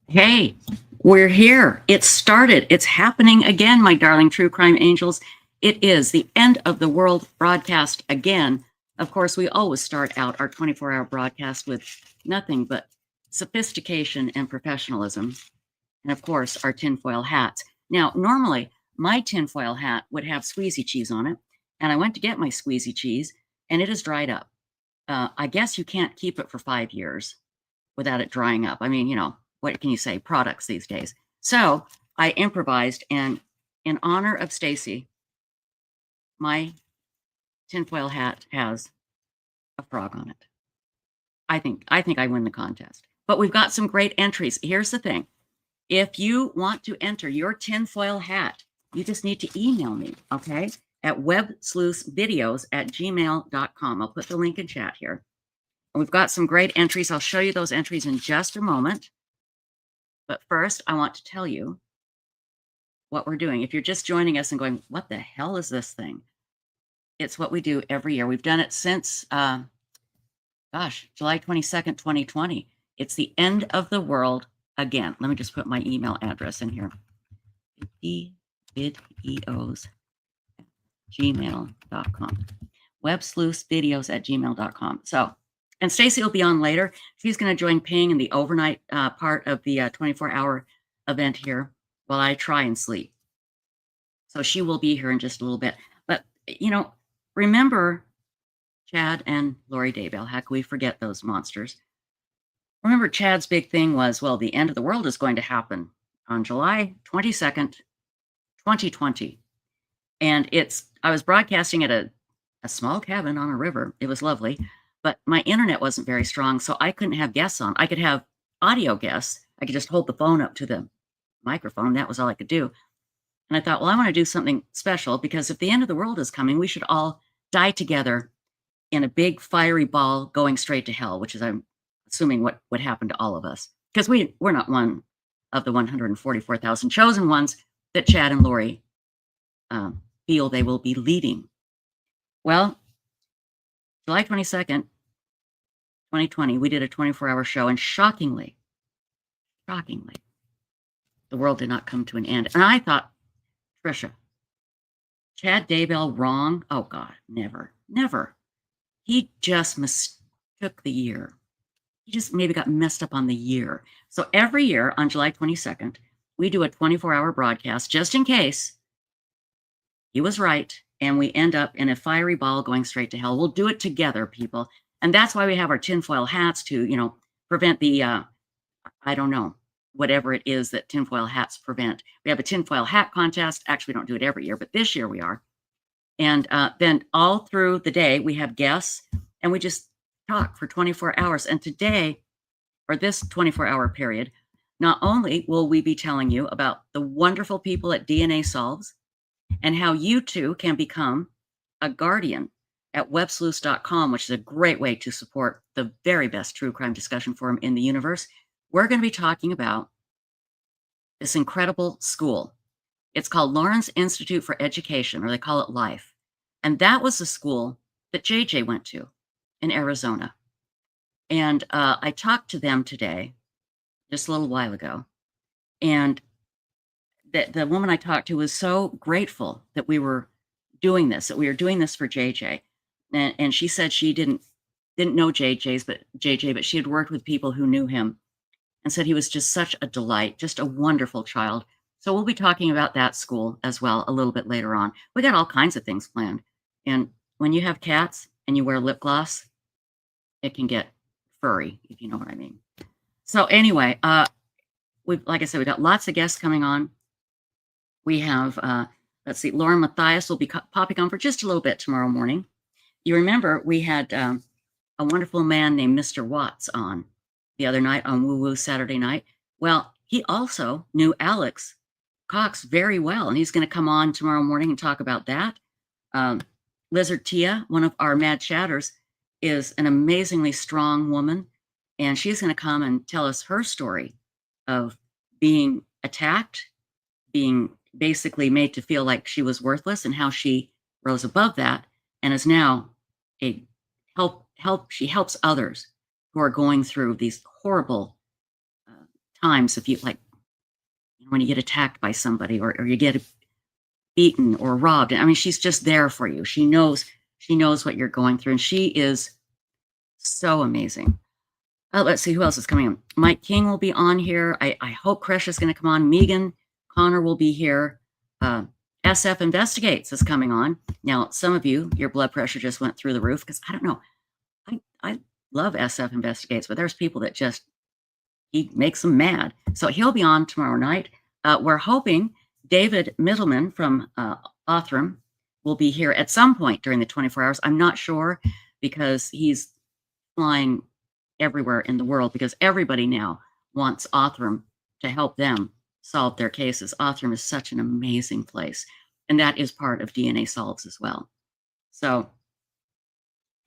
Hey, we're here. It started. It's happening again, my darling true crime angels. It is the end of the world broadcast again. Of course, we always start out our 24-hour broadcast with nothing but sophistication and professionalism. And of course, our tinfoil hats. Now, normally, my tinfoil hat would have squeezy cheese on it. And I went to get my squeezy cheese, and it is dried up. I guess you can't keep it for 5 years without it drying up. I mean, what can you say? Products these days. So I improvised, and in honor of Stacy, my tinfoil hat has a frog on it. I think I win the contest. But we've got some great entries. Here's the thing. If you want to enter your tinfoil hat, you just need to email me, okay? At websleuthsvideos@gmail.com. I'll put the link in chat here. And we've got some great entries. I'll show you those entries in just a moment. But first, I want to tell you what we're doing. If you're just joining us and going, what the hell is this thing? It's what we do every year. We've done it since, July 22nd, 2020. It's the end of the world again. Let me just put my email address in here. videos@gmail.com. Websleuthsvideos@gmail.com. So, and Stacy will be on later. She's going to join Ping in the overnight part of the 24-hour event here while I try and sleep. So she will be here in just a little bit. But, remember Chad and Vallow-Daybell. How can we forget those monsters? Remember, Chad's big thing was, well, the end of the world is going to happen on July 22nd, 2020. And I was broadcasting at a small cabin on a river. It was lovely, but my internet wasn't very strong, so I couldn't have guests on. I could have audio guests. I could just hold the phone up to the microphone. That was all I could do. And I thought, well, I want to do something special, because if the end of the world is coming, we should all die together in a big fiery ball going straight to hell, which is, I'm assuming, what would happen to all of us, because we're not one of the 144,000 chosen ones that Chad and Lori feel they will be leading. Well, July 22nd, 2020, we did a 24-hour show, and shockingly, the world did not come to an end. And I thought, Trisha, Chad Daybell wrong? Oh, God, never. He just mistook the year. He just maybe got messed up on the year. So every year on July 22nd, we do a 24-hour broadcast just in case he was right and we end up in a fiery ball going straight to hell. We'll do it together, people. And that's why we have our tinfoil hats to, prevent the, I don't know, whatever it is that tinfoil hats prevent. We have a tinfoil hat contest. Actually, we don't do it every year, but this year we are. And then all through the day, we have guests, and we just talk for 24 hours. And today, or this 24-hour period, not only will we be telling you about the wonderful people at DNA Solves and how you too can become a guardian at Websleuths.com, which is a great way to support the very best true crime discussion forum in the universe. We're going to be talking about this incredible school. It's called Lawrence Institute for Education, or they call it LIFE. And that was the school that JJ went to in Arizona. And I talked to them today, just a little while ago. And the woman I talked to was so grateful that we were doing this, for JJ. And she said she didn't know JJ, but she had worked with people who knew him, and said he was just such a delight, just a wonderful child. So we'll be talking about that school as well a little bit later on. We got all kinds of things planned. And when you have cats and you wear lip gloss, it can get furry, if you know what I mean. So anyway, like I said, we got lots of guests coming on. We have, let's see, Lauren Matthias will be popping on for just a little bit tomorrow morning. You remember we had a wonderful man named Mr. Watts on the other night on Woo Woo Saturday night. Well, he also knew Alex Cox very well, and he's going to come on tomorrow morning and talk about that. Lizard Tia, one of our mad chatters, is an amazingly strong woman, and she's going to come and tell us her story of being attacked, being basically made to feel like she was worthless, and how she rose above that and is now she helps others who are going through these horrible times if you like when you get attacked by somebody or you get beaten or robbed. I mean, she's just there for you. She knows what you're going through, and she is so amazing. Let's see who else is coming on. Mike King will be on here. I hope Kesha is going to come on. Megan Connor will be here. SF Investigates is coming on. Now, some of you, your blood pressure just went through the roof because I don't know. I love SF Investigates, but there's people that just, he makes them mad. So he'll be on tomorrow night. We're hoping David Middleman from Othram will be here at some point during the 24 hours. I'm not sure because he's flying everywhere in the world because everybody now wants Othram to help them solve their cases. Othram is such an amazing place, and that is part of DNA Solves as well. So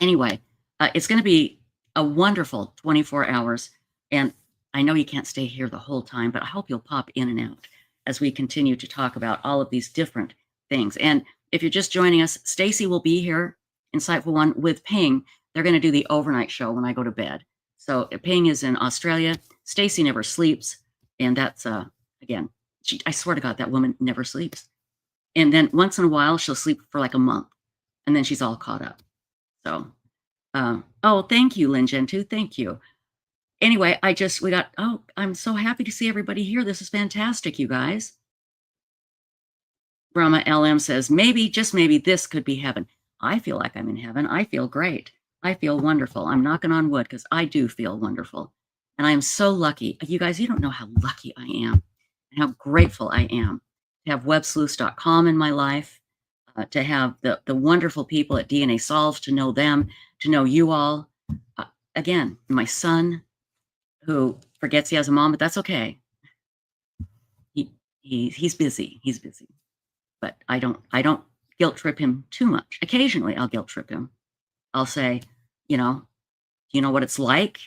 anyway, it's going to be a wonderful 24 hours, and I know you can't stay here the whole time, but I hope you'll pop in and out as we continue to talk about all of these different things. And if you're just joining us, Stacy will be here, Insightful One, with Ping. They're going to do the overnight show when I go to bed. So Ping is in Australia. Stacy never sleeps. And that's, again, I swear to God, that woman never sleeps. And then once in a while, she'll sleep for like a month. And then she's all caught up. So, oh, thank you, Lynn Gentoo. Thank you. Anyway, I'm so happy to see everybody here. This is fantastic, you guys. Brahma LM says, maybe, just maybe, this could be heaven. I feel like I'm in heaven. I feel great. I feel wonderful. I'm knocking on wood because I do feel wonderful. And I am so lucky. You guys, you don't know how lucky I am and how grateful I am to have Websleuths.com in my life, to have the wonderful people at DNA Solves, to know them, to know you all. Again, my son, who forgets he has a mom, but that's okay. He's busy. He's busy. But I don't guilt trip him too much. Occasionally I'll guilt trip him. I'll say, you know what it's like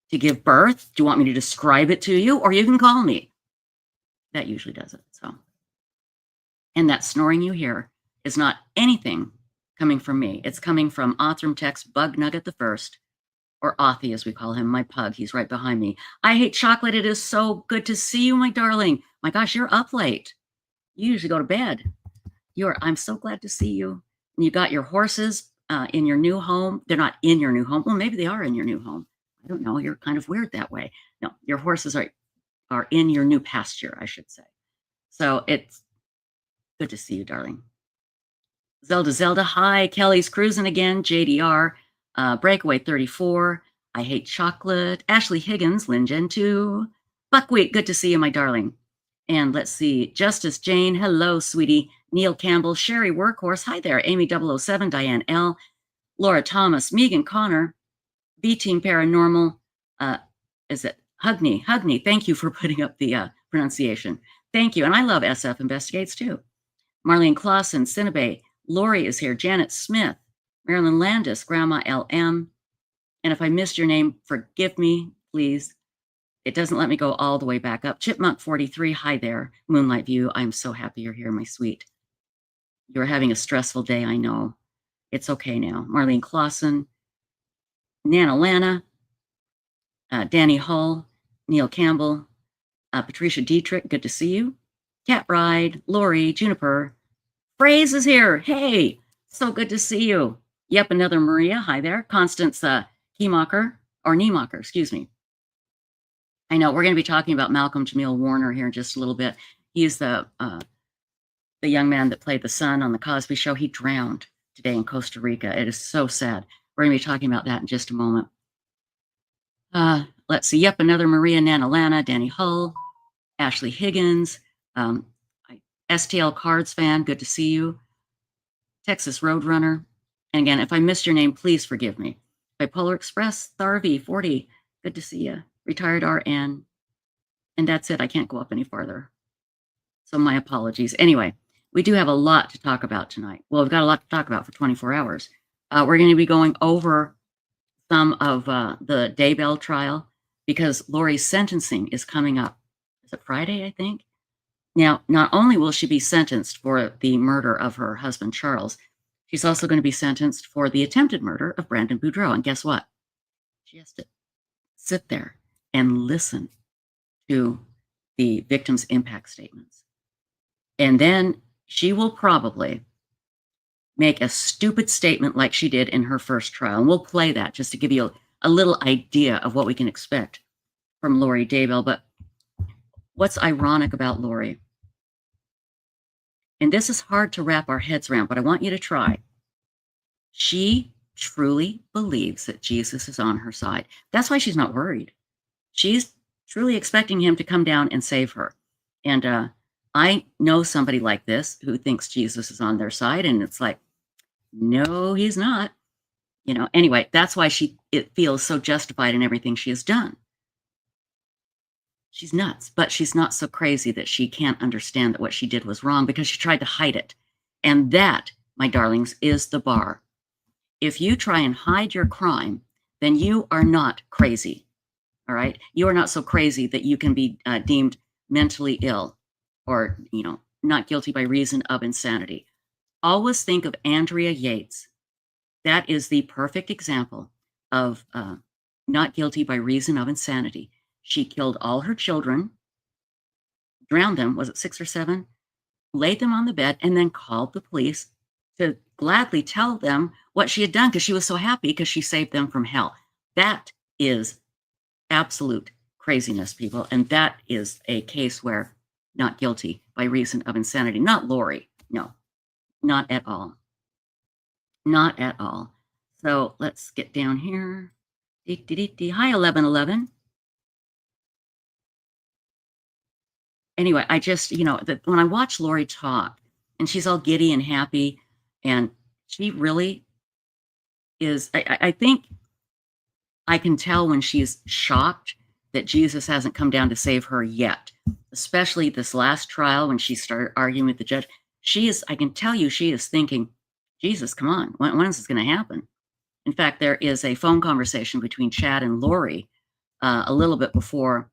to give birth? Do you want me to describe it to you? Or you can call me. That usually does it. So, and that snoring you hear is not anything coming from me. It's coming from Othram Tech's Bug Nugget the First, or Othie as we call him, my pug. He's right behind me. I hate chocolate. It is so good to see you, my darling. My gosh, you're up late. You usually go to bed. I'm so glad to see you. And you got your horses in your new home. They're not in your new home. Well, maybe they are in your new home. I don't know. You're kind of weird that way. No, your horses are in your new pasture, I should say. So it's good to see you, darling. Zelda, hi. Kelly's cruising again. JDR, Breakaway 34. I hate chocolate. Ashley Higgins, Lynn Gentoo. Buckwheat, good to see you, my darling. And let's see, Justice Jane, hello, sweetie. Neil Campbell, Sherry Workhorse, hi there. Amy 007, Diane L, Laura Thomas, Megan Connor, B-Team Paranormal, is it Hugney? Thank you for putting up the pronunciation. Thank you, and I love SF Investigates too. Marlene Clausen, Cinnabe, Lori is here, Janet Smith, Marilyn Landis, Grandma LM, and if I missed your name, forgive me, please. It doesn't let me go all the way back up. Chipmunk 43, hi there. Moonlight View, I'm so happy you're here, my sweet. You're having a stressful day, I know. It's okay now. Marlene Clausen, Nana Lana, Danny Hull, Neil Campbell, Patricia Dietrich, good to see you. Cat Ride, Lori, Juniper. Phrase is here. Hey, so good to see you. Yep, another Maria, hi there. Constance Niemacher, excuse me. I know we're going to be talking about Malcolm Jamal Warner here in just a little bit. He's the young man that played the son on the Cosby Show. He drowned today in Costa Rica. It is so sad. We're going to be talking about that in just a moment. Let's see. Yep, another Maria, Nana Lana, Danny Hull, Ashley Higgins, STL Cards fan. Good to see you. Texas Roadrunner. And again, if I missed your name, please forgive me. Bipolar Express, Tharvey 40. Good to see you. Retired RN. And that's it. I can't go up any farther. So my apologies. Anyway, we do have a lot to talk about tonight. Well, we've got a lot to talk about for 24 hours. We're going to be going over some of the Daybell trial because Lori's sentencing is coming up. Is it Friday, I think? Now, not only will she be sentenced for the murder of her husband, Charles, she's also going to be sentenced for the attempted murder of Brandon Boudreaux. And guess what? She has to sit there and listen to the victim's impact statements. And then she will probably make a stupid statement like she did in her first trial. And we'll play that just to give you a little idea of what we can expect from Vallow-Daybell. But what's ironic about Lori, and this is hard to wrap our heads around, but I want you to try. She truly believes that Jesus is on her side. That's why she's not worried. She's truly expecting him to come down and save her. And I know somebody like this who thinks Jesus is on their side, and it's like, no, he's not. You know, anyway, that's why it feels so justified in everything she has done. She's nuts, but she's not so crazy that she can't understand that what she did was wrong, because she tried to hide it. And that, my darlings, is the bar. If you try and hide your crime, then you are not crazy. All right? You are not so crazy that you can be deemed mentally ill or, you know, not guilty by reason of insanity. Always think of Andrea Yates. That is the perfect example of not guilty by reason of insanity. She killed all her children, drowned them, was it 6 or 7? Laid them on the bed, and then called the police to gladly tell them what she had done, because she was so happy because she saved them from hell. That is absolute craziness, people. And that is a case where not guilty by reason of insanity. Not Lori. No, not at all. Not at all. So let's get down here. Hi, 1111. Anyway, I just, you know, when I watch Lori talk, and she's all giddy and happy, and she really is, I think I can tell when she's shocked that Jesus hasn't come down to save her yet, especially this last trial when she started arguing with the judge. She is, I can tell you, she is thinking, Jesus, come on, when is this going to happen? In fact, there is a phone conversation between Chad and Lori a little bit before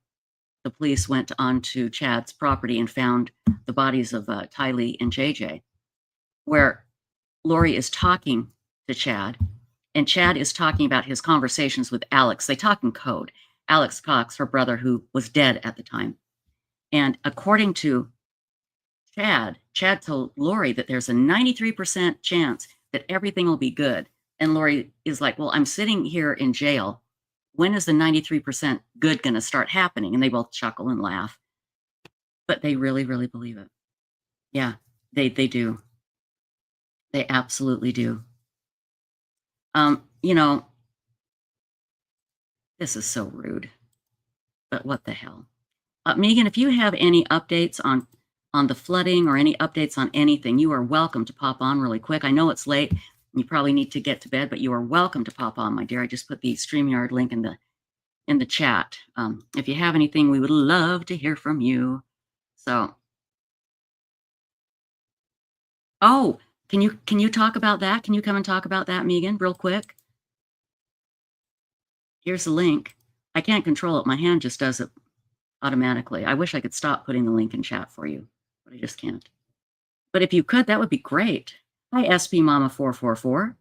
the police went onto Chad's property and found the bodies of Tylee and JJ, where Lori is talking to Chad, and Chad is talking about his conversations with Alex. They talk in code. Alex Cox, her brother, who was dead at the time. And according to Chad told Lori that there's a 93% chance that everything will be good. And Lori is like, well, I'm sitting here in jail. When is the 93% good going to start happening? And they both chuckle and laugh. But they really, really believe it. Yeah, they do. They absolutely do. You know, this is so rude. But what the hell? Megan, if you have any updates on the flooding or any updates on anything, you are welcome to pop on really quick. I know it's late. You probably need to get to bed, but you are welcome to pop on, my dear. I just put the StreamYard link in the chat. If you have anything, we would love to hear from you. So, oh, can you talk about that? Can you come and talk about that, Megan, real quick? Here's the link. I can't control it. My hand just does it automatically. I wish I could stop putting the link in chat for you, but I just can't. But if you could, that would be great. Hi, SP Mama 444.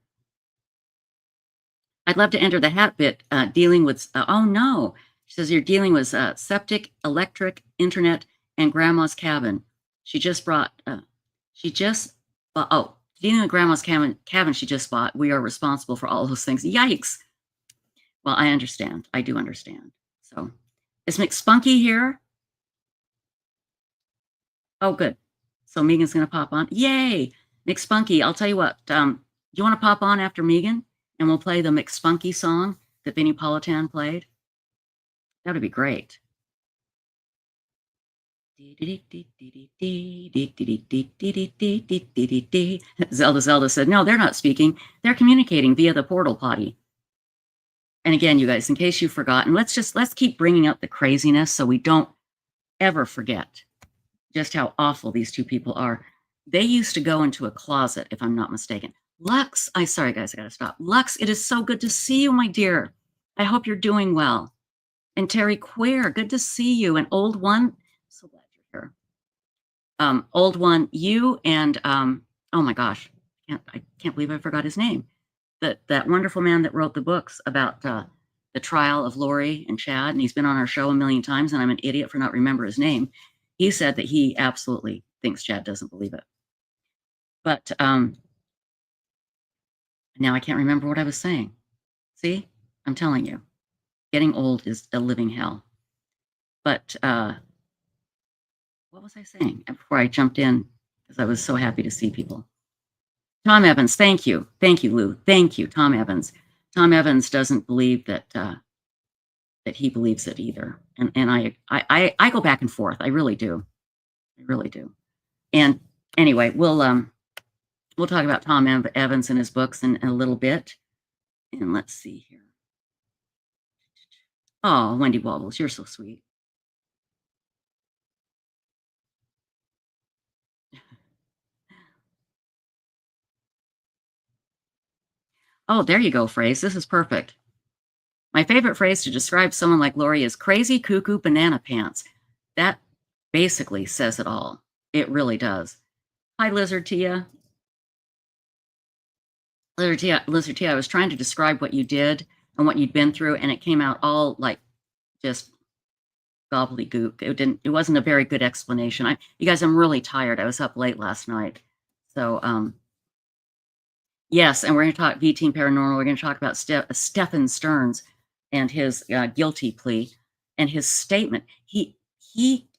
I'd love to enter the hat bit dealing with, oh no. She says you're dealing with septic, electric, internet, and grandma's cabin. She just brought, dealing with grandma's cabin she just bought. We are responsible for all those things. Yikes. Well, I understand. I do understand. So is McSpunky here? Oh, good. So Megan's going to pop on. Yay. McSpunky, I'll tell you what. Do you want to pop on after Megan? And we'll play the McSpunky song that Vinnie Politan played. That would be great. Zelda said, no, they're not speaking. They're communicating via the portal potty. And again, you guys, in case you've forgotten, let's keep bringing up the craziness so we don't ever forget just how awful these two people are. They used to go into a closet, if I'm not mistaken. Lux, sorry guys, I gotta stop. Lux, it is so good to see you, my dear. I hope you're doing well. And Terry Queer, good to see you. And Old One, so glad you're here. Old One, you and oh my gosh, I can't believe I forgot his name. That wonderful man that wrote the books about the trial of Lori and Chad, and he's been on our show a million times, and I'm an idiot for not remembering his name. He said that he absolutely thinks Chad doesn't believe it. But now I can't remember what I was saying. See, I'm telling you, getting old is a living hell. But what was I saying before I jumped in? Because I was so happy to see people. Tom Evans, thank you. Thank you, Lou. Thank you, Tom Evans. Tom Evans doesn't believe that that he believes it either. And I go back and forth. I really do. I really do. And anyway, we'll talk about Tom Evans and his books in a little bit. And let's see here. Oh, Wendy Wobbles, you're so sweet. Oh, there you go, phrase. This is perfect. My favorite phrase to describe someone like Lori is crazy, cuckoo, banana pants. That basically says it all. It really does. Hi, Lizard Tia. Lizard Tia, I was trying to describe what you did and what you'd been through, and it came out all like just gobbledygook. It wasn't a very good explanation. You guys, I'm really tired. I was up late last night. So, yes, and we're going to talk V-Team Paranormal. We're going to talk about Stephen Stearns and his guilty plea and his statement. He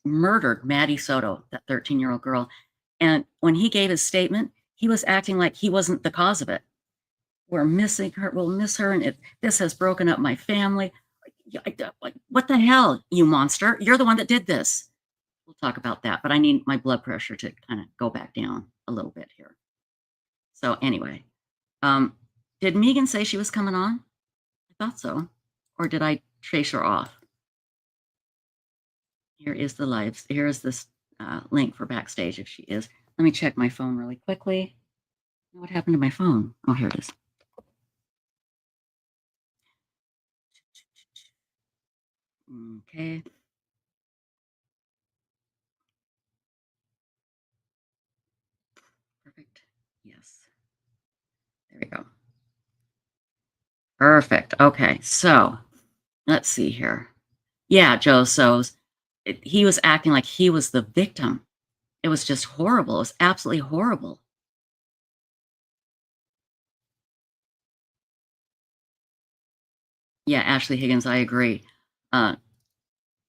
murdered Maddie Soto, that 13-year-old girl. And when he gave his statement, he was acting like he wasn't the cause of it. We're missing her. We'll miss her. And this has broken up my family. What the hell, you monster? You're the one that did this. We'll talk about that. But I need my blood pressure to kind of go back down a little bit here. So anyway, did Megan say she was coming on? I thought so. Or did I chase her off? Here is the live. Here is this link for backstage if she is. Let me check my phone really quickly. What happened to my phone? Oh, here it is. Okay. Perfect. Yes. There we go. Perfect. Okay. So let's see here. Yeah, Joe So's. He was acting like he was the victim. It was just horrible. It was absolutely horrible. Yeah, Ashley Higgins, I agree.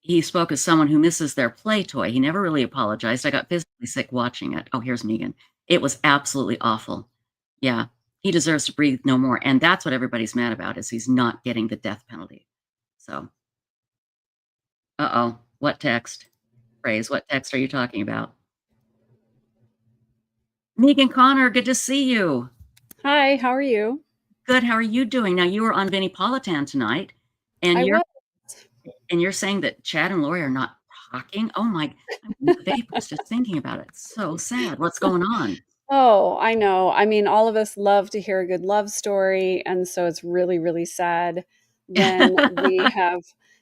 He spoke as someone who misses their play toy. He never really apologized. I got physically sick watching it. Oh, here's Megan. It was absolutely awful. Yeah, he deserves to breathe no more. And that's what everybody's mad about, is he's not getting the death penalty. So, uh-oh, what text? Phrase, what text are you talking about? Megan Connor, good to see you. Hi, how are you? Good, how are you doing? Now, you were on Vinnie Politan tonight, and you're saying that Chad and Lori are not talking? Oh my, I'm in the vapors just thinking about it. It's so sad. What's going on? Oh, I know. I mean, all of us love to hear a good love story, and so it's really, really sad when we have,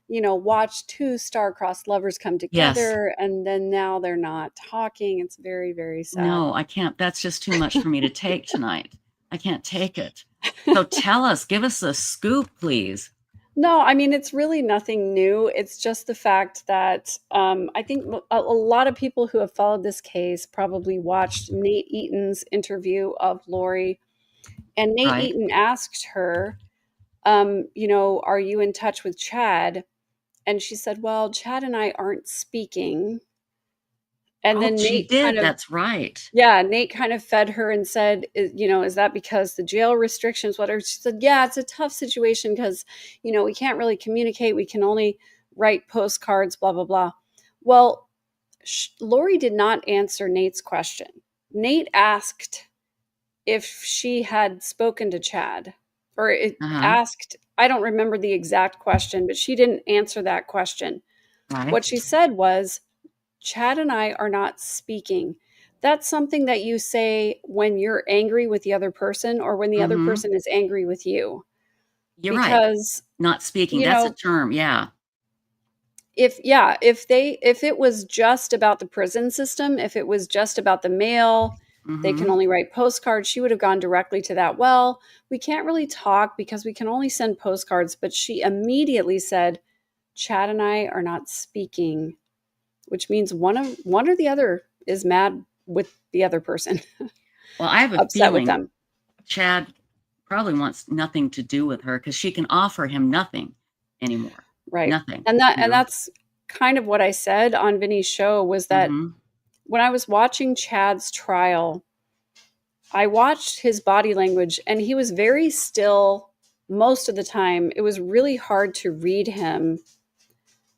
watched two star-crossed lovers come Yes. together, and then now they're not talking. It's very, very sad. No, I can't. That's just too much for me to take tonight. I can't take it. So tell us, give us a scoop, please. No, I mean, it's really nothing new. It's just the fact that I think a lot of people who have followed this case probably watched Nate Eaton's interview of Lori. And Nate Right. Eaton asked her, are you in touch with Chad? And she said, well, Chad and I aren't speaking. And then she did. That's right. Yeah, Nate kind of fed her and said, is that because the jail restrictions, whatever? She said, yeah, it's a tough situation because, we can't really communicate. We can only write postcards, blah, blah, blah. Well, Lori did not answer Nate's question. Nate asked if she had spoken to Chad, or asked, I don't remember the exact question, but she didn't answer that question. Right. What she said was, Chad and I are not speaking. That's something that you say when you're angry with the other person or when the other person is angry with you. You're because, right. Not speaking. That's a term. Yeah. If it was just about the prison system, if it was just about the mail, They can only write postcards. She would have gone directly to that. Well, we can't really talk because we can only send postcards. But she immediately said, Chad and I are not speaking, which means one or the other is mad with the other person. Well, I have a upset with feeling them. Chad probably wants nothing to do with her because she can offer him nothing anymore. Right. Nothing. And that's kind of what I said on Vinny's show was that when I was watching Chad's trial, I watched his body language and he was very still most of the time. It was really hard to read him.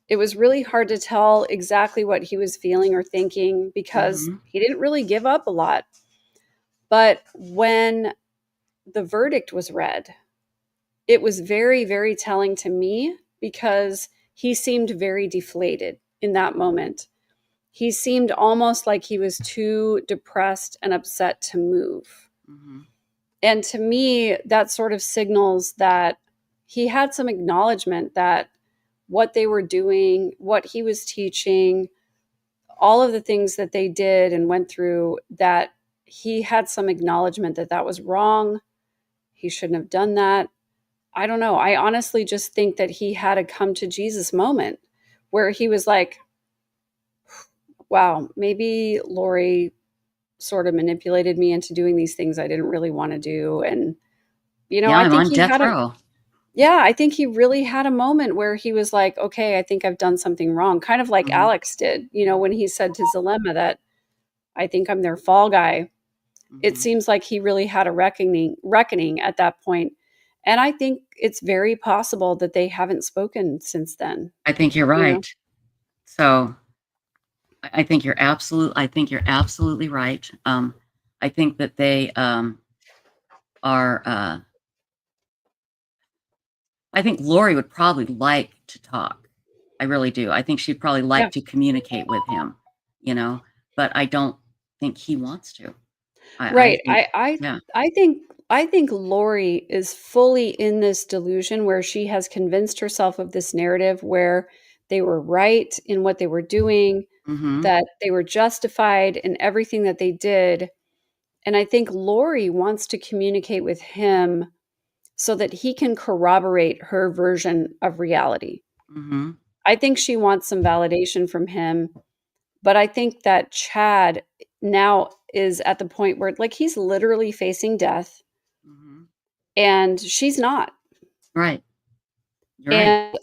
It was really hard to tell exactly what he was feeling or thinking because he didn't really give up a lot. But when the verdict was read, it was very, very telling to me because he seemed very deflated in that moment. He seemed almost like he was too depressed and upset to move. And to me, that sort of signals that he had some acknowledgement that what they were doing, what he was teaching, all of the things that they did and went through, that he had some acknowledgement that that was wrong. He shouldn't have done that. I don't know. I honestly just think that he had a come to Jesus moment where he was like, wow, maybe Lori sort of manipulated me into doing these things I didn't really want to do. And, I think he had I think he really had a moment where he was like, okay, I think I've done something wrong. Kind of like Alex did, when he said to Zalema that I think I'm their fall guy. It seems like he really had a reckoning at that point. And I think it's very possible that they haven't spoken since then. I think you're right. So I think you're absolutely right. I think that they are I think Lori would probably like to talk. I really do. I think she'd probably like to communicate with him, but I don't think he wants to. I think Lori is fully in this delusion where she has convinced herself of this narrative where they were right in what they were doing, that they were justified in everything that they did. And I think Lori wants to communicate with him so that he can corroborate her version of reality. I think she wants some validation from him, but I think that Chad now is at the point where he's literally facing death and she's not. Right. You're right.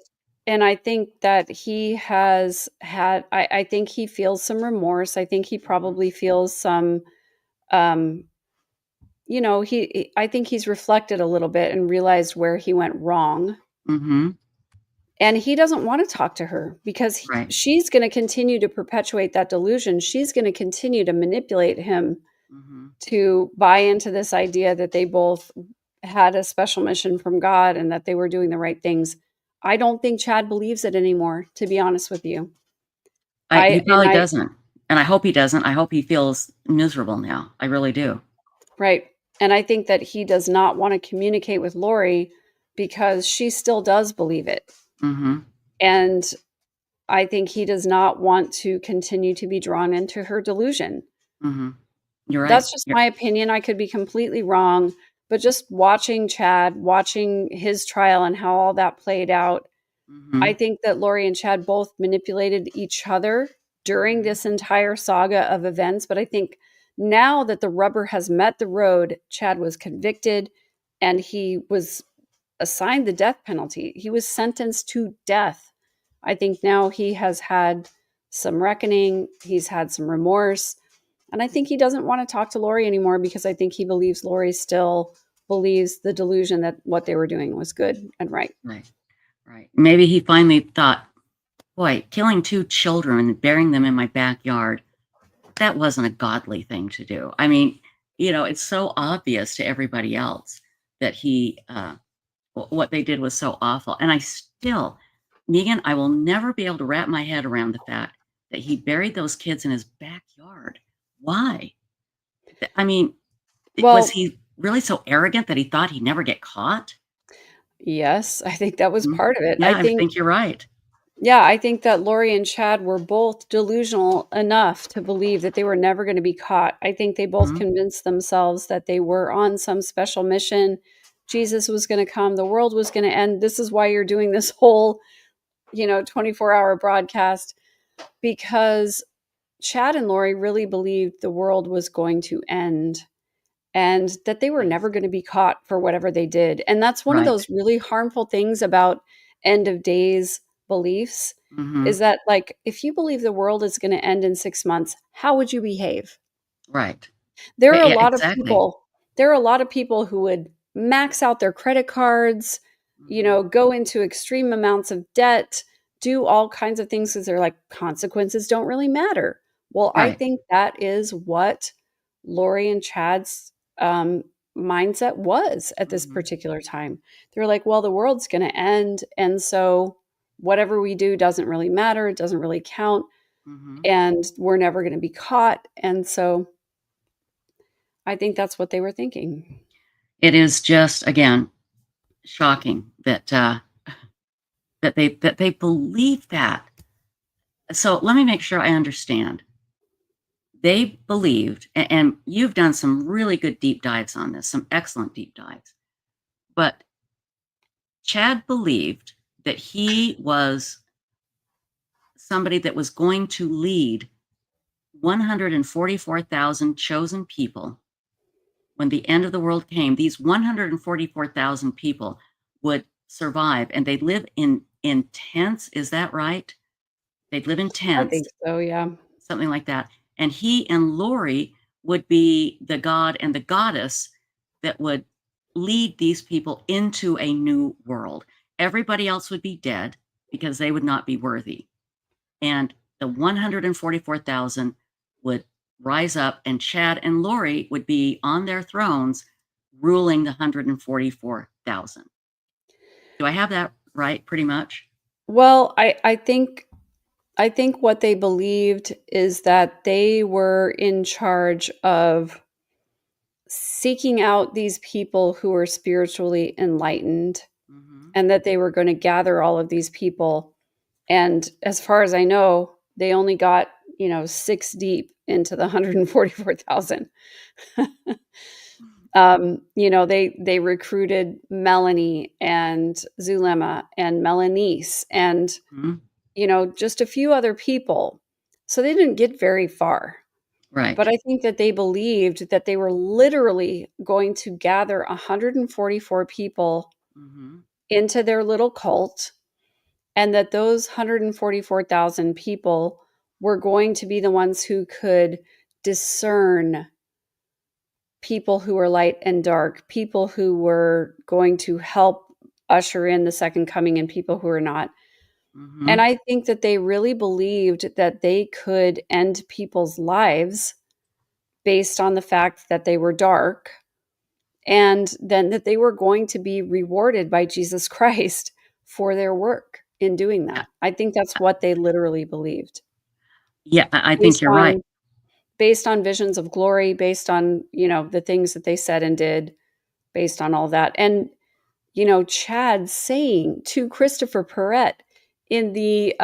And I think that he has had, I think he feels some remorse. I think he probably feels some, I think he's reflected a little bit and realized where he went wrong. And he doesn't want to talk to her because she's going to continue to perpetuate that delusion. She's going to continue to manipulate him to buy into this idea that they both had a special mission from God and that they were doing the right things. I don't think Chad believes it anymore, to be honest with you. He probably doesn't. And I hope he doesn't. I hope he feels miserable now. I really do. Right. And I think that he does not want to communicate with Lori because she still does believe it. And I think he does not want to continue to be drawn into her delusion. You're right. That's just my opinion. I could be completely wrong, but just watching Chad, watching his trial and how all that played out, I think that Lori and Chad both manipulated each other during this entire saga of events. But I think now that the rubber has met the road, Chad was convicted and he was assigned the death penalty. He was sentenced to death. I think now he has had some reckoning. He's had some remorse. And I think he doesn't want to talk to Lori anymore because I think he believes Lori still believes the delusion that what they were doing was good and right. Right. Maybe he finally thought, boy, killing 2 children and burying them in my backyard, that wasn't a godly thing to do. I mean, it's so obvious to everybody else that what they did was so awful. And I still, Megan, I will never be able to wrap my head around the fact that he buried those kids in his backyard. Why? I mean, was he really so arrogant that he thought he'd never get caught? Yes, I think that was part of it. Yeah, I think you're right. Yeah, I think that Lori and Chad were both delusional enough to believe that they were never going to be caught. I think they both Mhm. convinced themselves that they were on some special mission. Jesus was going to come, the world was going to end. This is why you're doing this whole, 24-hour broadcast, because Chad and Lori really believed the world was going to end and that they were Yes. never going to be caught for whatever they did. And that's one of Right. those really harmful things about end of days beliefs is Mhm. that, like, if you believe the world is going to end in 6 months, how would you behave? Right. There are a Yeah, lot of exactly. people there are a lot of people who would max out their credit cards, Mhm. go into extreme amounts of debt, do all kinds of things because they're like, consequences don't really matter. Well, I Right. think that is what Lori and Chad's mindset was at this Mhm. particular time. They're like, well, the world's going to end. And so whatever we do doesn't really matter. It doesn't really count. Mhm. And we're never going to be caught. And so I think that's what they were thinking. It is just, again, shocking that they believe that. So let me make sure I understand. They believed, and you've done some really good deep dives on this, some excellent deep dives. But Chad believed that he was somebody that was going to lead 144,000 chosen people. When the end of the world came, these 144,000 people would survive, and they'd live in tents. Is that right? They'd live in I think tents, so, yeah. something like that. And he and Lori would be the god and the goddess that would lead these people into a new world. Everybody else would be dead because they would not be worthy. And the 144,000 would rise up, and Chad and Lori would be on their thrones ruling the 144,000. Do I have that right pretty much? Well, I think what they believed is that they were in charge of seeking out these people who were spiritually enlightened Mhm. and that they were going to gather all of these people. And as far as I know, they only got, 6 deep into the 144,000. They recruited Melanie and Zulema and Melanice and Mhm. just a few other people. So they didn't get very far. But Right. I think that they believed that they were literally going to gather 144 people Mhm. into their little cult, and that those 144,000 people were going to be the ones who could discern people who were light and dark, people who were going to help usher in the second coming, and people who are not. And Mhm. I think that they really believed that they could end people's lives based on the fact that they were dark, and then that they were going to be rewarded by Jesus Christ for their work in doing Uh, that. I think that's what they literally believed, yeah, I think based you're right. on based on visions of glory, based on, the things that they said and did, based on all that. And, Chad saying to Christopher Perrette in the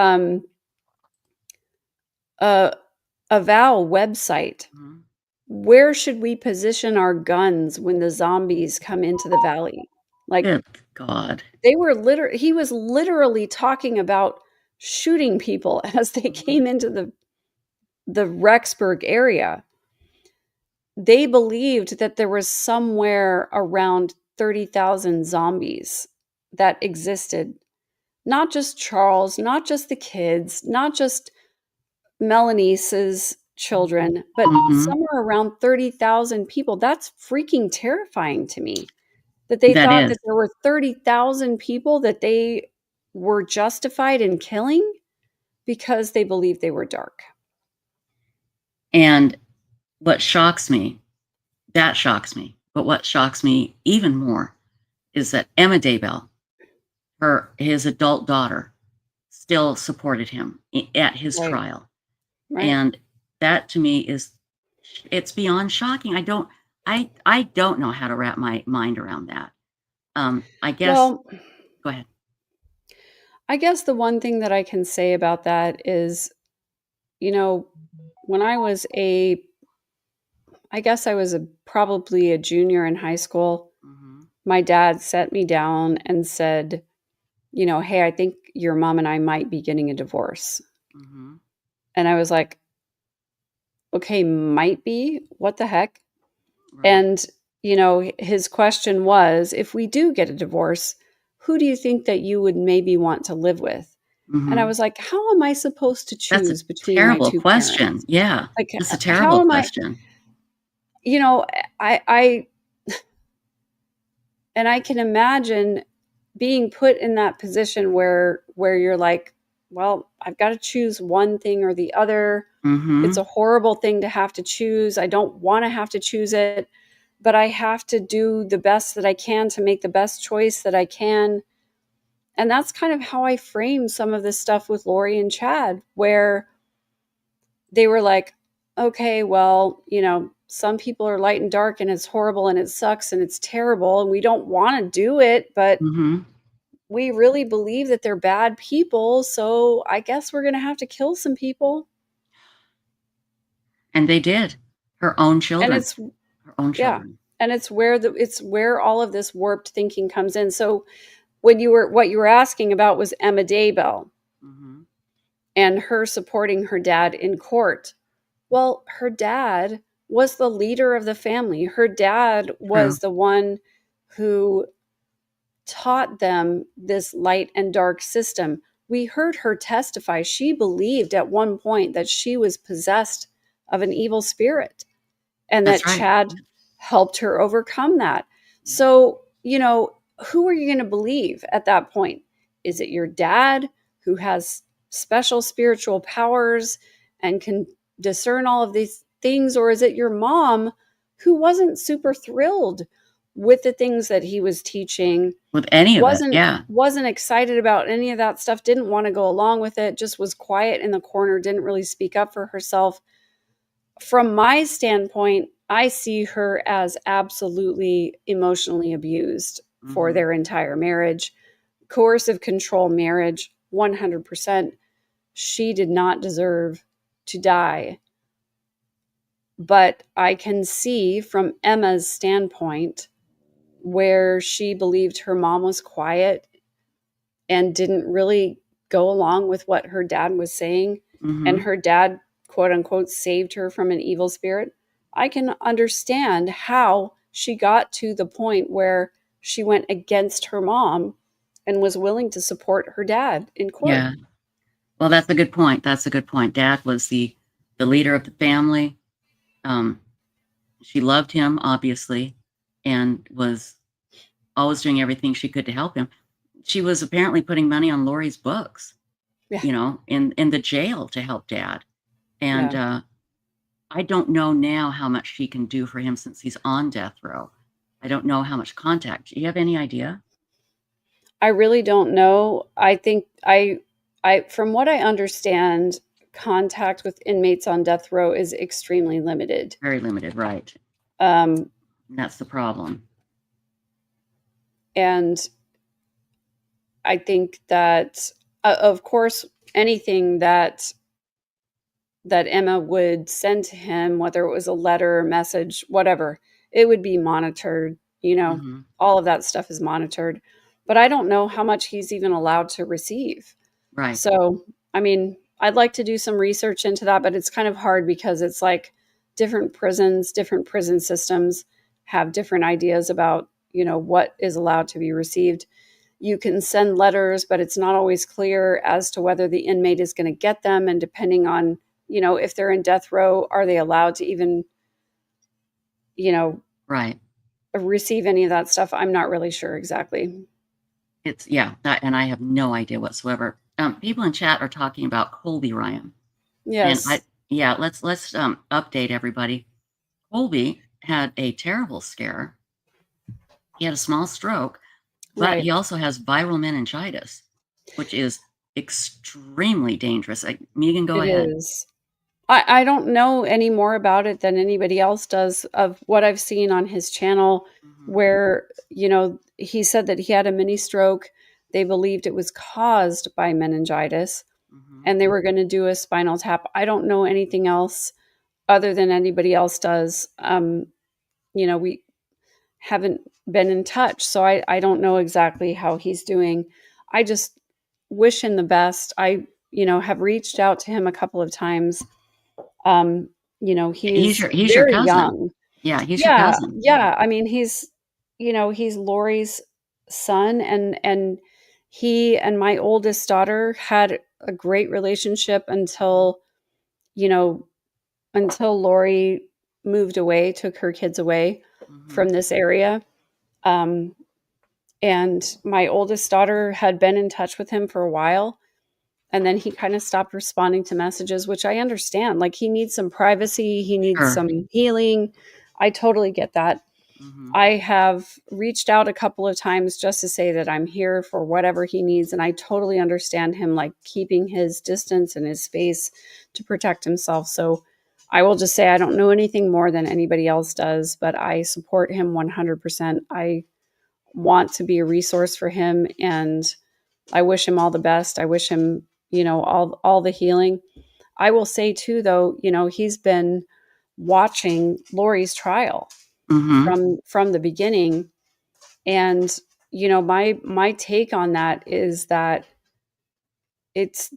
uh, Avow website, Mhm. where should we position our guns when the zombies come into the valley? Like, Good God. he was literally talking about shooting people as they Mhm. came into the Rexburg area. They believed that there was somewhere around 30,000 zombies that existed. Not just Charles, not just the kids, not just Melanie's children, but Mhm. somewhere around 30,000 people. That's freaking terrifying to me, that they That thought is. that there were 30,000 people that they were justified in killing because they believed they were dark. And what shocks me, that shocks me. But what shocks me even more is that Emma Daybell, his adult daughter, still supported him at his Right, trial. right. And that to me is, it's beyond shocking. I don't know how to wrap my mind around that. I guess Well, go ahead. I guess the one thing that I can say about that is, when I was probably a junior in high school, Mm-hmm. my dad set me down and said, hey, I think your mom and I might be getting a divorce. Mm-hmm. And I was like, okay, might be? What the heck? Right. And, his question was, if we do get a divorce, who do you think that you would maybe want to live with? And I Mm-hmm. was like, how am I supposed to That's a choose between my terrible two question. parents? Yeah, Like, that's a how terrible am I, question. you know, I and I can imagine being put in that position where you're like, well, I've got to choose one thing or the other. It's Mm-hmm. a horrible thing to have to choose. I don't want to have to choose it, but I have to do the best that I can to make the best choice that I can. And that's kind of how I frame some of this stuff with Lori and Chad, where they were like, okay, well, some people are light and dark and it's horrible and it sucks and it's terrible and we don't want to do it, but Mm-hmm. we really believe that they're bad people. So I guess we're going to have to kill some people. And they did. Her own And children. it's, Her own yeah. children. And it's where all of this warped thinking comes in. So what you were asking about was Emma Daybell Mm-hmm. and her supporting her dad in court. Well, her dad was the leader of the family. Her dad True. was the one who taught them this light and dark system. We heard her testify. She believed at one point that she was possessed of an evil spirit and that That's right. Chad helped her overcome that. Yeah. So, who are you going to believe at that point? Is it your dad who has special spiritual powers and can discern all of these things? Or is it your mom who wasn't super thrilled with the things that he was teaching, With any of it. wasn't Yeah. wasn't excited about any of that stuff, didn't want to go along with it, just was quiet in the corner, didn't really speak up for herself? From my standpoint, I see her as absolutely emotionally abused for Mm-hmm. their entire marriage. Coercive control marriage, 100%. She did not deserve to die. But I can see from Emma's standpoint where she believed her mom was quiet and didn't really go along with what her dad was saying, and Mm-hmm. her dad, quote unquote, saved her from an evil spirit. I can understand how she got to the point where she went against her mom and was willing to support her dad in court. Yeah. Well, that's a good point. That's a good point. Dad was the leader of the family. Um, she loved him, obviously, and was always doing everything she could to help him. She was apparently putting money on Lori's books, Yeah. in the jail to help Dad. And Yeah. I don't know now how much she can do for him since he's on death row. I don't know how much contact. Do you have any idea? I really don't know. I think from what I understand, contact with inmates on death row is extremely limited. Very limited, right? Um, And that's the problem. and I think that, of course, anything that Emma would send to him, whether it was a letter, message, whatever, it would be monitored. Mm-hmm. All of that stuff is monitored. But I don't know how much he's even allowed to receive. Right. So, I mean, I'd like to do some research into that, but it's kind of hard because it's like different prisons, different prison systems have different ideas about, what is allowed to be received. You can send letters, but it's not always clear as to whether the inmate is going to get them. And depending on, if they're in death row, are they allowed to even, Right. receive any of that stuff? I'm not really sure exactly. And I have no idea whatsoever. People in chat are talking about Colby Ryan. And Yes. let's update everybody. Colby had a terrible scare. He had a small stroke, but Right. he also has viral meningitis, which is extremely dangerous. Megan, go It ahead. is. I don't know any more about it than anybody else does of what I've seen on his channel, Mhm. where, he said that he had a mini stroke. They believed it was caused by meningitis, Mhm. and they were going to do a spinal tap. I don't know anything else other than anybody else does. We haven't been in touch, so I don't know exactly how he's doing. I just wish him the best. I have reached out to him a couple of times. He's He's your very cousin. young. Yeah, he's your Yeah, cousin. yeah. I mean, he's Lori's son, and he and my oldest daughter had a great relationship you know, until Lori moved away, took her kids away Mhm. from this area. Um, and my oldest daughter had been in touch with him for a while. And then he kind of stopped responding to messages, which I understand. Like, he needs some privacy, he needs Sure. some healing. I totally get that. Mhm. I have reached out a couple of times just to say that I'm here for whatever he needs. And I totally understand him, like, keeping his distance and his space to protect himself. So I will just say I don't know anything more than anybody else does, but I support him 100%. I want to be a resource for him, and I wish him all the best. I wish him, all the healing. I will say too, though, he's been watching Lori's trial Mhm. from the beginning, and my take on that is that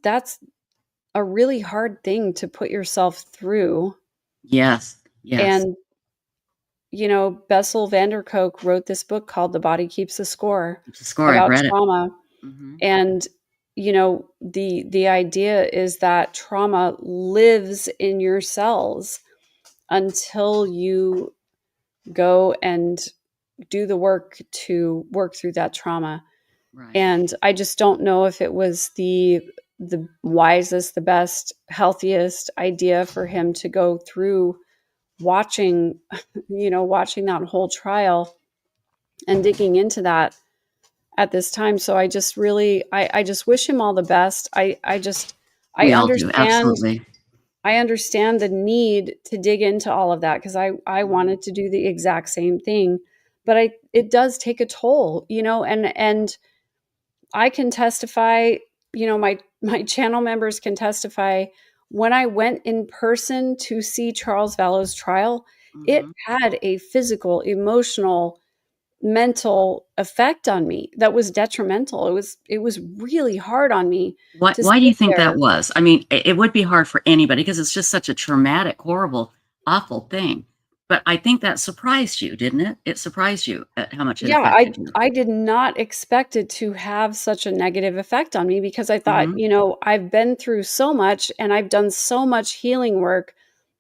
that's a really hard thing to put yourself through. Yes. Yes. And Bessel van der Kolk wrote this book called The Body Keeps the Score It's a score. I've about read it. trauma. Mhm. And the idea is that trauma lives in your cells until you go and do the work to work through that trauma. Right. And I just don't know if it was the wisest, the best, healthiest idea for him to go through watching watching that whole trial and digging into that at this time. So I just really, I just wish him all the best. I We all do. understand, Absolutely. I understand the need to dig into all of that, because I Mhm. wanted to do the exact same thing, but it does take a toll, and I can testify, my channel members can testify. When I went in person to see Charles Vallow's trial, it Mhm. had a physical, emotional, mental effect on me that was detrimental. It was really hard on me to Why do you sit think that there. was? I mean, it would be hard for anybody because it's just such a traumatic, horrible, awful thing. But I think that surprised you, didn't it? It surprised you at how much it Yeah, I affected you. I did not expect it to have such a negative effect on me, because I thought, Mhm. I've been through so much and I've done so much healing work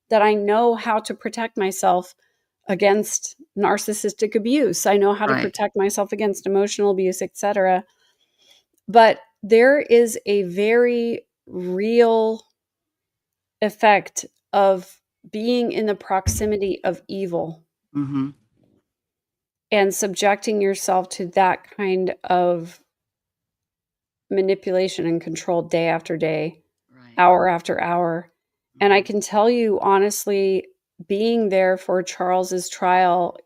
that I know how to protect myself against narcissistic abuse. I know how to Right. protect myself against emotional abuse, etc. But there is a very real effect of being in the proximity of evil Mhm. and subjecting yourself to that kind of manipulation and control day after day, Right. hour after hour. And I Mhm. can tell you honestly, being there for Charles's trial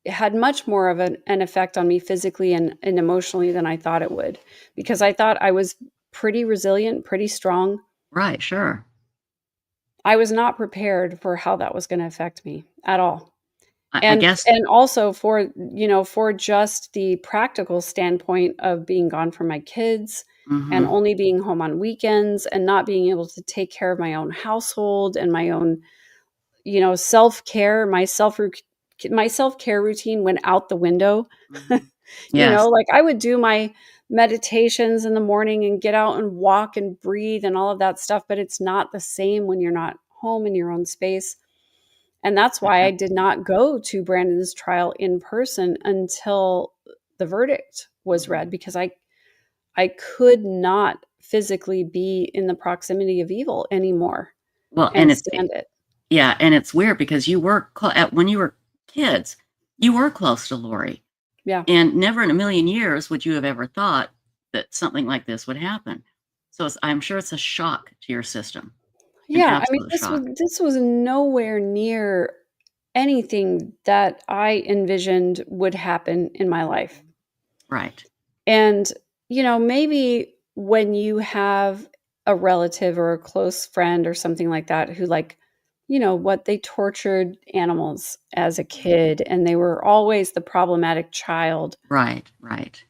had much more of an effect on me physically and emotionally than I thought it would, because Mhm. I thought I was pretty resilient, pretty strong. Right, sure. I was not prepared for how that was going to affect me at all. I And guess and also for just the practical standpoint of being gone from my kids and mhm. only being home on weekends and not being able to take care of my own household and my own, self-care, my self-care routine went out the window. Mhm. Yes. Like, I would do my meditations in the morning and get out and walk and breathe and all of that stuff, but it's not the same when you're not home in your own space. And that's why I did not go to Brandon's trial in person until the verdict was Mhm. read, because I could not physically be in the proximity of evil anymore Well, and and stand it. yeah, and it's weird because you were when you were kids, you were close to Lori, Yeah. and never in a million years would you have ever thought that something like this would happen. So I'm sure it's a shock to your system, an Yeah, I mean, absolute shock. this was nowhere near anything that I envisioned would happen in my life. Right. And, maybe when you have a relative or a close friend or something like that who they tortured animals as a kid and they were always the problematic child. Right, right.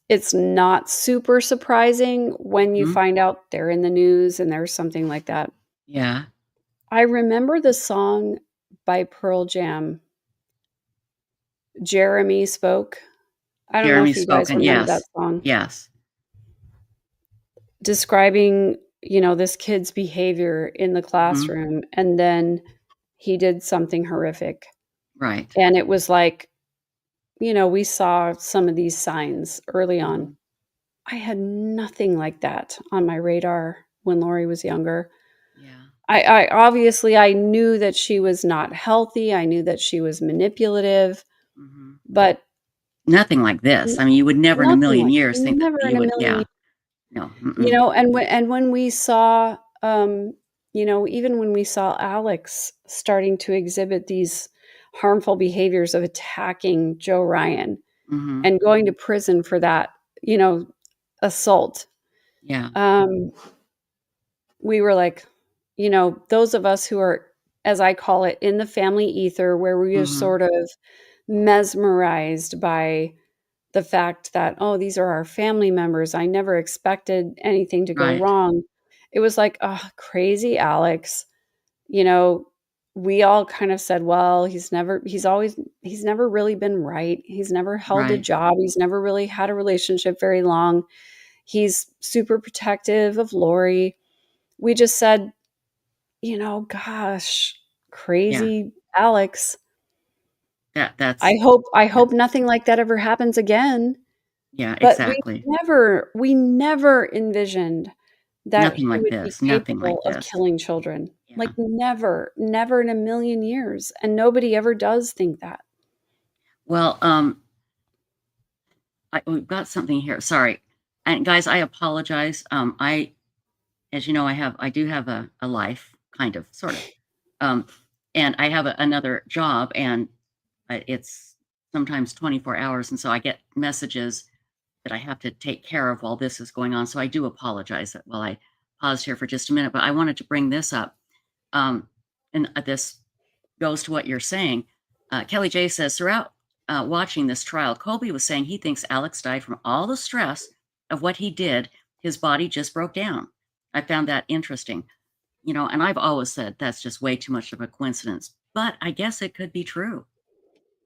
It's not super surprising when you find out they're in the news and there's something like that. Yeah. I remember the song by Pearl Jam, Jeremy Spoke. I don't know Jeremy if you guys spoken. remember that Yes. song. Yes. Describing, this kid's behavior in the classroom, and then he did something horrific. Right. And it was like, we saw some of these signs early on. I had nothing like that on my radar when Lori was younger. Yeah. I obviously I knew that she was not healthy. I knew that she was manipulative, but Nothing like this. I mean, you would never in a million years think that never in you a would. million Yeah. years. No. And when we saw, even when we saw Alex starting to exhibit these harmful behaviors of attacking Joe Ryan and going to prison for that, assault. Yeah. We were like, those of us who are, as I call it, in the family ether, where we are sort of mesmerized by the fact that, oh, these are our family members. I never expected anything to go Right. wrong. It was like, oh, crazy Alex. We all kind of said, well, he's never really been right. He's never held a Right. job. He's never really had a relationship very long. He's super protective of Lori. We just said, gosh, crazy Alex. That's. I hope nothing like that ever happens again. Yeah. But Exactly. we never envisioned that Nothing he like would be this. Nothing like capable of this. killing children. Yeah. Like never in a million years. And nobody ever does think that. Well, we've got something here. Sorry, and guys, I apologize. As you know, I do have a life, kind of, sort of, and I have another job, and it's sometimes 24 hours, and so I get messages that I have to take care of while this is going on. So I do apologize that while I paused here for just a minute, but I wanted to bring this up, and this goes to what you're saying. Kelly J says, throughout watching this trial, Colby was saying he thinks Alex died from all the stress of what he did. His body just broke down. I found that interesting, and I've always said that's just way too much of a coincidence, but I guess it could be true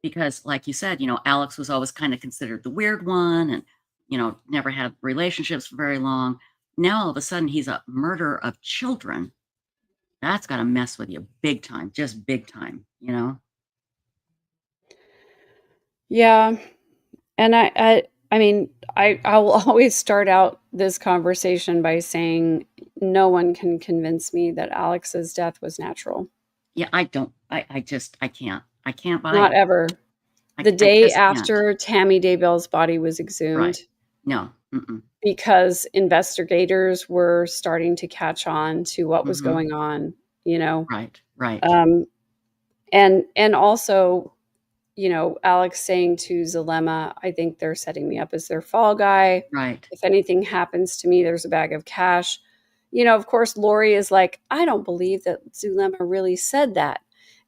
because, like you said, Alex was always kind of considered the weird one and, never had relationships for very long. Now, all of a sudden, he's a murderer of children. That's got to mess with you big time, just big time, Yeah. And I will always start out this conversation by saying no one can convince me that Alex's death was natural. Yeah, I can't buy Not it. ever. The I day just can't. after Tammy Daybell's body was exhumed, Right. No. because investigators were starting to catch on to what was going on, Right. Right. and also, Alex saying to Zalema, I think they're setting me up as their fall guy. Right. If anything happens to me, there's a bag of cash. Of course, Lori is like, I don't believe that Zulema really said that.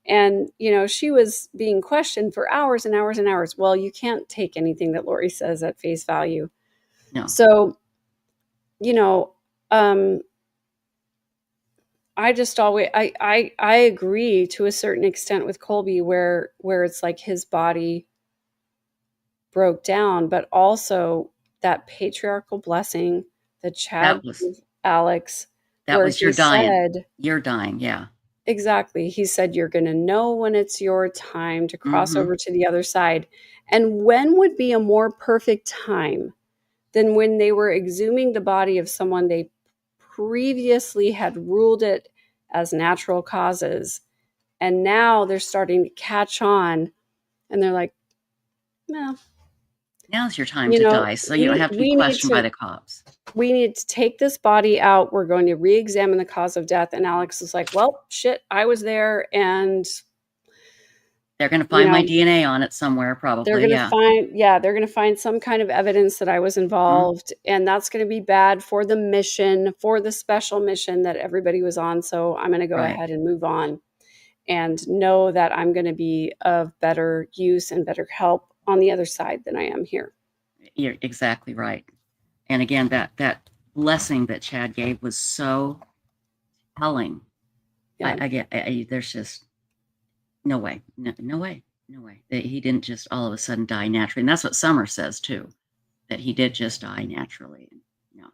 And, she was being questioned for hours and hours and hours. Well, you can't take anything that Lori says at face value. No. So, I just always, I agree to a certain extent with Colby where it's like his body broke down, but also that patriarchal blessing that Chad gave Alex, that where was he you're dying. said, You're dying. Yeah. exactly. He said, you're going to know when it's your time to cross over to the other side. And when would be a more perfect time than when they were exhuming the body of someone they previously had ruled it as natural causes. And now they're starting to catch on and they're like, well, now's your time to die. So you don't have to be questioned by the cops. We need to take this body out. We're going to re-examine the cause of death. And Alex is like, well, shit, I was there and They're going to you find my know, DNA on it somewhere, they're probably. going to they're going to find some kind of evidence that I was Mhm. involved, and that's going to be bad for the mission, for the special mission that everybody was on. So I'm going to go Right. ahead and move on and know that I'm going to be of better use and better help on the other side than I am here. You're exactly right. And again, that blessing that Chad gave was so telling. Yeah. There's just no way, no way, no way that he didn't just all of a sudden die naturally. And that's what Summer says too, that he did just die naturally. No,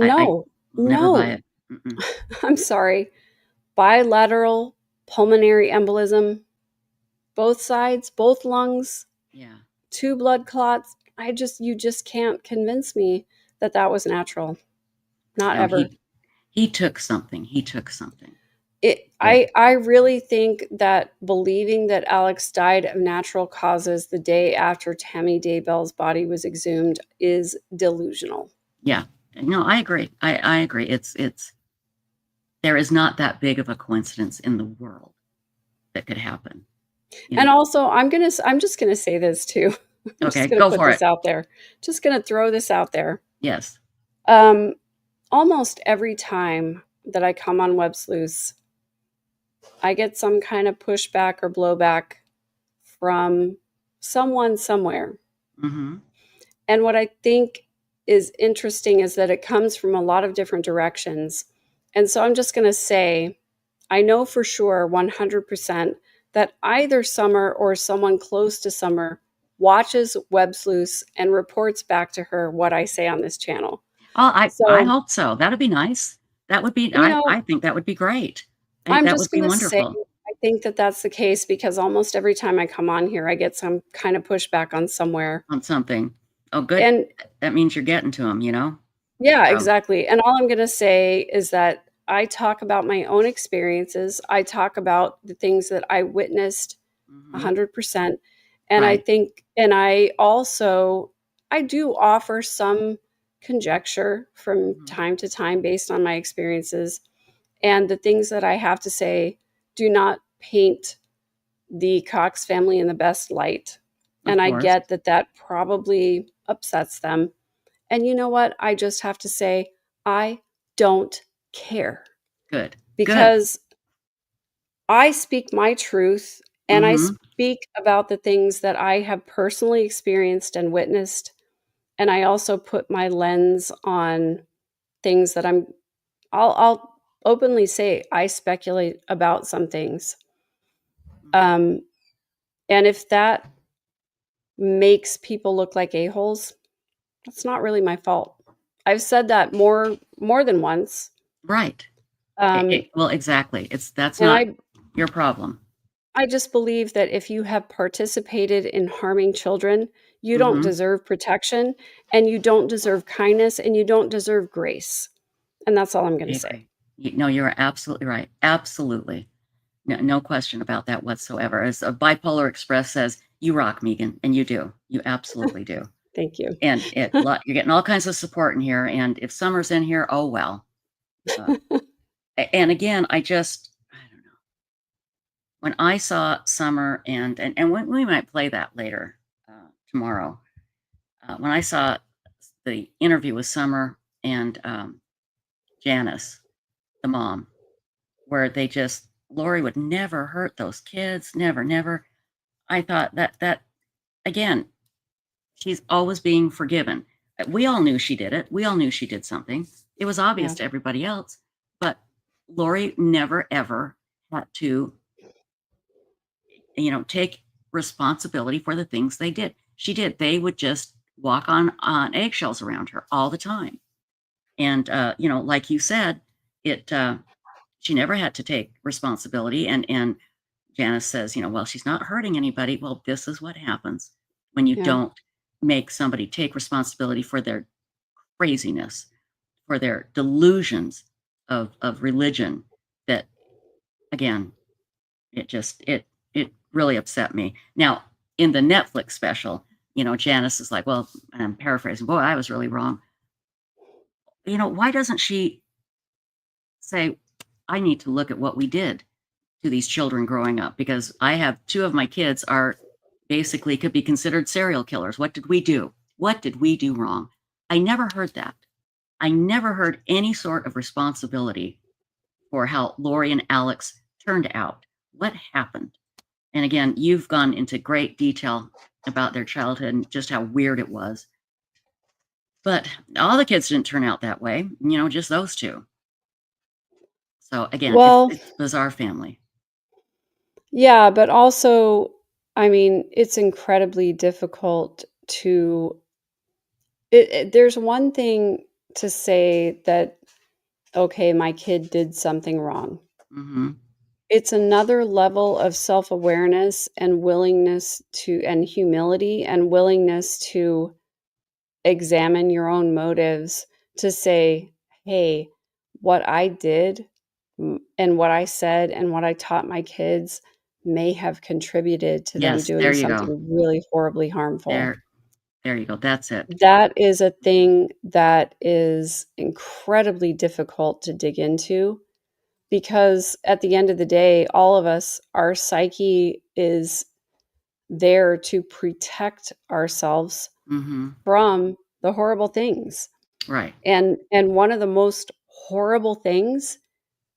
I No, will never buy no. it. Mm-mm. I'm sorry. Bilateral pulmonary embolism, both sides, both lungs, Yeah. 2 blood clots. You just can't convince me that that was natural. Not No, ever. he took something. He took something. I really think that believing that Alex died of natural causes the day after Tammy Daybell's body was exhumed is delusional. Yeah. No, I agree. I agree. It's there is not that big of a coincidence in the world that could happen. And also, I'm just gonna say this too. I'm Okay, just gonna go put for this it. out there. Just gonna throw this out there. Yes. Almost every time that I come on Websleuths, I get some kind of pushback or blowback from someone somewhere. Mm-hmm. And what I think is interesting is that it comes from a lot of different directions. And so I'm just going to say, I know for sure 100% that either Summer or someone close to Summer watches Websleuths and reports back to her what I say on this channel. Oh, I So, hope so. That'd be nice. That would be, you know, I think that would be great. I think I'm that just would be going to say, wonderful I think that that's the case because almost every time I come on here, I get some kind of pushback on somewhere. on something. Oh, good. And That means you're getting to them, you know? yeah, So, exactly. And all I'm going to say is that I talk about my own experiences. I talk about the things that I witnessed mhm, 100%. And I right. think, and I also, I do offer some conjecture from Mhm, time to time based on my experiences. And the things that I have to say do not paint the Cox family in the best light. of And I course. get that that probably upsets them. And you know what? I just have to say, I don't care Good. Good. because I speak my truth and I Mm-hmm. speak about the things that I have personally experienced and witnessed. And I also put my lens on things that I'll openly say I speculate about some things. Mm-hmm. And if that makes people look like a-holes, that's not really my fault. I've said that more than once. Right. Um, Well, exactly. That's and not your problem. I just believe that if you have participated in harming children, you don't Mm-hmm. deserve protection and you don't deserve kindness and you don't deserve grace. And that's all I'm going I to say. agree. No, you're absolutely right. Absolutely. No, no question about that whatsoever. As a Bipolar Express says, you rock, Megan, and you do. You absolutely do. Thank you. And you're getting all kinds of support in here. And if Summer's in here, oh well. Uh, and again, I don't know. When I saw Summer and when, we might play that later tomorrow. When I saw the interview with Summer and Janice, the mom, where Lori would never hurt those kids, never, never. I thought that again, she's always being forgiven. We all knew she did it. We all knew she did something. It was obvious Yeah. to everybody else, but Lori never ever had to, take responsibility for the things they did. She did. They would just walk on eggshells around her all the time. And like you said, it she never had to take responsibility. And Janice says, well, she's not hurting anybody. Well, this is what happens when you Yeah. don't make somebody take responsibility for their craziness, for their delusions of religion. That again, it really upset me. Now, in the Netflix special, Janice is like, well, and I'm paraphrasing, boy, I was really wrong. Why doesn't she say, I need to look at what we did? to these children growing up, because I have 2 of my kids are basically could be considered serial killers. What did we do? What did we do wrong? I never heard that. I never heard any sort of responsibility for how Lori and Alex turned out. What happened? And again, you've gone into great detail about their childhood and just how weird it was. But all the kids didn't turn out that way, just those 2. So again, Well, it's bizarre family. yeah, but also, I mean, it's incredibly difficult to. There's one thing to say that, okay, my kid did something wrong. Mm-hmm. It's another level of self-awareness and willingness to, and humility and willingness to examine your own motives to say, hey, what I did and what I said and what I taught my kids may have contributed to them Yes, there doing you go. something really horribly harmful. There you go. That's it. That is a thing that is incredibly difficult to dig into, because at the end of the day, all of us, our psyche is there to protect ourselves Mm-hmm. from the horrible things. Right. And one of the most horrible things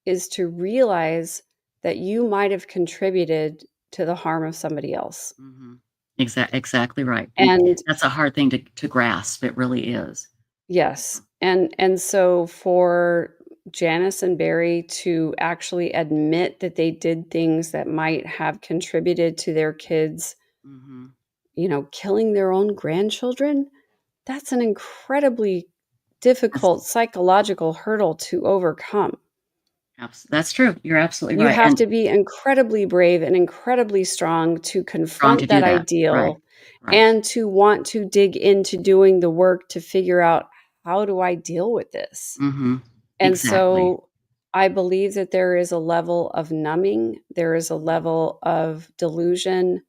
is to realize that you might have contributed to the harm of somebody else. Mm-hmm. Exactly right. And that's a hard thing to grasp. It really is. yes. And so for Janice and Barry to actually admit that they did things that might have contributed to their kids, Mm-hmm. Killing their own grandchildren, that's an incredibly difficult psychological hurdle to overcome. That's true. You're absolutely You right. have And to be incredibly brave and incredibly strong to strong to confront do that that. Right. ideal Right. and to want to dig into doing the work to figure out, how do I deal with this? Mm-hmm. And Exactly. so I believe that there is a level of numbing, there is a level of delusion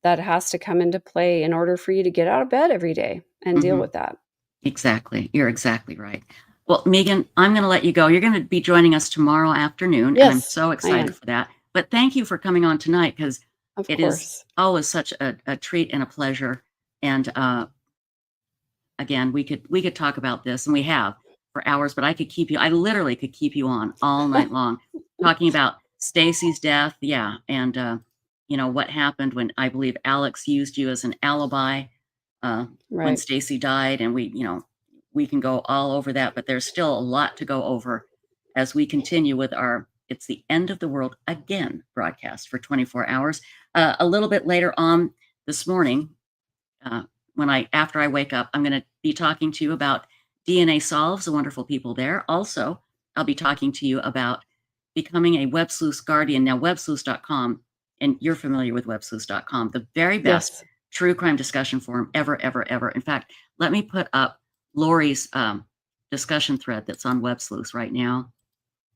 that has to come into play in order for you to get out of bed every day and deal Mm-hmm. with that. Exactly. You're exactly right. Well, Megan, I'm going to let you go. You're going to be joining us tomorrow afternoon, and I'm Yes, so I excited am. for that. But thank you for coming on tonight, because Of it is course. always such a treat and a pleasure. And again, we could talk about this, and we have for hours. But I literally could keep you on all night long, talking about Stacy's death. Yeah, and what happened when I believe Alex used you as an alibi when Right. Stacy died, and we can go all over that. But there's still a lot to go over as we continue with our "It's the End of the World Again" broadcast for 24 hours. A little bit later on this morning, after I wake up, I'm going to be talking to you about DNA Solves, the wonderful people there. Also, I'll be talking to you about becoming a Websleuths guardian. Now, Websleuths.com, and you're familiar with Websleuths.com, the very best Yes. true crime discussion forum ever, ever, ever. In fact, let me put up Lori's discussion thread that's on Websleuths right now.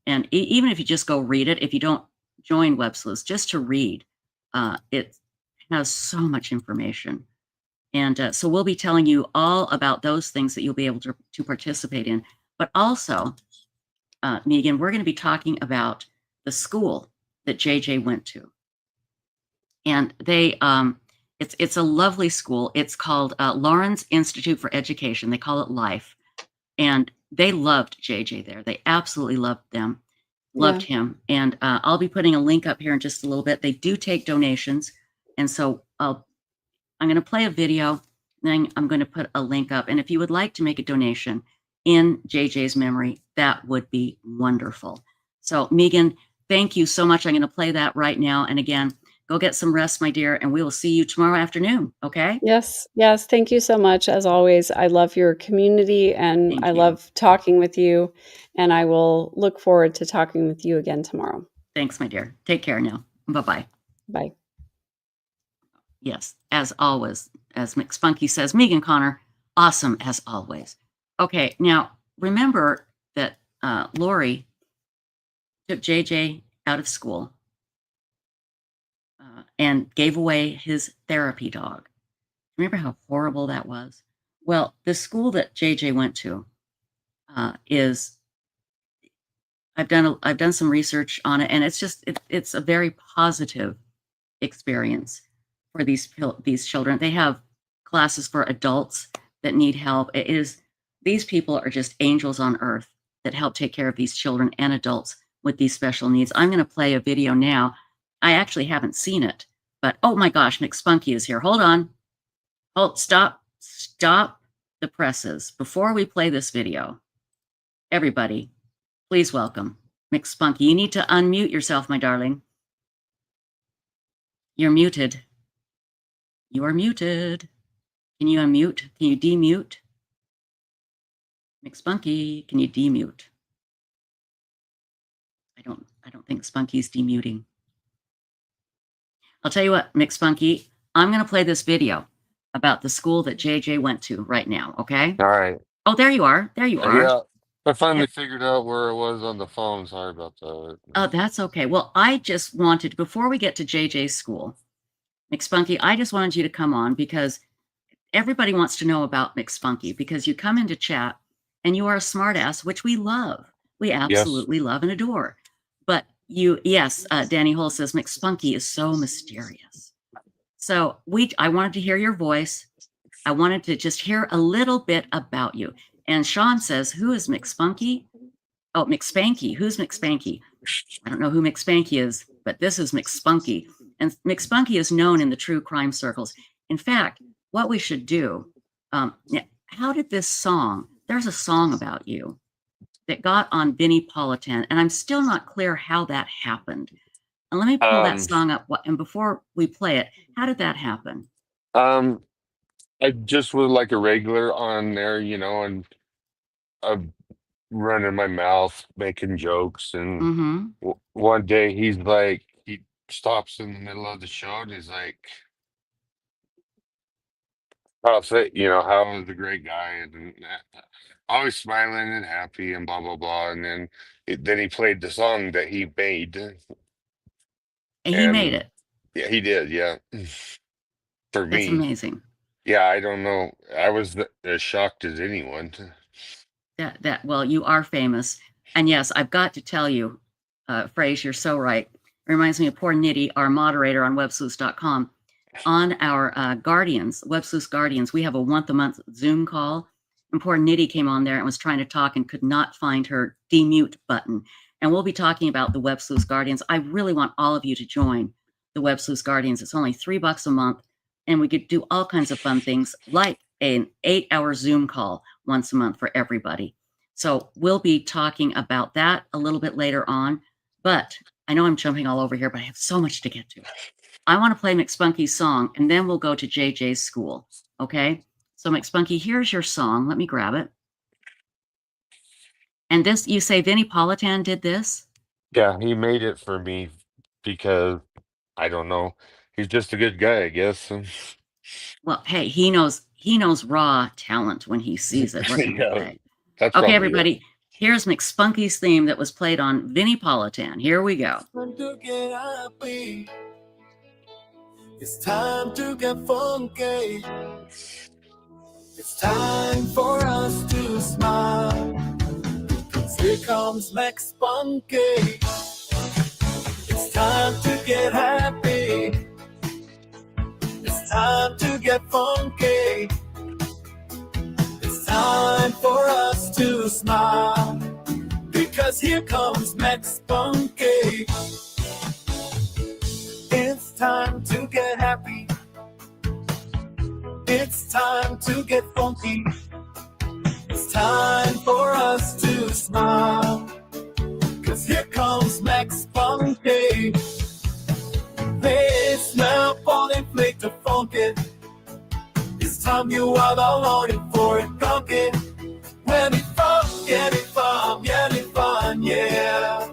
And even if you just go read it, if you don't join Websleuths, just to read, it has so much information. And so we'll be telling you all about those things that you'll be able to participate in. But also, Megan, we're going to be talking about the school that JJ went to. And it's a lovely school. It's called Lawrence Institute for Education. They call it Life. And they loved JJ there. They absolutely loved him. And I'll be putting a link up here in just a little bit. They do take donations. And so I'm going to play a video, then I'm going to put a link up. And if you would like to make a donation in JJ's memory, that would be wonderful. So, Megan, thank you so much. I'm going to play that right now. And again, go get some rest, my dear, and we will see you tomorrow afternoon. Okay? Yes. Yes. Thank you so much. As always, I love your community and Thank I you. love talking with you. And I will look forward to talking with you again tomorrow. Thanks, my dear. Take care now. Bye-bye. Bye. Yes, as always, as McSpunky says, Megan Connor, awesome as always. Okay, now remember that Lori took JJ out of school and gave away his therapy dog. Remember how horrible that was? Well, the school that JJ went to is, I've done some research on it, and it's just it's a very positive experience for these children. They have classes for adults that need help. These people are just angels on earth that help take care of these children and adults with these special needs. I'm going to play a video now. I actually haven't seen it, but oh my gosh, McSpunky is here. Hold on. Stop the presses. Before we play this video, everybody, please welcome McSpunky. You need to unmute yourself, my darling. You're muted. You are muted. Can you unmute? Can you demute? McSpunky, can you demute? I don't think Spunky's demuting. I'll tell you what, McSpunky, I'm going to play this video about the school that JJ went to right now, okay? All right. Oh, there you are. There you are. Yeah. I finally figured out where it was on the phone. Sorry about that. Oh, that's okay. Well, I just wanted, before we get to JJ's school, McSpunky, I just wanted you to come on because everybody wants to know about McSpunky because you come into chat and you are a smartass, which we love. We absolutely love and adore. But Danny Hull says McSpunky is so mysterious. So I wanted to hear your voice. I wanted to just hear a little bit about you. And Sean says, who is McSpunky? Oh, McSpanky. Who's McSpanky? I don't know who McSpanky is, but this is McSpunky. And McSpunky is known in the true crime circles. In fact, what we should do, how did this song, there's a song about you that got on Vinnie Politan, and I'm still not clear how that happened. And let me pull that song up. And before we play it, how did that happen? I just was like a regular on there, and I'm running my mouth, making jokes. And one day he stops in the middle of the show and he's like, I'll say, how is the great guy? And always smiling and happy and blah, blah, blah. And then he played the song that he made. And he made it. Yeah, he did. Yeah. For me. That's amazing. Yeah, I don't know. I was as shocked as anyone. Well, you are famous. And yes, I've got to tell you, Fraze, you're so right. It reminds me of poor Nitty, our moderator on Websleuths.com. On our Guardians, Websleuths Guardians, we have a once-a-month Zoom call. And poor Nitty came on there and was trying to talk and could not find her demute button. And we'll be talking about the Websleuths Guardians. I really want all of you to join the Websleuths Guardians. It's only $3 a month. And we could do all kinds of fun things like an 8-hour Zoom call once a month for everybody. So we'll be talking about that a little bit later on. But I know I'm jumping all over here, but I have so much to get to. I want to play McSpunky's song, and then we'll go to JJ's school. Okay? So McSpunky, here's your song. Let me grab it. And this, you say Vinnie Politan did this? Yeah, he made it for me because, I don't know, he's just a good guy, I guess. Well, hey, he knows raw talent when he sees it. What can I say? That's okay, everybody, here's McSpunky's theme that was played on Vinnie Politan. Here we go. It's time to get funky. It's time for us to smile. Here comes McSpunky. It's time to get happy. It's time to get funky. It's time for us to smile. Because here comes McSpunky. It's time to get happy. It's time to get funky. It's time for us to smile. Cause here comes McSpunky. They smell falling flake to funky. It's time you are the longing for it, funky. When it fun, get it fun, yeah.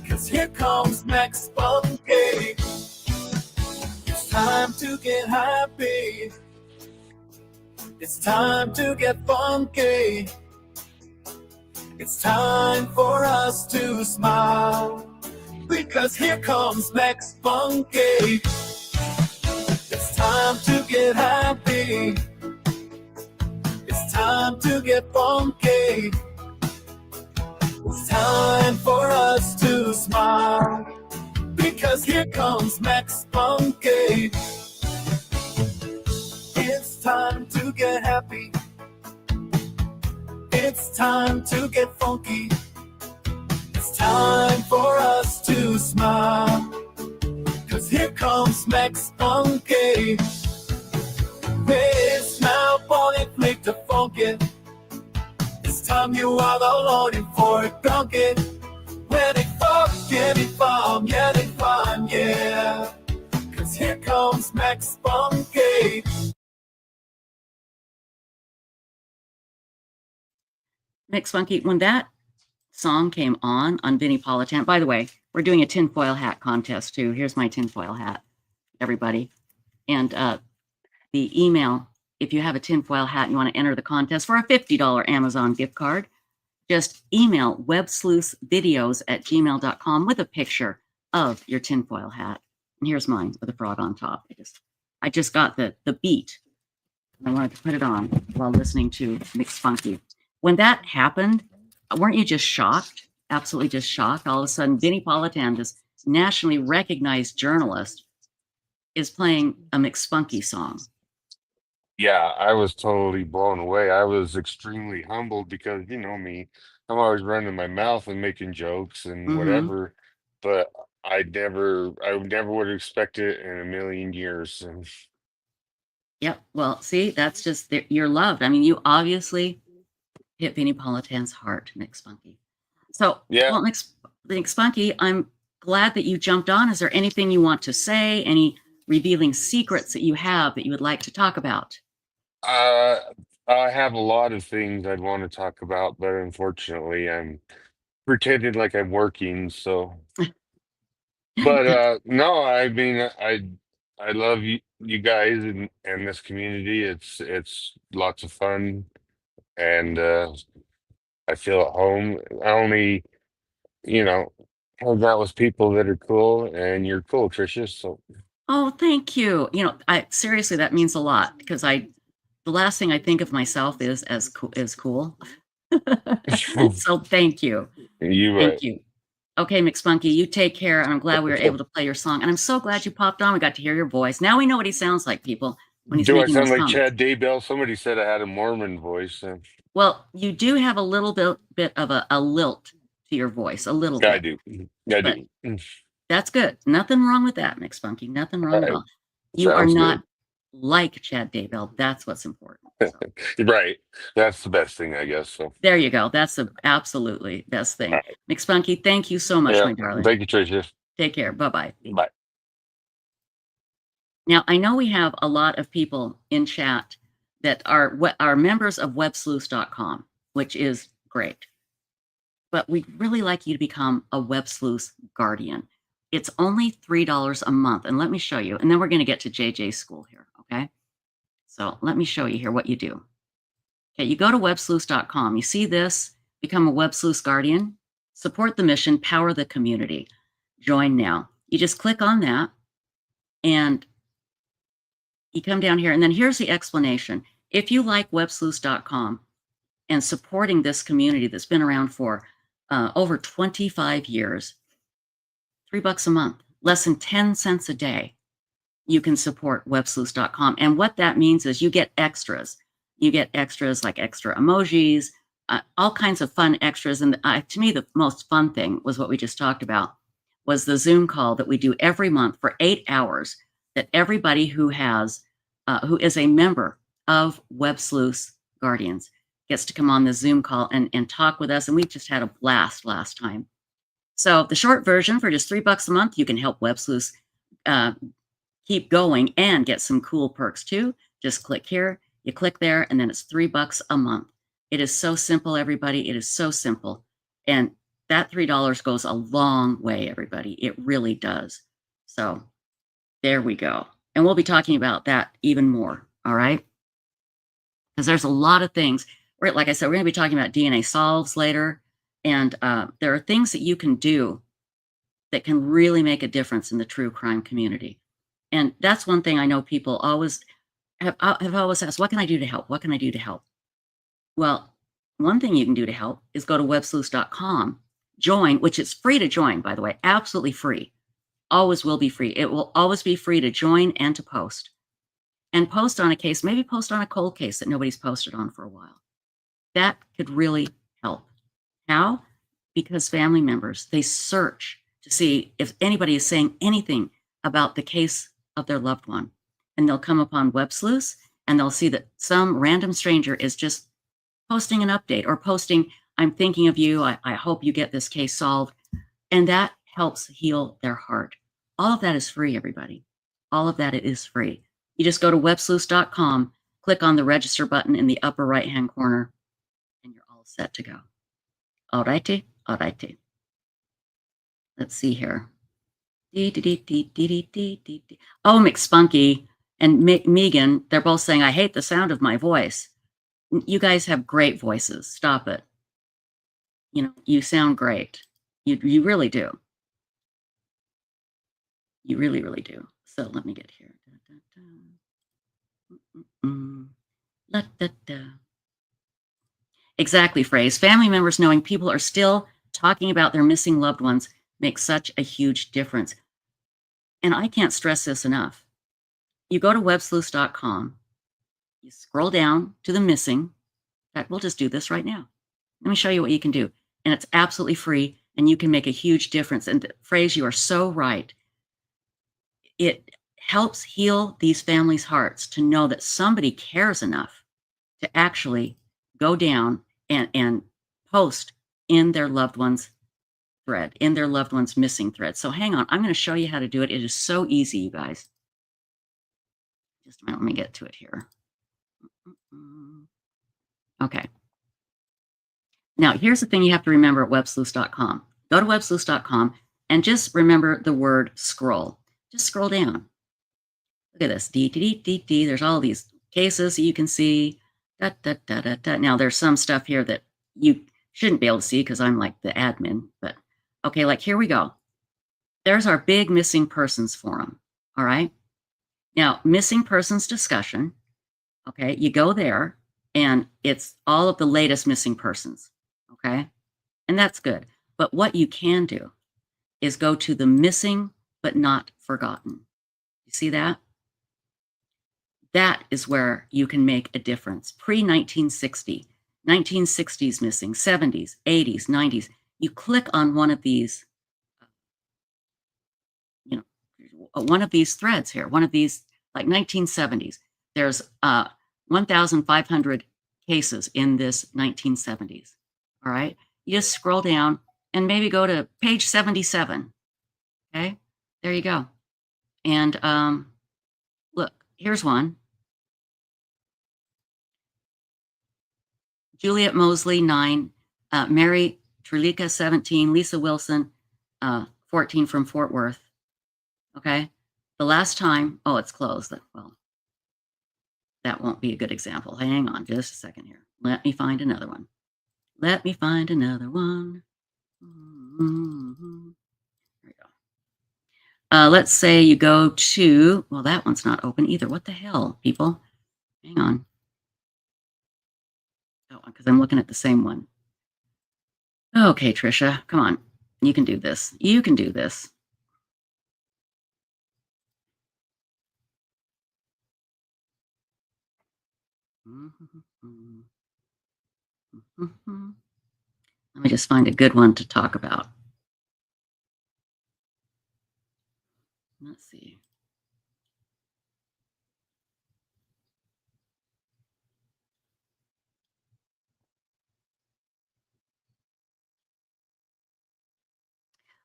Cause here comes McSpunky. It's time to get happy. It's time to get funky. It's time for us to smile. Because here comes McSpunky. It's time to get happy. It's time to get funky. It's time for us to smile, because here comes McSpunky. It's time to get happy. It's time to get funky. It's time for us to smile, cause here comes McSpunky. It's now falling flick to funky. It's time you are the longing for it, donkey. When it fuck, get it fun, get it fun, yeah. Cause here comes McSpunky. McSpunky, when that song came on Vinnie Politan, by the way, we're doing a tinfoil hat contest too. Here's my tinfoil hat, everybody. And the email, if you have a tinfoil hat and you want to enter the contest for a $50 Amazon gift card, just email websleuthsvideos@gmail.com with a picture of your tinfoil hat. And here's mine with a frog on top. I just got the beat. I wanted to put it on while listening to McSpunky. When that happened, weren't you just shocked? Absolutely just shocked. All of a sudden, Vinnie Politan, this nationally recognized journalist, is playing a McSpunky song. Yeah, I was totally blown away. I was extremely humbled because you know me, I'm always running my mouth and making jokes and whatever, but I never would have expected it in a million years. And Yep. Well, see, that's just you're loved. I mean, you obviously hit Vinnie Politan's heart, McSpunky. So, yeah, well, McSpunky, I'm glad that you jumped on. Is there anything you want to say? Any revealing secrets that you have that you would like to talk about? I have a lot of things I'd want to talk about, but unfortunately, I'm pretending like I'm working. So, but no, I mean, I love you guys and this community. It's lots of fun, and I feel at home. I only, you know, hang out with people that are cool, and you're cool, Tricia. So, Oh, thank you. You know, I seriously, that means a lot because the last thing I think of myself is as cool. So thank you. you Thank you. Okay, McSpunky, you take care, and I'm glad we were able to play your song. And I'm so glad you popped on. We got to hear your voice. Now we know what he sounds like, people, when he's Do I making sound those like comments. Chad Daybell? Somebody said I had a Mormon voice. Well, you do have a little bit of a lilt to your voice, a little Yeah, I bit. do. I But do. that's good. Nothing wrong with that, McSpunky. Nothing wrong at Right. all. You are Sounds not like Chad Daybell. That's what's important. So. Right. That's the best thing, I guess. So There you go. That's the absolutely best thing. right. McSpunky, thank you so much, Yeah. my darling. Thank you, Tricia. Take care. Bye-bye. Bye. Now, I know we have a lot of people in chat that are members of Websleuths.com, which is great. But we'd really like you to become a Websleuths Guardian. It's only $3 a month. And let me show you. And then we're going to get to JJ's school here, okay? So let me show you here what you do. Okay, you go to Websleuths.com. You see this? Become a Websleuths Guardian. Support the mission, power the community. Join now. You just click on that, and you come down here, and then here's the explanation. If you like Websleuths.com and supporting this community that's been around for over 25 years, $3 a month, less than 10 cents a day, you can support Websleuths.com. And what that means is you get extras. You get extras like extra emojis, all kinds of fun extras. And to me, the most fun thing was what we just talked about, was the Zoom call that we do every month for 8 hours, that everybody who is a member of Websleuths Guardians gets to come on the Zoom call and talk with us. And we just had a blast last time. So the short version, for just $3 a month, you can help Websleuths keep going and get some cool perks too. Just click here, you click there, and then it's $3 a month. It is so simple, everybody. It is so simple. And that $3 goes a long way, everybody. It really does. So there we go. And we'll be talking about that even more, all right? Because there's a lot of things. Like I said, we're going to be talking about DNA solves later. And there are things that you can do that can really make a difference in the true crime community. And that's one thing I know people always have always asked, what can I do to help? What can I do to help? Well, one thing you can do to help is go to Websleuths.com join, which is free to join, by the way, absolutely free. Always will be free. It will always be free to join and to post. And post on a case, maybe post on a cold case that nobody's posted on for a while. That could really help. How? Because family members, they search to see if anybody is saying anything about the case of their loved one. And they'll come upon Websleuths and they'll see that some random stranger is just posting an update or posting, I'm thinking of you. I hope you get this case solved. And that helps heal their heart. All of that is free, everybody. All of that is free. You just go to Websleuths.com, click on the register button in the upper right-hand corner, and you're all set to go. All righty, all righty. Let's see here. Oh, McSpunky and Megan, they're both saying, I hate the sound of my voice. You guys have great voices. Stop it. You know, you sound great. You really do. You really, really do. So let me get here. Exactly, phrase. Family members knowing people are still talking about their missing loved ones makes such a huge difference. And I can't stress this enough. You go to Websleuths.com, you scroll down to the missing. In fact, we'll just do this right now. Let me show you what you can do. And it's absolutely free, and you can make a huge difference. And phrase, you are so right. It helps heal these families' hearts to know that somebody cares enough to actually go down and post in their loved one's thread, in their loved one's missing thread. So hang on, I'm going to show you how to do it. It is so easy, you guys. Just a minute, let me get to it here. Okay. Now, here's the thing you have to remember at Websleuths.com. Go to Websleuths.com and just remember the word scroll. Just scroll down. Look at this. There's all these cases that you can see. Now, there's some stuff here that you shouldn't be able to see because I'm like the admin. But okay, like here we go. There's our big missing persons forum. All right. Now, missing persons discussion. Okay, you go there and it's all of the latest missing persons. Okay, and that's good. But what you can do is go to the missing but not forgotten. You see that? That is where you can make a difference. Pre-1960, 1960s missing, 70s, 80s, 90s. You click on one of these, you know, one of these threads here, one of these, like 1970s. There's 1,500 cases in this 1970s. All right. You just scroll down and maybe go to page 77. Okay. There you go. And look, here's one. Juliet Mosley, 9. Mary Trulika, 17. Lisa Wilson, 14 from Fort Worth. Okay. The last time, oh, it's closed. Well, that won't be a good example. Hang on just a second here. Let me find another one. Let me find another one. There we go. Let's say you go to, well, that one's not open either. What the hell, people? Hang on. Oh, because I'm looking at the same one. Okay, Trisha, come on. You can do this. You can do this. Let me just find a good one to talk about. Let's see.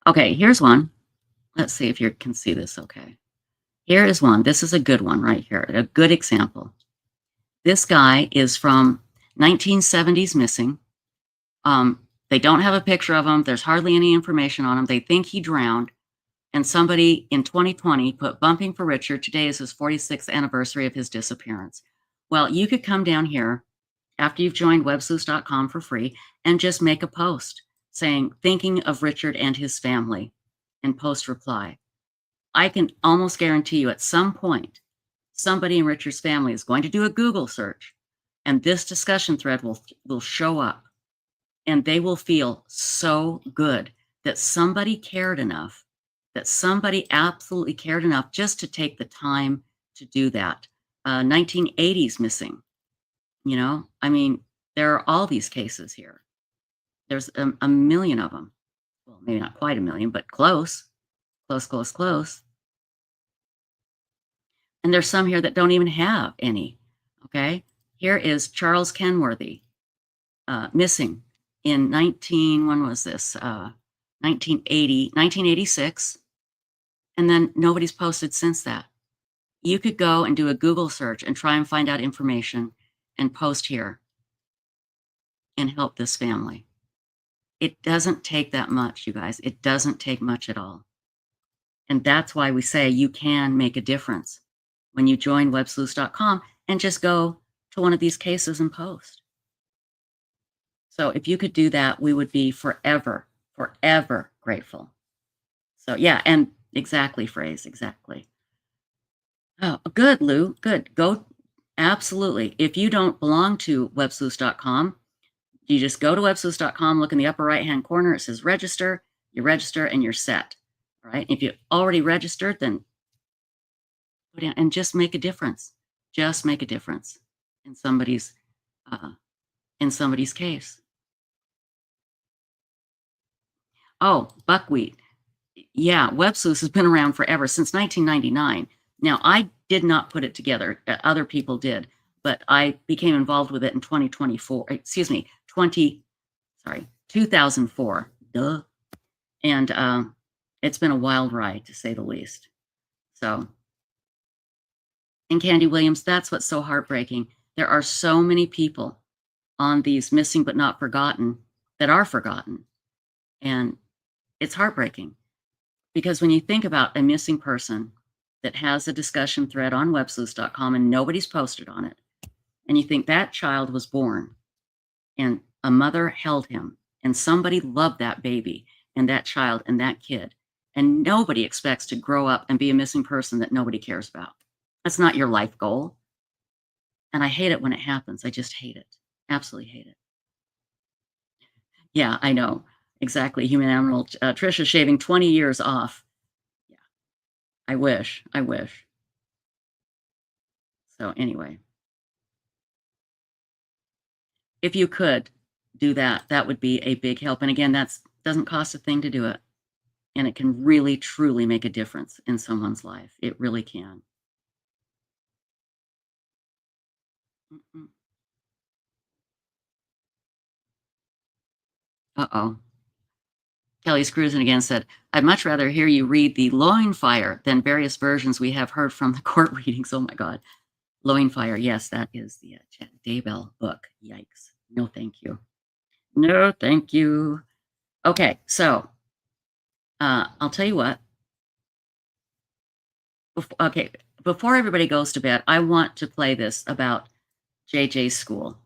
Okay, here's one. Let's see if you can see this okay. Here is one. This is a good one right here, a good example. This guy is from 1970s missing. They don't have a picture of him. There's hardly any information on him. They think he drowned. And somebody in 2020 put bumping for Richard. Today is his 46th anniversary of his disappearance. Well, you could come down here after you've joined Websleuths.com for free and just make a post saying, thinking of Richard and his family, and post reply. I can almost guarantee you at some point, somebody in Richard's family is going to do a Google search and this discussion thread will show up. And they will feel so good that somebody cared enough, that somebody absolutely cared enough just to take the time to do that. 1980s missing, you know, I mean, there are all these cases here. There's a million of them. Well, maybe not quite a million, but close. And there's some here that don't even have any. Okay. Here is Charles Kenworthy, missing in 1986. And then nobody's posted since that. You could go and do a Google search and try and find out information and post here and help this family. It doesn't take that much, you guys. It doesn't take much at all. And that's why we say you can make a difference when you join Websleuths.com and just go to one of these cases and post. So if you could do that, we would be forever grateful. So yeah, and exactly, phrase, exactly. Oh, good, Lou, good. Go, absolutely. If you don't belong to Websleuths.com, you just go to Websleuths.com, look in the upper right-hand corner, it says register, you register and you're set. All right. If you already registered, then put in and just make a difference. Just make a difference in somebody's case. Oh, buckwheat. Yeah, Websleuths has been around forever, since 1999. Now, I did not put it together. Other people did, but I became involved with it in 2004. Duh. And it's been a wild ride, to say the least. So, and Candy Williams, that's what's so heartbreaking. There are so many people on these missing but not forgotten that are forgotten. And it's heartbreaking because when you think about a missing person that has a discussion thread on Websleuths.com and nobody's posted on it, and you think that child was born and a mother held him and somebody loved that baby and that child and that kid, and nobody expects to grow up and be a missing person that nobody cares about. That's not your life goal. And I hate it when it happens. I just hate it. Absolutely hate it. Yeah, I know. Exactly. Human Animal. Trisha shaving 20 years off. Yeah. I wish. So anyway, if you could do that, that would be a big help. And again, that doesn't cost a thing to do it. And it can really, truly make a difference in someone's life. It really can. Uh-oh. Kelly's cruising again said, I'd much rather hear you read the Loin Fire than various versions we have heard from the court readings. Oh my God. Loin Fire. Yes, that is the Daybell book. Yikes. No, thank you. No, thank you. Okay, so I'll tell you what. Before everybody goes to bed, I want to play this about JJ's school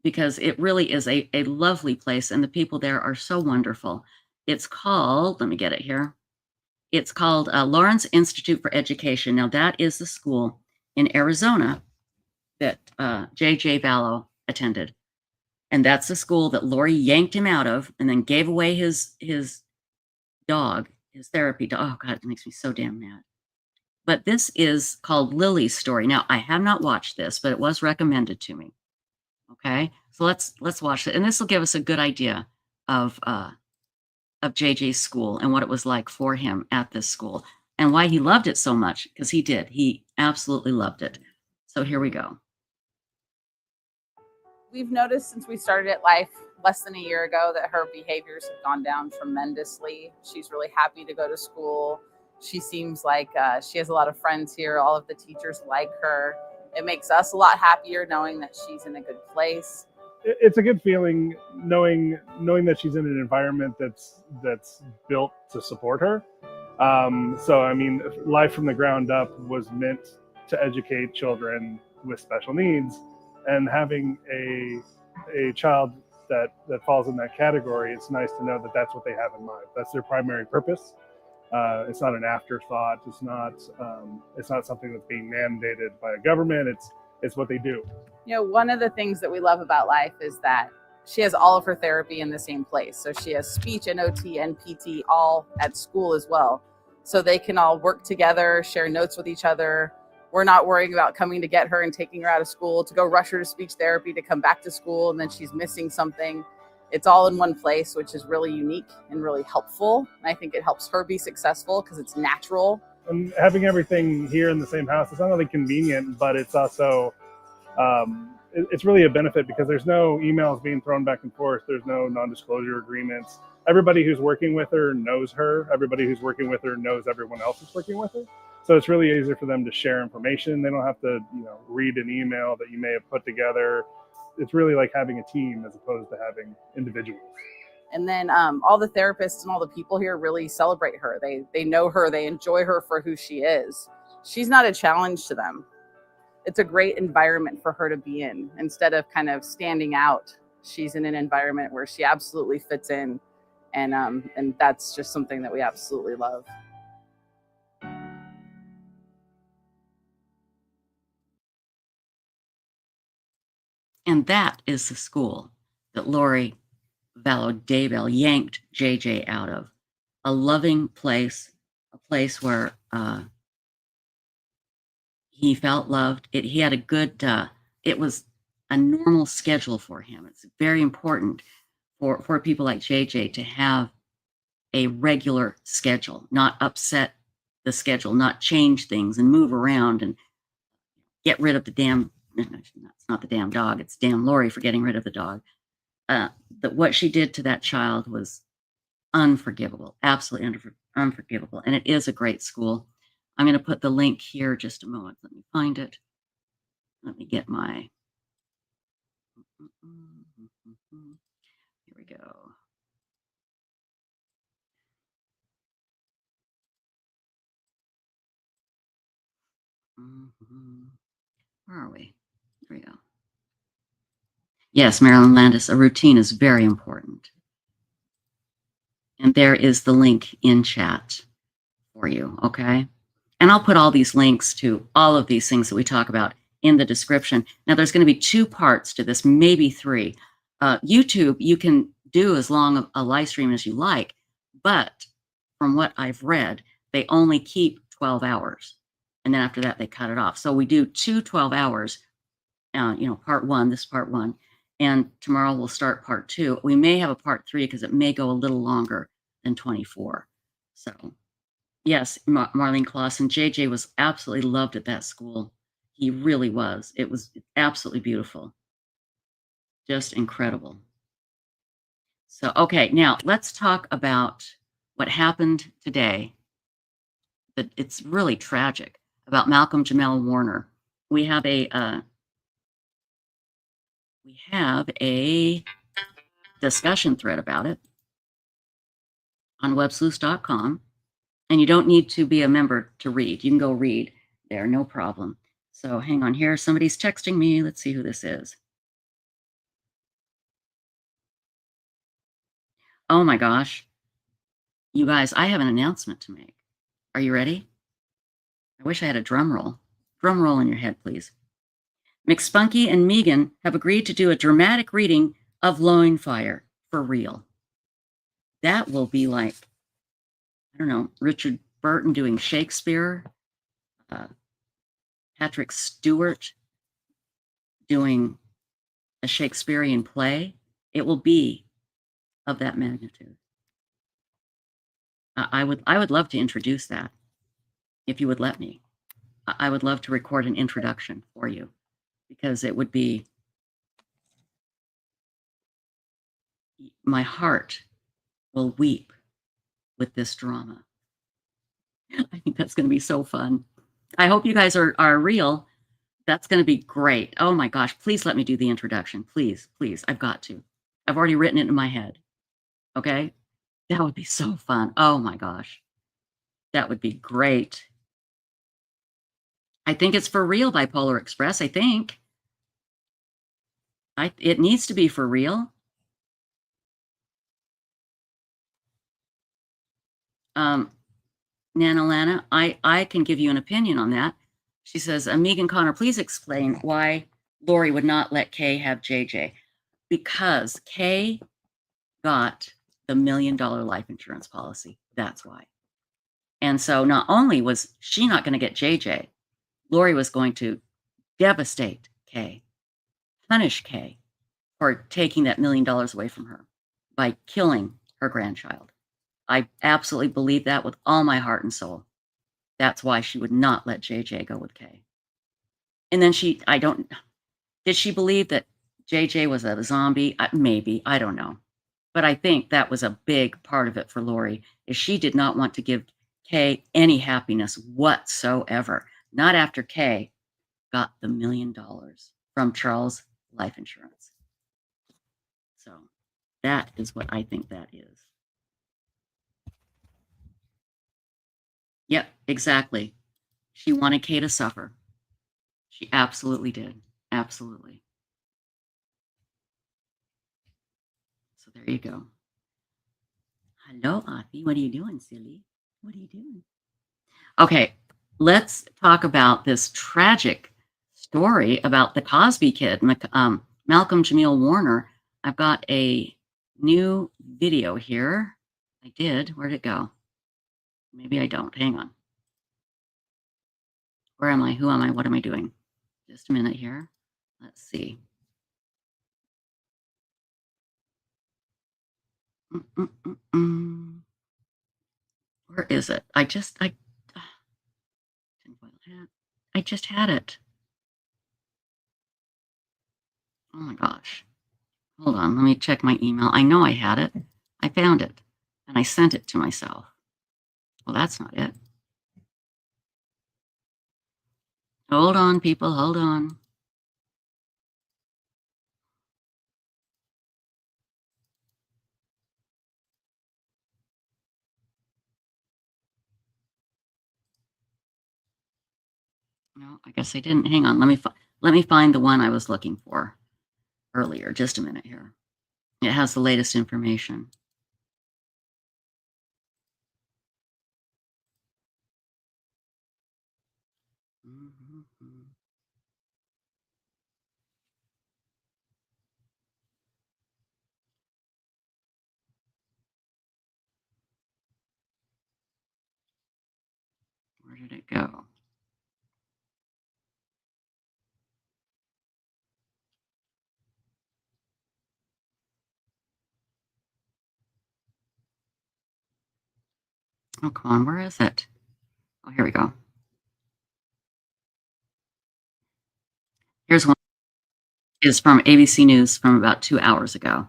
because it really is a lovely place and the people there are so wonderful. It's called, let me get it here. It's called Lawrence Institute for Education. Now that is the school in Arizona that JJ Vallow attended. And that's the school that Lori yanked him out of and then gave away his dog, his therapy dog. Oh God, it makes me so damn mad. But this is called Lily's Story. Now, I have not watched this, but it was recommended to me. Okay, so let's watch it. And this will give us a good idea of JJ's school and what it was like for him at this school and why he loved it so much, because he did. He absolutely loved it. So here we go. We've noticed since we started at Life less than a year ago that her behaviors have gone down tremendously. She's really happy to go to school. She seems like she has a lot of friends here. All of the teachers like her. It makes us a lot happier knowing that she's in a good place. It's a good feeling knowing that she's in an environment that's built to support her. So, I mean, Life from the Ground Up was meant to educate children with special needs, and having a child that falls in that category, it's nice to know that that's what they have in mind. That's their primary purpose. It's not an afterthought. It's not something that's being mandated by a government. It's what they do. You know, one of the things that we love about Life is that she has all of her therapy in the same place. So she has speech and OT and PT all at school as well. So they can all work together, share notes with each other. We're not worrying about coming to get her and taking her out of school to go rush her to speech therapy to come back to school and then she's missing something. It's all in one place, which is really unique and really helpful. And I think it helps her be successful because it's natural. And having everything here in the same house, it's not only convenient, but it's also, it's really a benefit because there's no emails being thrown back and forth. There's no non-disclosure agreements. Everybody who's working with her knows her. Everybody who's working with her knows everyone else is working with her. So it's really easy for them to share information. They don't have to, read an email that you may have put together. It's really like having a team as opposed to having individuals. And then all the therapists and all the people here really celebrate her. They know her. They enjoy her for who she is. She's not a challenge to them. It's a great environment for her to be in. Instead of kind of standing out, she's in an environment where she absolutely fits in. And that's just something that we absolutely love. And that is the school that Lori Vallow-Daybell yanked JJ out of. A loving place, a place where he felt loved. He had a good, it was a normal schedule for him. It's very important for people like JJ to have a regular schedule, not upset the schedule, not change things and move around and get rid of the damn, it's not the damn dog, it's damn Lori for getting rid of the dog. That what she did to that child was unforgivable, absolutely unforgivable. And it is a great school. I'm going to put the link here just a moment. Let me find it. Let me get my, here we go. Where are we? Here we go. Yes, Marilyn Landis, a routine is very important. And there is the link in chat for you, okay? And I'll put all these links to all of these things that we talk about in the description. Now, there's going to be 2 parts to this, maybe 3. YouTube, you can do as long a live stream as you like, but from what I've read, they only keep 12 hours. And then after that, they cut it off. So we do 2 12 hours, part 1, this is part 1. And tomorrow we'll start part 2. We may have a part 3 because it may go a little longer than 24. So yes, Marlene Clausen, JJ was absolutely loved at that school. He really was. It was absolutely beautiful. Just incredible. So, okay, now let's talk about what happened today. It's really tragic about Malcolm Jamal Warner. We have a discussion thread about it on Websleuths.com, and you don't need to be a member to read. You can go read there, no problem. So hang on here. Somebody's texting me. Let's see who this is. Oh my gosh. You guys, I have an announcement to make. Are you ready? I wish I had a drum roll. Drum roll in your head, please. McSpunky and Megan have agreed to do a dramatic reading of Loinfire for real. That will be like, I don't know, Richard Burton doing Shakespeare, Patrick Stewart doing a Shakespearean play. It will be of that magnitude. I would love to introduce that, if you would let me. I would love to record an introduction for you, because it would be, my heart will weep with this drama. I think that's going to be so fun. I hope you guys are real. That's going to be great. Oh my gosh, please let me do the introduction. Please, please, I've got to. I've already written it in my head. Okay? That would be so fun. Oh my gosh. That would be great. I think it's for real, Bipolar Express. I think. It needs to be for real. Nana Lana, I can give you an opinion on that. She says, Megan Connor, please explain why Lori would not let Kay have JJ. because Kay got the $1 million life insurance policy. That's why. And so not only was she not going to get JJ, Lori was going to devastate Kay, punish Kay for taking that $1 million away from her by killing her grandchild. I absolutely believe that with all my heart and soul. That's why she would not let JJ go with Kay. And then did she believe that JJ was a zombie? Maybe, I don't know. But I think that was a big part of it for Lori, is she did not want to give Kay any happiness whatsoever. Not after Kay got the $1 million from Charles Life Insurance. So that is what I think that is. Yep, exactly. She wanted Kay to suffer. She absolutely did. Absolutely. So there you go. Hello, Athi. What are you doing, silly? What are you doing? Okay, let's talk about this tragic story about the Cosby kid, Malcolm Jamal Warner. I've got a new video here. I did. Where'd it go? Maybe I don't. Hang on. Where am I? Who am I? What am I doing? Just a minute here. Let's see. Where is it? I just had it. Oh my gosh. Hold on. Let me check my email. I know I had it. I found it and I sent it to myself. Well, that's not it. Hold on, people. Hold on. No, I guess I didn't. Hang on. Let me find the one I was looking for earlier. Just a minute here. It has the latest information. Where did it go? Oh, come on. Where is it? Oh, here we go. Here's one. It's from ABC News from about 2 hours ago.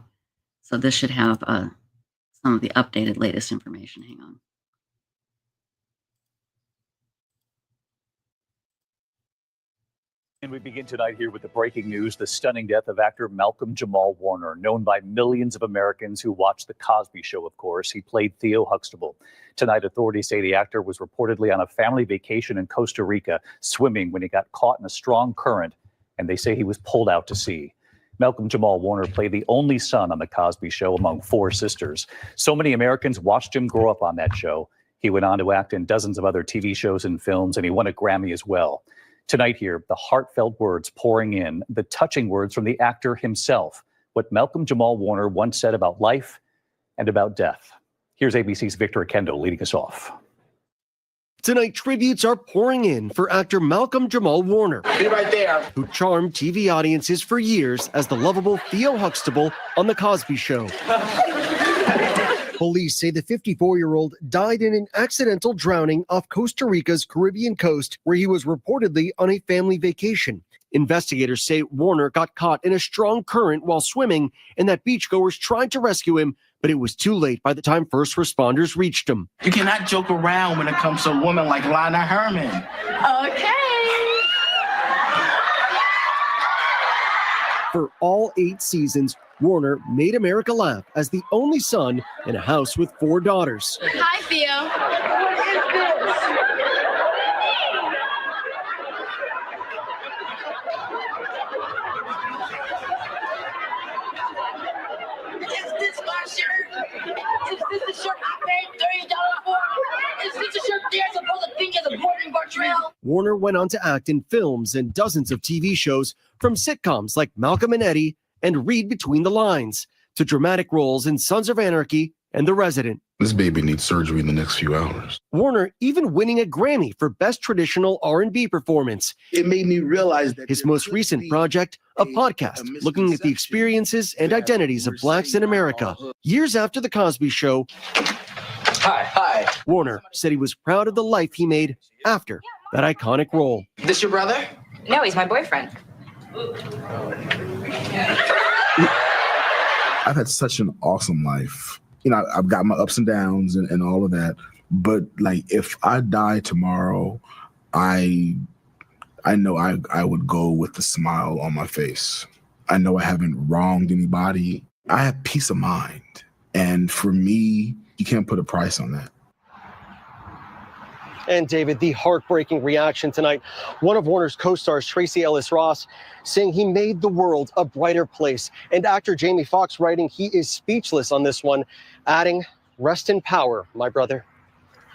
So this should have some of the updated latest information. Hang on. And we begin tonight here with the breaking news, the stunning death of actor Malcolm Jamal Warner, known by millions of Americans who watched The Cosby Show, of course. He played Theo Huxtable. Tonight, authorities say the actor was reportedly on a family vacation in Costa Rica, swimming when he got caught in a strong current, and they say he was pulled out to sea. Malcolm Jamal Warner played the only son on The Cosby Show among 4 sisters. So many Americans watched him grow up on that show. He went on to act in dozens of other TV shows and films, and he won a Grammy as well. Tonight here, the heartfelt words pouring in, the touching words from the actor himself, what Malcolm Jamal Warner once said about life and about death. Here's ABC's Victor Akendo leading us off. Tonight, tributes are pouring in for actor Malcolm Jamal Warner, Be right there. who charmed TV audiences for years as the lovable Theo Huxtable on The Cosby Show. Police say the 54-year-old died in an accidental drowning off Costa Rica's Caribbean coast, where he was reportedly on a family vacation. Investigators say Warner got caught in a strong current while swimming and that beachgoers tried to rescue him, but it was too late by the time first responders reached him. You cannot joke around when it comes to a woman like Lana Herman. Okay. For all 8 seasons, Warner made America laugh as the only son in a house with 4 daughters. Hi, Theo. Is this my shirt? Is this the shirt I paid $30 for? Is this the shirt they're supposed to think is a boarding Bartrell? Warner went on to act in films and dozens of TV shows, from sitcoms like Malcolm and Eddie and read between the lines to dramatic roles in Sons of Anarchy and The Resident. This baby needs surgery in the next few hours. Warner even winning a Grammy for Best Traditional R&B Performance. It made me realize that his most recent project, a podcast looking at the experiences and identities of Blacks in America. Years after The Cosby Show, Hi. Warner said he was proud of the life he made after that iconic role. This your brother? No, he's my boyfriend. I've had such an awesome life. You know, I've got my ups and downs and all of that. But like, if I die tomorrow, I know I would go with a smile on my face. I know I haven't wronged anybody. I have peace of mind. And for me, you can't put a price on that. And David, the heartbreaking reaction tonight. One of Warner's co-stars, Tracy Ellis Ross, saying he made the world a brighter place. And actor Jamie Foxx writing he is speechless on this one, adding, "Rest in power, my brother."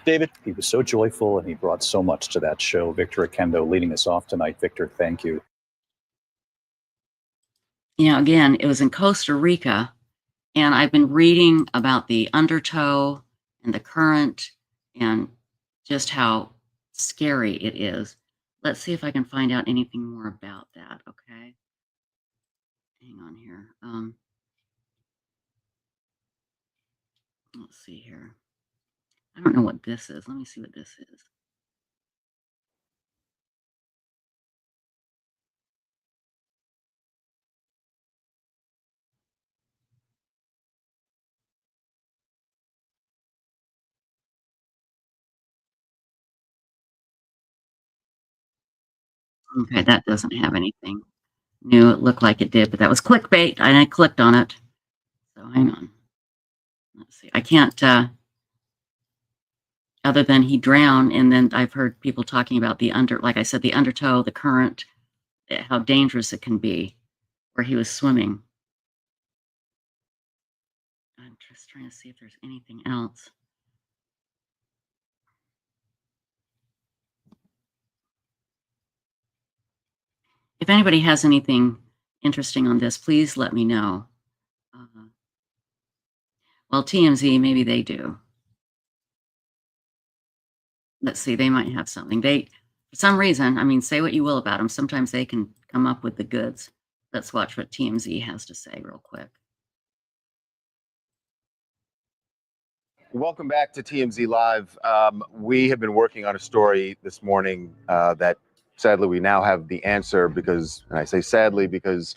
David? He was so joyful and he brought so much to that show. Victor Akendo leading us off tonight. Victor, thank you. You know, again, it was in Costa Rica, and I've been reading about the undertow and the current and just how scary it is. Let's see if I can find out anything more about that, okay? Hang on here. Let's see here. I don't know what this is. Let me see what this is. Okay, that doesn't have anything new. It looked like it did, but that was clickbait, and I clicked on it. So hang on. Let's see. I can't, other than he drowned, and then I've heard people talking about like I said, the undertow, the current, how dangerous it can be, where he was swimming. I'm just trying to see if there's anything else. If anybody has anything interesting on this, please let me know. Well, TMZ, maybe they do. Let's see, they might have something. For some reason, I mean, say what you will about them, sometimes they can come up with the goods. Let's watch what TMZ has to say real quick. Welcome back to TMZ Live. We have been working on a story this morning that sadly we now have the answer because, and I say sadly because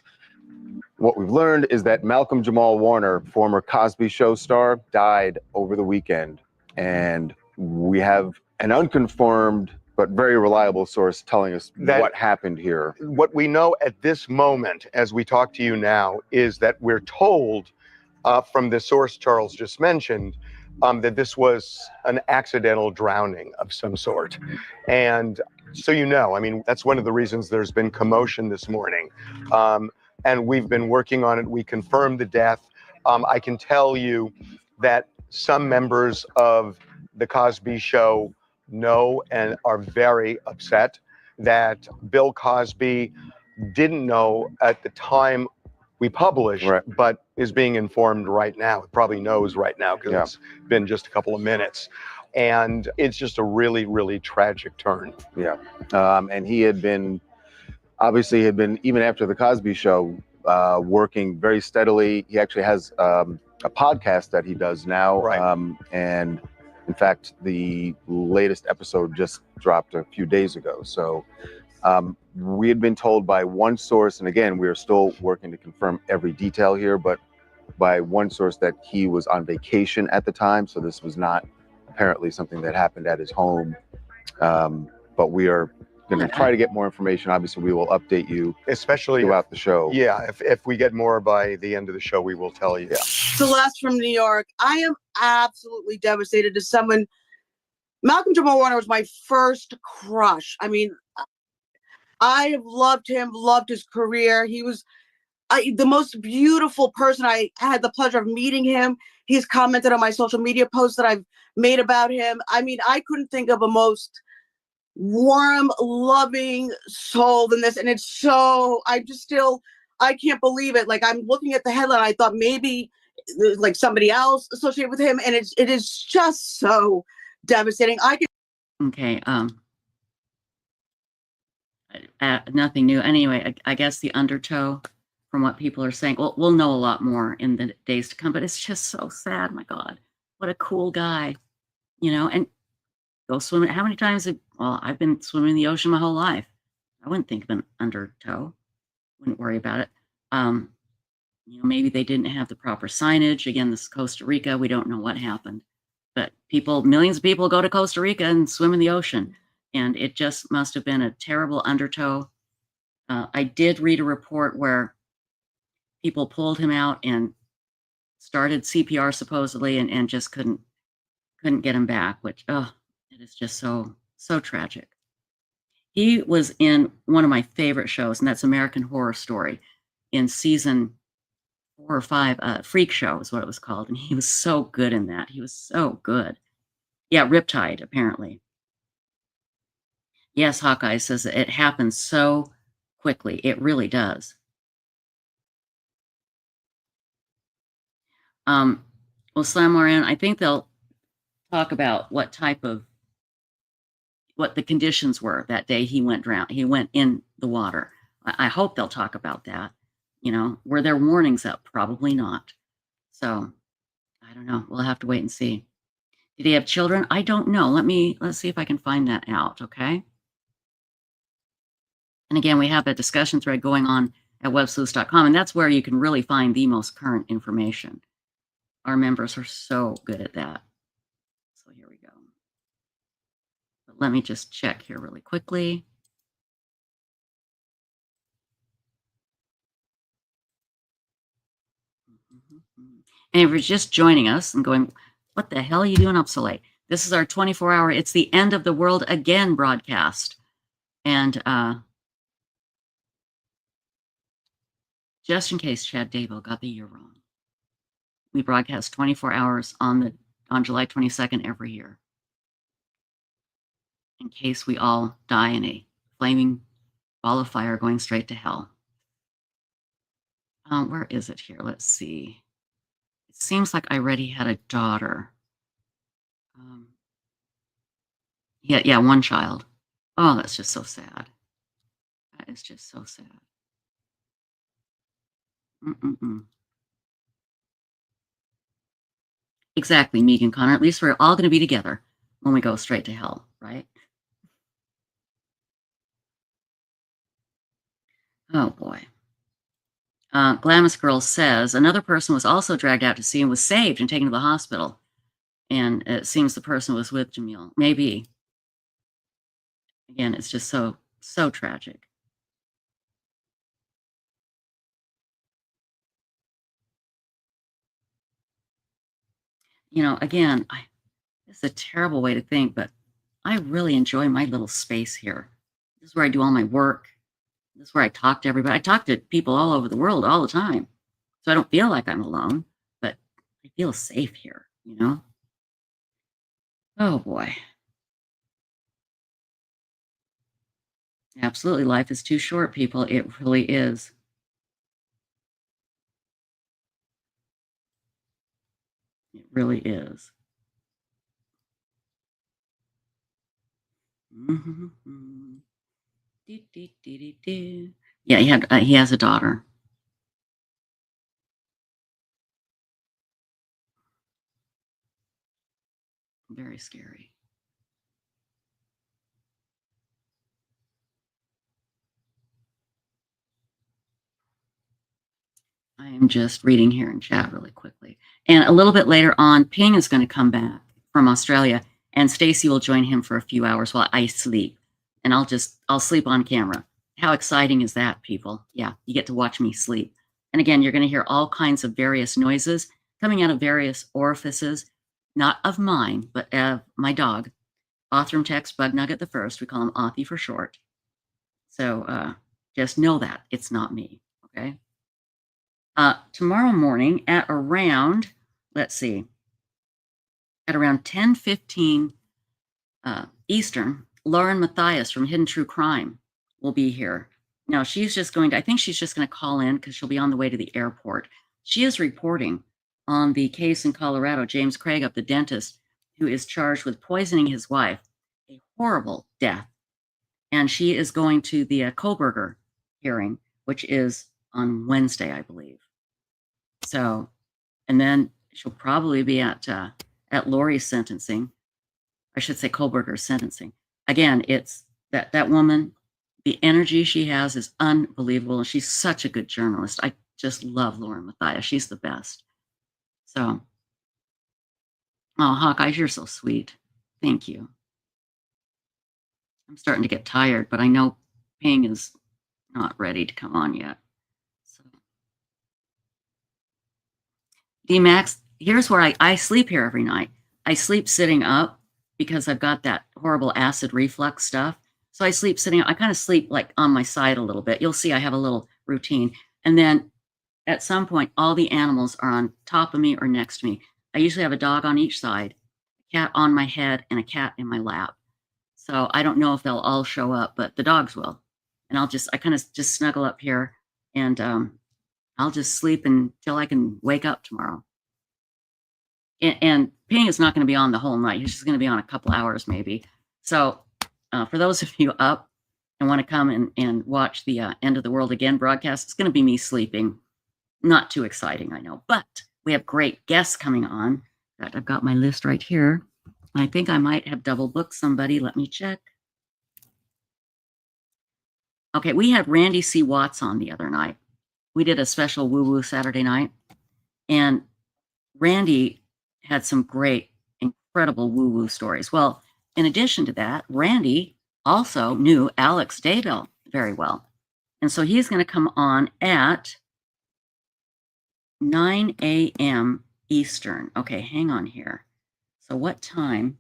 what we've learned is that Malcolm Jamal Warner, former Cosby Show star, died over the weekend. And we have an unconfirmed but very reliable source telling us what happened here. What we know at this moment, as we talk to you now, is that we're told from the source Charles just mentioned that this was an accidental drowning of some sort. And so, you know, I mean, that's one of the reasons there's been commotion this morning. And we've been working on it. We confirmed the death. I can tell you that some members of the Cosby Show know and are very upset that Bill Cosby didn't know at the time we published, but is being informed right now. It probably knows right now because it's been just a couple of minutes. And it's just a really, really tragic turn. Yeah. And he had been, obviously had been, even after the Cosby Show, working very steadily. He actually has a podcast that he does now. And in fact, the latest episode just dropped a few days ago. So we had been told by one source, and again, we are still working to confirm every detail here, but by one source that he was on vacation at the time. So this was not apparently something that happened at his home. But we are going to try to get more information. Obviously, we will update you, especially throughout the show. Yeah, if we get more by the end of the show, we will tell you. Celeste from New York. I am absolutely devastated as someone. Malcolm Jamal Warner was my first crush. I mean, I have loved him, loved his career. He was the most beautiful person. I had the pleasure of meeting him. He's commented on my social media posts that I've made about him. I mean, I couldn't think of a most warm, loving soul than this. And it's so, I just still, I can't believe it. Like, I'm looking at the headline. I thought maybe there's like somebody else associated with him. And it is just so devastating. I can. Okay. Nothing new. Anyway, I guess the undertow from what people are saying, well, we'll know a lot more in the days to come, but it's just so sad. My God, what a cool guy, you know, and go swimming. How many times well, I've been swimming in the ocean my whole life. I wouldn't think of an undertow. Wouldn't worry about it. You know, maybe they didn't have the proper signage. Again, this is Costa Rica. We don't know what happened, but millions of people go to Costa Rica and swim in the ocean. And it just must have been a terrible undertow. I did read a report where people pulled him out and started CPR supposedly and just couldn't get him back, which, it is just so tragic. He was in one of my favorite shows, and that's American Horror Story in season 4 or 5. Freak Show is what it was called. And he was so good in that. He was so good. Yeah, Riptide, apparently. Yes, Hawkeye says it happens so quickly. It really does. Well, Slam Moran, I think they'll talk about what the conditions were that day he went in the water. I hope they'll talk about that. You know, were there warnings up? Probably not. So I don't know. We'll have to wait and see. Did he have children? I don't know. Let's see if I can find that out. Okay. And again, we have a discussion thread going on at Websleuths.com, and that's where you can really find the most current information. Our members are so good at that. So here we go. But let me just check here really quickly. And if you're just joining us and going, what the hell are you doing up so late? This is our 24-hour, it's the end of the world again broadcast. And just in case Chad Daybell got the year wrong, we broadcast 24 hours on July 22nd every year, in case we all die in a flaming ball of fire going straight to hell. Where is it here? Let's see. It seems like I already had a daughter. Yeah, one child. Oh, that's just so sad. That is just so sad. Exactly, Megan Connor. At least we're all going to be together when we go straight to hell, right? Oh, boy. Glamis Girl says, another person was also dragged out to sea and was saved and taken to the hospital. And it seems the person was with Jamil. Maybe. Again, it's just so tragic. You know, again, it's a terrible way to think, but I really enjoy my little space here. This is where I do all my work. This is where I talk to everybody. I talk to people all over the world all the time. So I don't feel like I'm alone, but I feel safe here, you know? Oh, boy. Absolutely. Life is too short, people. It really is. It really is. Yeah, he has a daughter. Very scary. I am just reading here in chat really quickly. And a little bit later on, Ping is going to come back from Australia, and Stacy will join him for a few hours while I sleep. And I'll sleep on camera. How exciting is that, people? Yeah, you get to watch me sleep. And again, you're going to hear all kinds of various noises coming out of various orifices, not of mine, but of my dog, Othram Tex Bug Nugget the First. We call him Othie for short. So just know that it's not me, okay? Tomorrow morning at around, let's see, at around 10:15 Eastern, Lauren Matthias from Hidden True Crime will be here. No, she's just going to, I think she's just going to call in because she'll be on the way to the airport. She is reporting on the case in Colorado, James Craig up the dentist, who is charged with poisoning his wife, a horrible death. And she is going to the Koberger hearing, which is on Wednesday, I believe. So, and then she'll probably be at Lori's sentencing. I should say Koberger's sentencing. Again, it's that woman, the energy she has is unbelievable. And she's such a good journalist. I just love Lauren Matthias. She's the best. So, oh, Hawkeye, you're so sweet. Thank you. I'm starting to get tired, but I know Ping is not ready to come on yet. So, D-Max, here's where I sleep here every night. I sleep sitting up because I've got that horrible acid reflux stuff. So I sleep sitting up. I kind of sleep like on my side a little bit. You'll see I have a little routine. And then at some point, all the animals are on top of me or next to me. I usually have a dog on each side, a cat on my head, and a cat in my lap. So I don't know if they'll all show up, but the dogs will. And I kind of just snuggle up here, and I'll just sleep until I can wake up tomorrow. And Ping is not going to be on the whole night. He's just going to be on a couple hours maybe. So for those of you up and want to come and watch the End of the World Again broadcast, it's going to be me sleeping. Not too exciting, I know. But we have great guests coming on. I've got my list right here. I think I might have double booked somebody. Let me check. Okay, we had Randy C. Watts on the other night. We did a special woo-woo Saturday night. And Randy had some great, incredible woo-woo stories. Well, in addition to that, Randy also knew LIVESTREAM very well. And so he's going to come on at 9 a.m. Eastern. Okay, hang on here. So what time?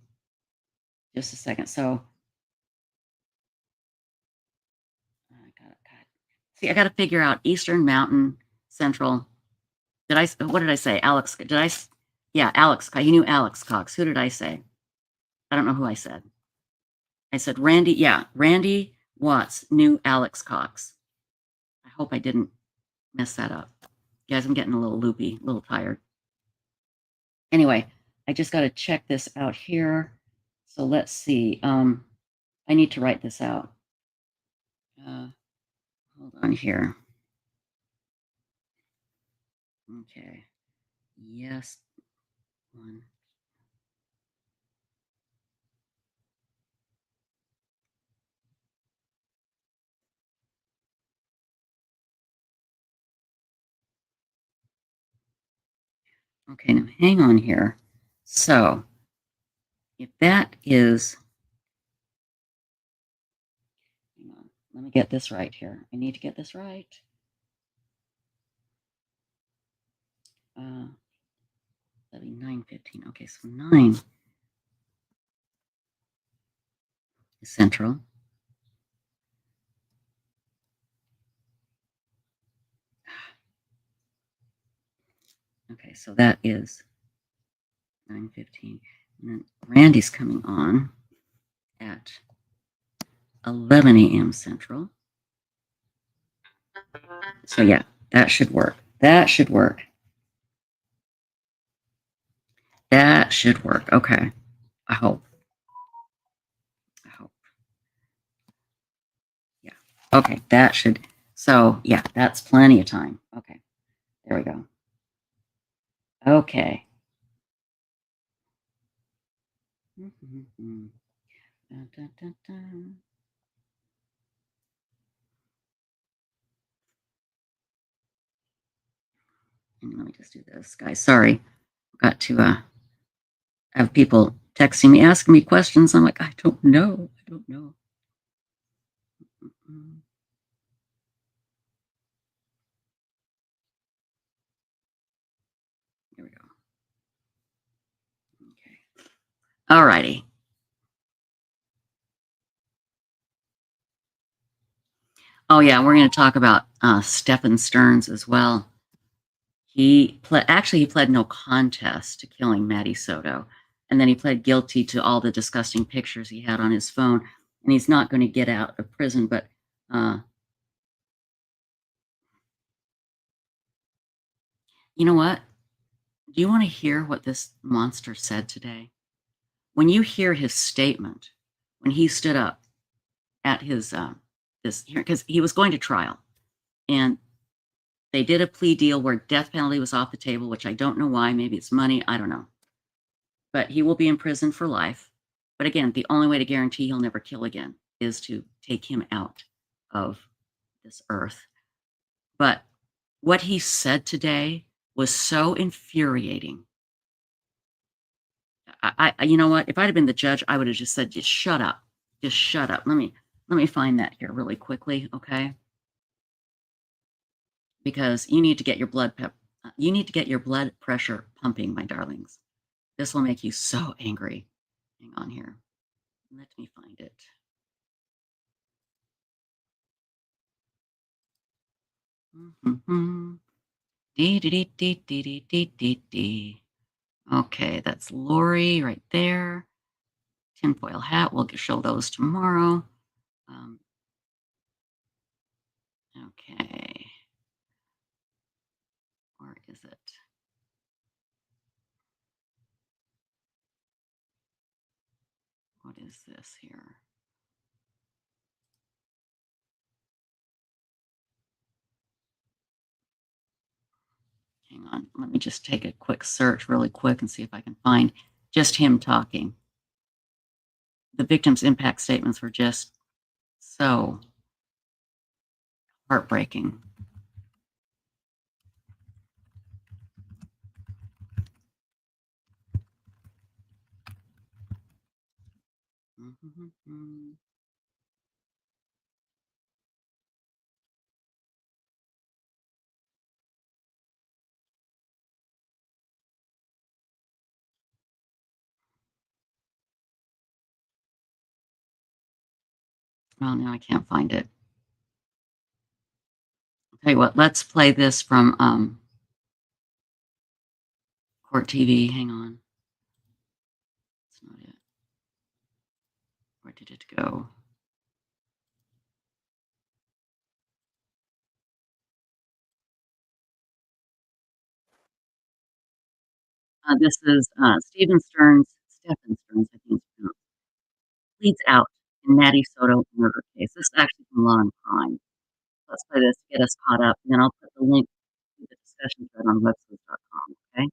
Just a second. So I got to figure out Eastern, Mountain, Central. What did I say? Alex, yeah, Alex. He knew Alex Cox. Who did I say? I don't know who I said. I said Randy. Yeah, Randy Watts knew Alex Cox. I hope I didn't mess that up. Guys, I'm getting a little loopy, a little tired. Anyway, I just got to check this out here. So let's see. I need to write this out. Hold on here. Okay. Yes. One. Okay, now hang on here. So if that is, hang on, let me get this right here. I need to get this right. That'll be 9:15. Okay, so 9 is Central. Okay, so that is 9:15. And then Randy's coming on at 11 a.m. Central. So yeah, that should work. That should work. That should work. Okay. I hope. Yeah. Okay, that should. So yeah, that's plenty of time. Okay. There we go. Okay. Dun, dun, dun, dun. And let me just do this, guys. Sorry. Got to have people texting me, asking me questions. I'm like, I don't know. I don't know. Here we go. Okay. All righty. Oh, yeah, we're going to talk about Stephen Stearns as well. He pled no contest to killing Maddie Soto. And then he pled guilty to all the disgusting pictures he had on his phone. And he's not going to get out of prison. But You know what? Do you want to hear what this monster said today? When you hear his statement, when he stood up at his this hearing, because he was going to trial, and they did a plea deal where death penalty was off the table, which I don't know why. Maybe it's money. I don't know. But he will be in prison for life. But again, the only way to guarantee he'll never kill again is to take him out of this earth. But what he said today was so infuriating. You know what? If I'd have been the judge, I would have just said, just shut up. Just shut up. Let me find that here really quickly, okay? Because you need to get your blood pressure pumping, my darlings. This will make you so angry. Hang on here. Let me find it. Okay, that's Lori right there. Tinfoil hat. We'll show those tomorrow. Okay. Where is it? What is this here? Hang on. Let me just take a quick search really quick and see if I can find just him talking. The victim's impact statements were just so heartbreaking. Well, now I can't find it. I'll tell you what, let's play this from Court TV. Hang on. That's not it. Where did it go? This is Stephen Stearns, I think it's pronounced, pleads out in Maddie Soto murder case. This is actually from Law and Crime. Let's play this to get us caught up, and then I'll put the link to the discussion thread on Websleuths.com, okay?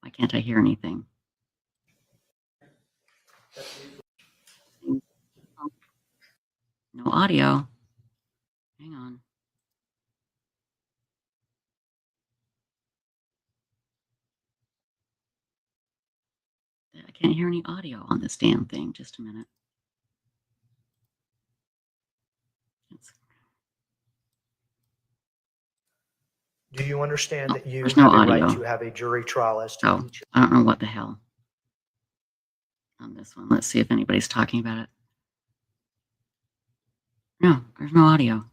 Why can't I hear anything? No audio. Hang on. I can't hear any audio on this damn thing. Just a minute. Do you understand that you there's have no a audio. right to have a jury trial as to each? I don't know what the hell on this one. Let's see if anybody's talking about it. No, there's no audio.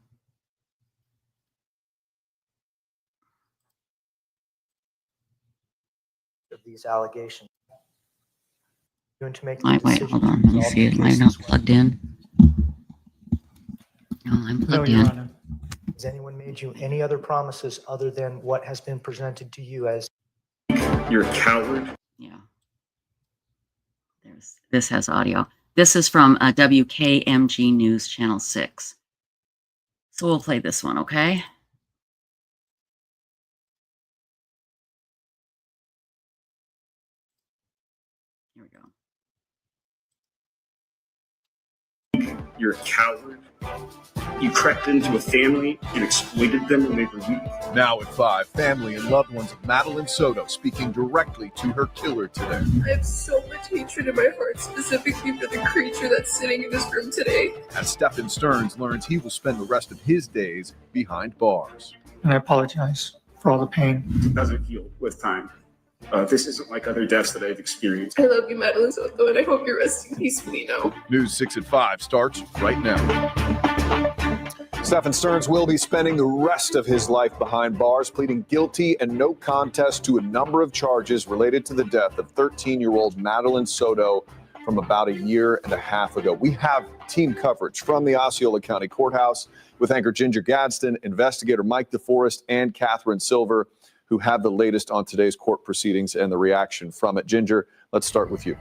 Of these allegations. Going to make Wait, hold on. Let me see. Am I not plugged in? No, I'm plugged in. Your Honor. Has anyone made you any other promises other than what has been presented to you as? You're a coward. Yeah. This has audio. This is from WKMG News Channel 6. So we'll play this one, okay? Here we go. You're a coward. You crept into a family and exploited them when they were weak. Now at 5, family and loved ones of Madeline Soto speaking directly to her killer today. I have so much hatred in my heart, specifically for the creature that's sitting in this room today. As Stephen Stearns learns he will spend the rest of his days behind bars. And I apologize for all the pain. It doesn't heal with time. This isn't like other deaths that I've experienced. I love you, Madeline Soto, and I hope you're resting peacefully now. News 6 at 5 starts right now. Stephen Stearns will be spending the rest of his life behind bars, pleading guilty and no contest to a number of charges related to the death of 13-year-old Madeline Soto from about a year and a half ago. We have team coverage from the Osceola County Courthouse with anchor Ginger Gadsden, investigator Mike DeForest, and Catherine Silver, who have the latest on today's court proceedings and the reaction from it. Ginger, let's start with you.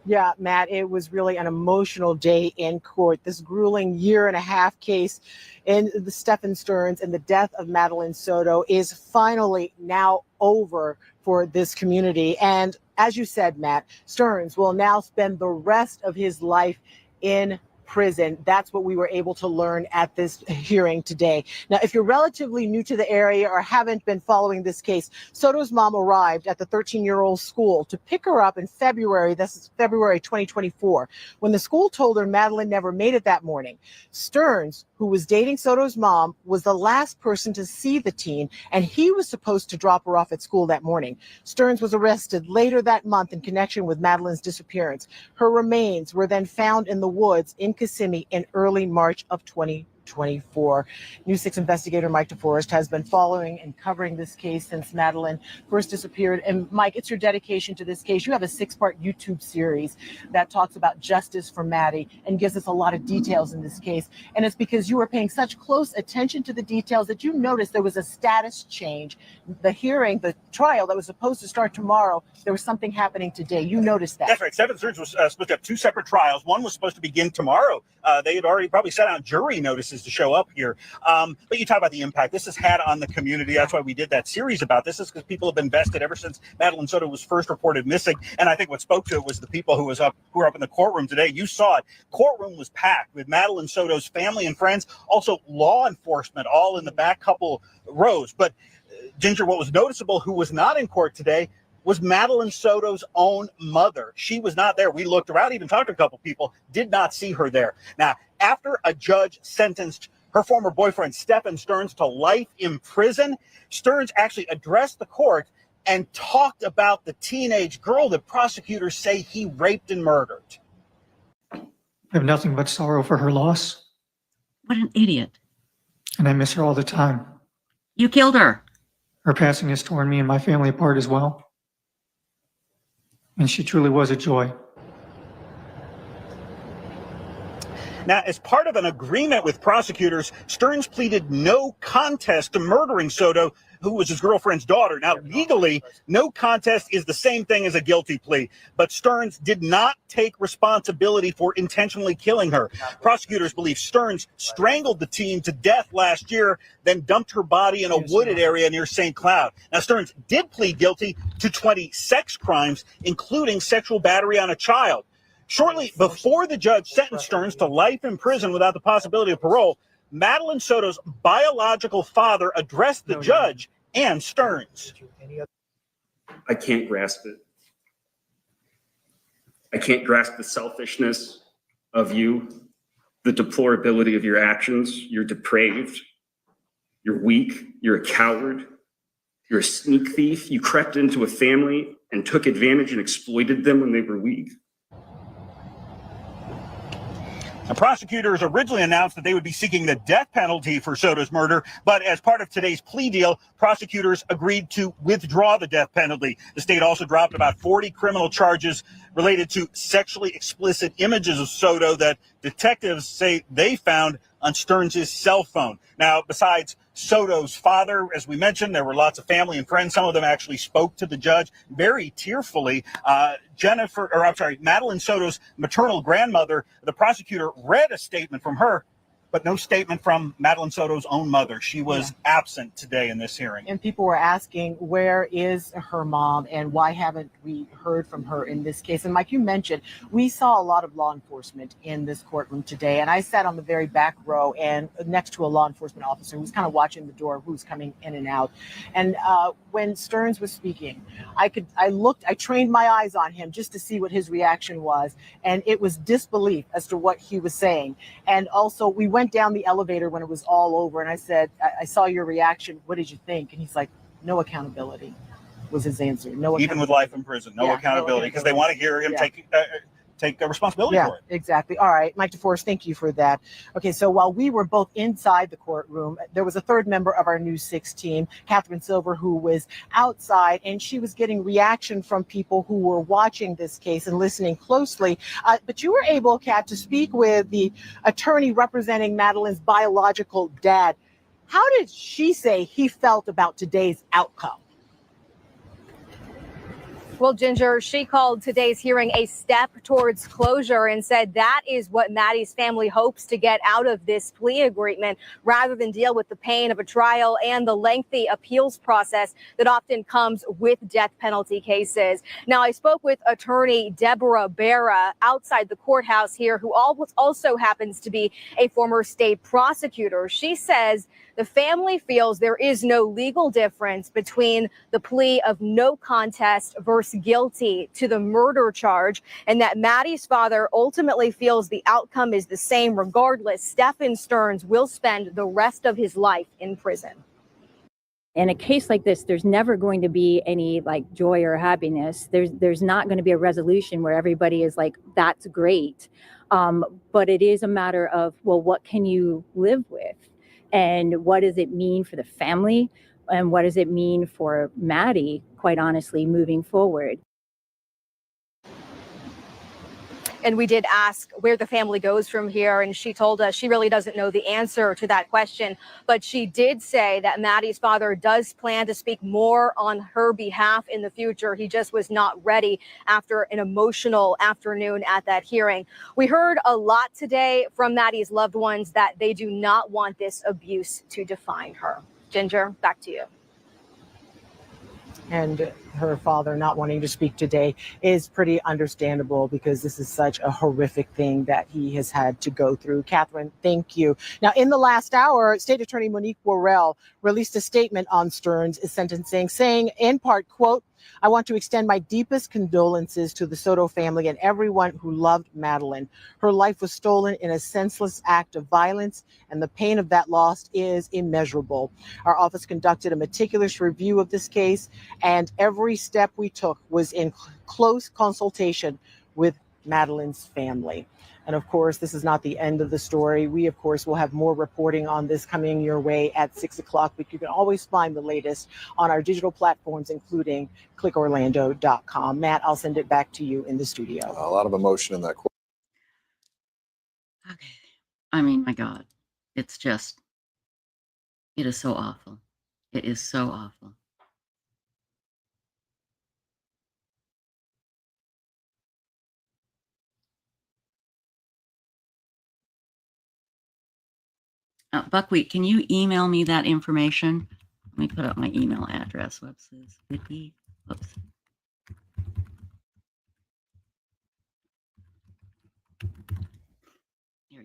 Yeah, Matt, it was really an emotional day in court. This grueling year-and-a-half case in the Stephen Stearns and the death of Madeline Soto is finally now over for this community. And as you said, Matt, Stearns will now spend the rest of his life in prison. That's what we were able to learn at this hearing today. Now, if you're relatively new to the area or haven't been following this case, Soto's mom arrived at the 13-year-old school to pick her up in February. This is February 2024, when the school told her Madeline never made it that morning. Stearns, who was dating Soto's mom, was the last person to see the teen, and he was supposed to drop her off at school that morning. Stearns was arrested later that month in connection with Madeline's disappearance. Her remains were then found in the woods in Kissimmee in early March of 2024. News 6 investigator Mike DeForest has been following and covering this case since Madeline first disappeared. And Mike, it's your dedication to this case. You have a 6-part YouTube series that talks about justice for Maddie and gives us a lot of details in this case. And it's because you were paying such close attention to the details that you noticed there was a status change. The hearing, the trial that was supposed to start tomorrow, there was something happening today. You noticed that. That's right. Stephen Stearns was supposed to have 2 separate trials. One was supposed to begin tomorrow. They had already probably sent out jury notices to show up here. But you talk about the impact this has had on the community. That's why we did that series about this, is because people have been vested ever since Madeline Soto was first reported missing. And I think what spoke to it was the people who were up in the courtroom today. You saw it. Courtroom was packed with Madeline Soto's family and friends, also law enforcement, all in the back couple rows. But Ginger, what was noticeable, who was not in court today, was Madeline Soto's own mother. She was not there. We looked around, even talked to a couple people, did not see her there. Now, after a judge sentenced her former boyfriend, Stephen Stearns, to life in prison, Stearns actually addressed the court and talked about the teenage girl that prosecutors say he raped and murdered. I have nothing but sorrow for her loss. What an idiot. And I miss her all the time. You killed her. Her passing has torn me and my family apart as well. And she truly was a joy. Now, as part of an agreement with prosecutors, Stearns pleaded no contest to murdering Soto, who was his girlfriend's daughter. Now, legally, no contest is the same thing as a guilty plea, but Stearns did not take responsibility for intentionally killing her. Prosecutors believe Stearns strangled the teen to death last year, then dumped her body in a wooded area near St. Cloud. Now, Stearns did plead guilty to 20 sex crimes, including sexual battery on a child. Shortly before the judge sentenced Stearns to life in prison without the possibility of parole, Madeline Soto's biological father addressed the judge and Stearns. I can't grasp it. I can't grasp the selfishness of you, the deplorability of your actions. You're depraved. You're weak. You're a coward. You're a sneak thief. You crept into a family and took advantage and exploited them when they were weak. The prosecutors originally announced that they would be seeking the death penalty for Soto's murder, but as part of today's plea deal, prosecutors agreed to withdraw the death penalty. The state also dropped about 40 criminal charges related to sexually explicit images of Soto that detectives say they found on Stearns' cell phone. Now, besides Soto's father, as we mentioned, there were lots of family and friends. Some of them actually spoke to the judge very tearfully. Madeline Soto's maternal grandmother, the prosecutor read a statement from her, but no statement from Madeline Soto's own mother. She was absent today in this hearing. And people were asking, where is her mom and why haven't we heard from her in this case? And like you mentioned, we saw a lot of law enforcement in this courtroom today. And I sat on the very back row and next to a law enforcement officer who was kind of watching the door, who's coming in and out. And when Stearns was speaking, I trained my eyes on him just to see what his reaction was. And it was disbelief as to what he was saying. And also we went down the elevator when it was all over, and I said, I saw your reaction. What did you think? And he's like, no accountability was his answer. No, even with life in prison, no accountability, because they want to hear him take responsibility Yeah, for it. exactly. All right, Mike DeForest, thank you for that. Okay, so while we were both inside the courtroom, there was a third member of our News 6 team, Catherine Silver, who was outside, and she was getting reaction from people who were watching this case and listening closely. But you were able, Kat, to speak with the attorney representing Madeline's biological dad. How did she say he felt about today's outcome? Well, Ginger, she called today's hearing a step towards closure and said that is what Maddie's family hopes to get out of this plea agreement, rather than deal with the pain of a trial and the lengthy appeals process that often comes with death penalty cases. Now, I spoke with attorney Deborah Barra outside the courthouse here, who also happens to be a former state prosecutor. She says the family feels there is no legal difference between the plea of no contest versus guilty to the murder charge, and that Maddie's father ultimately feels the outcome is the same regardless. Stephen Stearns will spend the rest of his life in prison. In a case like this, there's never going to be any like joy or happiness. There's not going to be a resolution where everybody is like, that's great. But it is a matter of, well, what can you live with? And what does it mean for the family? And what does it mean for Maddie, quite honestly, moving forward? And we did ask where the family goes from here, and she told us she really doesn't know the answer to that question. But she did say that Maddie's father does plan to speak more on her behalf in the future. He just was not ready after an emotional afternoon at that hearing. We heard a lot today from Maddie's loved ones that they do not want this abuse to define her. Ginger, back to you. And her father not wanting to speak today is pretty understandable, because this is such a horrific thing that he has had to go through. Catherine, thank you. Now, in the last hour, State Attorney Monique Worrell released a statement on Stearns' sentencing, saying in part, quote, "I want to extend my deepest condolences to the Soto family and everyone who loved Madeline. Her life was stolen in a senseless act of violence, and the pain of that loss is immeasurable. Our office conducted a meticulous review of this case, and every step we took was in close consultation with Madeline's family." And of course, this is not the end of the story. We, of course, will have more reporting on this coming your way at 6 o'clock, but you can always find the latest on our digital platforms, including clickorlando.com. Matt, I'll send it back to you in the studio. A lot of emotion in that. Okay. I mean, my God, it is so awful. It is so awful. Buckwheat, can you email me that information? Let me put up my email address. Websleuths. Whoops.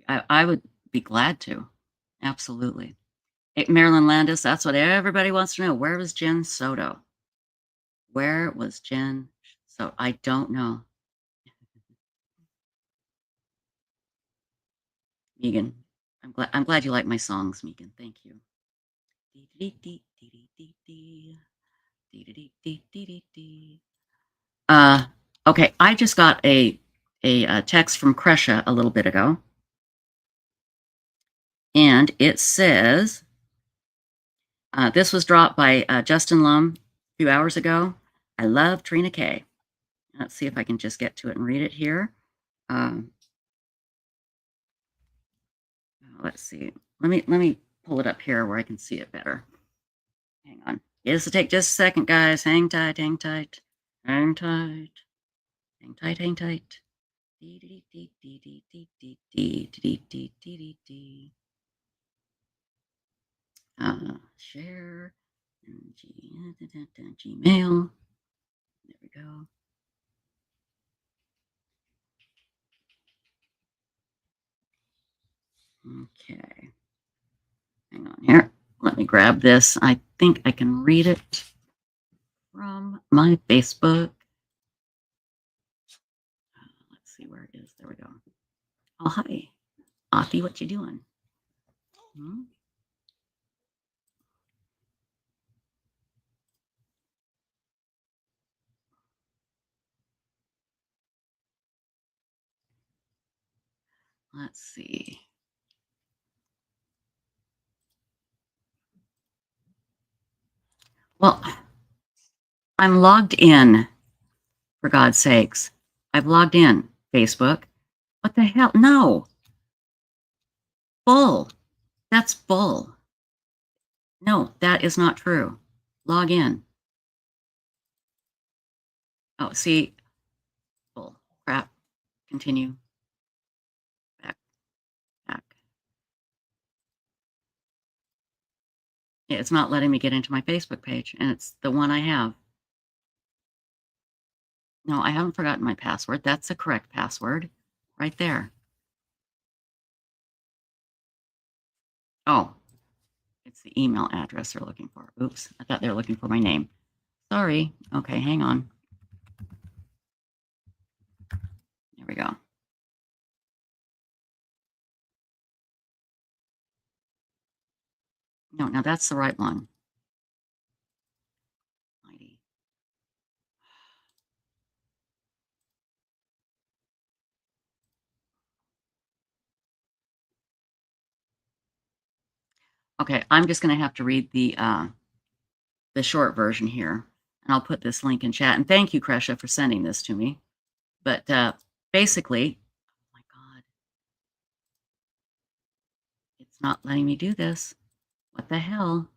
I would be glad to. Absolutely. Hey, Marilyn Landis, that's what everybody wants to know. Where was Jen Soto? Where was Jen? So I don't know. Megan, I'm glad you like my songs, Megan. Thank you. Okay, I just got a text from Kesha a little bit ago, and it says this was dropped by Justin Lum a few hours ago. I love Trina K. Let's see if I can just get to it and read it here. Let's see. Let me pull it up here where I can see it better. Hang on. This will take just a second, guys. Hang tight, hang tight, hang tight, hang tight, hang tight. Share Gmail. There we go. Okay. Hang on here. Let me grab this. I think I can read it from my Facebook. Let's see where it is. There we go. Oh, hi. Authy, what you doing? Let's see. Well, I'm logged in, for God's sakes. I've logged in. Facebook. What the hell? No. Bull. That's bull. No, that is not true. Log in. Oh, see. Bull. Crap. Continue. Back. Yeah, it's not letting me get into my Facebook page, and it's the one I have. No, I haven't forgotten my password. That's the correct password right there. Oh, it's the email address they're looking for. Oops, I thought they were looking for my name. Sorry. Okay, hang on. There we go. No, now that's the right one. Okay, I'm just going to have to read the short version here, and I'll put this link in chat. And thank you, Kesha, for sending this to me. But basically, oh my God, it's not letting me do this. What the hell?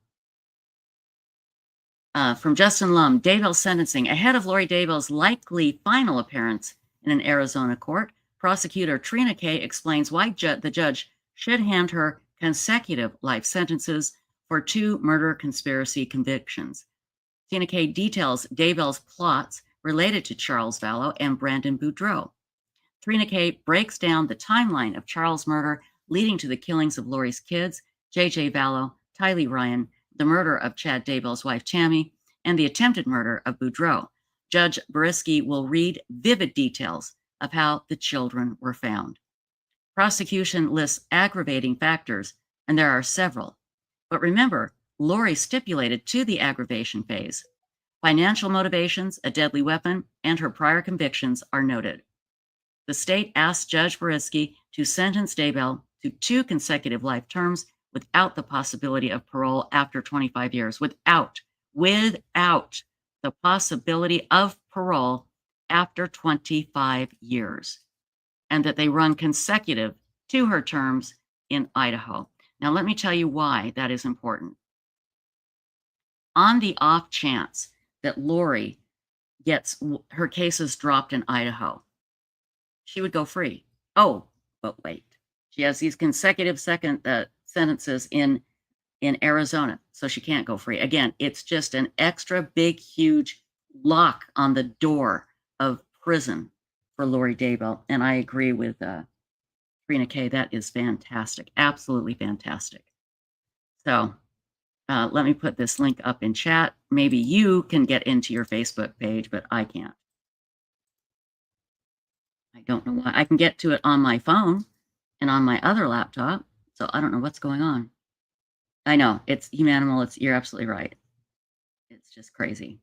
From Justin Lum, Daybell sentencing. Ahead of Vallow-Daybell's likely final appearance in an Arizona court, prosecutor Trina Kay explains why the judge should hand her consecutive life sentences for 2 murder conspiracy convictions. Trina Kay details Daybell's plots related to Charles Vallow and Brandon Boudreaux. Trina Kay breaks down the timeline of Charles' murder leading to the killings of Lori's kids, JJ Vallow, Tylee Ryan, the murder of Chad Daybell's wife Tammy, and the attempted murder of Boudreaux. Judge Brisky will read vivid details of how the children were found. Prosecution lists aggravating factors, and there are several. But remember, Lori stipulated to the aggravation phase. Financial motivations, a deadly weapon, and her prior convictions are noted. The state asked Judge Brisky to sentence Daybell to 2 consecutive life terms without the possibility of parole after 25 years, without the possibility of parole after 25 years, and that they run consecutive to her terms in Idaho. Now, let me tell you why that is important. On the off chance that Lori gets her cases dropped in Idaho, she would go free. Oh, but wait. She has these consecutive sentences in Arizona, so she can't go free. Again, it's just an extra big, huge lock on the door of prison for Lori Daybell. And I agree with Trina Kay. That is fantastic. Absolutely fantastic. So let me put this link up in chat. Maybe you can get into your Facebook page, but I can't. I don't know why. I can get to it on my phone and on my other laptop, so I don't know what's going on. I know, it's humanimal. You're absolutely right. It's just crazy.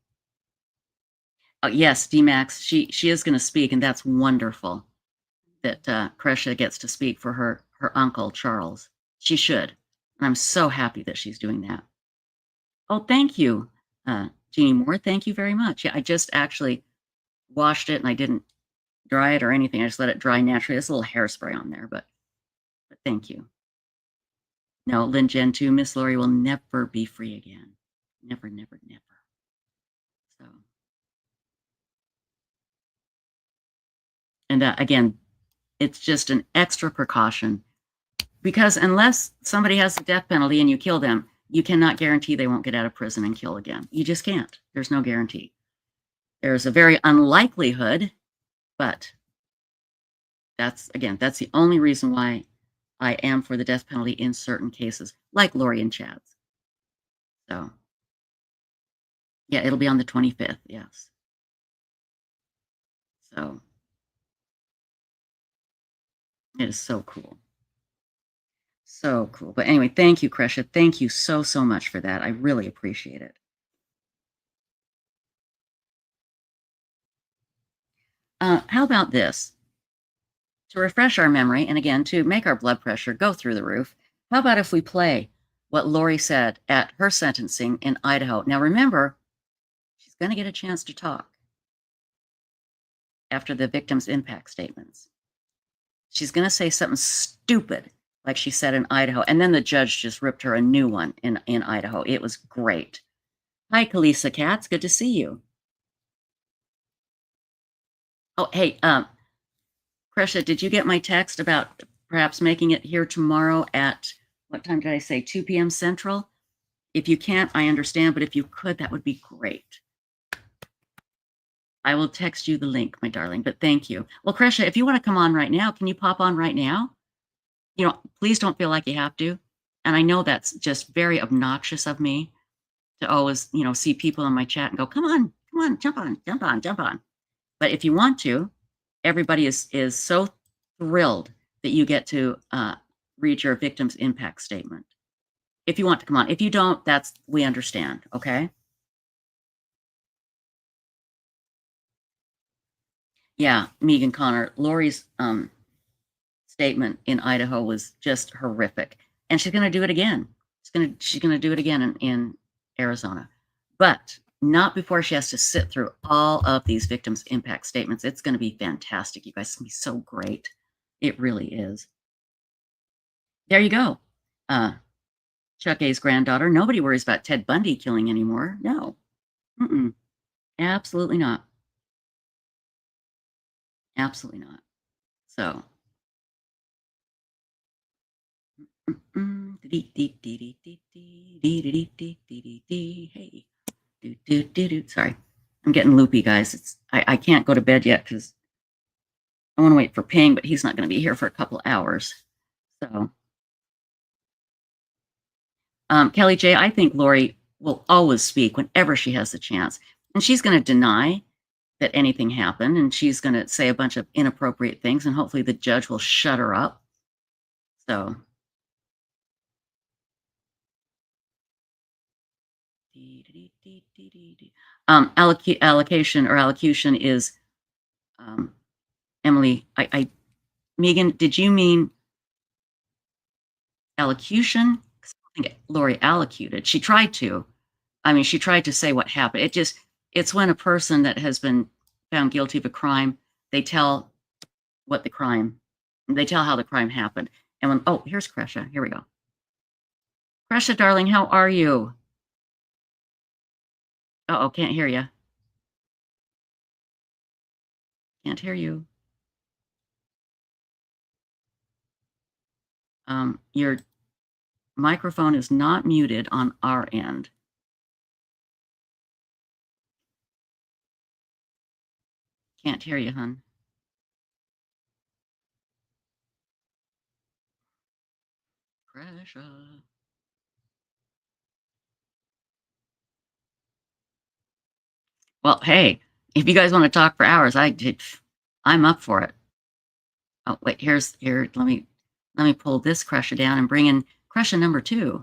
Oh, yes, D-Max, she is going to speak, and that's wonderful that Kesha gets to speak for her uncle, Charles. She should. And I'm so happy that she's doing that. Oh, thank you, Jeannie Moore. Thank you very much. Yeah, I just actually washed it, and I didn't dry it or anything. I just let it dry naturally. There's a little hairspray on there, but thank you. No, Lynn Gen 2, Miss Lori will never be free again. Never, never, never. So, and again, it's just an extra precaution, because unless somebody has the death penalty and you kill them, you cannot guarantee they won't get out of prison and kill again. You just can't. There's no guarantee. There's a very unlikelihood, but that's the only reason why I am for the death penalty in certain cases, like Lori and Chad's. So, yeah, it'll be on the 25th, yes. So, it is so cool. So cool. But anyway, thank you, Kesha. Thank you so, so much for that. I really appreciate it. How about this? to refresh our memory, and again, to make our blood pressure go through the roof, how about if we play what Lori said at her sentencing in Idaho? Now, remember, she's going to get a chance to talk after the victim's impact statements. She's going to say something stupid, like she said in Idaho, and then the judge just ripped her a new one in Idaho. It was great. Hi, Kalisa Katz. Good to see you. Oh, hey, Kesha, did you get my text about perhaps making it here tomorrow at, what time did I say, 2 p.m. Central? If you can't, I understand, but if you could, that would be great. I will text you the link, my darling, but thank you. Well, Kesha, if you want to come on right now, can you pop on right now? You know, please don't feel like you have to. And I know that's just very obnoxious of me to always, you know, see people in my chat and go, come on, jump on. But if you want to, everybody is so thrilled that you get to read your victim's impact statement. If you want to come on. If you don't, we understand, okay? Yeah, Megan Connor, Lori's statement in Idaho was just horrific. And she's going to do it again. She's going to do it again in Arizona. But not before she has to sit through all of these victims' impact statements. It's going to be fantastic, you guys. It's going to be so great. It really is. There you go. Chuck A's granddaughter. Nobody worries about Ted Bundy killing anymore. No. Absolutely not. Absolutely not. So. Hey. Sorry. I'm getting loopy, guys. I can't go to bed yet because I want to wait for Ping, but he's not going to be here for a couple hours. So, Kelly J, I think Lori will always speak whenever she has the chance. And she's going to deny that anything happened. And she's going to say a bunch of inappropriate things. And hopefully the judge will shut her up. So. Allocution is Emily. Megan, did you mean allocution? I think Lori allocated. She tried to. I mean, she tried to say what happened. It's when a person that has been found guilty of a crime, they tell how the crime happened. And when, oh, here's Kesha. Here we go. Kesha, darling, how are you? Uh-oh, can't hear you. Can't hear you. Your microphone is not muted on our end. Can't hear you, hon. Kesha. Well, hey, if you guys want to talk for hours, I'm up for it. Oh, wait, here, let me pull this Kesha down and bring in Kesha number 2.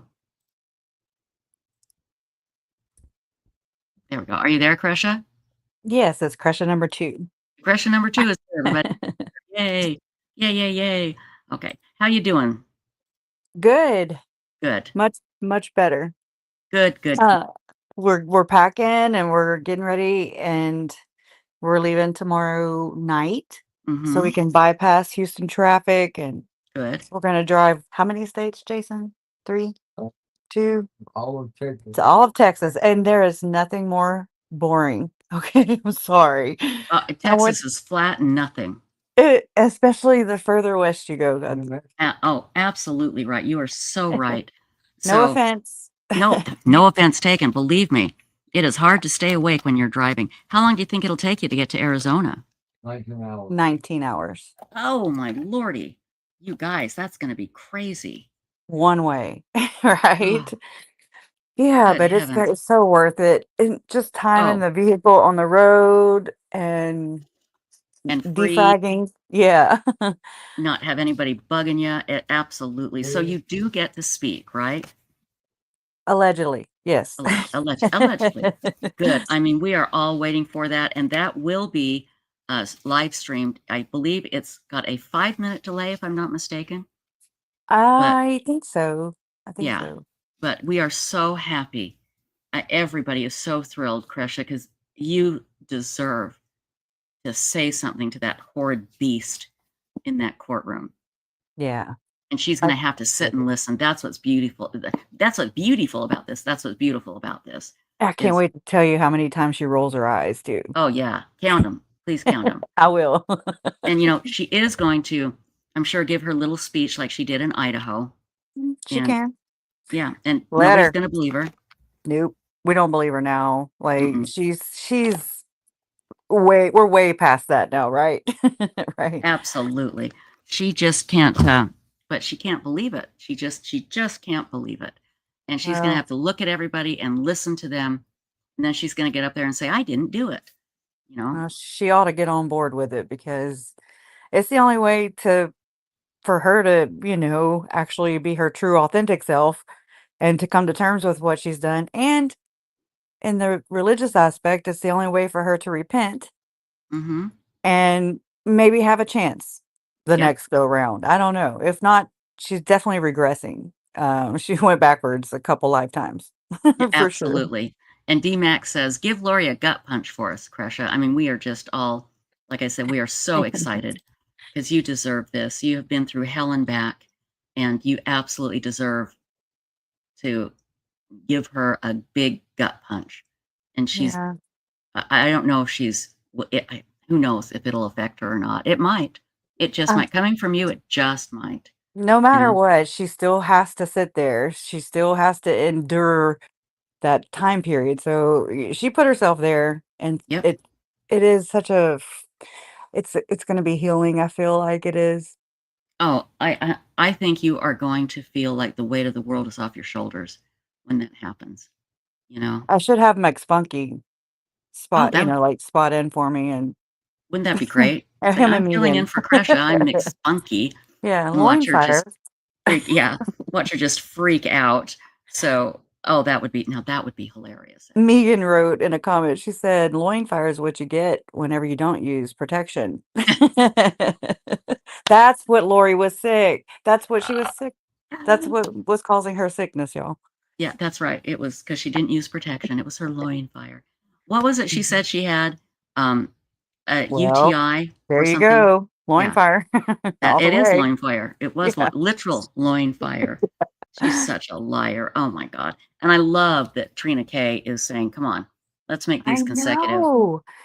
There we go. Are you there, Kesha? Yes, it's Kesha number 2. Kesha number 2 is there, everybody. Yay. Yay. Okay. How you doing? Good. Good. Much better. Good. We're packing and we're getting ready and we're leaving tomorrow night so we can bypass Houston traffic and good. We're going to drive how many states, Jason? 3, 2, all of Texas. To all of Texas, and there is nothing more boring. Okay, I'm sorry. Texas is flat and nothing. Especially the further west you go. Oh, absolutely right. You are so right. No offense. No offense taken. Believe me, it is hard to stay awake when you're driving. How long do you think it'll take you to get to Arizona? 19 hours. 19 hours. Oh, my Lordy. You guys, that's going to be crazy. One way, right? Yeah, but it's so worth it. And just time in the vehicle on the road and free. defragging. Yeah. Not have anybody bugging you. Absolutely. So you do get to speak, right? Allegedly, yes. Allegedly. Good. I mean, we are all waiting for that. And that will be live streamed. I believe it's got a 5-minute delay, if I'm not mistaken. I think so. I think Yeah, so. but we are so happy. Everybody is so thrilled, Kesha, because you deserve to say something to that horrid beast in that courtroom. Yeah. And she's going to have to sit and listen. That's what's beautiful. That's what's beautiful about this. That's what's beautiful about this. I can't wait to tell you how many times she rolls her eyes, too. Oh, yeah. Count them. Please count them. I will. And, she is going to, I'm sure, give her little speech like she did in Idaho. She can. Yeah. And Let nobody's her. going to believe her. Nope. We don't believe her now. Like, she's we're way past that now, right? Right. Absolutely. She just can't, but she can't believe it. She just can't believe it. And she's going to have to look at everybody and listen to them. And then she's going to get up there and say, I didn't do it. She ought to get on board with it because it's the only way for her to, actually be her true, authentic self and to come to terms with what she's done. And in the religious aspect, it's the only way for her to repent and maybe have a chance the next go round. I don't know. If not, she's definitely regressing. She went backwards a couple lifetimes. Yeah, for sure. absolutely. And D-Max says, give Lori a gut punch for us, Kesha. I mean, we are just all, like I said, we are so excited because you deserve this. You have been through hell and back, and you absolutely deserve to give her a big gut punch. And she's, Yeah. I don't know if she's, who knows if it'll affect her or not. It might. It just might. Coming from you, it just might. No matter what, she still has to sit there. She still has to endure that time period. So she put herself there, and it is such it's going to be healing. I feel like it is. Oh, I think you are going to feel like the weight of the world is off your shoulders when that happens. I should have McSpunky spot, that would, like spot in for me, and wouldn't that be great? Say, him I'm and filling in Megan. for Kesha. I'm McSpunky. Yeah, And loin watch her fire. just freak. Yeah, watch her just freak out. So, that would be hilarious. Megan wrote in a comment, she said, loin fire is what you get whenever you don't use protection. That's what Lori was sick. That's what she was sick. That's what was causing her sickness, y'all. Yeah, that's right. It was because she didn't use protection. It was her loin fire. What was it she said she had? A UTI there or you something? go. Loin fire. All the It is way. loin fire. It was literal loin fire. She's such a liar. Oh my God. And I love that Trina K is saying, come on, let's make these consecutive.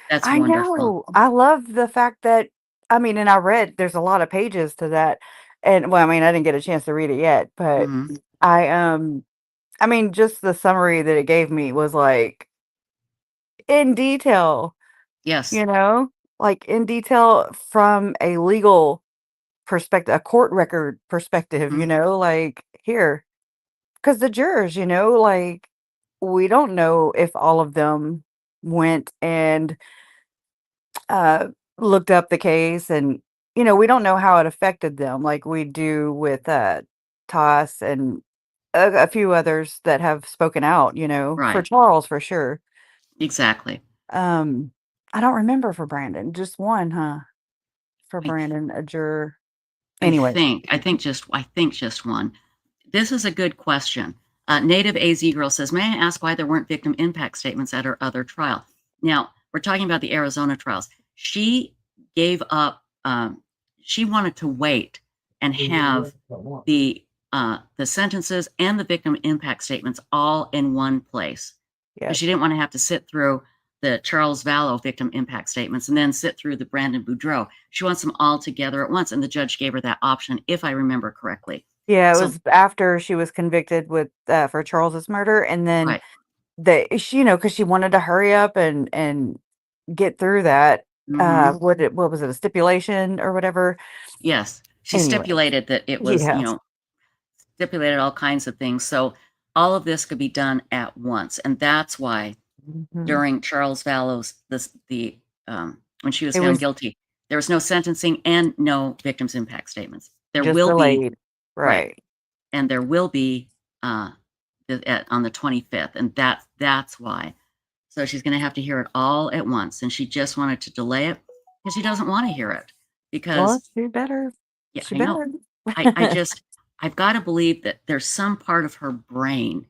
That's I wonderful. know. I love the fact that, and I read, there's a lot of pages to that. And well, I didn't get a chance to read it yet, but just the summary that it gave me was like in detail. Yes. Like in detail from a legal perspective, a court record perspective, like here. Because the jurors, like we don't know if all of them went and looked up the case, and we don't know how it affected them like we do with Toss and a few others that have spoken out, for Right. Charles for sure. Exactly. I don't remember for Brandon, just one, huh? For Brandon, a juror. Anyway, I think just one. This is a good question. Native AZ Girl says, may I ask why there weren't victim impact statements at her other trial? Now, we're talking about the Arizona trials. She gave up, she wanted to wait and have the sentences and the victim impact statements all in one place. Because she didn't want to have to sit through the Charles Vallow victim impact statements and then sit through the Brandon Boudreaux. She wants them all together at once, and the judge gave her that option, if I remember correctly. Yeah, it was after she was convicted with for Charles's murder, and then because she wanted to hurry up and get through that. What was it, a stipulation or whatever? Yes, she stipulated that it was stipulated all kinds of things. So all of this could be done at once, and that's why during Charles Vallow's when she was found guilty, there was no sentencing and no victims impact statements. There will be. Right. And there will be on the 25th, and that's why. So she's going to have to hear it all at once, and she just wanted to delay it because she doesn't want to hear it. Well, Because she better. yeah, She I know. better. I've got to believe that there's some part of her brain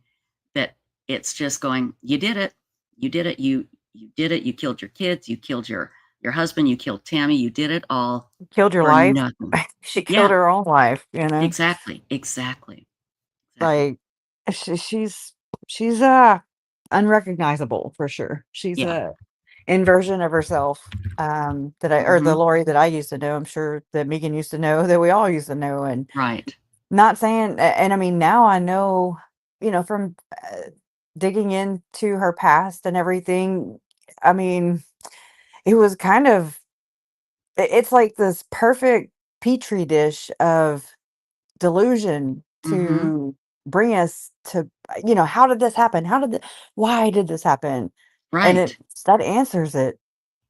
that it's just going, you did it. You did it. You did it. You killed your kids. You killed your husband. You killed Tammy. You did it all Killed your for life. nothing. She killed Yeah, her own life, you know? exactly. Exactly. Like she's unrecognizable for sure. She's Yeah. a inversion of herself. That I or the Mhm. Lori that I used to know, I'm sure that Megan used to know, that we all used to know, and Right. not saying and I mean now I know, from digging into her past and everything. I mean, it was kind of it's like this perfect petri dish of delusion Mhm. to bring us to, how did this happen? Why did this happen? And Right. that answers it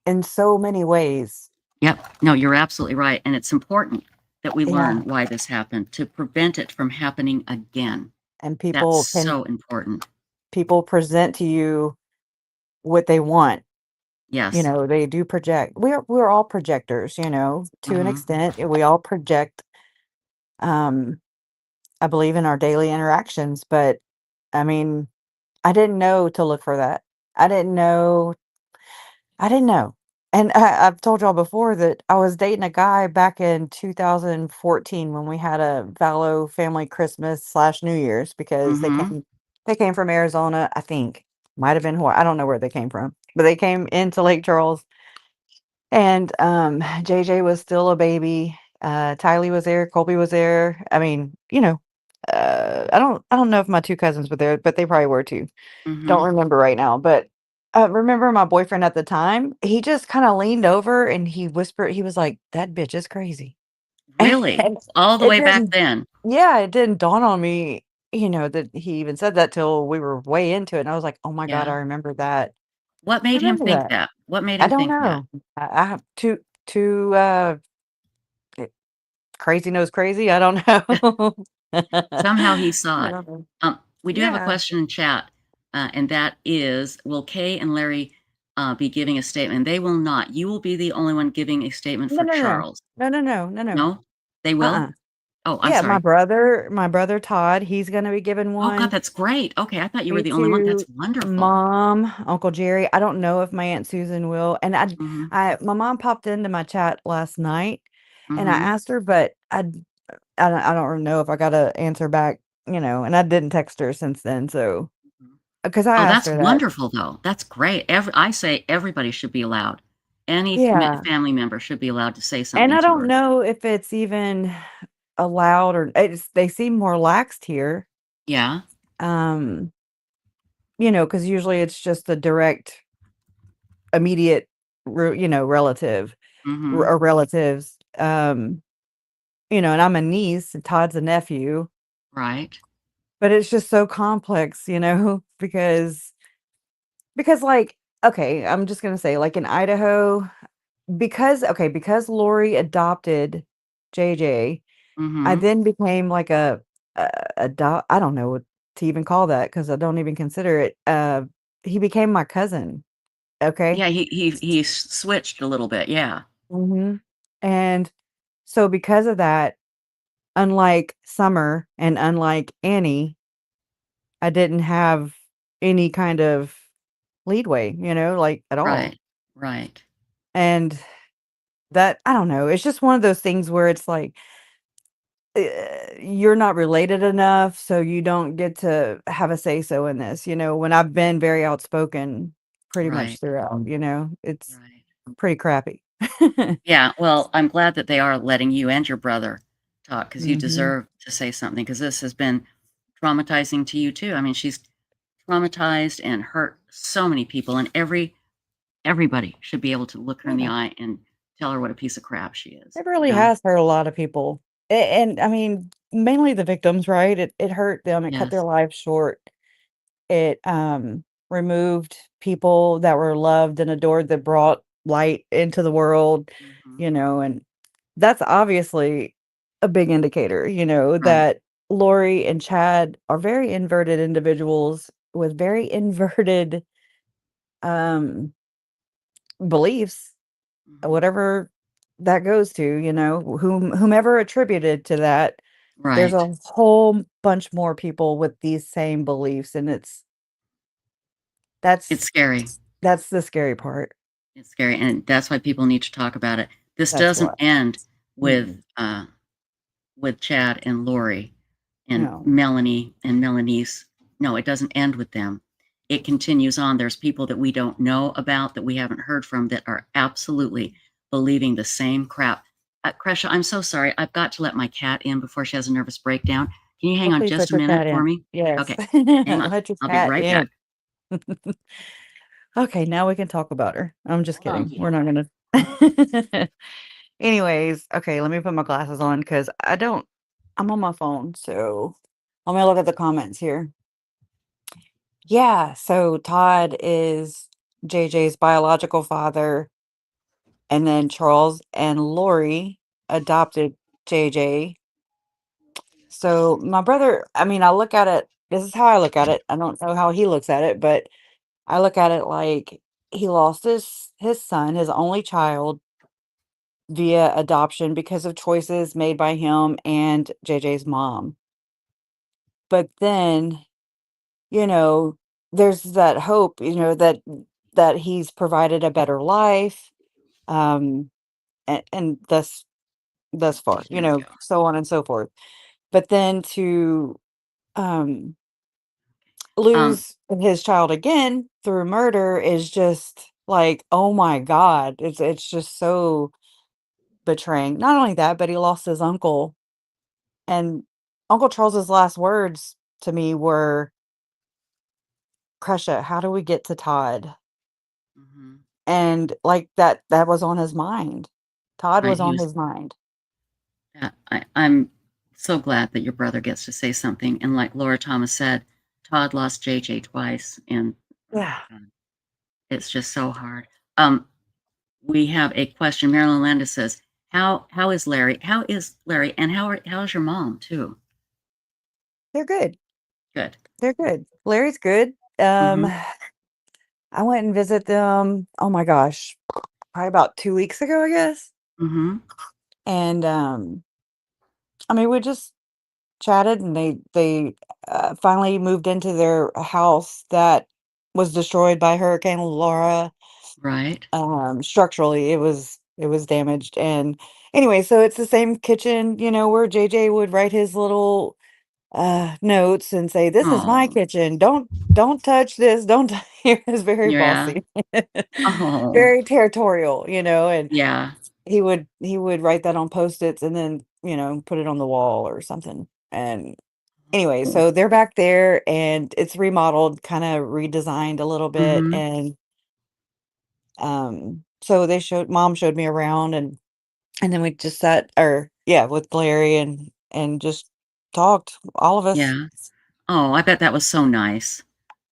in so many ways. Yep. No, you're absolutely right. And it's important that we Yeah. learn why this happened to prevent it from happening again. And That's people so important. present to you what they want. Yes. They do project. We're all projectors, to an Mhm. extent. We all project, um, I believe, in our daily interactions, but I mean, I didn't know to look for that. I didn't know. I didn't know. And I've told y'all before that I was dating a guy back in 2014 when we had a Vallow family Christmas / New Year's, because Mhm. they came from Arizona, I think. Might have been Hawaii. I don't know where they came from, but they came into Lake Charles, and JJ was still a baby. Tylee was there, Colby was there. I mean, I don't know if my two cousins were there, but they probably were too. Don't Mhm. remember right now, but remember my boyfriend at the time, he just kind of leaned over and he whispered, he was like, "That bitch is crazy." Really? And All the it way back didn't, then? yeah, it didn't dawn on me, that he even said that till we were way into it. And I was like, "Oh my God, I Yeah. remember that." What I made him remember think that. that? What made I him don't think that? know. I have too eh, crazy knows crazy. I don't know. Somehow he I saw it. don't know. We do have a Yeah. question in chat, and that is, will Kay and Larry be giving a statement? They will not. You will be the only one giving a statement No, for no, no. Charles. No, no, no, no, no. No? They will? Uh-uh. Oh, I'm Yeah, sorry. my brother Todd, he's gonna be given Oh, God, one. that's great. Okay, I thought you were Me the only one. That's too. wonderful. Mom, Uncle Jerry. I don't know if my Aunt Susan will. And Mhm. my mom popped into my chat last night, and I Mhm. asked her, but I don't know if I got a answer back, and I didn't text her since then. So, because I Oh, asked that's her that. wonderful, though. That's great. I say everybody should be allowed. Any Yeah. family member should be allowed to say And something I to don't her. know if it's even allowed, or they seem more laxed here. Yeah. Um, because usually it's just a direct, immediate, relative, Mhm. or relatives. And I'm a niece, and Todd's a nephew, Right. but it's just so complex, because like, okay, I'm just gonna say, like in Idaho, because Lori adopted JJ, I Mhm. then became like I don't know what to even call that, because I don't even consider it. He became my cousin. Okay. Yeah, he switched a little bit. Yeah. Mhm. And so because of that, unlike Summer and unlike Annie, I didn't have any kind of leadway, like at all. Right. Right. And that, I don't know, it's just one of those things where it's like, you're not related enough, so you don't get to have a say so in this, when I've been very outspoken pretty much Right. throughout, it's Right. pretty crappy. Yeah, well, I'm glad that they are letting you and your brother talk, because you Mhm. deserve to say something, because this has been traumatizing to you too. I mean, she's traumatized and hurt so many people, and everybody should be able to look her in the Yeah. eye and tell her what a piece of crap she is, It you really know? has hurt a lot of people. And I mean, mainly the victims, right? It hurt them, it cut their Yes. lives short. It removed people that were loved and adored, that brought light into the world, Mhm. and that's obviously a big indicator, Right. that Lori and Chad are very inverted individuals with very inverted um beliefs. whatever that goes to, whomever attributed to that, there's Right. a whole bunch more people with these same beliefs, and It's that's scary. that's the scary part. It's scary, and that's why people need to talk about it. This That's doesn't why. end Mm-mm. with Chad and Lori and No. Melanie and Melanie's. No, it doesn't end with them. It continues on. There's people that we don't know about, that we haven't heard from, that are absolutely believing the same crap. Kesha, I'm so sorry. I've got to let my cat in before she has a nervous breakdown. Can you hang on Please just let a your minute cat for in. me? Yes. Okay, hang on. Let your I'll be cat right back. in. Okay, now we can talk about her. I'm just Hold on. kidding. We're not gonna. Anyways, okay, let me put my glasses on because I'm on my phone, so let me look at the comments here. Yeah, so Todd is JJ's biological father, and then Charles and Lori adopted JJ. So my brother, I mean, I look at it, this is how I look at it. I don't know how he looks at it, but I look at it like he lost his son, his only child, via adoption because of choices made by him and JJ's mom. But then, there's that hope, that he's provided a better life, um, and thus far, Here we go. so on and so forth. But then to lose his child again through murder is just like, oh my God, it's just so betraying. Not only that, but he lost his uncle, and Uncle Charles's last words to me were, "Kesha, how do we get to Todd?" And like that was on his mind. Todd Right. was on his mind. I'm so glad that your brother gets to say something. And like Laura Thomas said, Todd lost JJ twice, and Yeah. it's just so hard. We have a question. Marilyn Landis says, how is Larry? How is Larry? And how's your mom too? They're good. Good. They're good. Larry's good. I went and visited them, oh my gosh, probably about 2 weeks ago, I guess. Mm-hmm. And I mean, we just chatted, and they finally moved into their house that was destroyed by Hurricane Laura. Right. Structurally, it was damaged. And anyway, so it's the same kitchen, where JJ would write his little notes and say, "This is my Oh, kitchen. Don't touch this. Don't." He was very yeah. bossy, Oh, very territorial, and yeah. he would write that on Post-its and then, put it on the wall or something. And anyway, so they're back there, and it's remodeled, kind of redesigned a little bit. Mm-hmm. And so mom showed me around, and then we just sat, or yeah, with Larry, and just talked, all of us. Yeah. Oh, I bet that was so nice.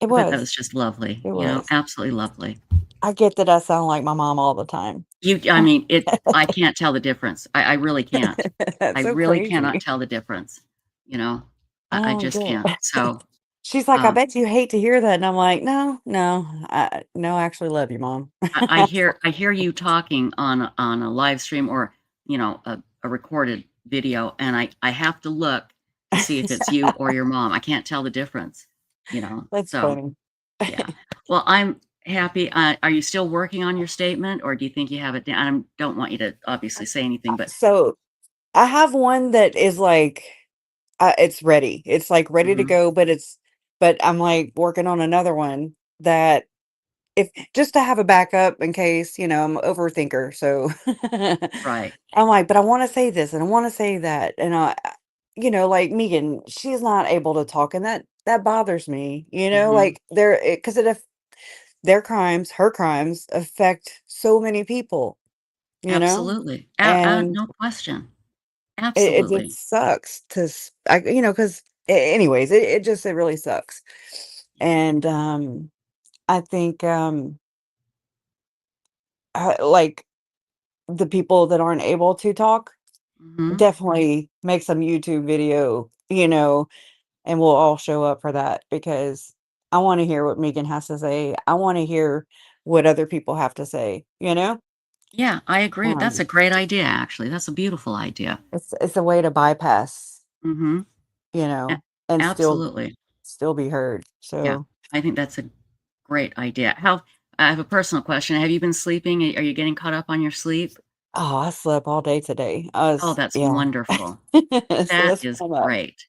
It I bet that was. was just lovely. It was. Absolutely lovely. I get that I sound like my mom all the time. I mean, I can't tell the difference. I really can't. That's I so really crazy. cannot tell the difference. I Oh, just good. can't. So, She's like, "I um, bet you hate to hear that." And I'm like, "No, no, no, I actually love you, Mom." I hear you talking on a live stream, or a recorded video, and I have to look to see if it's you or your mom. I can't tell the difference. That's So funny. yeah. Well, I'm happy. Are you still working on your statement, or do you think you have it down? I don't want you to obviously say anything, but So I have one that is like, it's ready. It's like ready to Mhm. go, but I'm like working on another one that, if just to have a backup in case, I'm an overthinker. So Right. I'm like, but I want to say this and I want to say that. And like Megan, she's not able to talk, and that bothers me, Mhm. like because their crimes, her crimes affect so many people, Absolutely. and No question. it Absolutely. just sucks because anyways, it really sucks. And I think like the people that aren't able to talk, Mhm. definitely make some YouTube video, and we'll all show up for that, because I want to hear what Megan has to say. I want to hear what other people have to say, Yeah, I agree. That's a Um, great idea, actually. That's a beautiful idea. it's a way to bypass, Mm-hmm. you know, and Absolutely. still be heard. Yeah, So, I think that's a great idea. I have a personal question. Have you been sleeping? Are you getting caught up on your sleep? oh, I slept all day today. Oh, that's Yeah. wonderful. So That that's is what I'm up. great.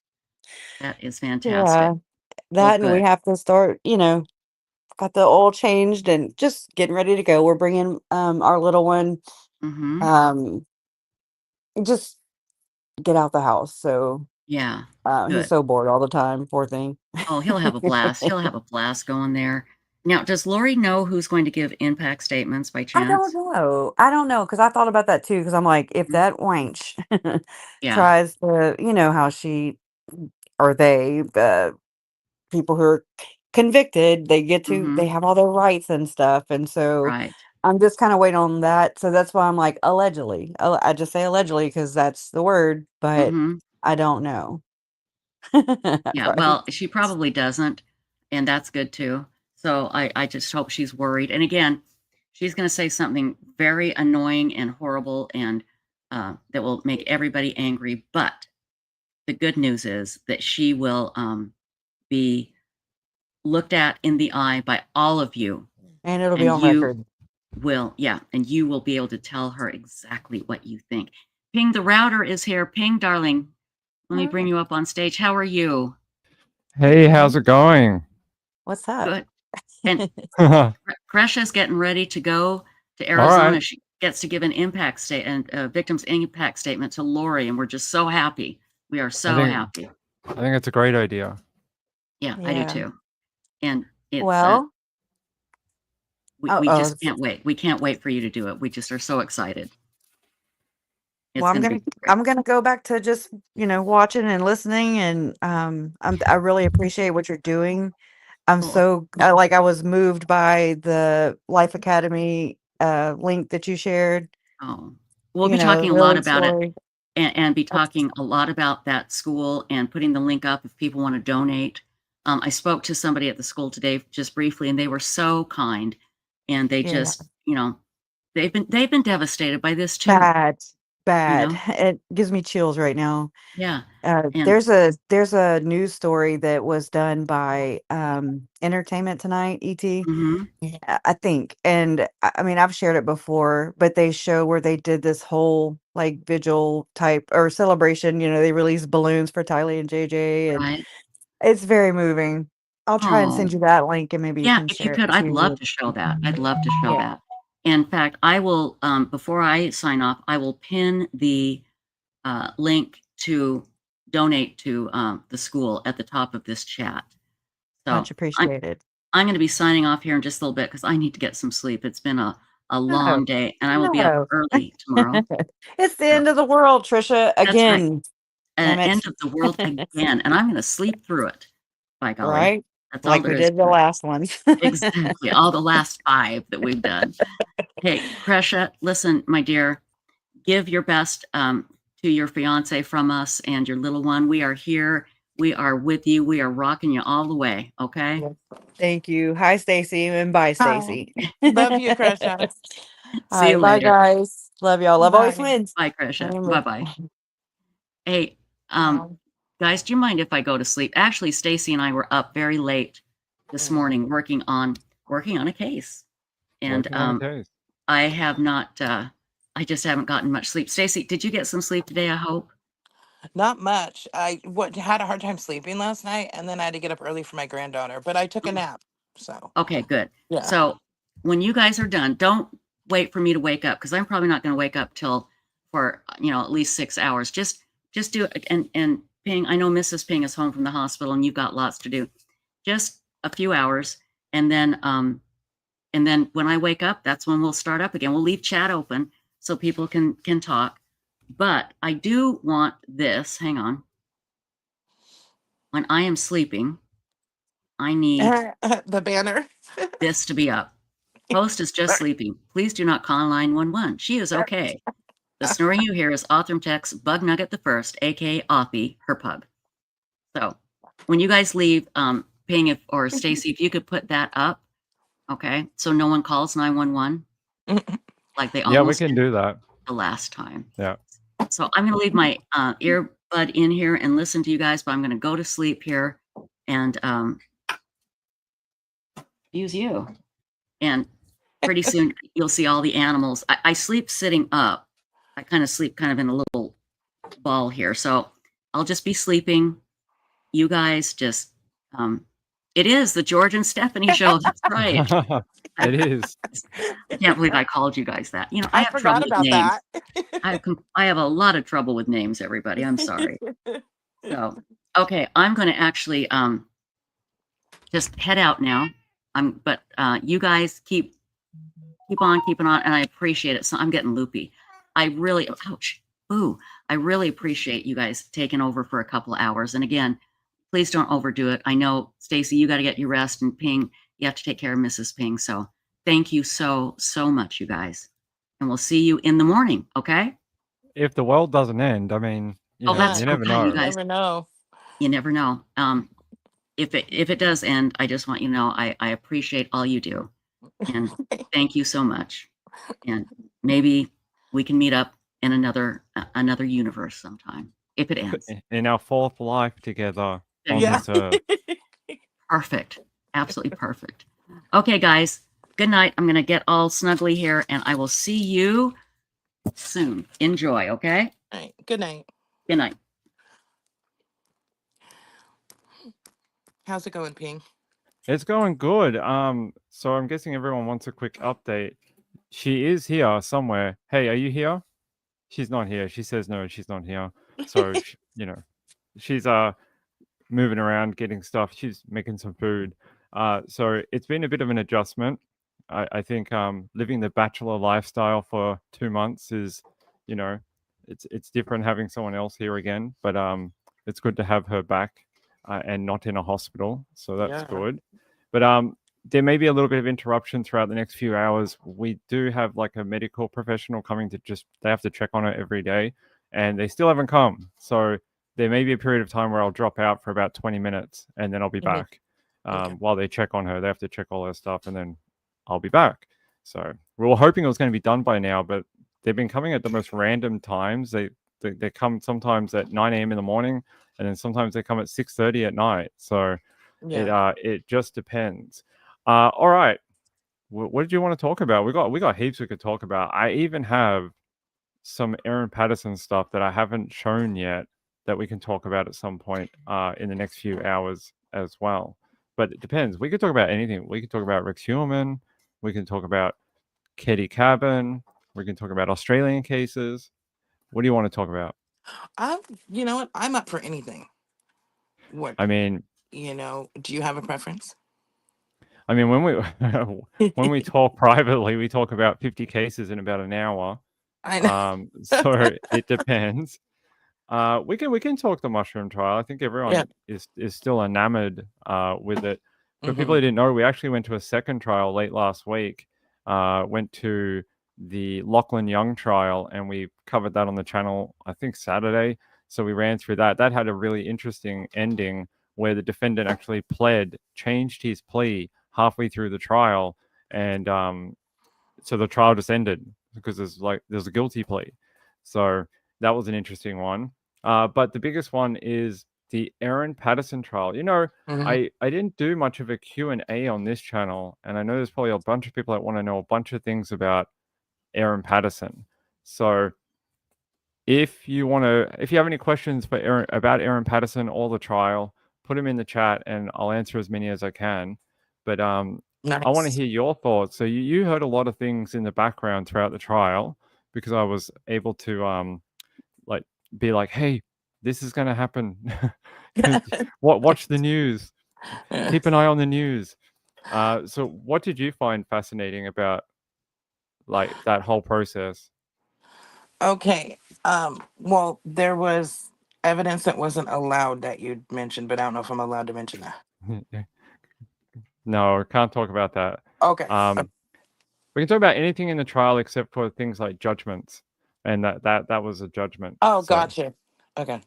That is fantastic. Yeah, Well, that and we good. have to start, got the oil changed and just getting ready to go. We're bringing our little one Mm-hmm. just get out the house. So Yeah, he's good. so bored all the time, poor thing. Oh, he'll have a blast. He'll have a blast going there. Now, does Lori know who's going to give impact statements by I don't chance? know. I don't know because I thought about that too. Because I'm like, if Mhm. that wench Yeah. tries to, how she or they, people who are convicted, Mm-hmm. they have all their rights and stuff. And so Right. I'm just kind of waiting on that. So that's why I'm like, allegedly. I just say allegedly because that's the word, but Mm-hmm. I don't know. Yeah. Right. Well, she probably doesn't, and that's good too. So I just hope she's worried. And again, she's going to say something very annoying and horrible and that will make everybody angry. But the good news is that she will be looked at in the eye by all of you, And it'll be and on you record. will, yeah, and you will be able to tell her exactly what you think. Ping, the router is here. Ping, darling. Let me bring you up on stage. How are you? Hey, how's it going? What's up? Good. And All Kresha's getting ready to go to right. Arizona. She gets to give an impact statement, victim's impact statement to Lori, and we're just so happy. We are so happy. I think it's a great idea. Yeah, I do Yeah. too. And it's Well, we just can't wait. We can't wait for you to do it. We just are so excited. It's well, going to be great. I'm gonna go back to just watching and listening, and I really appreciate what you're doing. I'm so I was moved by the Life Academy link that you shared. Oh, we'll be talking a lot Lily's about it story. and be talking a lot about that school and putting the link up if people want to donate. I spoke to somebody at the school today just briefly, and they were so kind, and they Yeah. just, they've been devastated by this too. Bad. know? It gives me chills right now. Yeah. And There's a news story that was done by Entertainment Tonight, ET. Mhm. I think, and I mean I've shared it before, but they show where they did this whole like vigil type or celebration. They released balloons for Tylee and JJ, and Right. it's very moving. I'll try and Oh. send you that link, and maybe you Yeah, can if you share it could, I'd love too. to show that. I'd love to show Yeah. that. In fact, I will, before I sign off, I will pin the link to donate to the school at the top of this chat. So Much appreciated. I'm going to be signing off here in just a little bit because I need to get some sleep. It's been a long day, and I will be up No. early tomorrow. It's the end of the world, Trisha. That's right. Again. Damn it. End of the world again, and I'm going to sleep through it. By golly, Right? that's all Like there we is did the to it. last ones. Exactly, all the last 5 that we've done. Hey, Kresha, listen, my dear, give your best to your fiance from us and your little one. We are here. We are with you. We are rocking you all the way. Okay. Thank you. Hi, Stacy, and bye, Stacy. Love you, Kresha. All See you right, bye, later. guys. Love y'all. Love always Bye. wins. Bye, Kresha. Amen. Bye bye. Hey, guys, do you mind if I go to sleep? Actually, Stacy and I were up very late this morning working on a case, and Working on a case. I have not. I just haven't gotten much sleep. Stacy, did you get some sleep today? I hope. Not much. I had a hard time sleeping last night, and then I had to get up early for my granddaughter, but I took a nap. So, Okay, good. yeah. So when you guys are done, don't wait for me to wake up because I'm probably not going to wake up till for at least 6 hours. Just do it and Ping. I know Mrs. Ping is home from the hospital and you've got lots to do. Just a few hours, and then when I wake up, that's when we'll start up again. We'll leave chat open so people can talk. But I do want this. Hang on. When I am sleeping, I need the banner. this to be up. Host is just sleeping. Please do not call 911. She is okay. The snoring you hear is Othram Tech's Bug Nugget the First, aka Offie, her pug. So when you guys leave, Ping or Stacy, if you could put that up, okay, so no one calls 911. like they Yeah, we almost can did do that. the last time. Yeah. So I'm going to leave my earbud in here and listen to you guys, but I'm going to go to sleep here and use you. And pretty soon you'll see all the animals. I sleep sitting up. I kind of sleep kind of in a little ball here. So I'll just be sleeping. You guys just, it is the George and Stephanie show. That's right. It is. I can't believe I called you guys that. You know, I I have forgot trouble with about names. that. I have a lot of trouble with names, everybody. I'm sorry. So, okay, I'm going to actually just head out now. But you guys keep on keeping on, and I appreciate it. So I'm getting loopy. I really, ouch, boo. I really appreciate you guys taking over for a couple of hours. And again, please don't overdo it. I know, Stacy, you got to get your rest, and Ping, you have to take care of Mrs. Ping. So thank you so much, you guys. And we'll see you in the morning, okay? If the world doesn't end, I mean, you know, That's you never okay, know. you guys. Never know. You never know. If it does end, I just want you to know I appreciate all you do. And thank you so much. And maybe we can meet up in another universe sometime if it ends. In our fourth life together on Yeah. this earth. Perfect. Absolutely perfect. Okay, guys. Good night. I'm going to get all snuggly here, and I will see you soon. Enjoy, okay? All right. Good night. Good night. How's it going, Ping? It's going good. So I'm guessing everyone wants a quick update. She is here somewhere. Hey, are you here? She's not here. She says no, she's not here. So you know, she's moving around, getting stuff. She's making some food. So it's been a bit of an adjustment. I think living the bachelor lifestyle for 2 months is, you know, it's different having someone else here again. But it's good to have her back and not in a hospital. So that's good. But there may be a little bit of interruption throughout the next few hours. We do have like a medical professional coming to they have to check on her every day, and they still haven't come. So there may be a period of time where I'll drop out for about 20 minutes and then I'll be back while they check on her. They have to check all her stuff and then I'll be back. So we were hoping it was going to be done by now, but they've been coming at the most random times. They come sometimes at 9 a.m. in the morning, and then sometimes they come at 6:30 at night. So it just depends. All right. What did you want to talk about? We got heaps we could talk about. I even have some Aaron Patterson stuff that I haven't shown yet that we can talk about at some point in the next few hours as well. But it depends. We could talk about anything. We could talk about Rex Heuermann. We can talk about Keddy Cabin. We can talk about Australian cases. What do you want to talk about? You know what? I'm up for anything. What? I mean, You know, do you have a preference? I mean, when we talk privately, we talk about 50 cases in about an hour. I know. So it depends. We can talk the mushroom trial. I think everyone is still enamored with it. For people who didn't know, we actually went to a second trial late last week. Went to the Lachlan Young trial, and we covered that on the channel, I think Saturday. So we ran through that. That had a really interesting ending where the defendant actually changed his plea halfway through the trial, and so the trial just ended because there's a guilty plea. So that was an interesting one. But the biggest one is the Aaron Patterson trial. You know, I didn't do much of a Q&A on this channel, and I know there's probably a bunch of people that want to know a bunch of things about Aaron Patterson. So if you have any questions about Aaron Patterson or the trial, put them in the chat and I'll answer as many as I can. But I want to hear your thoughts. So you heard a lot of things in the background throughout the trial, because I was able to be like, hey, this is going to happen. Watch the news. Keep an eye on the news. So what did you find fascinating about that whole process? Okay. Well, there was evidence that wasn't allowed that you mentioned, but I don't know if I'm allowed to mention that. No, can't talk about that. Okay. We can talk about anything in the trial except for things like judgments, and that was a judgment. Oh, gotcha. Okay.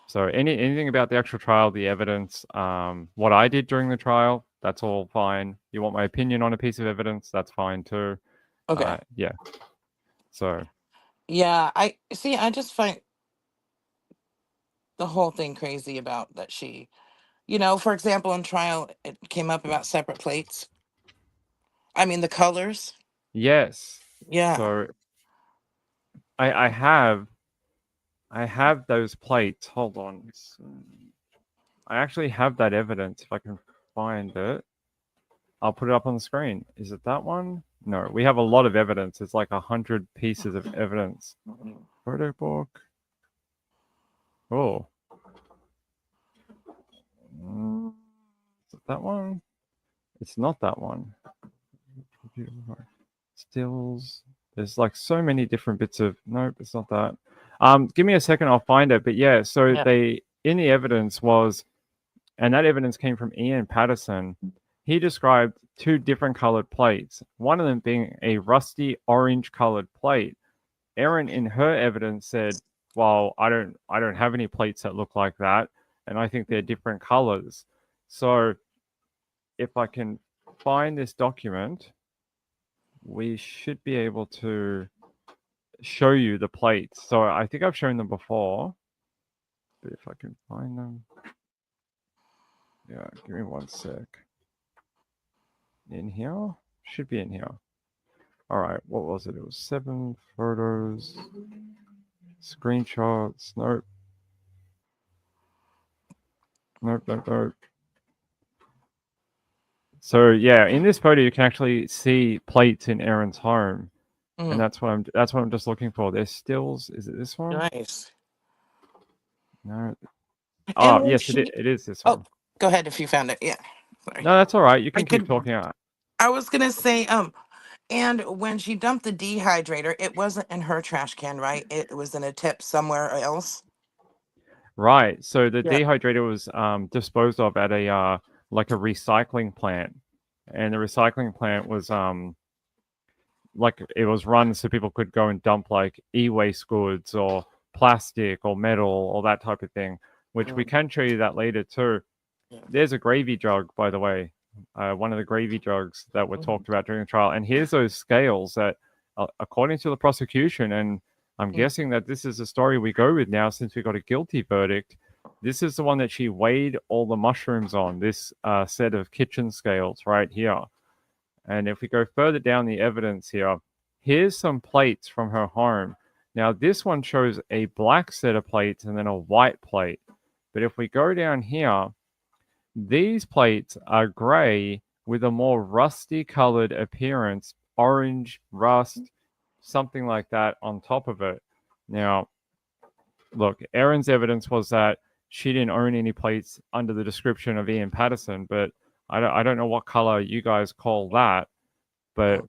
So anything about the actual trial, the evidence, what I did during the trial, that's all fine. You want my opinion on a piece of evidence, that's fine too. Okay. Yeah. So Yeah, I see. I just find the whole thing crazy about that she, for example, in trial, it came up about separate plates. I mean, the colors. yes. Yeah. So I have those plates. Hold on. I actually have that evidence. If I can find it, I'll put it up on the screen. Is it that one? No, we have a lot of evidence. It's like 100 pieces of evidence. Photo book. Oh. Is it that one? It's not that one. Stills. There's like so many different bits of. Nope, it's not that. Give me a second. I'll find it. But yeah, so Yeah. they in the evidence was, and that evidence came from Ian Patterson. He described two different colored plates. One of them being a rusty orange colored plate. Erin, in her evidence, said, "Well, I don't have any plates that look like that, and I think they're different colors." So, if I can find this document, we should be able to show you the plates. So I think I've shown them before, but if I can find them, yeah, give me one sec. In here, should be in here. All right, what was it? It was 7 photos, screenshots. Nope. Nope. So yeah, in this photo, you can actually see plates in Erin's home, and that's what I'm just looking for. There's stills. Is it this one? Nice. No. And Oh when yes, she, it is this oh, one. go ahead if you found it. Yeah. Sorry. No, that's all right. You I can keep could. talking. I was gonna say, and when she dumped the dehydrator, it wasn't in her trash can, right? It was in a tip somewhere else. Right. So the Yeah. dehydrator was disposed of at a like a recycling plant, and the recycling plant was like it was run so people could go and dump like e-waste goods or plastic or metal or that type of thing, which we can show you that later too. There's a gravy jug, by the way, one of the gravy jugs that were talked about during the trial. And here's those scales that, according to the prosecution, and I'm guessing that this is the story we go with now since we got a guilty verdict. This is the one that she weighed all the mushrooms on, this set of kitchen scales right here. And if we go further down the evidence here, here's some plates from her home. Now, this one shows a black set of plates and then a white plate. But if we go down here, these plates are gray with a more rusty colored appearance, orange, rust, something like that on top of it. Now, look, Erin's evidence was that she didn't own any plates under the description of Ian Patterson, but I don't know what color you guys call that, but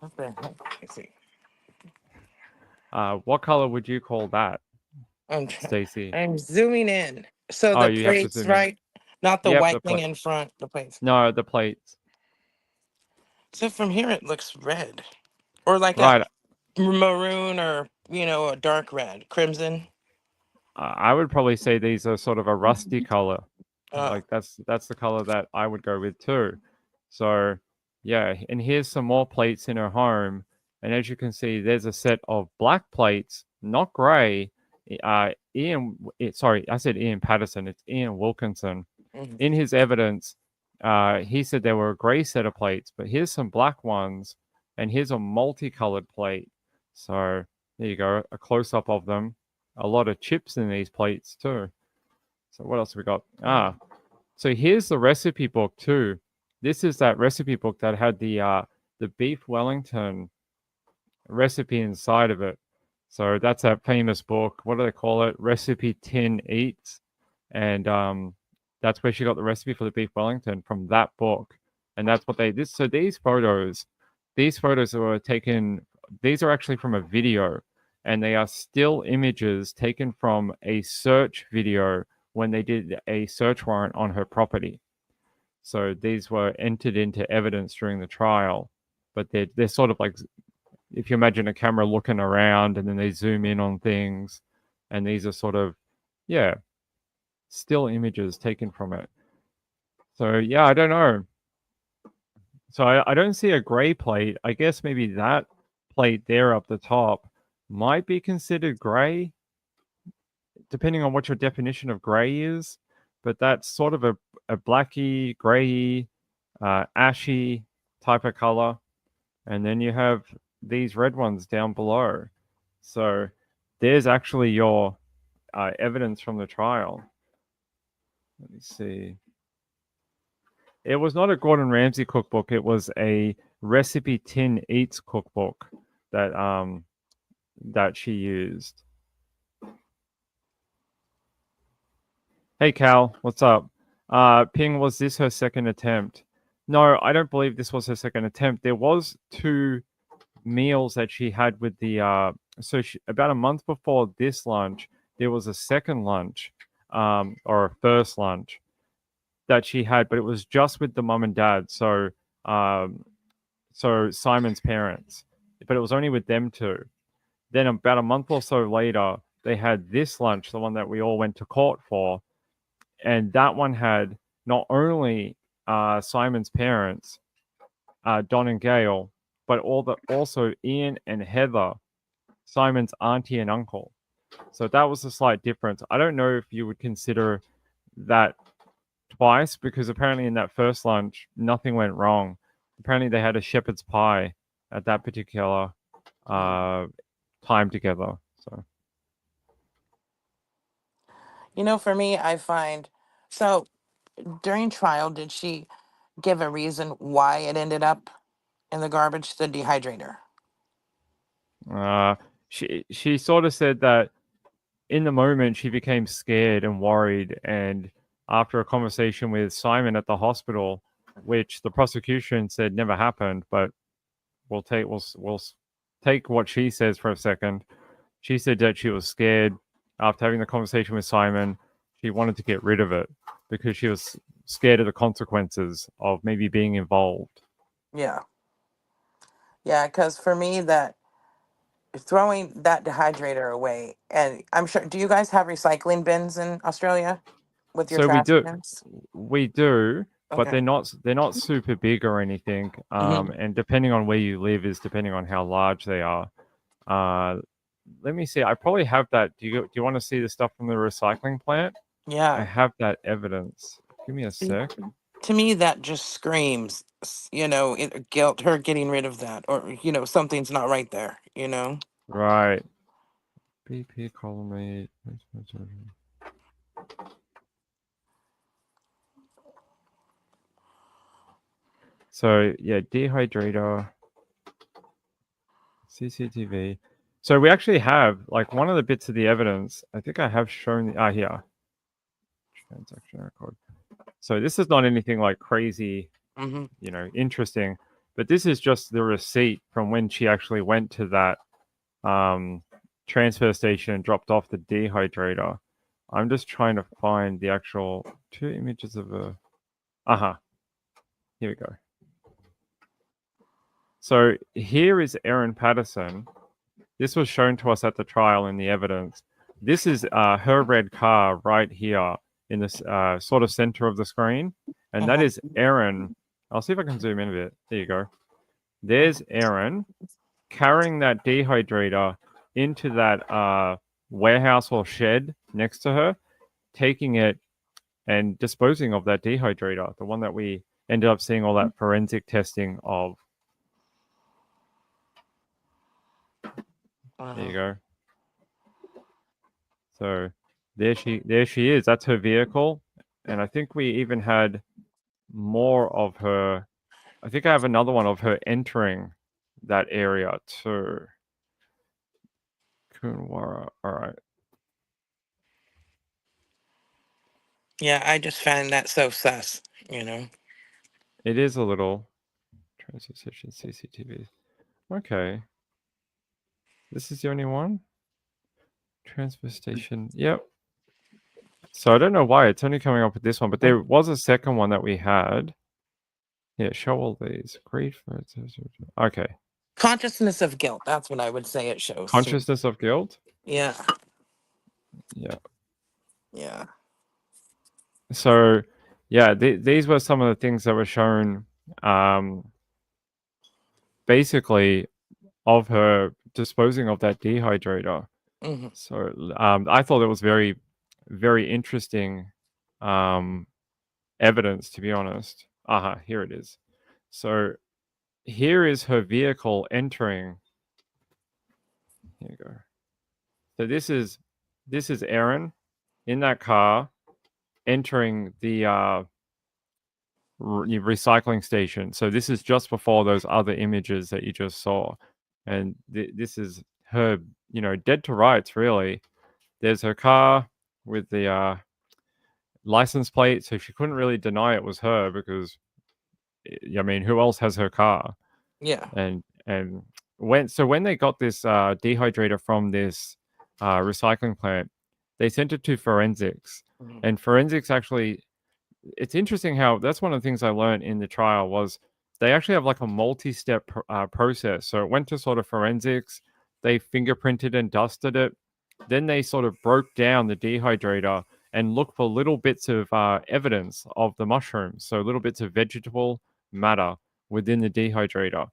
Okay. Let's see. what color would you call that, I'm Stacy? I'm zooming in. So Oh, the you have to plates, zoom in. right? Not the Yep, white the thing plate. in front, the plates. No, the plates. So from here it looks red. Or like Right. a maroon or, a dark red. Crimson. I would probably say these are sort of a rusty color. Uh, Like that's the color that I would go with too. So yeah, and here's some more plates in her home. And as you can see, there's a set of black plates, not gray. Sorry, I said Ian Patterson. It's Ian Wilkinson. In his evidence, he said there were a gray set of plates, but here's some black ones, and here's a multicolored plate. So there you go, a close up of them. A lot of chips in these plates too. So what else have we got? So here's the recipe book too. This is that recipe book that had the beef Wellington recipe inside of it. So that's that famous book. What do they call it? Recipe Tin Eats. And that's where she got the recipe for the beef Wellington, from that book. And that's what so these photos were taken, these are actually from a video, and they are still images taken from a search video when they did a search warrant on her property. So these were entered into evidence during the trial, but they're sort of like, if you imagine a camera looking around and then they zoom in on things, and these are sort of, yeah, still images taken from it. So yeah, I don't know. So I don't see a gray plate. I guess maybe that plate there up the top might be considered gray, depending on what your definition of gray is. But that's sort of a blacky, grayy, ashy type of color. And then you have these red ones down below. So there's actually your evidence from the trial. Let me see. It was not a Gordon Ramsay cookbook. It was a Recipe Tin Eats cookbook that that she used. Hey Cal, what's up? Ping, was this her second attempt? No, I don't believe this was her second attempt. There was 2 meals that she had with the so about a month before this lunch, there was a second lunch or a first lunch that she had, but it was just with the mum and dad, so so Simon's parents, but it was only with them 2. Then about a month or so later, they had this lunch, the one that we all went to court for, and that one had not only Simon's parents, Don and Gail, but also Ian and Heather, Simon's auntie and uncle. So that was a slight difference. I don't know if you would consider that twice, because apparently in that first lunch, nothing went wrong. Apparently they had a shepherd's pie at that particular time together. So, You know, for me, I find so during trial, did she give a reason why it ended up in the garbage, the dehydrator? she sort of said that in the moment she became scared and worried, and after a conversation with Simon at the hospital, which the prosecution said never happened, but we'll take what she says for a second. She said that she was scared after having the conversation with Simon. She wanted to get rid of it because she was scared of the consequences of maybe being involved. Yeah. Yeah, because for me, that throwing that dehydrator away, and I'm sure, do you guys have recycling bins in Australia with your So trash cans? we do, but Okay. they're not super big or anything. And depending on where you live is depending on how large they are. Let me see. I probably have that. Do you want to see the stuff from the recycling plant? Yeah. I have that evidence. Give me a sec. To me, that just screams, guilt, her getting rid of that, or, something's not right there, Right. BP column 8. So yeah, dehydrator, CCTV. So we actually have like one of the bits of the evidence. I think I have shown here. Transaction record. So this is not anything like crazy, interesting, but this is just the receipt from when she actually went to that transfer station and dropped off the dehydrator. I'm just trying to find the actual 2 images of a. Here we go. So here is Erin Patterson. This was shown to us at the trial in the evidence. This is her red car right here in this sort of center of the screen. And that is Erin. I'll see if I can zoom in a bit. There you go. There's Erin carrying that dehydrator into that warehouse or shed next to her, taking it and disposing of that dehydrator, the one that we ended up seeing all that forensic testing of. There you go. So there she is. That's her vehicle. And I think we even had more of her. I think I have another one of her entering that area too. Kunwara. All right. Yeah, I just find that so sus, It is a little transfer station CCTV. Okay. This is the only one? Transfer station. Yep. So I don't know why it's only coming up with this one, but there was a second one that we had. Yeah, show all these. Great for okay. Consciousness of guilt. That's what I would say it shows. Consciousness of guilt? Yeah. Yeah. Yeah. So, yeah, these were some of the things that were shown basically of her disposing of that dehydrator. Mm-hmm. So I thought it was very, very interesting evidence, to be honest. Here it is. So here is her vehicle entering. Here you go. So this is Erin in that car entering the recycling station. So this is just before those other images that you just saw, and this is her, dead to rights, really. There's her car with the license plate, so she couldn't really deny it was her because, I mean, who else has her car? Yeah. And when they got this dehydrator from this recycling plant, they sent it to forensics, and forensics actually. It's interesting how that's one of the things I learned in the trial was they actually have like a multi-step process. So it went to sort of forensics, they fingerprinted and dusted it, then they sort of broke down the dehydrator and looked for little bits of evidence of the mushrooms, so little bits of vegetable matter within the dehydrator.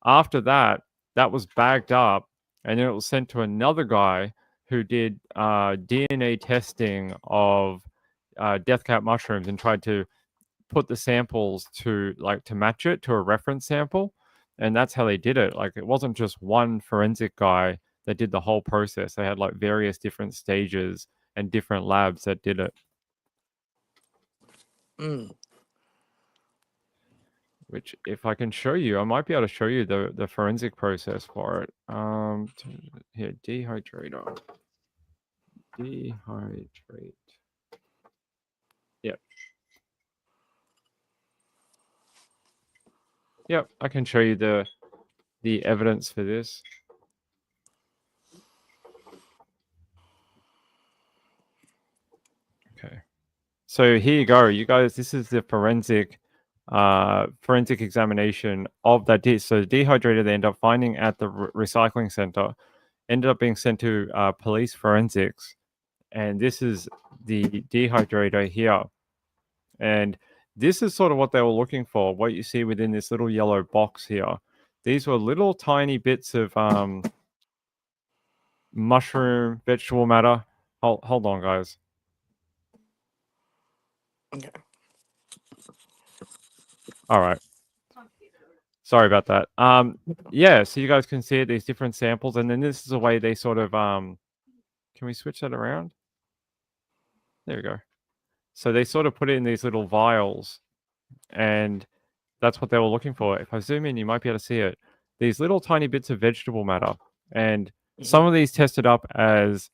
After that, that was bagged up, and then it was sent to another guy who did DNA testing of death cap mushrooms and tried to put the samples to match it to a reference sample, and that's how they did it. Like, it wasn't just one forensic guy that did the whole process. They had like various different stages and different labs that did it. Which, if I can show you, I might be able to show you the forensic process for it. Here, dehydrator. Dehydrate. Yep. Yep, I can show you the evidence for this. Okay. So here you go, you guys. This is the forensic examination of that. So the dehydrator they ended up finding at the recycling center ended up being sent to police forensics, and this is the dehydrator here. And this is sort of what they were looking for, what you see within this little yellow box here. These were little tiny bits of mushroom, vegetable matter. Hold on, guys. Okay. All right. Sorry about that. Yeah, so you guys can see these different samples, and then this is a way they sort of can we switch that around? There we go. So they sort of put it in these little vials, and that's what they were looking for. If I zoom in, you might be able to see it. These little tiny bits of vegetable matter, and some of these tested up as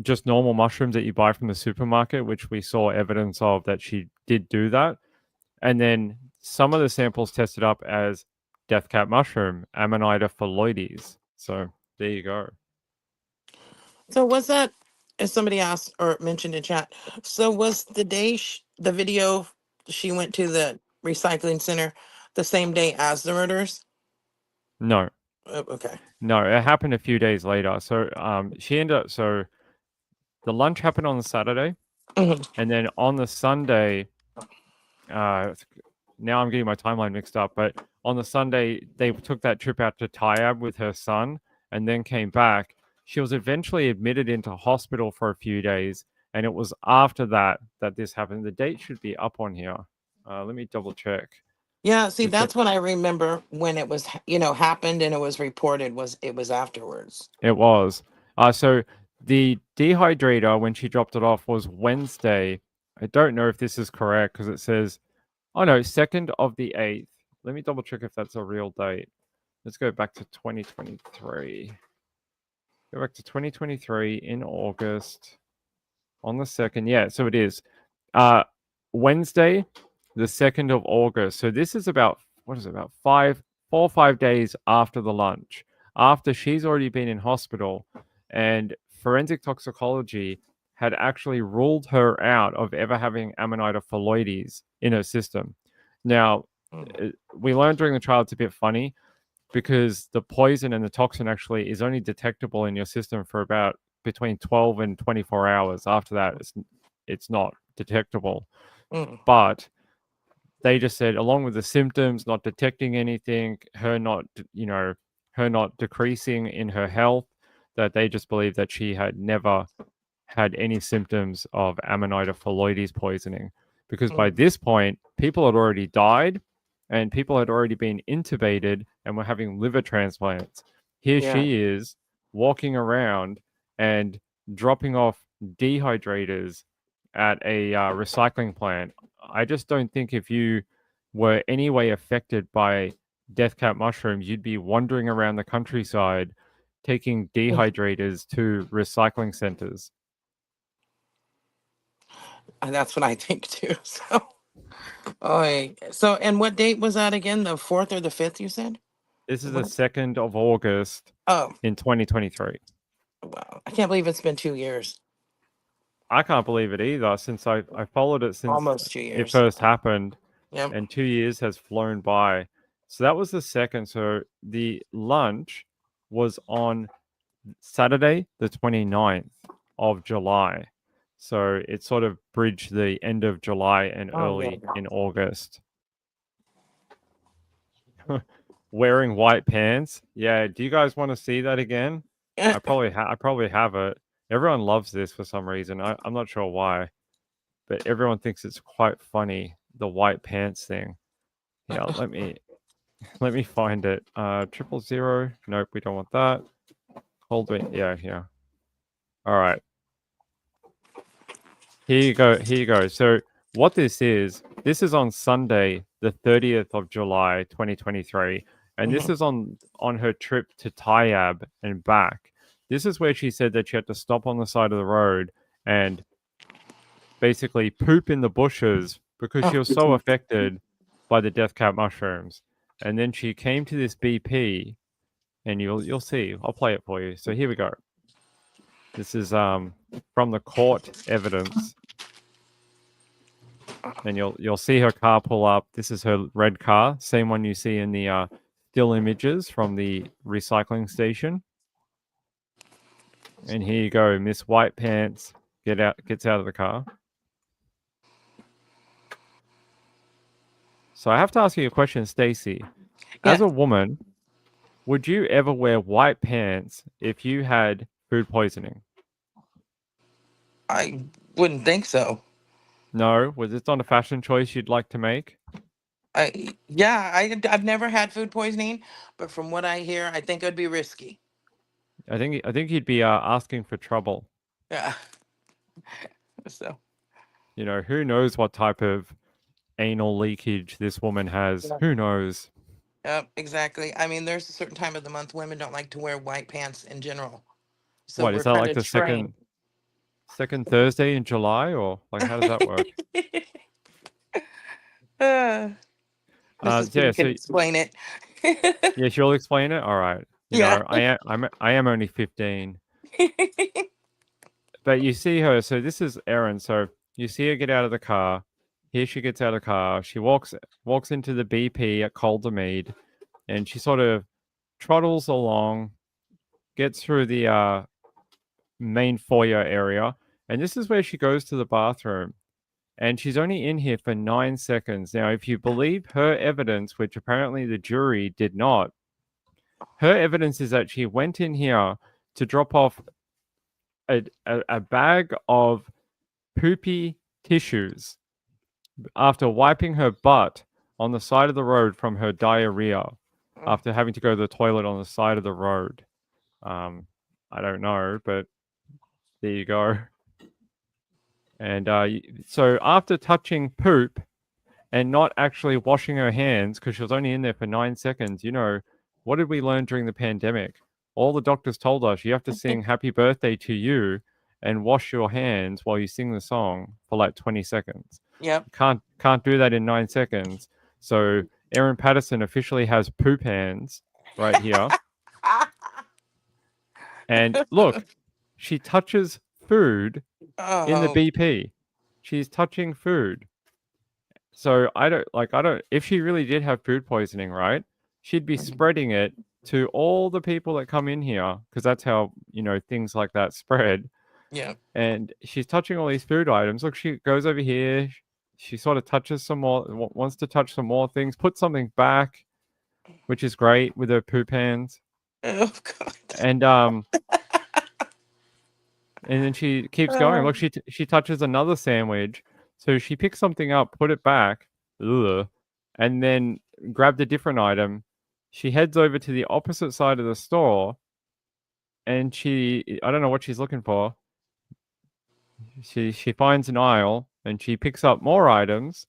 just normal mushrooms that you buy from the supermarket, which we saw evidence of that she did do that. And then some of the samples tested up as death cap mushroom, Amanita phalloides. So there you go. So was that, as somebody asked or mentioned in chat, so was the day the video she went to the recycling center the same day as the murders? No. Okay. No, it happened a few days later. So she ended up, so the lunch happened on the Saturday, and then on the Sunday, now I'm getting my timeline mixed up, but on the Sunday, they took that trip out to Tayab with her son and then came back. She was eventually admitted into hospital for a few days, and it was after that that this happened. The date should be up on here. Let me double check. Yeah, see, that's when I remember when it was, happened and it was reported, it was afterwards. It was. So the dehydrator, when she dropped it off, was Wednesday. I don't know if this is correct because it says, oh no, 2nd of the 8th. Let me double check if that's a real date. Let's go back to 2023. Go back to 2023 in August on the 2nd. Yeah, so it is. Wednesday, the 2nd of August. So this is about, 4 or 5 days after the lunch, after she's already been in hospital, and forensic toxicology had actually ruled her out of ever having Amanita phalloides in her system. Now, we learned during the trial it's a bit funny because the poison and the toxin actually is only detectable in your system for about between 12 and 24 hours. After that, it's not detectable. But they just said, along with the symptoms, not detecting anything, her not decreasing in her health, that they just believed that she had never had any symptoms of Amanita phalloides poisoning. Because by this point, people had already died and people had already been intubated and were having liver transplants. Here she is walking around and dropping off dehydrators at a recycling plant. I just don't think if you were any way affected by death cap mushrooms, you'd be wandering around the countryside taking dehydrators to recycling centers. And that's what I think too. So, and what date was that again? The 4th or the 5th, you said? This is the 2nd of August in 2023. Wow. I can't believe it's been 2 years. I can't believe it either, since I followed it since Almost 2 years. it first happened. Yep. And 2 years has flown by. So that was the 2nd. So the lunch was on Saturday, the 29th of July. So it sort of bridged the end of July and early in August. Wearing white pants. Yeah. Do you guys want to see that again? I probably have it. Everyone loves this for some reason. I'm not sure why, but everyone thinks it's quite funny, the white pants thing. Yeah, let me find it. 000. Nope, we don't want that. Hold it. Yeah. All right. Here you go. So what this is on Sunday, the 30th of July, 2023. And this is on her trip to Tayab and back. This is where she said that she had to stop on the side of the road and basically poop in the bushes because she was so affected by the death cap mushrooms. And then she came to this BP, and you'll see. I'll play it for you. So here we go. This is from the court evidence. And you'll see her car pull up. This is her red car, same one you see in the still images from the recycling station. And here you go, Miss White Pants gets out of the car. So I have to ask you a question, Stacy. As a woman, would you ever wear white pants if you had food poisoning? I wouldn't think so. No? Was this not a fashion choice you'd like to make? I've never had food poisoning, but from what I hear, I think it would be risky. I think you'd be asking for trouble. Yeah. So. You know, who knows what type of anal leakage this woman has? Yeah. Who knows? Yep, exactly. I mean, there's a certain time of the month women don't like to wear white pants in general. So What we're is that, like kinda the trained. second Thursday in July, or like how does that work? Mrs. Yeah, P can explain it. yeah, she'll explain it. All right. You know, I am only 15. But you see her. So this is Erin. So you see her get out of the car. Here she gets out of the car. She walks into the BP at Calder Mead, and she sort of trottles along, gets through the main foyer area, and this is where she goes to the bathroom. And she's only in here for 9 seconds. Now, if you believe her evidence, which apparently the jury did not, her evidence is that she went in here to drop off a bag of poopy tissues after wiping her butt on the side of the road from her diarrhea after having to go to the toilet on the side of the road. I don't know, but there you go. And so after touching poop and not actually washing her hands, because she was only in there for 9 seconds, you know, what did we learn during the pandemic? All the doctors told us you have to sing happy birthday to you and wash your hands while you sing the song for like 20 seconds. Yep. Can't do that in 9 seconds. So Erin Patterson officially has poop hands right here. And look, she touches food in the BP. She's touching food. So if she really did have food poisoning, right? She'd be spreading it to all the people that come in here, because that's how, you know, things like that spread. Yeah. And she's touching all these food items. Look, she goes over here. she sort of touches some more, wants to touch some more things, put something back, which is great with her poop hands. Oh God. And then she keeps going. Look, she touches another sandwich. So she picks something up, put it back, ugh, and then grabbed a different item. She heads over to the opposite side of the store, and I don't know what she's looking for. She finds an aisle, and she picks up more items,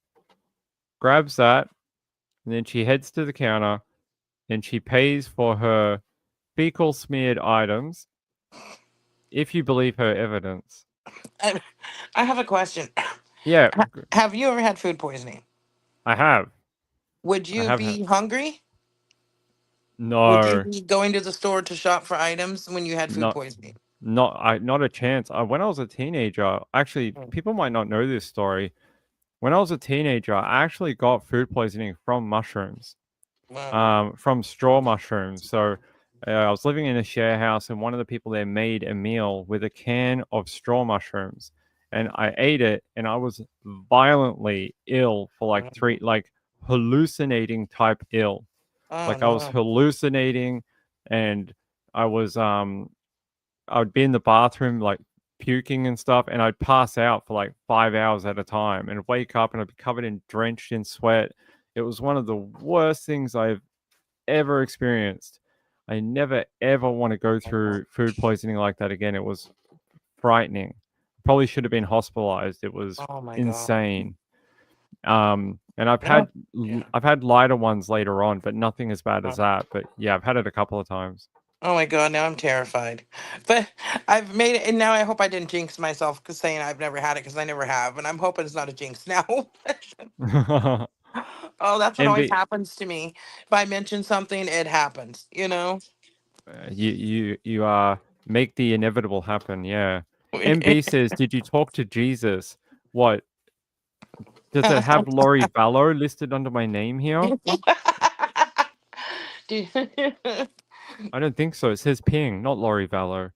grabs that, and then she heads to the counter, and she pays for her fecal smeared items, if you believe her evidence. I have a question. Yeah. Have you ever had food poisoning? I have. Would you be hungry? Would you No. be going to the store to shop for items when you had food poisoning? Not a chance. When I was a teenager, actually, people might not know this story. When I was a teenager, I actually got food poisoning from mushrooms, from straw mushrooms. So I was living in a share house, and one of the people there made a meal with a can of straw mushrooms, and I ate it, and I was violently ill for like hallucinating type ill. Oh, I was hallucinating, and I would be in the bathroom like puking and stuff, and I'd pass out for like 5 hours at a time and wake up and I'd be covered in drenched in sweat. It was one of the worst things I've ever experienced. I never ever want to go through food poisoning like that again. It was frightening. Probably should have been hospitalized. It was insane. And I've had lighter ones later on, but nothing as bad as that. But yeah, I've had it a couple of times. Oh my God, now I'm terrified. But I've made it, and now I hope I didn't jinx myself because saying I've never had it, because I never have, and I'm hoping it's not a jinx now. Oh, that's what always happens to me. If I mention something, it happens, you know? You make the inevitable happen, yeah. MB says, did you talk to Jesus? What? Does it have Laurie Vallow listed under my name here? I don't think so. It says Ping, not Laurie Vallow.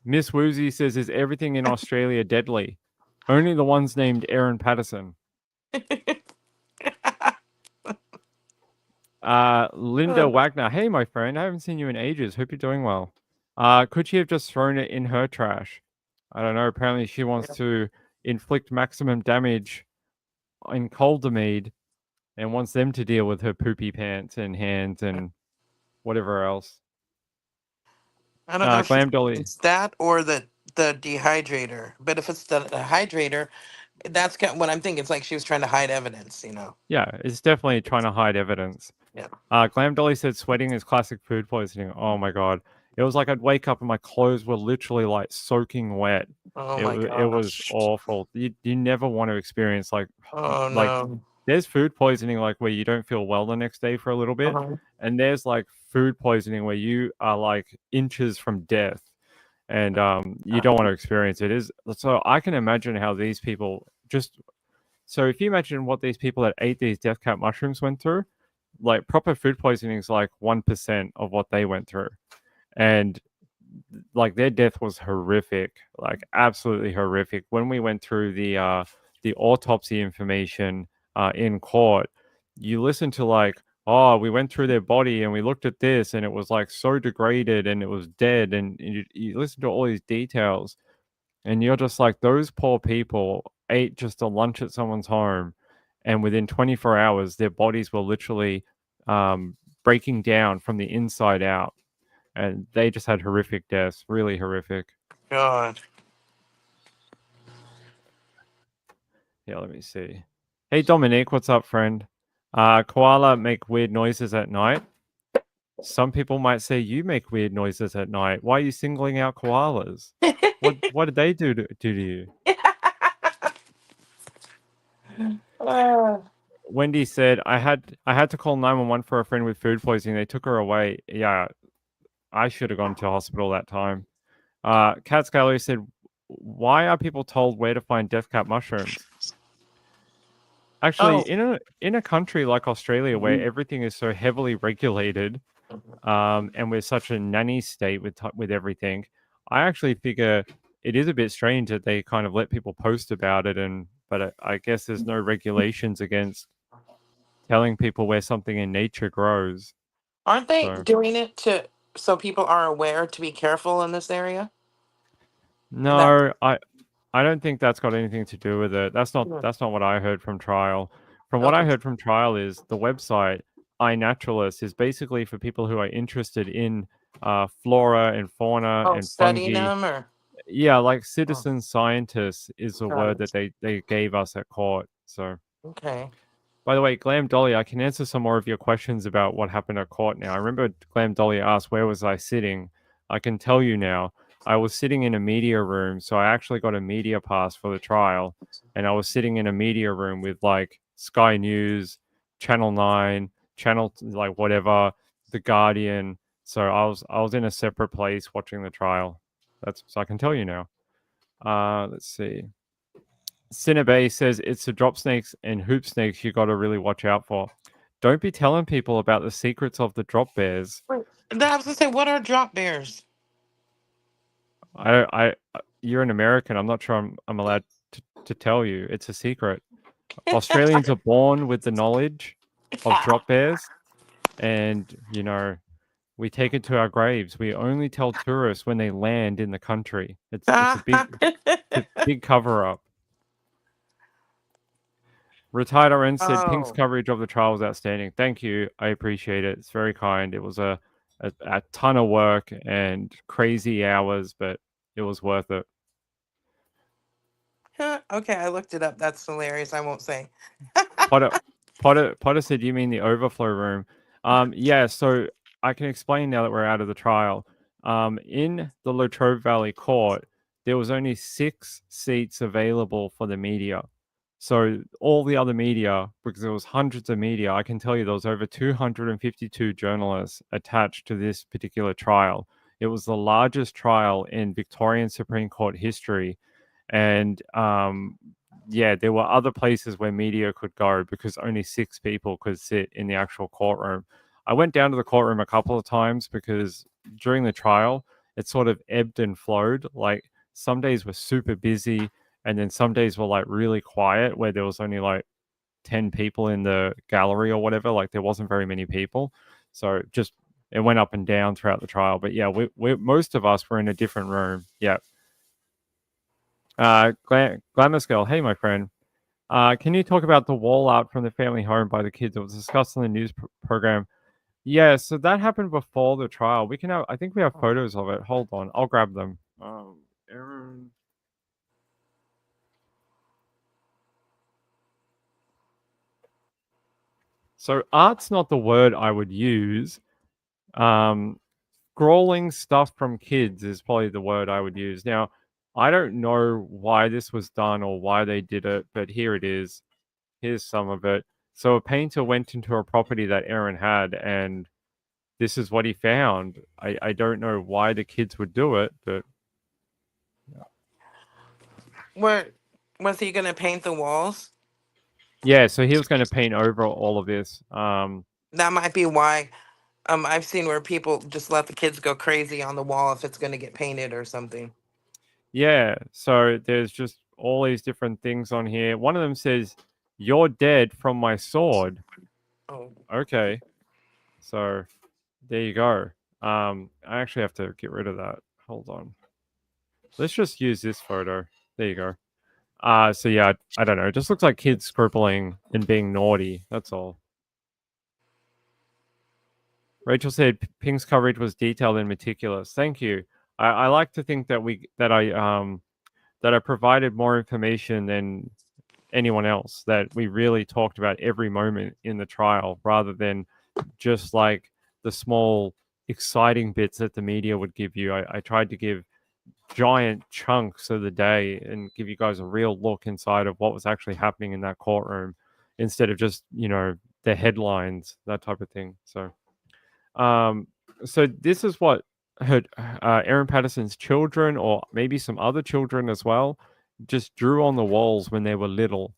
Miss Woozy says, is everything in Australia deadly? Only the ones named Aaron Patterson. Linda Wagner, hey, my friend. I haven't seen you in ages. Hope you're doing well. Could she have just thrown it in her trash? I don't know. Apparently she wants to inflict maximum damage in Coldmead and wants them to deal with her poopy pants and hands and whatever else. I don't know if it's that or the dehydrator. But if it's the dehydrator, that's kind of what I'm thinking. It's like she was trying to hide evidence, you know? Yeah, it's definitely trying to hide evidence. Yeah. Glam Dolly said sweating is classic food poisoning. Oh my God. It was like I'd wake up and my clothes were literally like soaking wet. Oh my gosh. It was awful. You never want to experience like no. There's food poisoning like where you don't feel well the next day for a little bit, and there's like food poisoning where you are like inches from death, and you don't want to experience it. So I can imagine how these people so if you imagine what these people that ate these death cap mushrooms went through, like proper food poisoning is like 1% of what they went through. And like their death was horrific, like absolutely horrific. When we went through the autopsy information in court, you listen to like, oh, we went through their body and we looked at this and it was like so degraded and it was dead, and you listen to all these details and you're just like, those poor people ate just a lunch at someone's home, and within 24 hours their bodies were literally breaking down from the inside out. And they just had horrific deaths, really horrific. God. Yeah, let me see. Hey, Dominique, what's up, friend? Koala make weird noises at night. Some people might say you make weird noises at night. Why are you singling out koalas? What did they do to you? Wendy said, I had to call 911 for a friend with food poisoning. They took her away. Yeah, I should have gone to hospital that time. Cat Scaly said, why are people told where to find death cap mushrooms? Actually, in a country like Australia where everything is so heavily regulated, and we're such a nanny state with everything, I actually figure it is a bit strange that they kind of let people post about it, but I guess there's no regulations against telling people where something in nature grows. Aren't they So doing it to so people are aware to be careful in this area? That no, I don't think that's got anything to do with it. That's not Hmm. what I heard from trial. From what I Okay. heard from trial is the website iNaturalist is basically for people who are interested in flora and fauna Oh, and studying fungi. them or Yeah, like oh, citizen scientists is the got word it. that they gave us at court. So, Okay. by the way, Glam Dolly, I can answer some more of your questions about what happened at court now. I remember Glam Dolly asked, where was I sitting? I can tell you now. I was sitting in a media room, so I actually got a media pass for the trial, and I was sitting in a media room with like Sky News, Channel 9, Channel like whatever, The Guardian. So I was in a separate place watching the trial. That's so I can tell you now. Let's see. Cinnabay says it's the drop snakes and hoop snakes you got to really watch out for. Don't be telling people about the secrets of the drop bears. Wait, I was gonna say, what are drop bears? You're an American. I'm not sure I'm allowed to tell you. It's a secret. Australians are born with the knowledge of drop bears, and we take it to our graves. We only tell tourists when they land in the country. It's a big cover up. Retired RN said Pink's Oh, coverage of the trial was outstanding. Thank you. I appreciate it. It's very kind. It was a ton of work and crazy hours, but it was worth it. okay. I looked it up. That's hilarious. I won't say. Potter, Potter said, you mean the overflow room? Yeah, so I can explain now that we're out of the trial. In the Latrobe Valley Court, there was only 6 seats available for the media. So all the other media, because there was hundreds of media, I can tell you there was over 252 journalists attached to this particular trial. It was the largest trial in Victorian Supreme Court history. And yeah, there were other places where media could go because only 6 people could sit in the actual courtroom. I went down to the courtroom a couple of times because during the trial, it sort of ebbed and flowed. Like some days were super busy, and then some days were like really quiet where there was only like 10 people in the gallery or whatever. Like there wasn't very many people. So just it went up and down throughout the trial. But yeah, we most of us were in a different room. Yeah. Glamorous Girl, hey, my friend. Can you talk about the wall art from the family home by the kids? It was discussed on the news program. Yeah, so that happened before the trial. We can have, I think we have photos of it. Hold on, I'll grab them. Aaron. So art's not the word I would use. Scrolling stuff from kids is probably the word I would use. Now, I don't know why this was done or why they did it, but here it is. Here's some of it. So a painter went into a property that Aaron had, and this is what he found. I don't know why the kids would do it, but Where was he gonna paint the walls? yeah, so he was going to paint over all of this. That might be why. I've seen where people just let the kids go crazy on the wall if it's gonna get painted or something. Yeah, so there's just all these different things on here. One of them says, "You're dead from my sword." Oh, Okay, so there you go. I actually have to get rid of that. Hold on. Let's just use this photo. There you go. So yeah, I don't know. It just looks like kids scribbling and being naughty. That's all. Rachel said Pink's coverage was detailed and meticulous. Thank you. I like to think that I provided more information than anyone else. That we really talked about every moment in the trial, rather than just like the small exciting bits that the media would give you. I tried to give giant chunks of the day and give you guys a real look inside of what was actually happening in that courtroom, instead of just the headlines, that type of thing. So this is what her Aaron Patterson's children, or maybe some other children as well, just drew on the walls when they were little.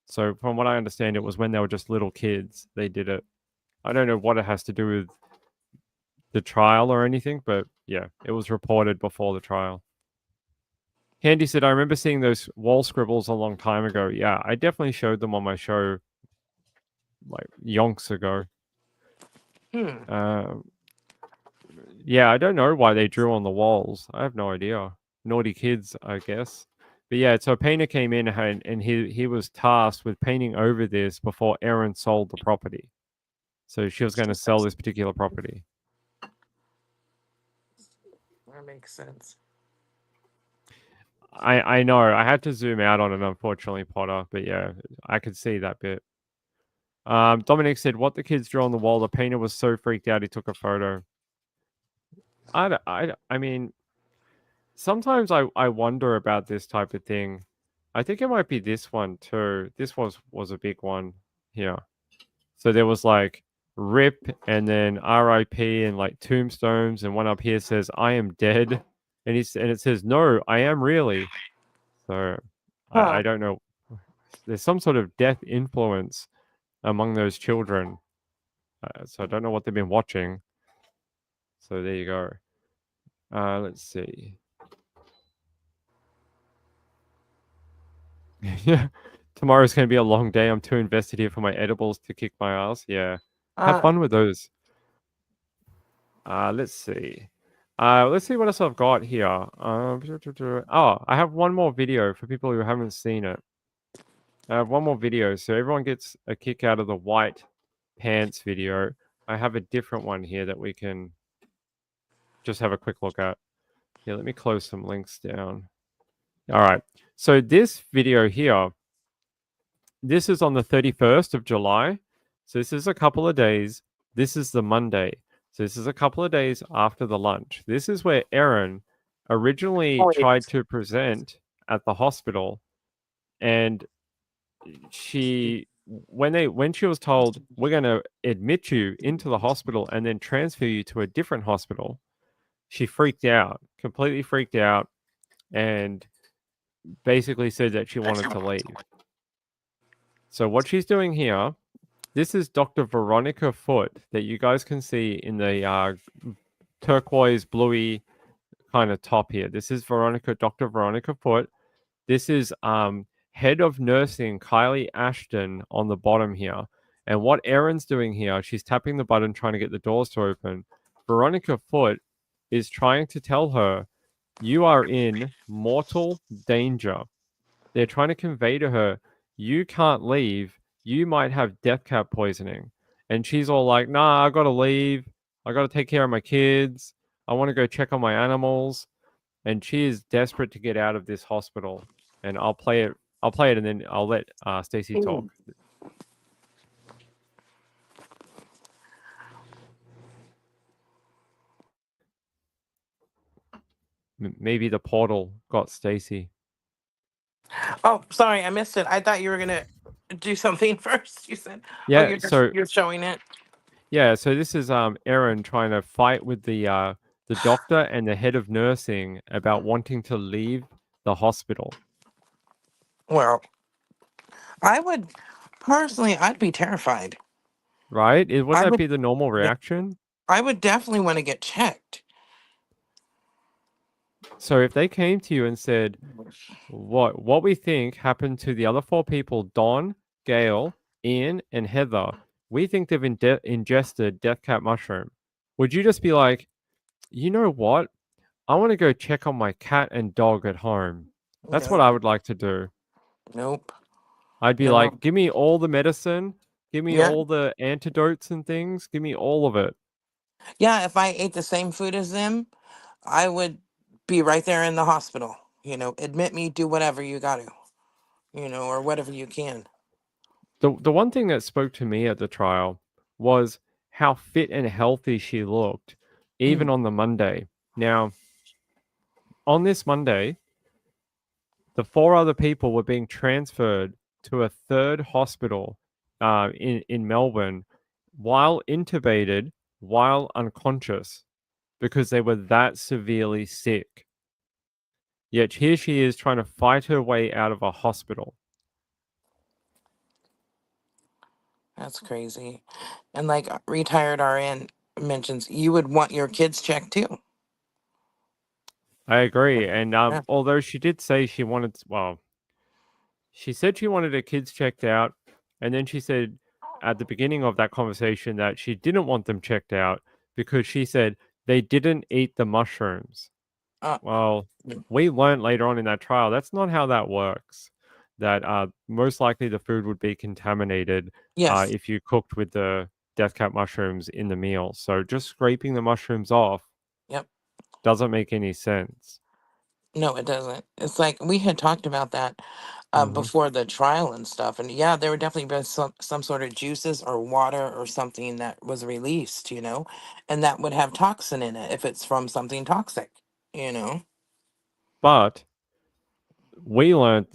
So from what I understand, it was when they were just little kids they did it. I don't know what it has to do with the trial or anything, but yeah, it was reported before the trial. Handy said, I remember seeing those wall scribbles a long time ago. Yeah, I definitely showed them on my show like yonks ago. Yeah, I don't know why they drew on the walls. I have no idea. Naughty kids, I guess. But yeah, so a painter came in and he was tasked with painting over this before Erin sold the property. So she was going to sell this particular property. That makes sense. I know. I had to zoom out on it, unfortunately, Potter. But yeah, I could see that bit. Dominic said, what the kids drew on the wall, the painter was so freaked out he took a photo. I mean, sometimes I wonder about this type of thing. I think it might be this one too. This was a big one here. So there was like RIP and then RIP and like tombstones, and one up here says I am dead, and it says no, I am really. So I don't know. There's some sort of death influence among those children. So I don't know what they've been watching. So there you go. Let's see. Yeah. Tomorrow's going to be a long day. I'm too invested here for my edibles to kick my ass. Yeah. Have fun with those. Let's see. Let's see what else I've got here. Oh, I have one more video for people who haven't seen it. I have one more video, so everyone gets a kick out of the white pants video. I have a different one here that we can just have a quick look at. Yeah, let me close some links down. All right. So this video here, this is on the 31st of July. So this is a couple of days. This is the Monday. So this is a couple of days after the lunch. This is where Erin originally tried to present at the hospital, and when she was told we're going to admit you into the hospital and then transfer you to a different hospital, she freaked out, completely freaked out, and basically said that she wanted to leave. So what she's doing here, this is Dr. Veronica Foote that you guys can see in the turquoise bluey kind of top here. This is Dr. Veronica Foote. This is head of nursing Kylie Ashton on the bottom here. And what Erin's doing here, she's tapping the button trying to get the doors to open. Veronica Foote is trying to tell her, you are in mortal danger. They're trying to convey to her, you can't leave. You might have death cap poisoning. And she's all like, nah, I got to leave. I got to take care of my kids. I want to go check on my animals. And she is desperate to get out of this hospital. And I'll play it and then I'll let Stacy talk. Maybe the portal got Stacy. Oh, sorry, I missed it. I thought you were gonna do something first. You said, Yeah, you're showing it. Yeah, so this is Erin trying to fight with the doctor and the head of nursing about wanting to leave the hospital. Well, I would personally, I'd be terrified. Right? Wouldn't that be the normal reaction? I would definitely want to get checked. So if they came to you and said, what we think happened to the other 4 people, Don, Gail, Ian, and Heather, we think they've ingested death cap mushroom. Would you just be like, you know what? I want to go check on my cat and dog at home. That's what I would like to do. Nope. I'd be like, give me all the medicine. Give me Yeah. all the antidotes and things. Give me all of it. Yeah, if I ate the same food as them, I would be right there in the hospital. You know, admit me, do whatever you got to, you know, or whatever you can. The one thing that spoke to me at the trial was how fit and healthy she looked, even on the Monday. Now, on this Monday, the 4 other people were being transferred to a third hospital in Melbourne while intubated, while unconscious, because they were that severely sick. Yet here she is trying to fight her way out of a hospital. That's crazy. And like retired RN mentions, you would want your kids checked too. I agree. And Yeah. although she did say she wanted, well, she said she wanted her kids checked out, and then she said at the beginning of that conversation that she didn't want them checked out because she said they didn't eat the mushrooms. Uh, Well, we learned later on in that trial that's not how that works. That most likely the food would be contaminated yes. if you cooked with the death cap mushrooms in the meal. So just scraping the mushrooms off Yep. doesn't make any sense. No, it doesn't. It's like we had talked about that Mhm. before the trial and stuff, and yeah, there would definitely been some sort of juices or water or something that was released, and that would have toxin in it if it's from something toxic, you know. But we learned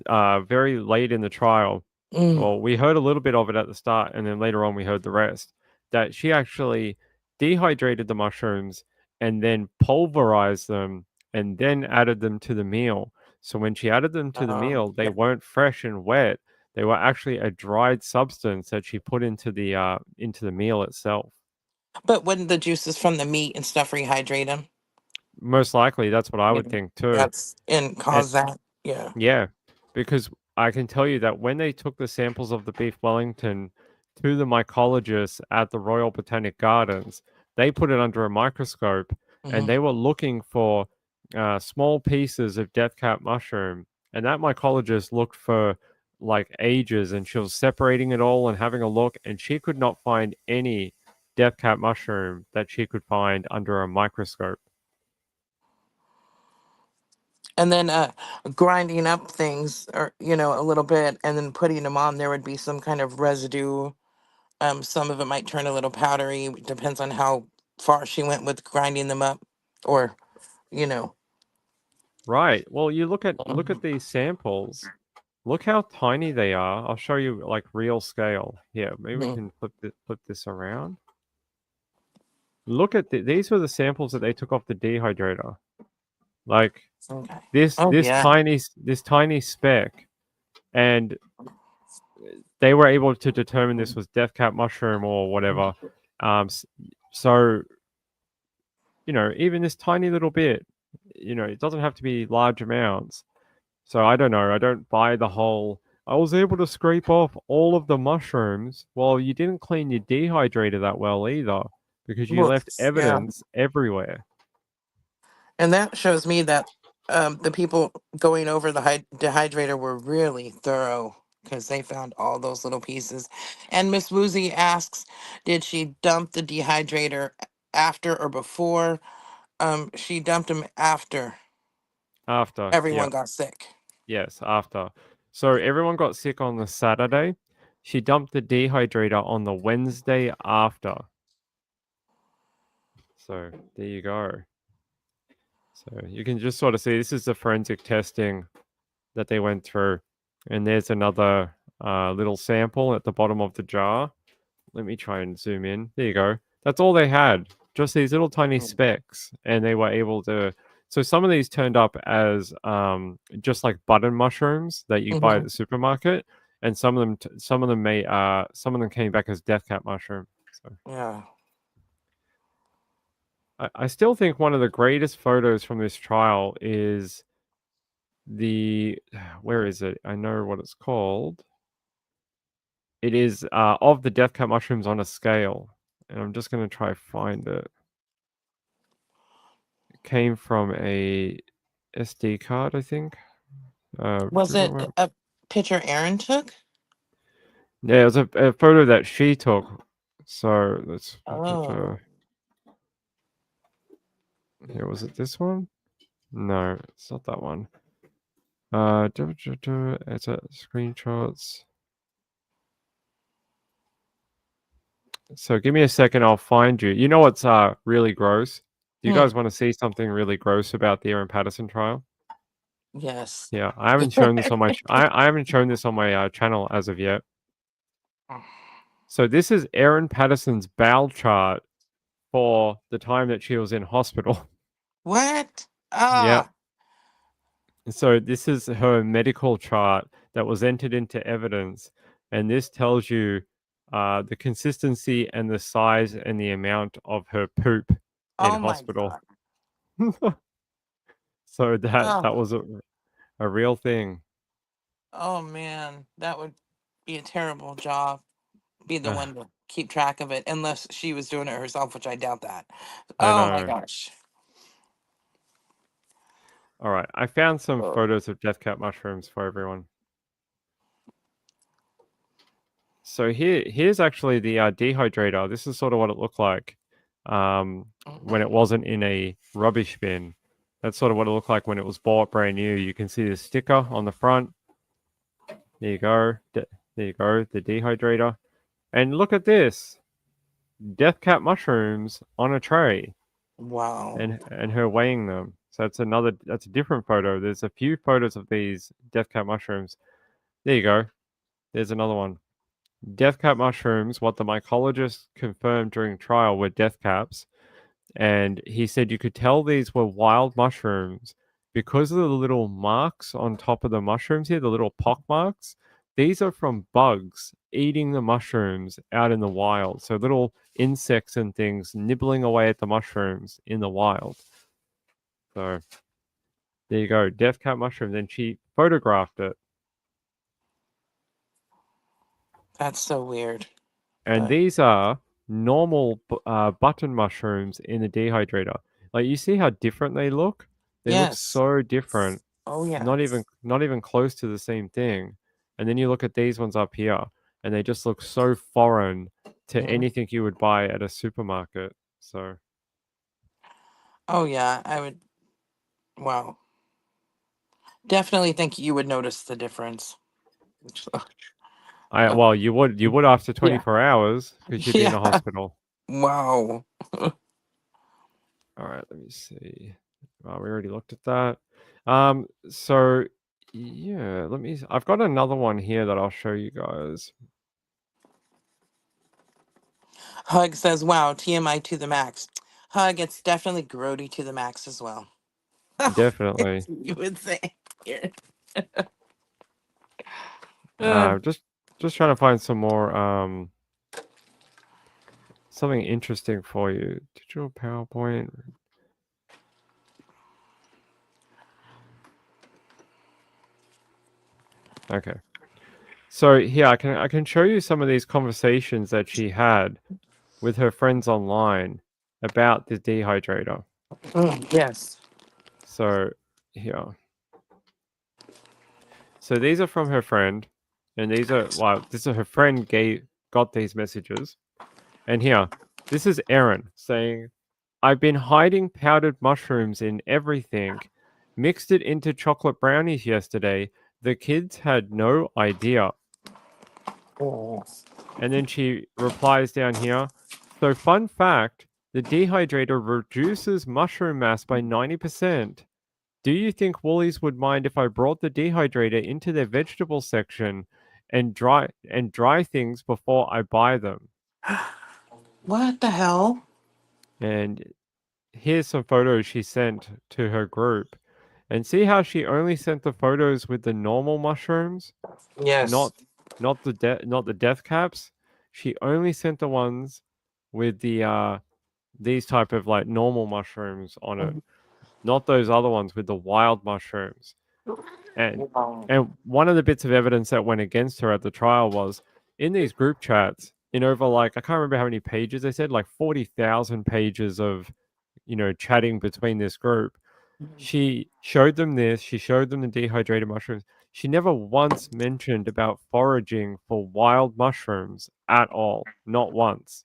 very late in the trial, well, we heard a little bit of it at the start, and then later on we heard the rest, that she actually dehydrated the mushrooms and then pulverized them and then added them to the meal. So when she added them to the meal, they Yeah. weren't fresh and wet. They were actually a dried substance that she put into the meal itself. But wouldn't the juices from the meat and stuff rehydrate them? Most likely, that's what I would think too. That's and cause that. Yeah. Yeah, because I can tell you that when they took the samples of the beef Wellington to the mycologists at the Royal Botanic Gardens, they put it under a microscope and they were looking for small pieces of death cap mushroom. And that mycologist looked for like ages, and she was separating it all and having a look, and she could not find any death cap mushroom that she could find under a microscope. And then grinding up things, or a little bit, and then putting them on, there would be some kind of residue. Some of it might turn a little powdery. Depends on how far she went with grinding them up, or Right. Well, you look at these samples. Look how tiny they are. I'll show you like real scale. Here, maybe we can flip this around. Look at these were the samples that they took off the dehydrator. Like Okay. this Oh, this yeah. tiny speck, and they were able to determine this was death cap mushroom or whatever. So even this tiny little bit, it doesn't have to be large amounts. So I don't know. I don't buy the whole. I was able to scrape off all of the mushrooms. Well, you didn't clean your dehydrator that well either, because you left Yeah. evidence everywhere. And that shows me that the people going over the dehydrator were really thorough, because they found all those little pieces. And Miss Woozy asks, did she dump the dehydrator after or before? She dumped them after After, everyone yep. got sick. Yes, after. So everyone got sick on the Saturday. She dumped the dehydrator on the Wednesday after. So there you go. So you can just sort of see this is the forensic testing that they went through. And there's another little sample at the bottom of the jar. Let me try and zoom in. There you go. That's all they had. Just these little tiny specks. And they were able to... So some of these turned up as just like button mushrooms that you buy at the supermarket. And some of them came back as death cap mushroom. So. Yeah. I still think one of the greatest photos from this trial is where is it? I know what it's called. It is of the death cap mushrooms on a scale, and I'm just going to try find it. It came from a SD card, I think. Was it a picture Aaron took? Yeah, it was a photo that she took. So let's. Oh. Here, was it this one? No, it's not that one. It's a screenshots. So give me a second, I'll find you. You know what's really gross? Do you guys want to see something really gross about the Aaron Patterson trial? Yes. Yeah, I haven't shown this on my I haven't shown this on my channel as of yet. So this is Aaron Patterson's bowel chart for the time that she was in hospital. What? Yeah. So this is her medical chart that was entered into evidence, and this tells you the consistency and the size and the amount of her poop in hospital. So that Oh, was a real thing. oh man, that would be a terrible job. Be the Ah, one to keep track of it, unless she was doing it herself, which I doubt that. I Oh my know. gosh. All right, I found some Oh. photos of death cap mushrooms for everyone. So here's actually the dehydrator. This is sort of what it looked like when it wasn't in a rubbish bin. That's sort of what it looked like when it was bought brand new. You can see the sticker on the front. There you go. There you go, the dehydrator. And look at this. Death cap mushrooms on a tray. Wow. And her weighing them. So that's a different photo. There's a few photos of these death cap mushrooms. There you go. There's another one. Death cap mushrooms, what the mycologist confirmed during trial were death caps. And he said you could tell these were wild mushrooms because of the little marks on top of the mushrooms here, the little pock marks. These are from bugs eating the mushrooms out in the wild. So little insects and things nibbling away at the mushrooms in the wild. So there you go, death cap mushrooms. And she photographed it. That's so weird. And these are normal button mushrooms in the dehydrator. Like, you see how different they look? They look Yes. so different. Oh yeah. Not even close to the same thing. And then you look at these ones up here, and they just look so foreign to anything you would buy at a supermarket. So Oh yeah, I would. Wow. Definitely think you would notice the difference. well, you would after Yeah. 24 hours because you'd be in a Yeah. hospital. Wow. All right, let me see. We already looked at that. So yeah, I've got another one here that I'll show you guys. Hug says, wow, TMI to the max. Hug, it's definitely grody to the max as well. Definitely. You would say. Just trying to find some more something interesting for you. Digital PowerPoint. Okay. So here I can show you some of these conversations that she had with her friends online about the dehydrator. Yes. So here. So these are from her friend, and this is her friend got these messages. And here, this is Erin saying, I've been hiding powdered mushrooms in everything, mixed it into chocolate brownies yesterday. The kids had no idea. Oh. And then she replies down here, so fun fact, the dehydrator reduces mushroom mass by 90%. Do you think Woolies would mind if I brought the dehydrator into their vegetable section and dry things before I buy them? What the hell? And here's some photos she sent to her group. And see how she only sent the photos with the normal mushrooms? Yes. Not the death caps. She only sent the ones with the these type of like normal mushrooms on it. Not those other ones with the wild mushrooms. And one of the bits of evidence that went against her at the trial was in these group chats, in over like, I can't remember how many pages they said, like 40,000 pages of, chatting between this group. She showed them this, she showed them the dehydrated mushrooms. She never once mentioned about foraging for wild mushrooms at all. Not once.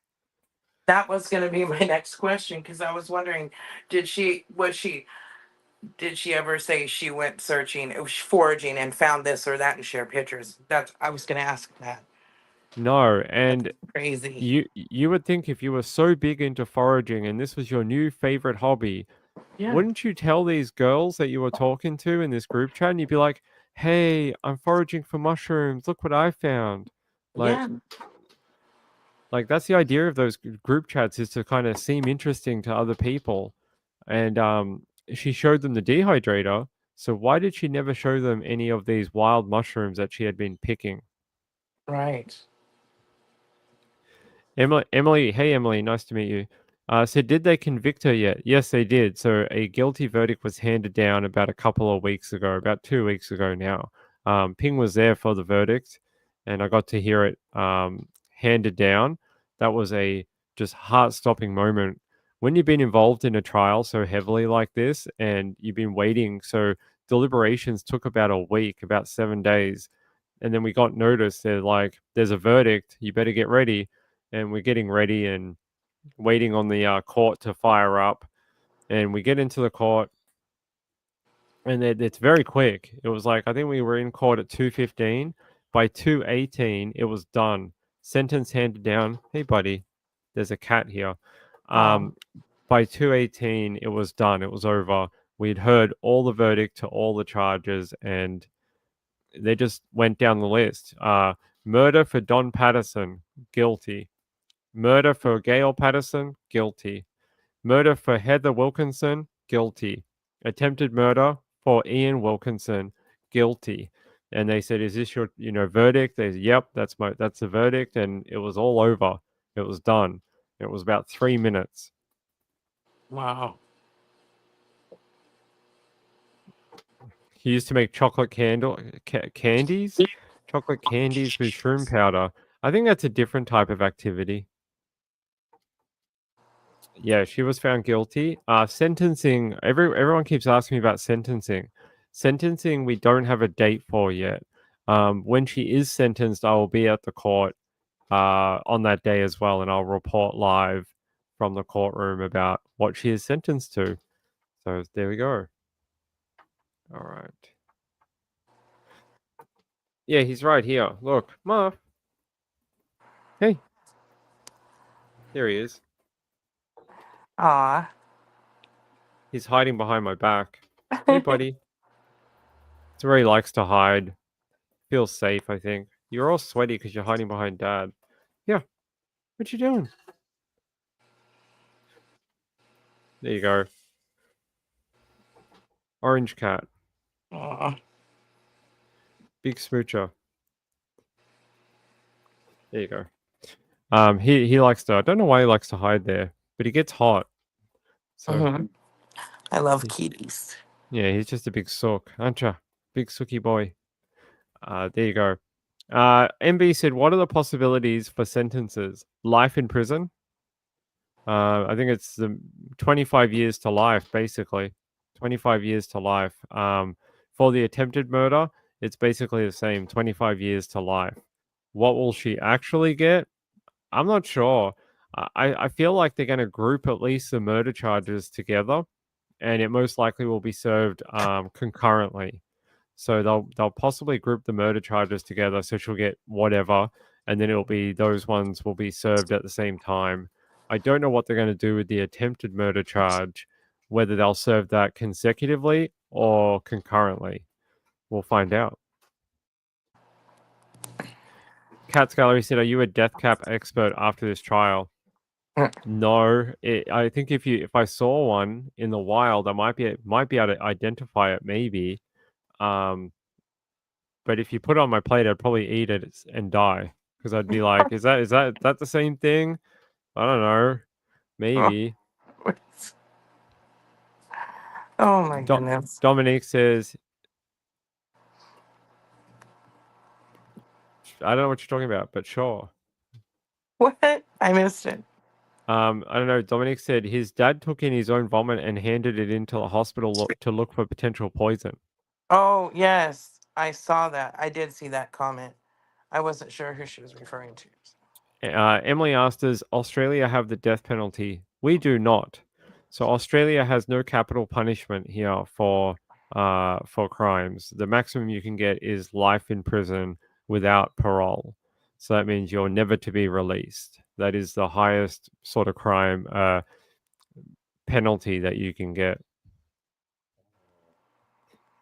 That was going to be my next question because I was wondering, did she ever say she went searching, foraging, and found this or that and share pictures? I was going to ask that. No, and Crazy. you would think if you were so big into foraging and this was your new favorite hobby, Yeah. wouldn't you tell these girls that you were talking to in this group chat and you'd be like, hey, I'm foraging for mushrooms. Look what I found. Yeah. Like that's the idea of those group chats, is to kind of seem interesting to other people. And she showed them the dehydrator. So why did she never show them any of these wild mushrooms that she had been picking? Right. Emily, hey Emily, nice to meet you. So did they convict her yet? Yes, they did. So a guilty verdict was handed down about a couple of weeks ago, about 2 weeks ago now. Ping was there for the verdict, and I got to hear it handed down. That was a just heart-stopping moment. When you've been involved in a trial so heavily like this, and you've been waiting, so deliberations took about a week, about 7 days, and then we got notice. They're like, "There's a verdict. You better get ready." And we're getting ready and waiting on the court to fire up, and we get into the court, and it's very quick. It was like, I think we were in court at 2:15. By 2:18, it was done. Sentence handed down. Hey, buddy, there's a cat here. By 2:18, it was done. It was over. We'd heard all the verdict to all the charges, and they just went down the list. Murder for Don Patterson, guilty. Murder for Gail Patterson, guilty. Murder for Heather Wilkinson, guilty. Attempted murder for Ian Wilkinson, guilty. And they said, "Is this your, verdict?" They said, "Yep, that's the verdict." And it was all over. It was done. It was about 3 minutes. Wow. He used to make chocolate candies? Chocolate candies with shroom powder. I think that's a different type of activity. Yeah, she was found guilty. Sentencing, everyone keeps asking me about sentencing. Sentencing, we don't have a date for yet. When she is sentenced, I will be at the court on that day as well, and I'll report live from the courtroom about what she is sentenced to. So there we go. All right. Yeah, he's right here. Look, Muff. Hey. There he is. Aw. He's hiding behind my back. Hey, buddy. It's where he likes to hide. Feels safe, I think. You're all sweaty because you're hiding behind Dad. Yeah. What you doing? There you go. Orange cat. Aw. Big smoocher. There you go. He likes to. I don't know why he likes to hide there, but he gets hot. So I love kitties. yeah, he's just a big sook, aren't you? Big sooky boy. There you go. MB said, "What are the possibilities for sentences? Life in prison? I think it's 25 years to life, basically. 25 years to life. For the attempted murder, it's basically the same, 25 years to life. What will she actually get? I'm not sure. I feel like they're going to group at least the murder charges together, and it most likely will be served concurrently. So they'll possibly group the murder charges together, so she'll get whatever, and then it'll be those ones will be served at the same time. I don't know what they're going to do with the attempted murder charge, whether they'll serve that consecutively or concurrently. We'll find out. Cat's Gallery said, "Are you a death cap expert after this trial?" No, I think if I saw one in the wild, I might be able to identify it, maybe. But if you put it on my plate, I'd probably eat it and die, because I'd be like, "Is that the same thing?" I don't know, maybe. Oh my goodness. Dominique says, "I don't know what you're talking about, but sure." What? I missed it. I don't know. Dominic said his dad took in his own vomit and handed it into the hospital to look for potential poison. Oh, yes. I saw that. I did see that comment. I wasn't sure who she was referring to. Emily asked, "Does Australia have the death penalty?" We do not. So Australia has no capital punishment here for crimes. The maximum you can get is life in prison without parole. So that means you're never to be released. That is the highest sort of crime penalty that you can get.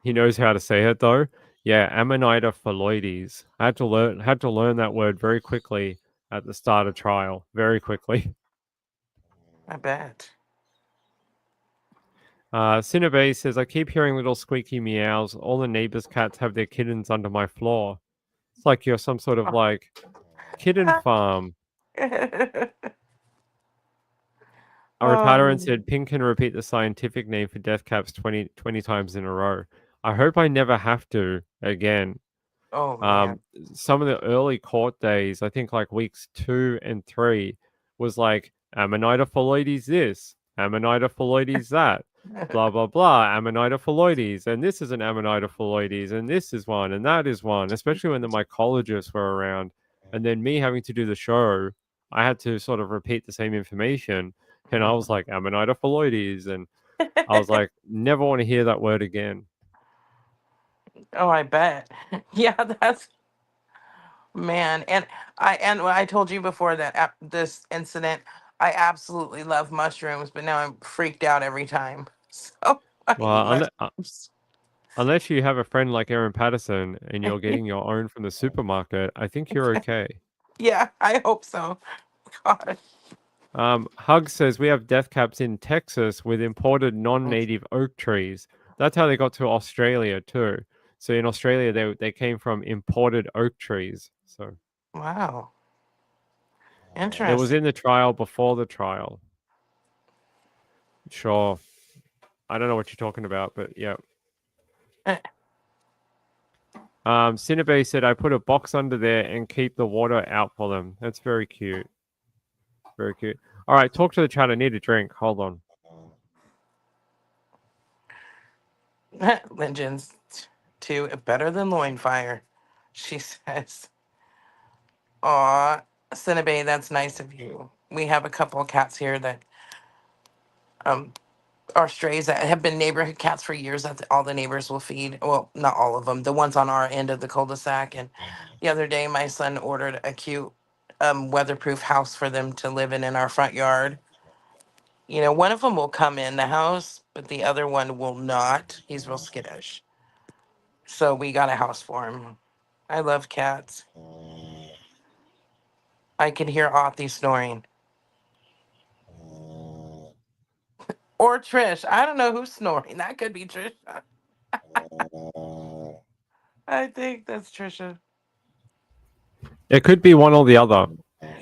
He knows how to say it though. Yeah, Amanita phalloides. I had to learn that word very quickly at the start of trial. Very quickly. I bet. Cinnabay says, "I keep hearing little squeaky meows. All the neighbors' cats have their kittens under my floor. It's like you're some sort of like kitten farm." Patterson said, Pink can repeat the scientific name for death caps 20 times in a row. I hope I never have to again. Oh man. Some of the early court days, I think like weeks 2 and 3, was like, Amanita phalloides this, Amanita phalloides that, blah, blah, blah, Amanita phalloides, and this is an Amanita phalloides, and this is one, and that is one, especially when the mycologists were around. And then me having to do the show, I had to sort of repeat the same information. And I was like, Amanita phalloides. And I was like, never want to hear that word again. Oh, I bet. Yeah, that's man. And when I told you before that this incident, I absolutely love mushrooms, but now I'm freaked out every time. So I eat Well, mushrooms. unless you have a friend like Aaron Patterson and you're getting your own from the supermarket, I think you're okay. Yeah, I hope so. God. Hug says we have death caps in Texas with imported non-native oak trees. That's how they got to Australia too. So in Australia, they came from imported oak trees. So Wow. it was Interesting. in the trial before the trial. Sure. I don't know what you're talking about, but yeah. Cinnabay said, I put a box under there and keep the water out for them. That's very cute. Very cute. All right, talk to the chat. I need a drink. Hold on. Legends 2 better than loin fire, she says. Aw, Cinnabay, that's nice of you. We have a couple of cats here that are strays that have been neighborhood cats for years that all the neighbors will feed. Well, not all of them. The ones on our end of the cul-de-sac. And the other day, my son ordered a cute weatherproof house for them to live in our front yard. You know, one of them will come in the house, but the other one will not. He's real skittish. So we got a house for him. I love cats. I can hear Authy snoring. Or Trish. I don't know who's snoring. That could be Trisha. I think that's Trisha. It could be one or the other.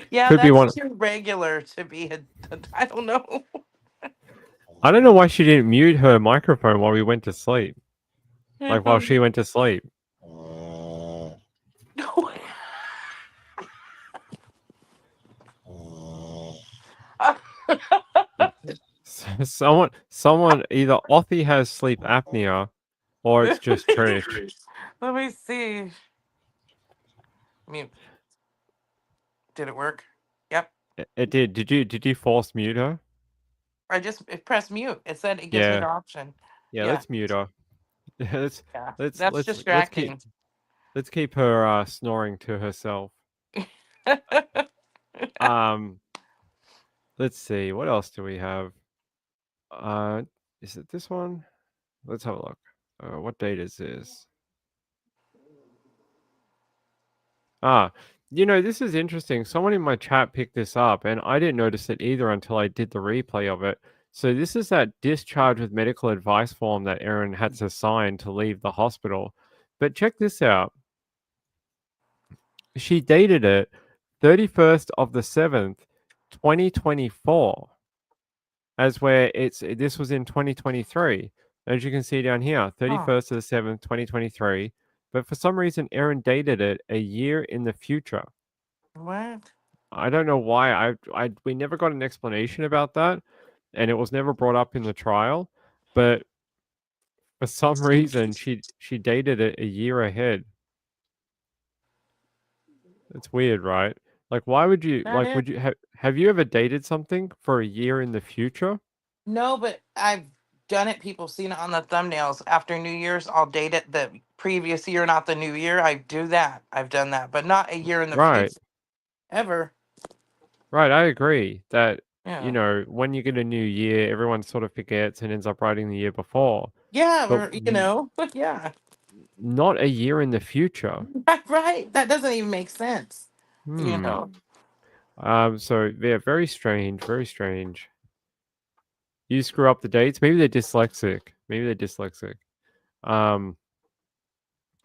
Yeah, Could be one. that's too regular to be I don't know. I don't know why she didn't mute her microphone while we went to sleep. Like while she went to sleep. Someone either Othie has sleep apnea or it's just Trish. Let me see. Mute. Did it work? Yep. It did. Did you force mute her? I just pressed mute. It said it gives me the option. Yeah, let's mute her. let's distracting. Let's keep her snoring to herself. Let's see. What else do we have? Is it this one? Let's have a look. What date is this? This is interesting. Someone in my chat picked this up, and I didn't notice it either until I did the replay of it. So this is that discharge with medical advice form that Erin had to sign to leave the hospital. But check this out. She dated it 31st of the 7th, 2024. As where this was in 2023. As you can see down here, 31st of the 7th, 2023. But for some reason, Erin dated it a year in the future. What? I don't know why. We never got an explanation about that, and it was never brought up in the trial. But for some reason, she dated it a year ahead. It's weird, right? Like, why would you Would you have you ever dated something for a year in the future? No, but I've done it. People seen it on the thumbnails. After New Year's, I'll date it the previous year, not the new year. I do that. I've done that, but not a year in the Right. future. Ever. Right, I agree that, Yeah. when you get a new year, everyone sort of forgets and ends up writing the year before. Yeah, But but yeah. not a year in the future. Right. That doesn't even make sense. You know. So yeah, very strange, very strange. You screw up the dates. Maybe they're dyslexic.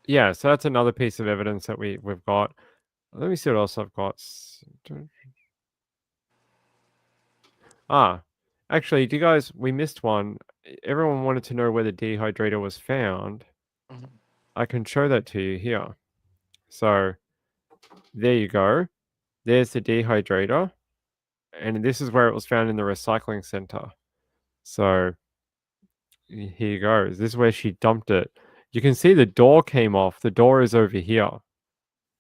Yeah, so that's another piece of evidence that we've got. Let me see what else I've got. Actually, do you guys? We missed one. Everyone wanted to know where the dehydrator was found. Mhm. I can show that to you here. So there you go. There's the dehydrator, and this is where it was found in the recycling center. So here you go. This is where she dumped it. You can see the door came off. The door is over here.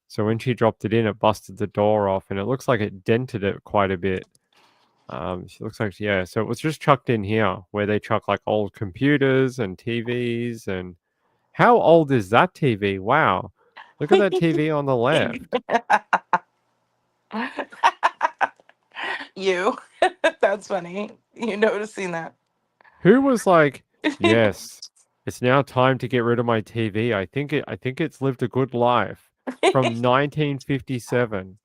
So when she dropped it in, it busted the door off, and it looks like it dented it quite a bit. She looks like, yeah. So it was just chucked in here, where they chuck like old computers and TVs. And how old is that TV? Wow, look at that TV on the left. You. That's funny. You noticing that? Who was like, yes, it's now time to get rid of my TV. I think it's lived a good life from 1957.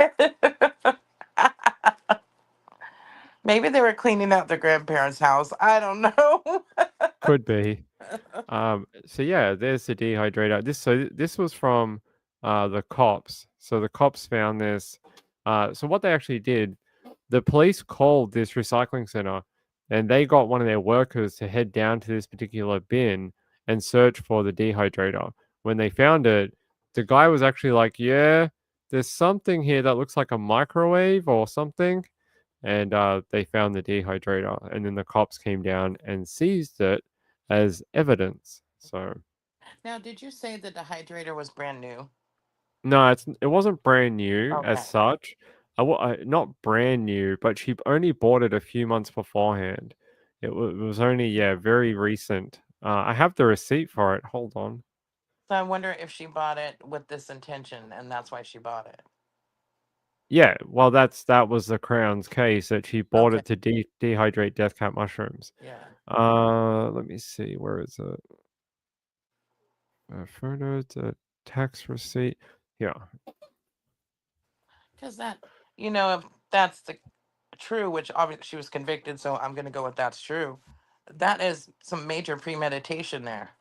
Maybe they were cleaning out their grandparents' house. I don't know. Could be. So yeah, there's the dehydrator. This was from the cops. So the cops found this. So what they actually did, the police called this recycling center, and they got one of their workers to head down to this particular bin and search for the dehydrator. When they found it, the guy was actually like, "Yeah, there's something here that looks like a microwave or something." And they found the dehydrator, and then the cops came down and seized it as evidence. So Now, did you say that the hydrator was brand new? no, it wasn't brand new Okay. as such. Not brand new, but she only bought it a few months beforehand. It was only very recent. I have the receipt for it. Hold on. So I wonder if she bought it with this intention, and that's why she bought it. Yeah, well, that was the Crown's case, that she bought Okay. it to dehydrate death cap mushrooms. Yeah. Let me see. Where is it? Photos, tax receipt. Yeah. Because that, if that's the true, which obviously she was convicted, so I'm going to go with that's true. That is some major premeditation there.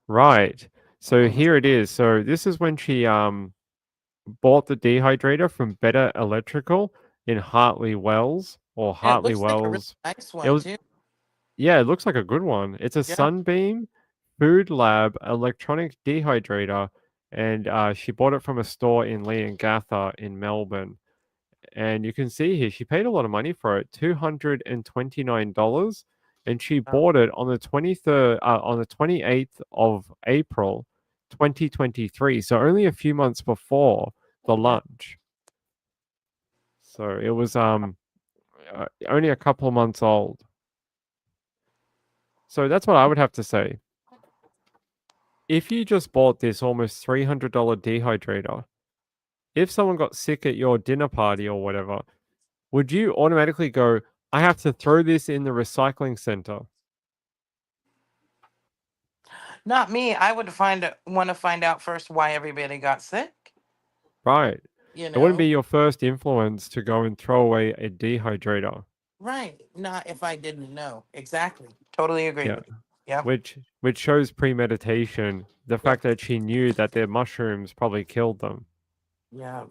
Right. So here it is. So this is when she bought the dehydrator from Better Electrical in Hartley Wells or And it Hartley looks like a really Wells. nice It one, was too. Yeah, it looks like a good one. It's a Yeah. Sunbeam Food Lab electronic dehydrator, and she bought it from a store in Leongatha in Melbourne. And you can see here she paid a lot of money for it, $229, and she bought it on the 28th of April 2023, so only a few months before the lunch. So it was only a couple of months old. So that's what I would have to say. If you just bought this almost $300 dehydrator, if someone got sick at your dinner party or whatever, would you automatically go, I have to throw this in the recycling center? Not me. I would want to find out first why everybody got sick. Right. You It wouldn't know? be your first influence to go and throw away a dehydrator. Right. Not if I didn't know. Exactly. Totally agree Yeah. with you. Yeah. Which shows premeditation. The fact that she knew that their mushrooms probably killed them. Yeah.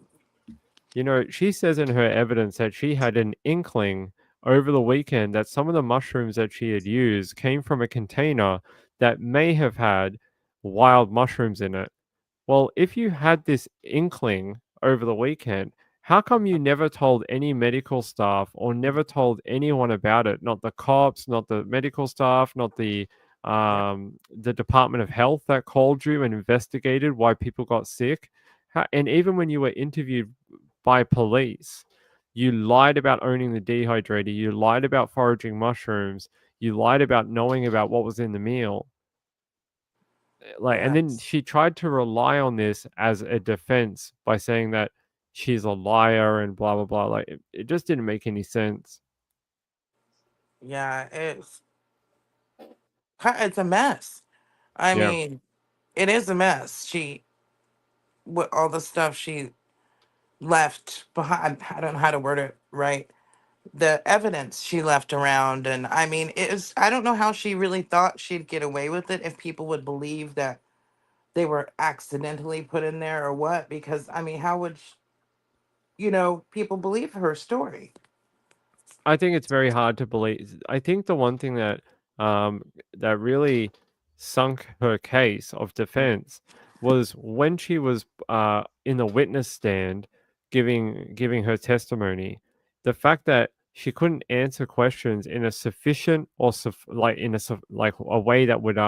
You know, she says in her evidence that she had an inkling over the weekend that some of the mushrooms that she had used came from a container that may have had wild mushrooms in it. Well, if you had this inkling over the weekend, how come you never told any medical staff or never told anyone about it? Not the cops, not the medical staff, not the Department of Health that called you and investigated why people got sick. And even when you were interviewed by police, you lied about owning the dehydrator, you lied about foraging mushrooms, you lied about knowing about what was in the meal. And then she tried to rely on this as a defense by saying that she's a liar and blah blah blah. It just didn't make any sense. Yeah. It's a mess. I Yeah. mean, it is a mess. With all the stuff she left behind, I don't know how to word it right. The evidence she left around, and I mean, I don't know how she really thought she'd get away with it, if people would believe that they were accidentally put in there or what, because I mean, how would people believe her story? I think it's very hard to believe. I think the one thing that that really sunk her case of defense was when she was in the witness stand giving her testimony. The fact that she couldn't answer questions in a sufficient or like in a like a way that would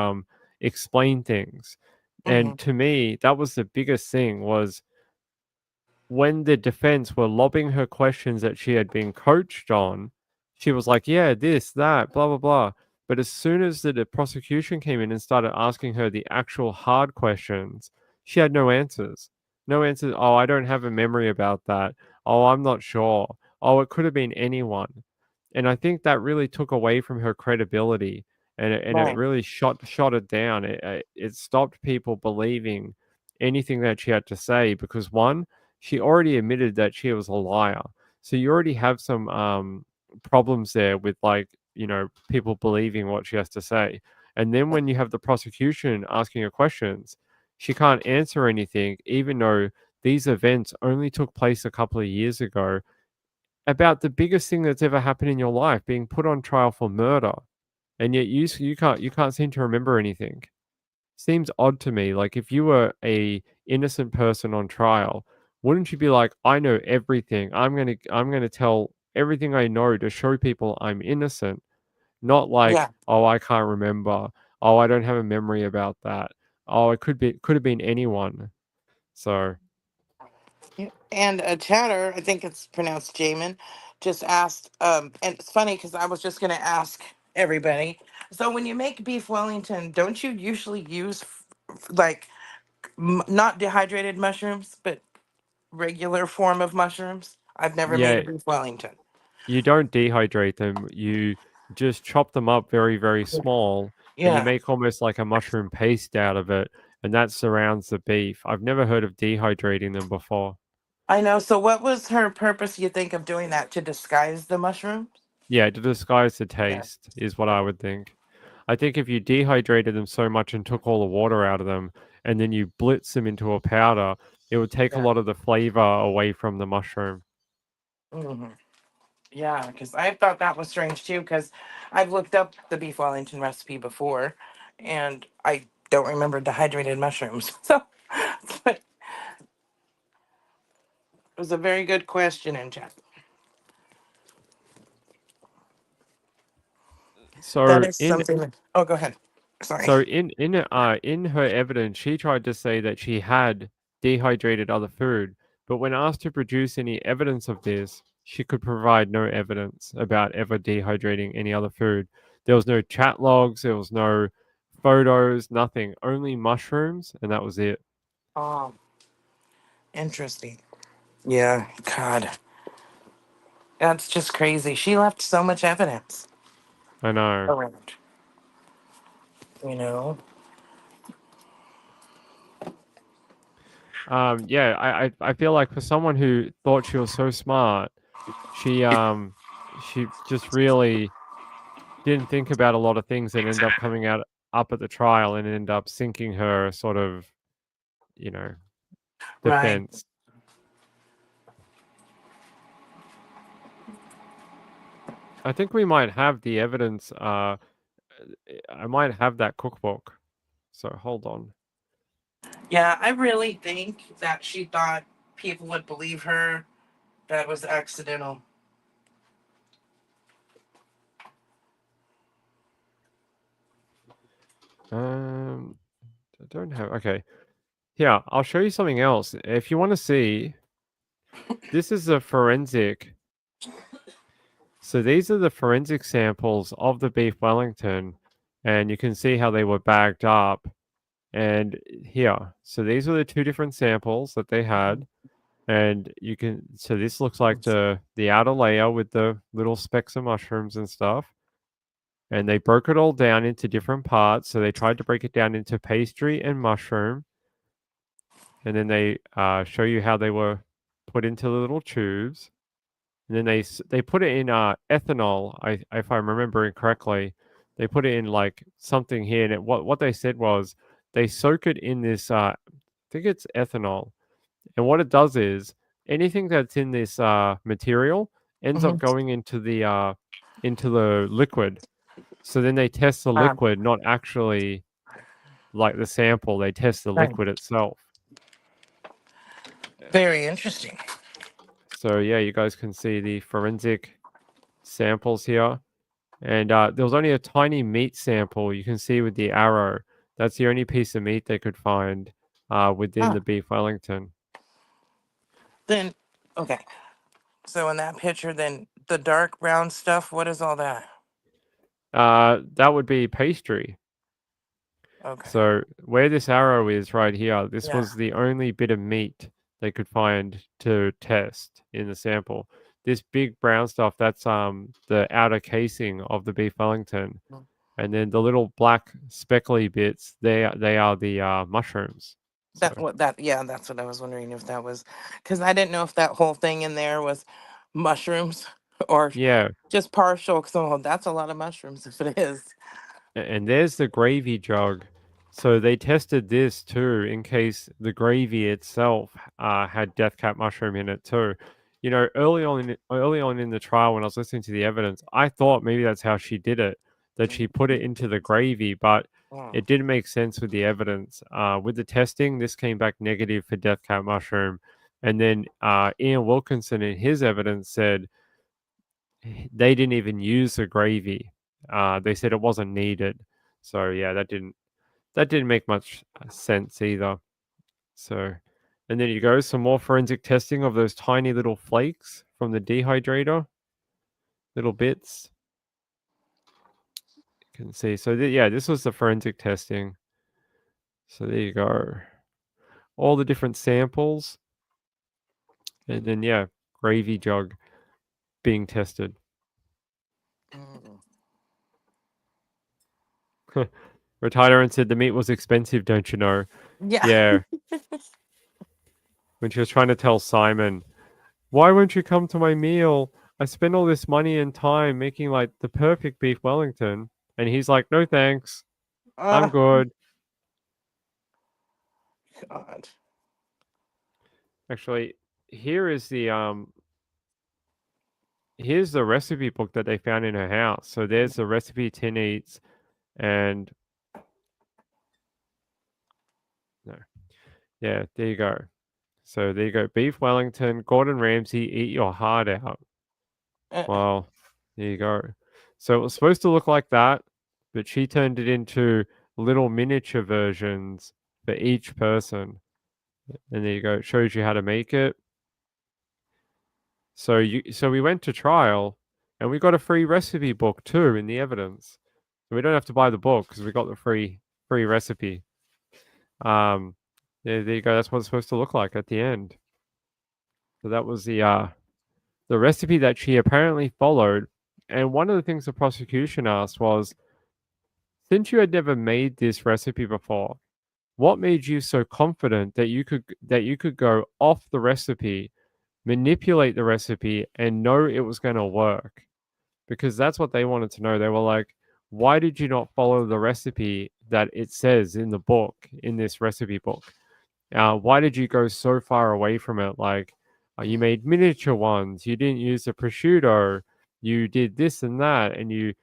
explain things. And to me, that was the biggest thing was when the defense were lobbing her questions that she had been coached on, she was like, yeah, this, that, blah, blah, blah. But as soon as the prosecution came in and started asking her the actual hard questions, she had no answers. No answers. Oh, I don't have a memory about that. Oh, I'm not sure. Oh, it could have been anyone. And I think that really took away from her credibility, and it Right. really shot it down. It stopped people believing anything that she had to say because one, she already admitted that she was a liar. So you already have some problems there with like, people believing what she has to say. And then when you have the prosecution asking her questions, she can't answer anything, even though these events only took place a couple of years ago about the biggest thing that's ever happened in your life, being put on trial for murder. And yet you can't seem to remember anything. Seems odd to me. Like if you were a innocent person on trial, wouldn't you be like, I know everything. I'm gonna tell everything I know to show people I'm innocent. Not like, Yeah. oh, I can't remember. Oh, I don't have a memory about that. Oh, it could have been anyone. So Yeah. And Chatter, I think it's pronounced Jamin, just asked, and it's funny because I was just going to ask everybody. So when you make beef Wellington, don't you usually use like not dehydrated mushrooms, but regular form of mushrooms? I've never made a yeah, beef Wellington. you don't dehydrate them. You just chop them up very, very small, and you Yeah, make almost like a mushroom paste out of it, and that surrounds the beef. I've never heard of dehydrating them before. I know. So what was her purpose, you think, of doing that? To disguise the mushrooms? Yeah, to disguise the Yeah. taste is what I would think. I think if you dehydrated them so much and took all the water out of them, and then you blitz them into a powder, it would take a Yeah. lot of the flavor away from the mushroom. Hmm. Yeah, because I thought that was strange too, because I've looked up the beef Wellington recipe before, and I don't remember dehydrated mushrooms. So, but it was a very good question in chat. That So is something. Oh, go ahead. Sorry. So in her evidence, she tried to say that she had dehydrated other food, but when asked to produce any evidence of this, she could provide no evidence about ever dehydrating any other food. There was no chat logs, there was no photos, nothing, only mushrooms, and that was it. Oh, interesting. Yeah, God, that's just crazy. She left so much evidence I know. around. You know. Yeah, I feel like for someone who thought she was so smart, she just really didn't think about a lot of things that ended up coming out up at the trial and ended up sinking her sort of, you know, Right. defense. I think we might have the evidence. I might have that cookbook. So hold on. Yeah, I really think that she thought people would believe her that it was accidental. I don't have. Okay. Yeah, I'll show you something else. If you want to see, this is a forensic. So these are the forensic samples of the beef Wellington, and you can see how they were bagged up. And here, so these are the two different samples that they had, and you can. So this looks like the outer layer with the little specks of mushrooms and stuff. And they broke it all down into different parts. So they tried to break it down into pastry and mushroom, and then they show you how they were put into the little tubes. And then they put it in ethanol. If I'm remembering correctly, they put it in like something here. And what they said was they soak it in this. I think it's ethanol. And what it does is anything that's in this material, ends up going into the liquid. So then they test the liquid, not actually like the sample. They test the Right. liquid itself. Very interesting. So yeah, you guys can see the forensic samples here. And there was only a tiny meat sample you can see with the arrow. That's the only piece of meat they could find within the beef Wellington. Then, okay. So in that picture, then the dark brown stuff, what is all that? That would be pastry. Okay. So where this arrow is right here, this Yeah. was the only bit of meat they could find to test in the sample. This big brown stuff, that's the outer casing of the beef Wellington. And then the little black speckly bits, they are the mushrooms. That's what I was wondering if that was, because I didn't know if that whole thing in there was mushrooms or Yeah. just partial. So that's a lot of mushrooms if it is. And there's the gravy jug. So they tested this too in case the gravy itself had death cap mushroom in it too. You know, early on in the trial when I was listening to the evidence, I thought maybe that's how she did it, that she put it into the gravy, but it didn't make sense with the evidence. With the testing, this came back negative for death cap mushroom. And then Ian Wilkinson in his evidence said they didn't even use the gravy. They said it wasn't needed. So yeah, that didn't make much sense either. So, and then you go some more forensic testing of those tiny little flakes from the dehydrator, little bits. You can see. So yeah, this was the forensic testing. So there you go. All the different samples. And then yeah, gravy jug being tested. Retired and said the meat was expensive, don't you know? Yeah. Yeah. When she was trying to tell Simon, why won't you come to my meal? I spent all this money and time making like the perfect beef Wellington. And he's like, no thanks. I'm good. God. Actually, here's the recipe book that they found in her house. So there's the recipe Tin eats, and no, yeah, there you go. So there you go, beef Wellington, Gordon Ramsay, eat your heart out. Well, there you go. So it was supposed to look like that, but she turned it into little miniature versions for each person. And there you go. It shows you how to make it. So we went to trial, and we got a free recipe book too in the evidence. So we don't have to buy the book because we got the free recipe. There you go. That's what it's supposed to look like at the end. So that was the recipe that she apparently followed. And one of the things the prosecution asked was, since you had never made this recipe before, what made you so confident that you could go off the recipe, manipulate the recipe, and know it was going to work? Because that's what they wanted to know. They were like, why did you not follow the recipe that it says in the book, in this recipe book? Why did you go so far away from it? Like, you made miniature ones, you didn't use the prosciutto, you did this and that, and you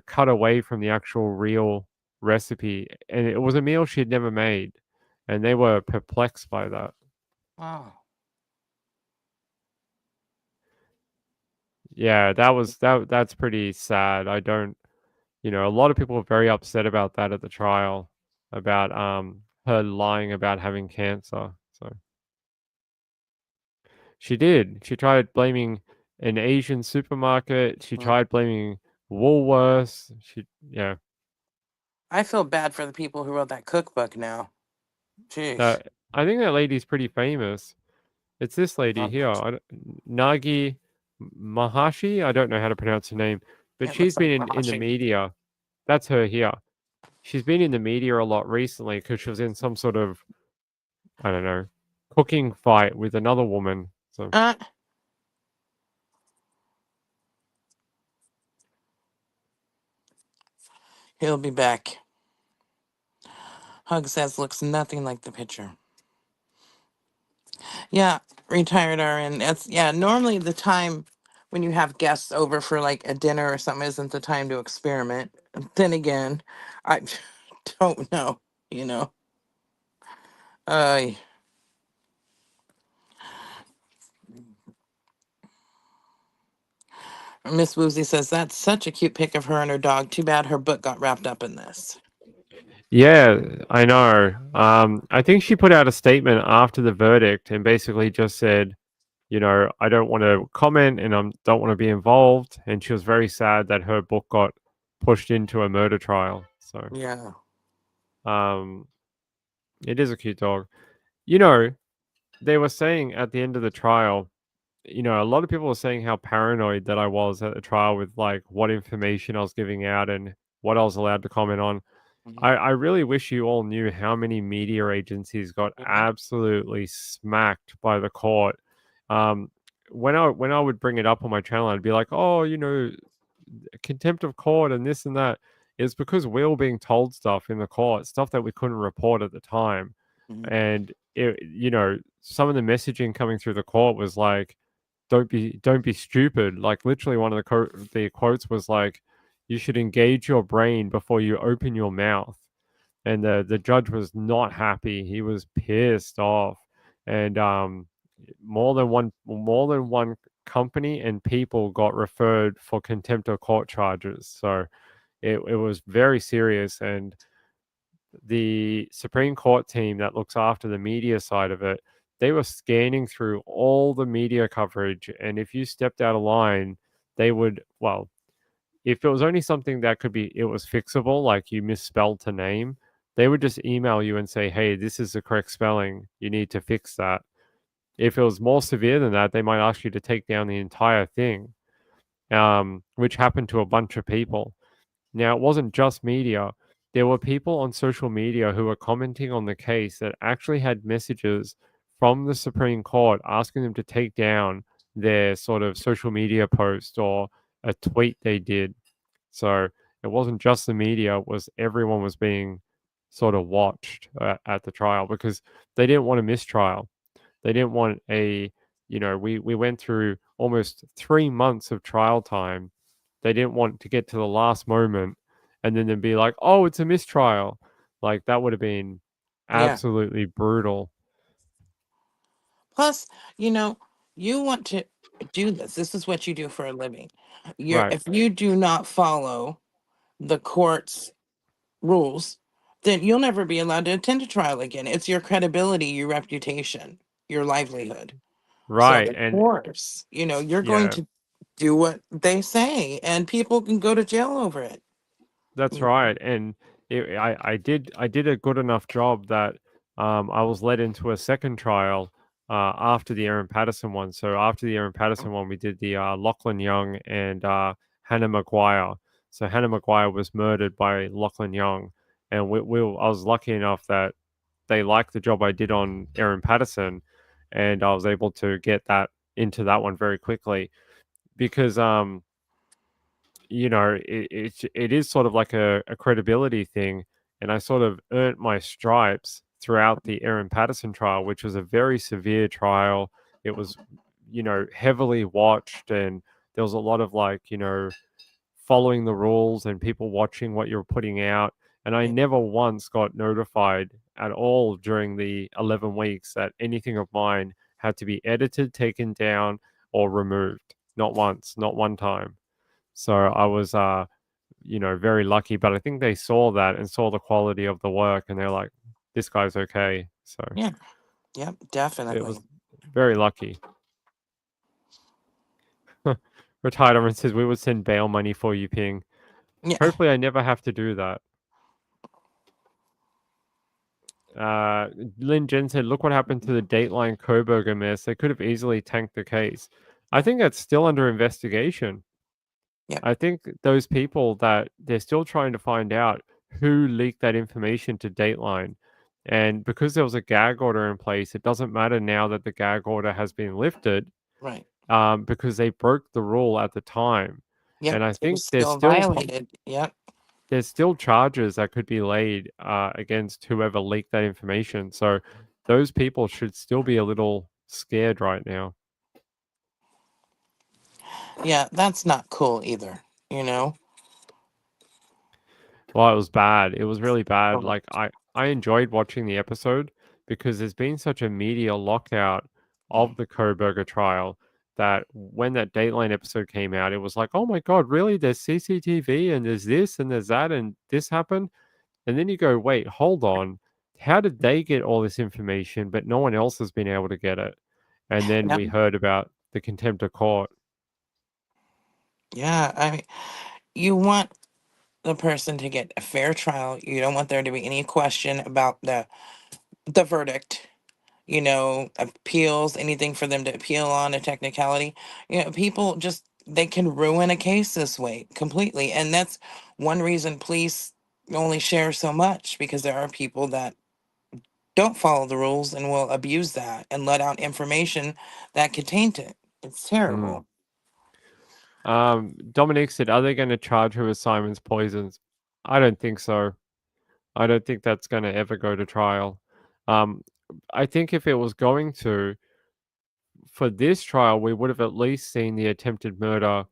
cut away from the actual real recipe. And it was a meal she had never made, and they were perplexed by that. Wow. Yeah, that's pretty sad. I don't, a lot of people were very upset about that at the trial, about her lying about having cancer. So she did. She tried blaming an Asian supermarket. She tried blaming Woolworths. Yeah. I feel bad for the people who wrote that cookbook now. Jeez. I think that lady's pretty famous. It's this lady here, Nagi Mahashi. I don't know how to pronounce her name, but she's been in the media. That's her here. She's been in the media a lot recently because she was in some sort of, I don't know, cooking fight with another woman. So He'll be back. Hug says looks nothing like the picture. Yeah, retired RN. Normally the time when you have guests over for like a dinner or something isn't the time to experiment. Then again, I don't know, you know. Uh, Miss Woozy says that's such a cute pic of her and her dog. Too bad her book got wrapped up in this. Yeah, I know. I think she put out a statement after the verdict and basically just said, you know, I don't want to comment and I don't want to be involved. And she was very sad that her book got pushed into a murder trial. So, Yeah. it is a cute dog. You know, they were saying at the end of the trial, you know, a lot of people were saying how paranoid that I was at the trial with like what information I was giving out and what I was allowed to comment on. I really wish you all knew how many media agencies got absolutely smacked by the court. When I would bring it up on my channel, I'd be like, "Oh, you know, contempt of court and this and that." It's because we were being told stuff in the court, stuff that we couldn't report at the time, and you know, some of the messaging coming through the court was like, don't be stupid. Like literally one of the quotes was like, you should engage your brain before you open your mouth. And the judge was not happy. He was pissed off. And more than one company and people got referred for contempt of court charges. So it was very serious. And the Supreme Court team that looks after the media side of it, they were scanning through all the media coverage. And if you stepped out of line, they would, well, if it was only something that it was fixable, like you misspelled a name, they would just email you and say, hey, this is the correct spelling. You need to fix that. If it was more severe than that, they might ask you to take down the entire thing, which happened to a bunch of people. Now, it wasn't just media. There were people on social media who were commenting on the case that actually had messages from the Supreme Court asking them to take down their sort of social media post or a tweet they did. So it wasn't just the media, it was everyone was being sort of watched at the trial because they didn't want a mistrial. They didn't want we went through almost 3 months of trial time. They didn't want to get to the last moment and then they'd be like, oh, it's a mistrial. Like that would have been Yeah. absolutely brutal. Plus, you know, you want to do this. This is what you do for a living. Right. If you do not follow the court's rules, then you'll never be allowed to attend a trial again. It's your credibility, your reputation, your livelihood. So Right. of And course, you know, you're going yeah, to do what they say and people can go to jail over it. that's right. And I did a good enough job that I was led into a second trial after the Aaron Patterson one. So after the Aaron Patterson one, we did the Lachlan Young and Hannah Maguire. So Hannah Maguire was murdered by Lachlan Young, and I was lucky enough that they liked the job I did on Aaron Patterson, and I was able to get that into that one very quickly because you know, it is sort of like a credibility thing, and I sort of earned my stripes throughout the Aaron Patterson trial, which was a very severe trial. It was, you know, heavily watched, and there was a lot of like, you know, following the rules and people watching what you're putting out. And I never once got notified at all during the 11 weeks that anything of mine had to be edited, taken down, or removed. Not once, not one time. So I was, you know, very lucky. But I think they saw that and saw the quality of the work, and they're like, "This guy's okay." So yeah, yep, it definitely. was very lucky. Retirement says we would send bail money for you, Ping. Yeah. Hopefully, I never have to do that. Lynn Jen said, "Look what happened to the Dateline Coburger mess. They could have easily tanked the case." I think that's still under investigation. Yeah. I think those people that they're still trying to find out who leaked that information to Dateline. And because there was a gag order in place, it doesn't matter now that the gag order has been lifted. Right. Because they broke the rule at the time. Yep. And I It think was still violated. Yep. there's still charges that could be laid against whoever leaked that information. So those people should still be a little scared right now. Yeah, that's not cool either, you know? Well, it was bad. It was really bad. Oh. Like I enjoyed watching the episode because there's been such a media lockout of the Koberger trial that when that Dateline episode came out, it was like, oh my God, really? There's CCTV and there's this and there's that and this happened. And then you go, wait, hold on. How did they get all this information, but no one else has been able to get it? And then we Yep. heard about the contempt of court. Yeah, I mean, you want the person to get a fair trial. You don't want there to be any question about the verdict. You know, appeals, anything for them to appeal on, a technicality. You know, people just they can ruin a case this way completely, and that's one reason police only share so much, because there are people that don't follow the rules and will abuse that and let out information that could taint it. It's terrible. Dominique said, are they going to charge her with Simon's poisons? I don't think so. I don't think that's going to ever go to trial. I think if it was going to, for this trial, we would have at least seen the attempted murder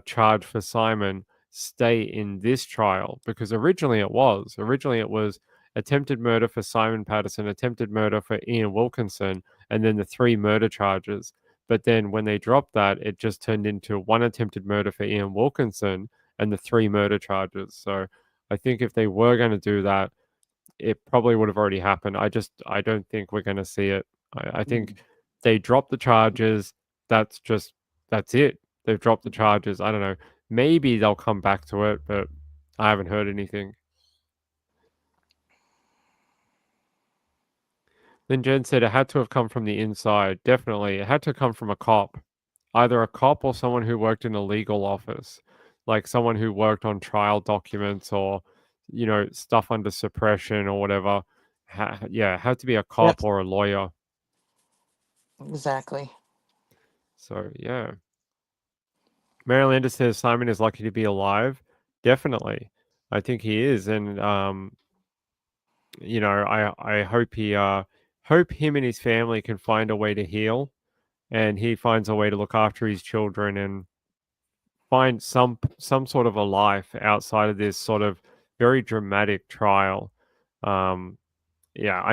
charge for Simon stay in this trial, because originally it was attempted murder for Simon Patterson, attempted murder for Ian Wilkinson, and then the 3 murder charges. But then when they dropped that, it just turned into 1 attempted murder for Ian Wilkinson and the 3 murder charges. So I think if they were going to do that, it probably would have already happened. I don't think we're going to see it. I think they dropped the charges. That's it. They've dropped the charges. I don't know. Maybe they'll come back to it, but I haven't heard anything. Then Jen said it had to have come from the inside. Definitely. It had to come from a cop. Either a cop or someone who worked in a legal office. Like someone who worked on trial documents or, stuff under suppression or whatever. It had to be a cop Yep. or a lawyer. Exactly. So, yeah. Marylander says Simon is lucky to be alive. Definitely. I think he is. And, I hope hope him and his family can find a way to heal, and he finds a way to look after his children and find some sort of a life outside of this sort of very dramatic trial. I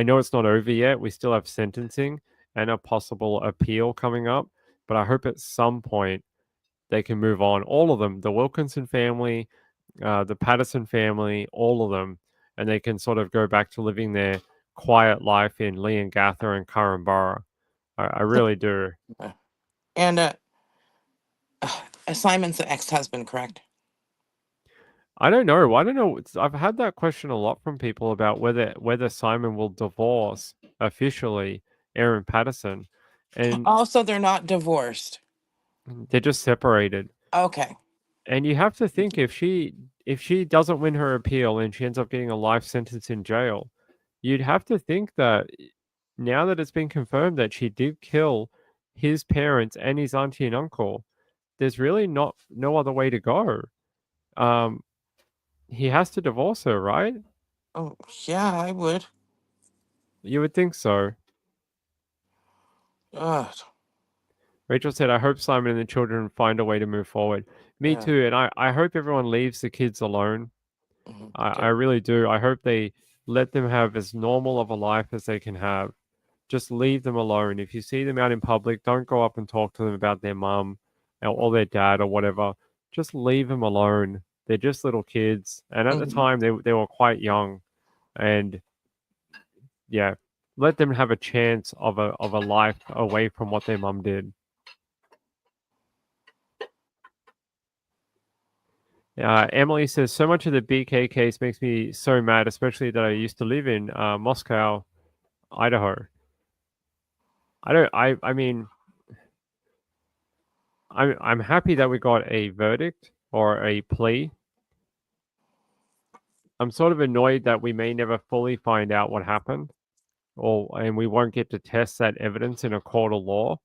know it's not over yet. We still have sentencing and a possible appeal coming up, but I hope at some point they can move on. All of them, the Wilkinson family, the Patterson family, all of them, and they can sort of go back to living their quiet life in Leongatha and Currumbara. I really do. And Simon's the ex-husband, correct? I don't know. I've had that question a lot from people about whether Simon will divorce officially Erin Patterson, and Also, they're not divorced. they're just separated. Okay. And you have to think, if she doesn't win her appeal and she ends up getting a life sentence in jail, you'd have to think that now that it's been confirmed that she did kill his parents and his auntie and uncle, there's really no other way to go. He has to divorce her, right? Oh, yeah, I would. You would think so. Ugh. Rachel said, I hope Simon and the children find a way to move forward. Me Yeah. too. And I hope everyone leaves the kids alone. I really do. I hope they let them have as normal of a life as they can have. Just leave them alone. If you see them out in public, don't go up and talk to them about their mum or their dad or whatever. Just leave them alone. They're just little kids. And at the time, they were quite young. And yeah, let them have a chance of a life away from what their mum did. Emily says, so much of the BK case makes me so mad, especially that I used to live in Moscow, Idaho. I mean, I'm happy that we got a verdict or a plea. I'm sort of annoyed that we may never fully find out what happened, and we won't get to test that evidence in a court of law.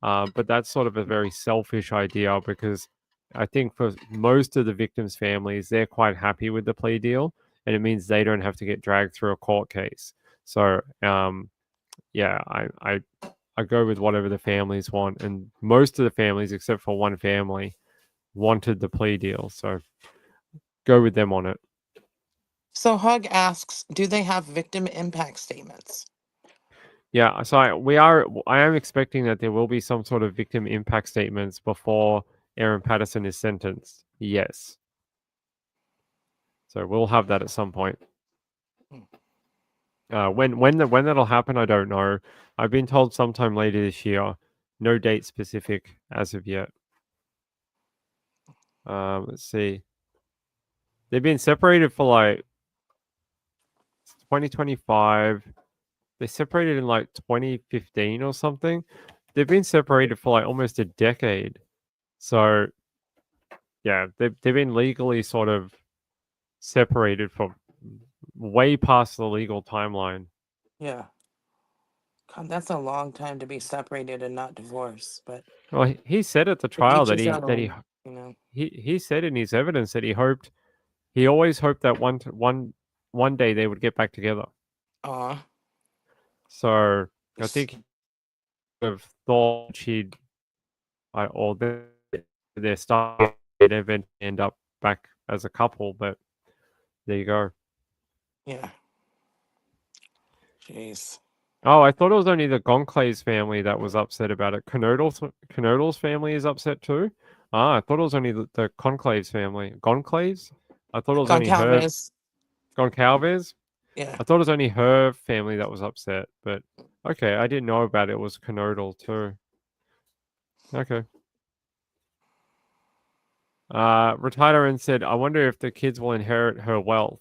But that's sort of a very selfish idea, because I think for most of the victims' families, they're quite happy with the plea deal, and it means they don't have to get dragged through a court case. So, I I go with whatever the families want, and most of the families, except for one family, wanted the plea deal. So go with them on it. So Hug asks, do they have victim impact statements? Yeah, so I am expecting that there will be some sort of victim impact statements before Aaron Patterson is sentenced. Yes. So we'll have that at some point. When that'll happen, I don't know. I've been told sometime later this year. No date specific as of yet. Let's see. They've been separated for like 2025. They separated in like 2015 or something. They've been separated for like almost a decade. So yeah, they've been legally sort of separated for way past the legal timeline. Yeah. God, that's a long time to be separated and not divorced. But Well, he said at the to trial each that his own, you know. he said in his evidence that he always hoped that one day they would get back together. So I think he would have thought or their start would eventually end up back as a couple, but there you go. Yeah. Jeez. Oh, I thought it was only the Gonclaves family that was upset about it. Canodal's family is upset too. I thought it was only the Conclaves family. Gonclaves? I thought it was only her. Goncalves. Goncalves? Yeah. I thought it was only her family that was upset, but okay, I didn't know about it. It was Canodal too. Okay. Retired said, I wonder if the kids will inherit her wealth.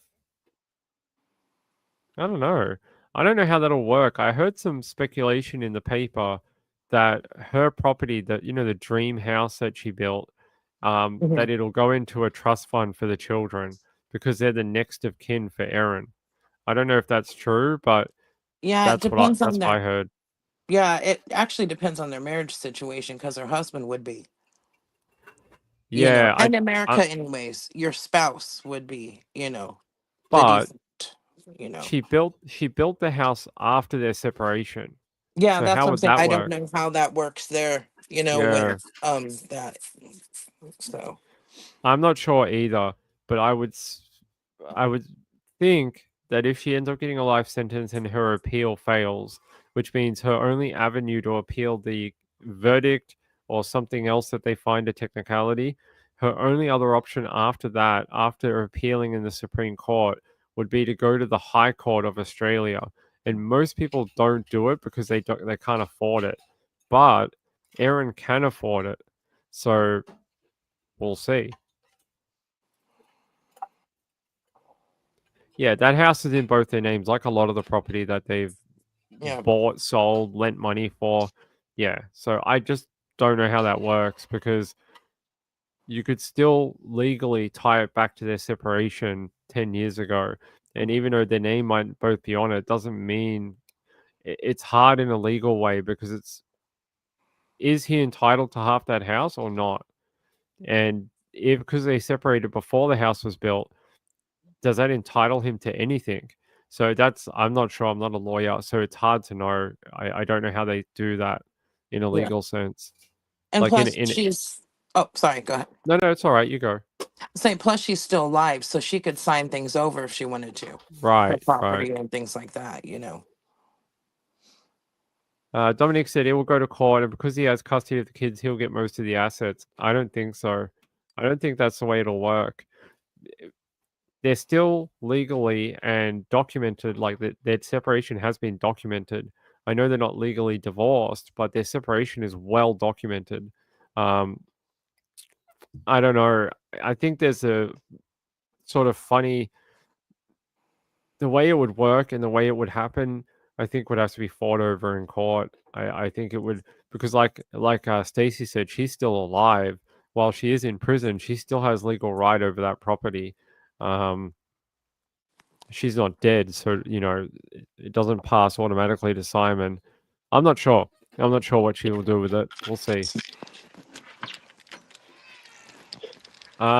I don't know. I don't know how that'll work. I heard some speculation in the paper that her property, the dream house that she built, that it'll go into a trust fund for the children because they're the next of kin for Aaron. I don't know if that's true, but Yeah, it that's depends what on I their. heard. Yeah, it actually depends on their marriage situation because her husband would be. Yeah, in America, anyways, your spouse would be, the but default, she built the house after their separation. Yeah, So that's how what I'm would saying. that I don't work? know how that works there, Yeah. with that. So I'm not sure either, but I would think that if she ends up getting a life sentence and her appeal fails, which means her only avenue to appeal the verdict or something else that they find a technicality, her only other option after that, after appealing in the Supreme Court, would be to go to the High Court of Australia. And most people don't do it because they can't afford it. But Aaron can afford it. So we'll see. Yeah, that house is in both their names, like a lot of the property that they've bought, sold, lent money for. Yeah, so I just don't know how that works because you could still legally tie it back to their separation 10 years ago. And even though their name might both be on it, doesn't mean it's hard in a legal way because is he entitled to half that house or not? And because they separated before the house was built, does that entitle him to anything? So I'm not sure. I'm not a lawyer, so it's hard to know. I don't know how they do that in a legal sense. and Like plus she's. Oh, sorry. Go ahead. No, it's all right. You go. Plus she's still alive, so she could sign things over if she wanted to. Right, her property and things like that. Dominic said it will go to court, and because he has custody of the kids, he'll get most of the assets. I don't think so. I don't think that's the way it'll work. They're still legally and documented, like their separation has been documented. I know they're not legally divorced, but their separation is well documented. I don't know. I think there's a sort of funny, the way it would work and the way it would happen, I think would have to be fought over in court. I think it would, because like Stacy said, she's still alive. While she is in prison, she still has legal right over that property. She's not dead, so it doesn't pass automatically to Simon. I'm not sure. I'm not sure what she will do with it. We'll see.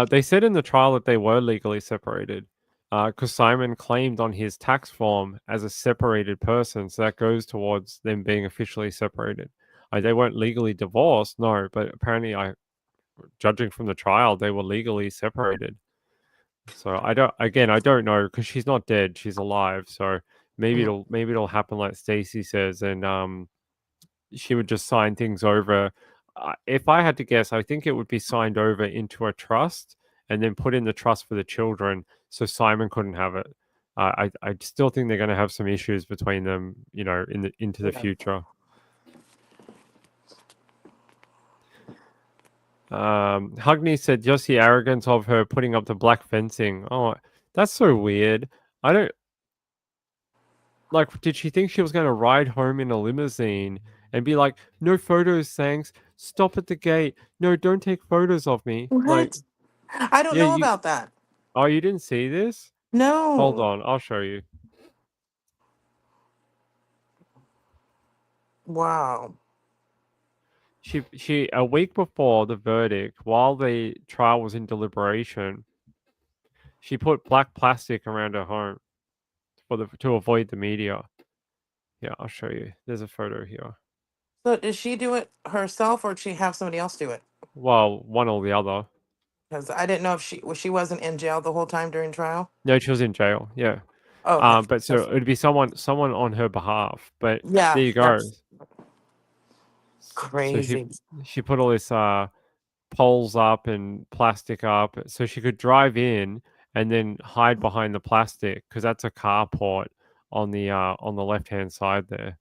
They said in the trial that they were legally separated, because Simon claimed on his tax form as a separated person, so that goes towards them being officially separated. They weren't legally divorced, no, but apparently, judging from the trial, they were legally separated. So I don't know, because she's not dead; she's alive. So maybe it'll happen like Stacy says, and she would just sign things over. If I had to guess, I think it would be signed over into a trust and then put in the trust for the children, so Simon couldn't have it. I still think they're going to have some issues between them, into the future. Hugney said just the arrogance of her putting up the black fencing. Oh, that's so weird. I don't like. Did she think she was going to ride home in a limousine and be like, "No photos, thanks. Stop at the gate. No, don't take photos of me." What? Like, I don't yeah, know about that. Oh, you didn't see this? No. Hold on, I'll show you. Wow. She a week before the verdict, while the trial was in deliberation, she put black plastic around her home to avoid the media. Yeah, I'll show you. There's a photo here. So did she do it herself, or did she have somebody else do it? Well, one or the other. Because I didn't know if she wasn't in jail the whole time during trial. No, she was in jail. Yeah. Oh, okay. But so it'd be someone on her behalf. But Yeah, there you go. that's crazy. So she put all this poles up and plastic up, so she could drive in and then hide behind the plastic, because that's a carport on the left hand side there.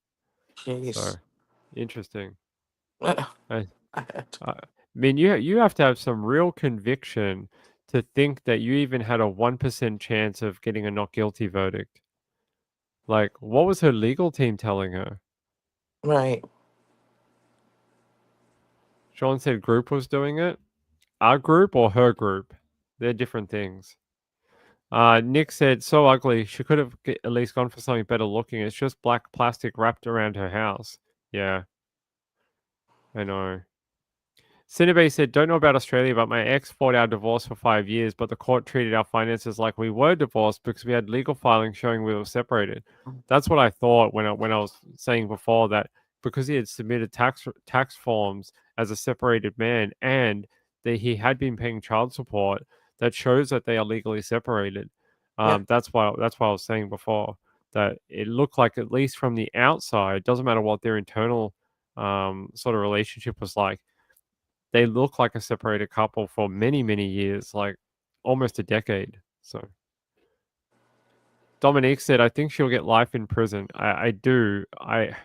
Jeez. So interesting. I mean, you have to have some real conviction to think that you even had a 1% chance of getting a not guilty verdict. Like, what was her legal team telling her? Right. Sean said group was doing it. Our group or her group? They're different things. Nick said, so ugly. She could have at least gone for something better looking. It's just black plastic wrapped around her house. Yeah. I know. Cinebay said, don't know about Australia, but my ex fought our divorce for 5 years, but the court treated our finances like we were divorced because we had legal filings showing we were separated. That's what I thought when I was saying before, that because he had submitted tax forms as a separated man and that he had been paying child support, that shows that they are legally separated. That's why I was saying before, that it looked like, at least from the outside, doesn't matter what their internal sort of relationship was like, they look like a separated couple for many, many years, like almost a decade. So Dominique said, I think she'll get life in prison. I do. I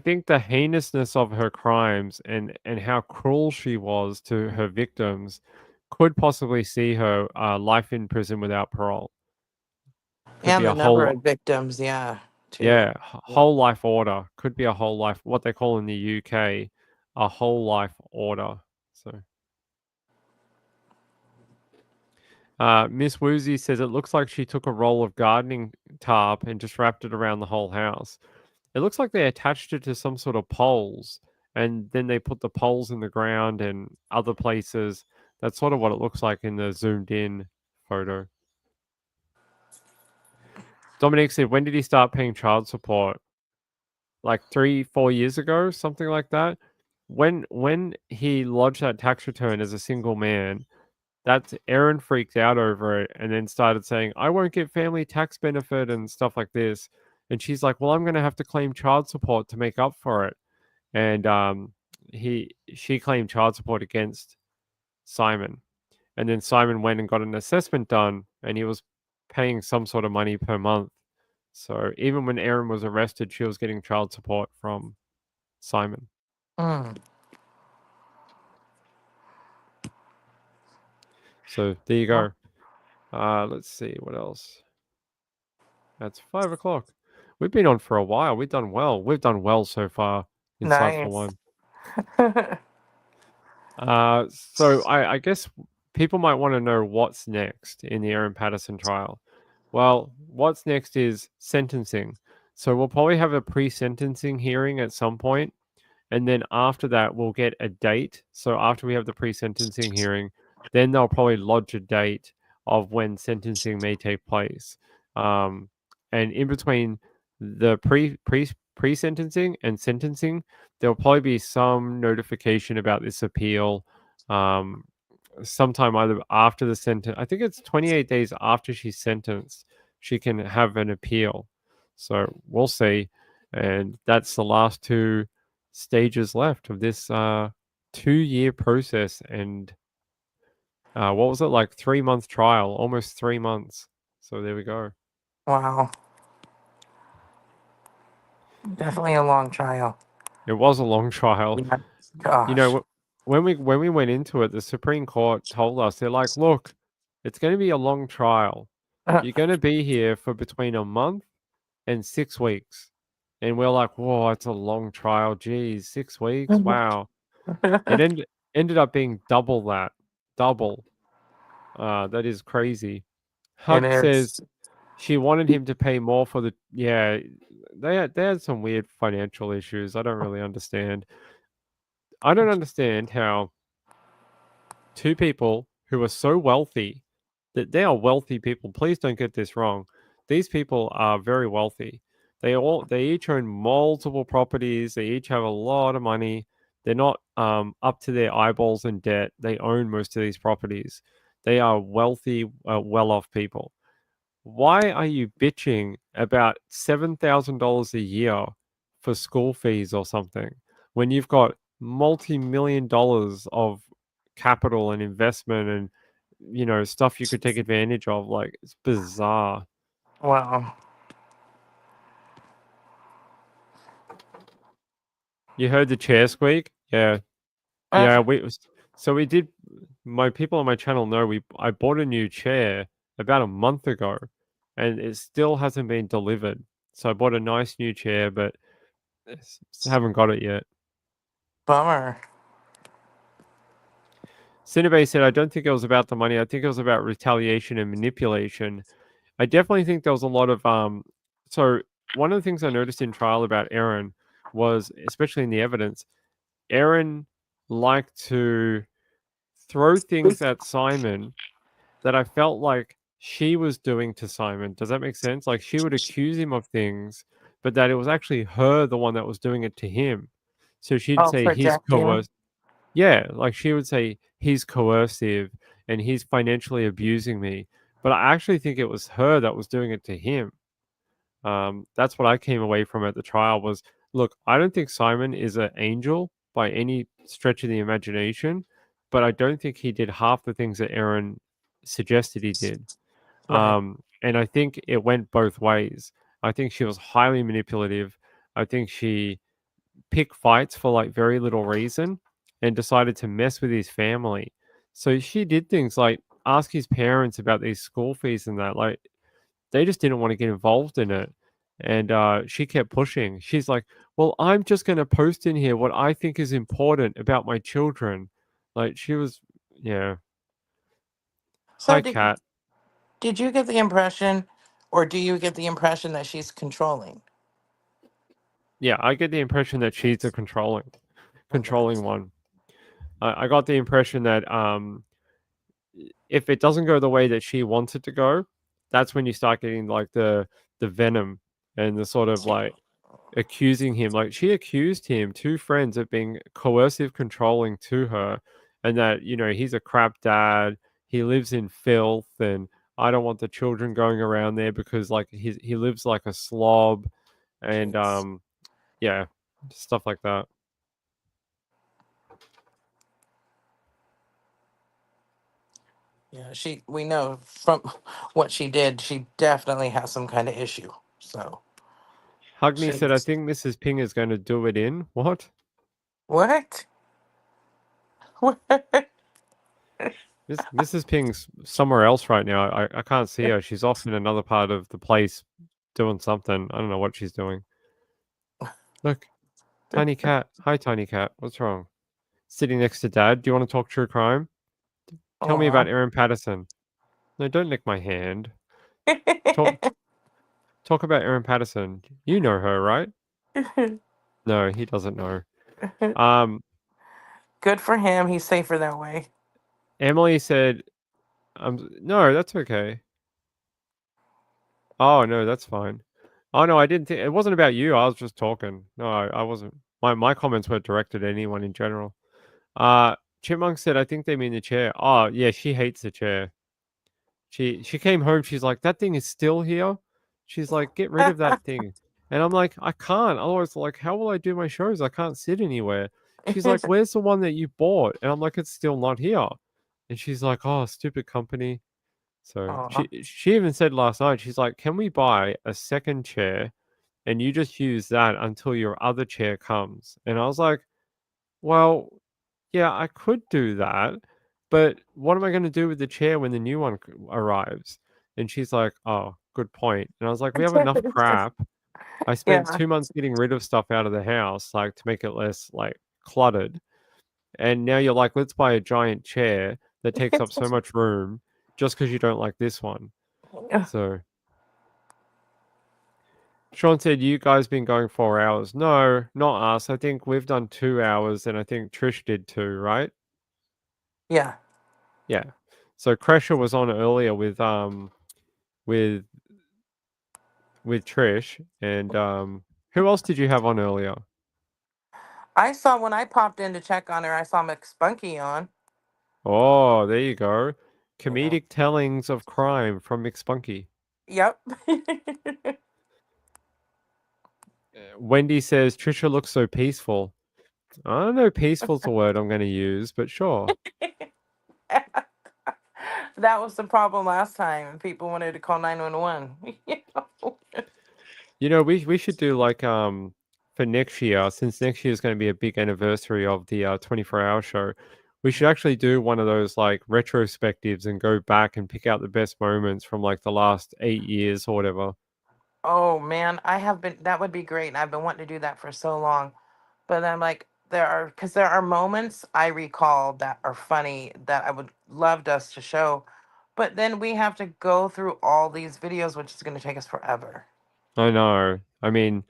think the heinousness of her crimes and how cruel she was to her victims could possibly see her life in prison without parole. Could And be the a number whole, of victims, yeah. Too. yeah, whole life order. Could be a whole life, what they call in the UK, a whole life order. So Miss Woozy says it looks like she took a roll of gardening tarp and just wrapped it around the whole house. It looks like they attached it to some sort of poles, and then they put the poles in the ground and other places. That's sort of what it looks like in the zoomed in photo. Dominique said, when did he start paying child support? Like 3-4 years ago, something like that. When he lodged that tax return as a single man, that's Erin freaked out over it and then started saying, I won't get family tax benefit and stuff like this. And she's like, well, I'm going to have to claim child support to make up for it. And she claimed child support against Simon. And then Simon went and got an assessment done, and he was paying some sort of money per month. So even when Erin was arrested, she was getting child support from Simon. So there you go. Let's see what else. That's 5 o'clock. We've been on for a while. We've done well. We've done well so far. Insightful one. So I guess people might want to know what's next in the Erin Patterson trial. Well, what's next is sentencing. So we'll probably have a pre-sentencing hearing at some point, and then after that we'll get a date. So after we have the pre-sentencing hearing, then they'll probably lodge a date of when sentencing may take place. And in between the pre-sentencing and sentencing, there'll probably be some notification about this appeal sometime either after the sentence. I think it's 28 days after she's sentenced, she can have an appeal. So we'll see. And that's the last 2 stages left of this 2-year process. And what was it, like 3-month trial, almost 3 months. So there we go. Wow. Definitely a long trial. It was a long trial. Yeah. Gosh. You know, when we went into it, the Supreme Court told us, they're like, look, it's going to be a long trial. You're going to be here for between a month and 6 weeks. And we're like, whoa, it's a long trial. Geez, 6 weeks? Wow. It ended up being double that. Double. That is crazy. Huck says she wanted him to pay more for the... Yeah, they had some weird financial issues. I don't really understand. I don't understand how 2 people who are so wealthy, that they are wealthy people. Please don't get this wrong. These people are very wealthy. They each own multiple properties. They each have a lot of money. They're not up to their eyeballs in debt. They own most of these properties. They are wealthy, well-off people. Why are you bitching about $7,000 a year for school fees or something when you've got multi-million dollars of capital and investment and, you know, stuff you could take advantage of? Like, it's bizarre. Wow. You heard the chair squeak? Yeah. Yeah, we did. My people on my channel know I bought a new chair about a month ago, and it still hasn't been delivered. So I bought a nice new chair, but haven't got it yet. Bummer. Cinebay said, I don't think it was about the money. I think it was about retaliation and manipulation. I definitely think there was a lot of so one of the things I noticed in trial about Erin was, especially in the evidence, Erin liked to throw things at Simon that I felt like she was doing to Simon. Does that make sense? Like, she would accuse him of things, but that it was actually her, the one that was doing it to him. So she'd say he's coerced. Yeah, like she would say he's coercive and he's financially abusing me. But I actually think it was her that was doing it to him. That's what I came away from at the trial was, look, I don't think Simon is an angel by any stretch of the imagination, but I don't think he did half the things that Erin suggested he did. Right. And I think it went both ways. I think she was highly manipulative. I think she picked fights for like very little reason and decided to mess with his family. So she did things like ask his parents about these school fees and that. Like, they just didn't want to get involved in it. And she kept pushing. She's like, well, I'm just going to post in here what I think is important about my children. Like, she was, yeah. So Hi, Kat. did you get the impression, or do you get the impression that she's controlling? Yeah, I get the impression that she's the controlling one. I got the impression that if it doesn't go the way that she wants it to go, that's when you start getting like the venom and the sort of like accusing him. Like, she accused him, 2 friends, of being coercive, controlling to her, and that, you know, he's a crap dad, he lives in filth, and I don't want the children going around there because like he lives like a slob, and yeah, stuff like that. Yeah, we know from what she did, she definitely has some kind of issue. So Hugney said, I think Mrs. Ping is going to do it in. What? What? Mrs. Ping's somewhere else right now. I can't see her. She's off in another part of the place doing something. I don't know what she's doing. Look, Tiny Cat. Hi, Tiny Cat. What's wrong? Sitting next to Dad. Do you want to talk true crime? Tell me about Erin Patterson. No, don't lick my hand. Talk about Erin Patterson. You know her, right? No, he doesn't know. Good for him. He's safer that way. Emily said, No, that's okay. Oh no, that's fine. Oh no, I didn't think it wasn't about you. I was just talking. No, I wasn't. My comments were directed at anyone in general. Chipmunk said, I think they mean the chair. Oh yeah, she hates the chair. She came home. She's like, that thing is still here. She's like, get rid of that thing. And I'm like, I can't. Otherwise, like, how will I do my shows? I can't sit anywhere. She's like, where's the one that you bought? And I'm like, it's still not here. And she's like, oh, stupid company. So Aw. she even said last night, she's like, can we buy a second chair and you just use that until your other chair comes? And I was like, well, yeah, I could do that, but what am I going to do with the chair when the new one arrives? And she's like, oh, good point. And I was like, we have enough crap. I spent Yeah. 2 months getting rid of stuff out of the house, like to make it less like cluttered. And now you're like, let's buy a giant chair that takes up so much room just because you don't like this one. So Sean said, you guys been going 4 hours. No, not us. I think we've done 2 hours and I think Trish did 2, right? Yeah. Yeah. So Kesha was on earlier with with Trish and who else did you have on earlier? I saw when I popped in to check on her, I saw McSpunky on. Oh, there you go. Comedic tellings of crime from McSpunky. Yep. Wendy says Trisha looks so peaceful. I don't know peaceful's the word I'm going to use, but sure. That was the problem last time, and people wanted to call 911. You know, we should do like for next year, since next year is going to be a big anniversary of the 24-hour show. We should actually do one of those like retrospectives and go back and pick out the best moments from like the last 8 years or whatever. Oh man, that would be great. And I've been wanting to do that for so long. But I'm like, there are moments I recall that are funny that I would loved us to show. But then we have to go through all these videos, which is going to take us forever. I know. I mean,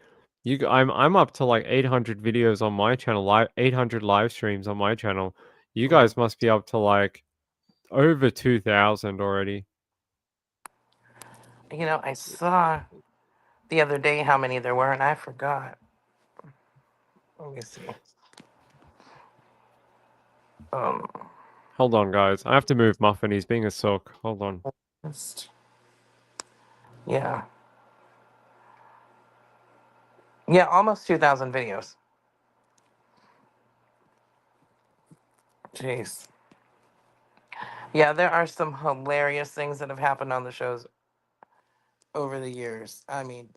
I'm up to like 800 videos on my channel, 800 live streams on my channel. You guys must be up to like over 2,000 already. You know, I saw the other day how many there were, and I forgot. Let me see. Hold on, guys. I have to move Muffin. He's being a sook. Hold on. Yeah. Yeah, almost 2,000 videos. Jeez. Yeah, there are some hilarious things that have happened on the shows over the years. I mean,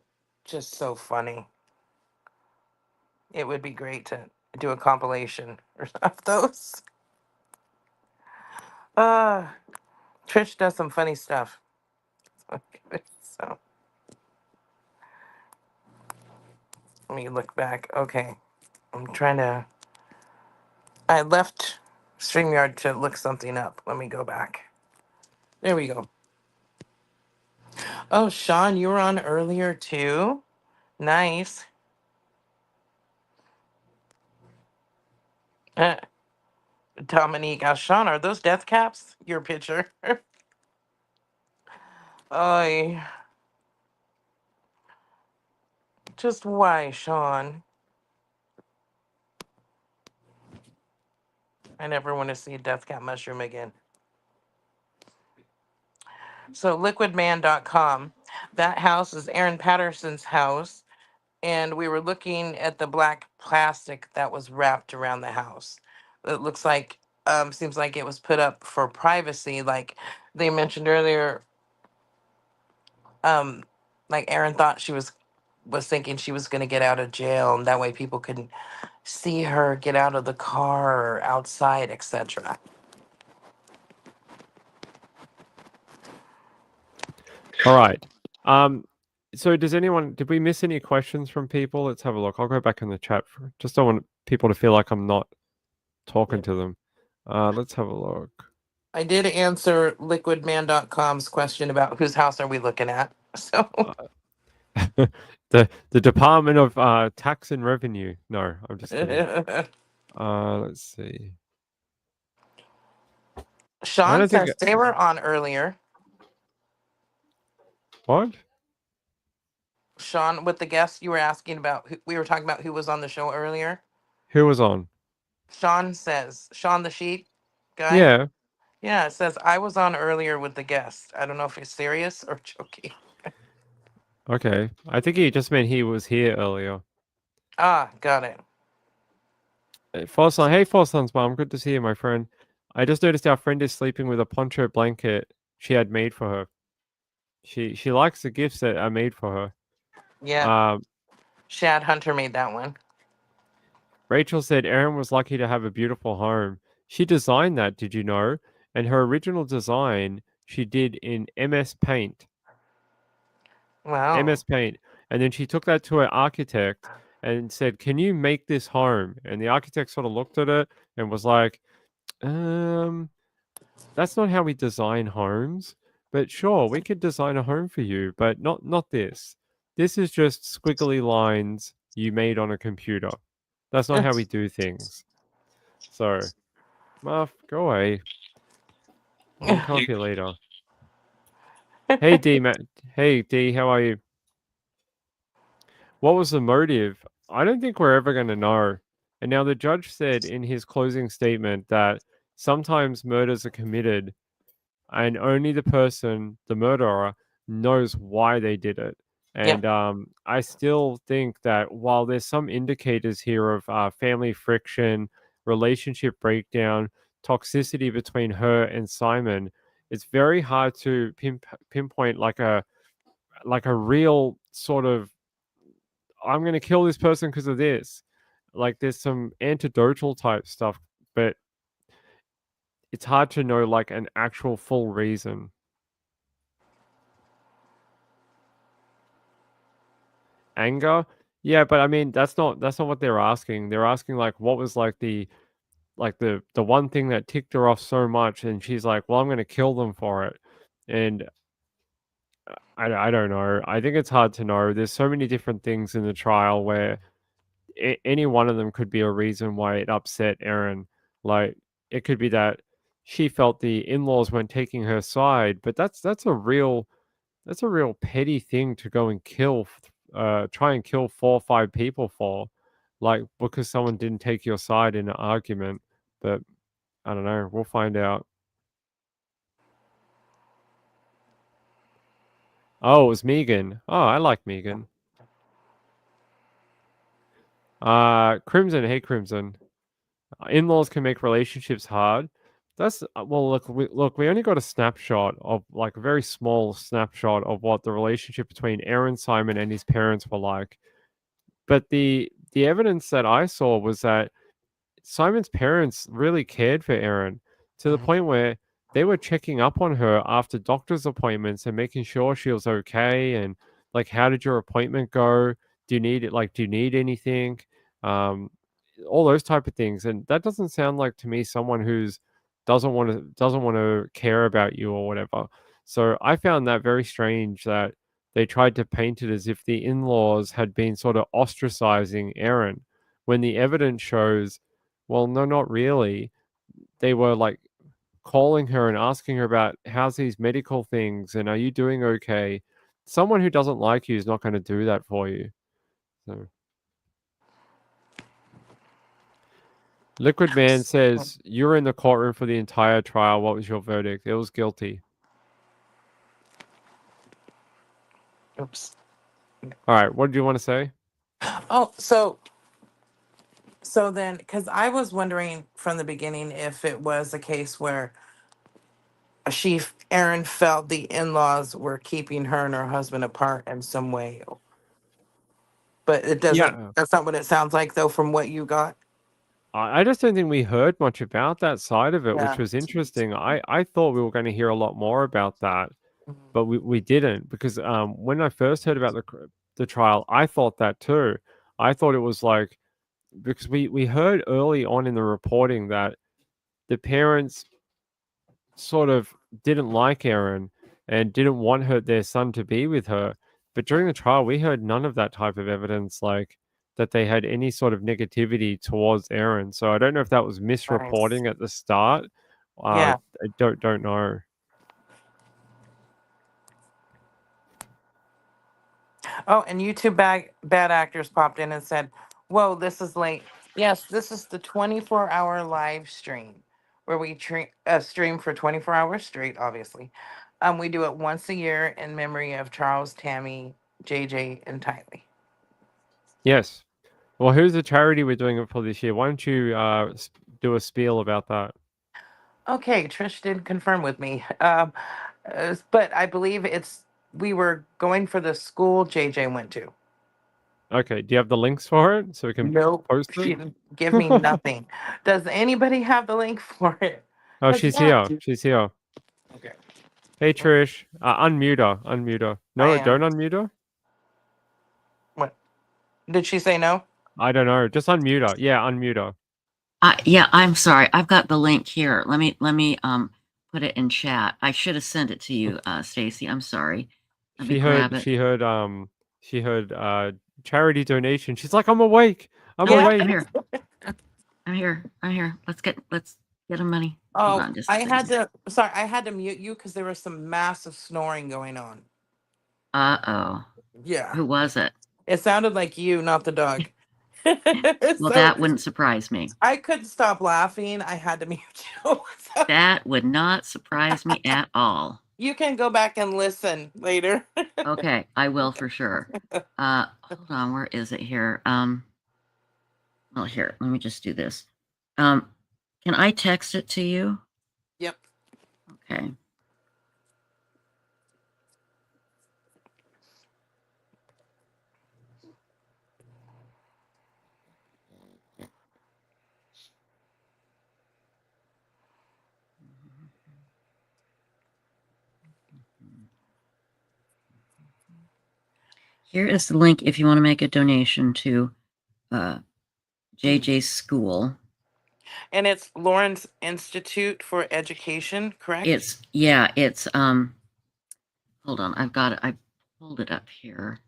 just so funny. It would be great to do a compilation of those. Trish does some funny stuff. So let me look back. Okay. I'm trying to. I left StreamYard to look something up. Let me go back. There we go. Oh, Sean, you were on earlier too? Nice. Dominique, Sean, are those death caps? Your picture. Oh, just why, Sean? I never want to see a death cap mushroom again. So liquidman.com, that house is Aaron Patterson's house, and we were looking at the black plastic that was wrapped around the house. It looks like, seems like it was put up for privacy, like they mentioned earlier. Like Aaron thought she was thinking she was going to get out of jail, and that way people couldn't see her get out of the car or outside, etc. All right. So did we miss any questions from people? Let's have a look. I'll go back in the chat. Just don't want people to feel like I'm not talking to them. Let's have a look. I did answer liquidman.com's question about whose house are we looking at. So the Department of Tax and Revenue. No, I'm just kidding. Let's see. I Sean don't think says they were on earlier. what? Sean, with the guest you were asking about, we were talking about who was on the show earlier. Who was on? Sean says, Sean the sheep guy. Yeah. Yeah, it says I was on earlier with the guest. I don't know if he's serious or joking. Okay. I think he just meant he was here earlier. Ah, got it. Hey, Forsun's mom. Good to see you, my friend. I just noticed our friend is sleeping with a poncho blanket she had made for her. She likes the gifts that are made for her. Yeah. Shad Hunter made that one. Rachel said Erin was lucky to have a beautiful home. She designed that, did you know? And her original design she did in MS Paint. Wow. MS Paint. And then she took that to an architect and said, "Can you make this home?" And the architect sort of looked at it and was like, that's not how we design homes. But sure, we could design a home for you, but not this. This is just squiggly lines you made on a computer. That's not how we do things. So, Muff, go away. I'll come up here later. Hey D, Matt. Hey D, how are you? What was the motive? I don't think we're ever going to know. And now the judge said in his closing statement that sometimes murders are committed and only the person, the murderer, knows why they did it. And I still think that while there's some indicators here of family friction, relationship breakdown, toxicity between her and Simon, it's very hard to pinpoint like a real sort of I'm going to kill this person because of this. Like there's some anecdotal type stuff, but it's hard to know like an actual full reason. Anger, yeah, but I mean that's not what they're asking. They're asking like what was like the one thing that ticked her off so much, and she's like, well, I'm going to kill them for it. And I don't know. I think it's hard to know. There's so many different things in the trial where any one of them could be a reason why it upset Erin. Like it could be that she felt the in-laws weren't taking her side, but that's a real petty thing to go and try and kill 4 or 5 people for, like because someone didn't take your side in an argument. But I don't know. We'll find out. Oh, it was Megan. Oh, I like Megan. Crimson. Hey, Crimson. In-laws can make relationships hard. That's well. Look. We only got a snapshot of like a very small snapshot of what the relationship between Aaron Simon and his parents were like. But the evidence that I saw was that Simon's parents really cared for Erin to the point where they were checking up on her after doctor's appointments and making sure she was okay. And like, how did your appointment go? Do you need it? Like, do you need anything? All those type of things. And that doesn't sound like to me someone who's doesn't want to care about you or whatever. So I found that very strange that they tried to paint it as if the in-laws had been sort of ostracizing Erin when the evidence shows, well, no, not really. They were like calling her and asking her about how's these medical things and are you doing okay? Someone who doesn't like you is not going to do that for you. So Liquid Man says, you were in the courtroom for the entire trial. What was your verdict? It was guilty. Oops. All right. What do you want to say? Oh, so then, because I was wondering from the beginning if it was a case where Erin felt the in-laws were keeping her and her husband apart in some way. But it doesn't, Yeah. that's not what it sounds like though from what you got. I just don't think we heard much about that side of it, which Yeah. was interesting. I thought we were going to hear a lot more about that, but we didn't because when I first heard about the trial, I thought that too. I thought it was like because we heard early on in the reporting that the parents sort of didn't like Erin and didn't want their son to be with her. But during the trial, we heard none of that type of evidence, like that they had any sort of negativity towards Erin. So I don't know if that was misreporting at the start Yeah. I don't know. Oh, and YouTube bad actors popped in and said, "Whoa, this is late." Yes, this is the 24-hour live stream where we stream for 24 hours straight. Obviously, we do it once a year in memory of Charles, Tammy, JJ, and Tylee. Yes. Well, who's the charity we're doing it for this year? Why don't you do a spiel about that? Okay, Trish did confirm with me, but I believe we were going for the school JJ went to. Okay. Do you have the links for it so we can Nope, post she it? didn't give me nothing. Does anybody have the link for it? Oh, 'Cause, she's yeah. here. She's here. Okay. Hey, Trish. Unmute her. Unmute her. I No, am. don't unmute her. What? Did she say no? I don't know. Just unmute her. Yeah, unmute her. Yeah, I'm sorry. I've got the link here. Let me put it in chat. I should have sent it to you, Stacy. I'm sorry. Let me grab it. She heard charity donation. She's like, I'm awake. I'm Yeah, awake. I'm here. I'm here. Let's get them money. Hold Oh, on just a second. I had to mute you because there was some massive snoring going on. Uh-oh. Yeah. Who was it? It sounded like you, not the dog. Well, that wouldn't surprise me. I couldn't stop laughing. I had to mute you. That would not surprise me at all. You can go back and listen later. Okay, I will for sure. Hold on, where is it here? Well, here, let me just do this. Can I text it to you? Yep. Okay. Here is the link if you want to make a donation to JJ's school. And it's Lawrence Institute for Education, correct? It's hold on, I've got it. I pulled it up here.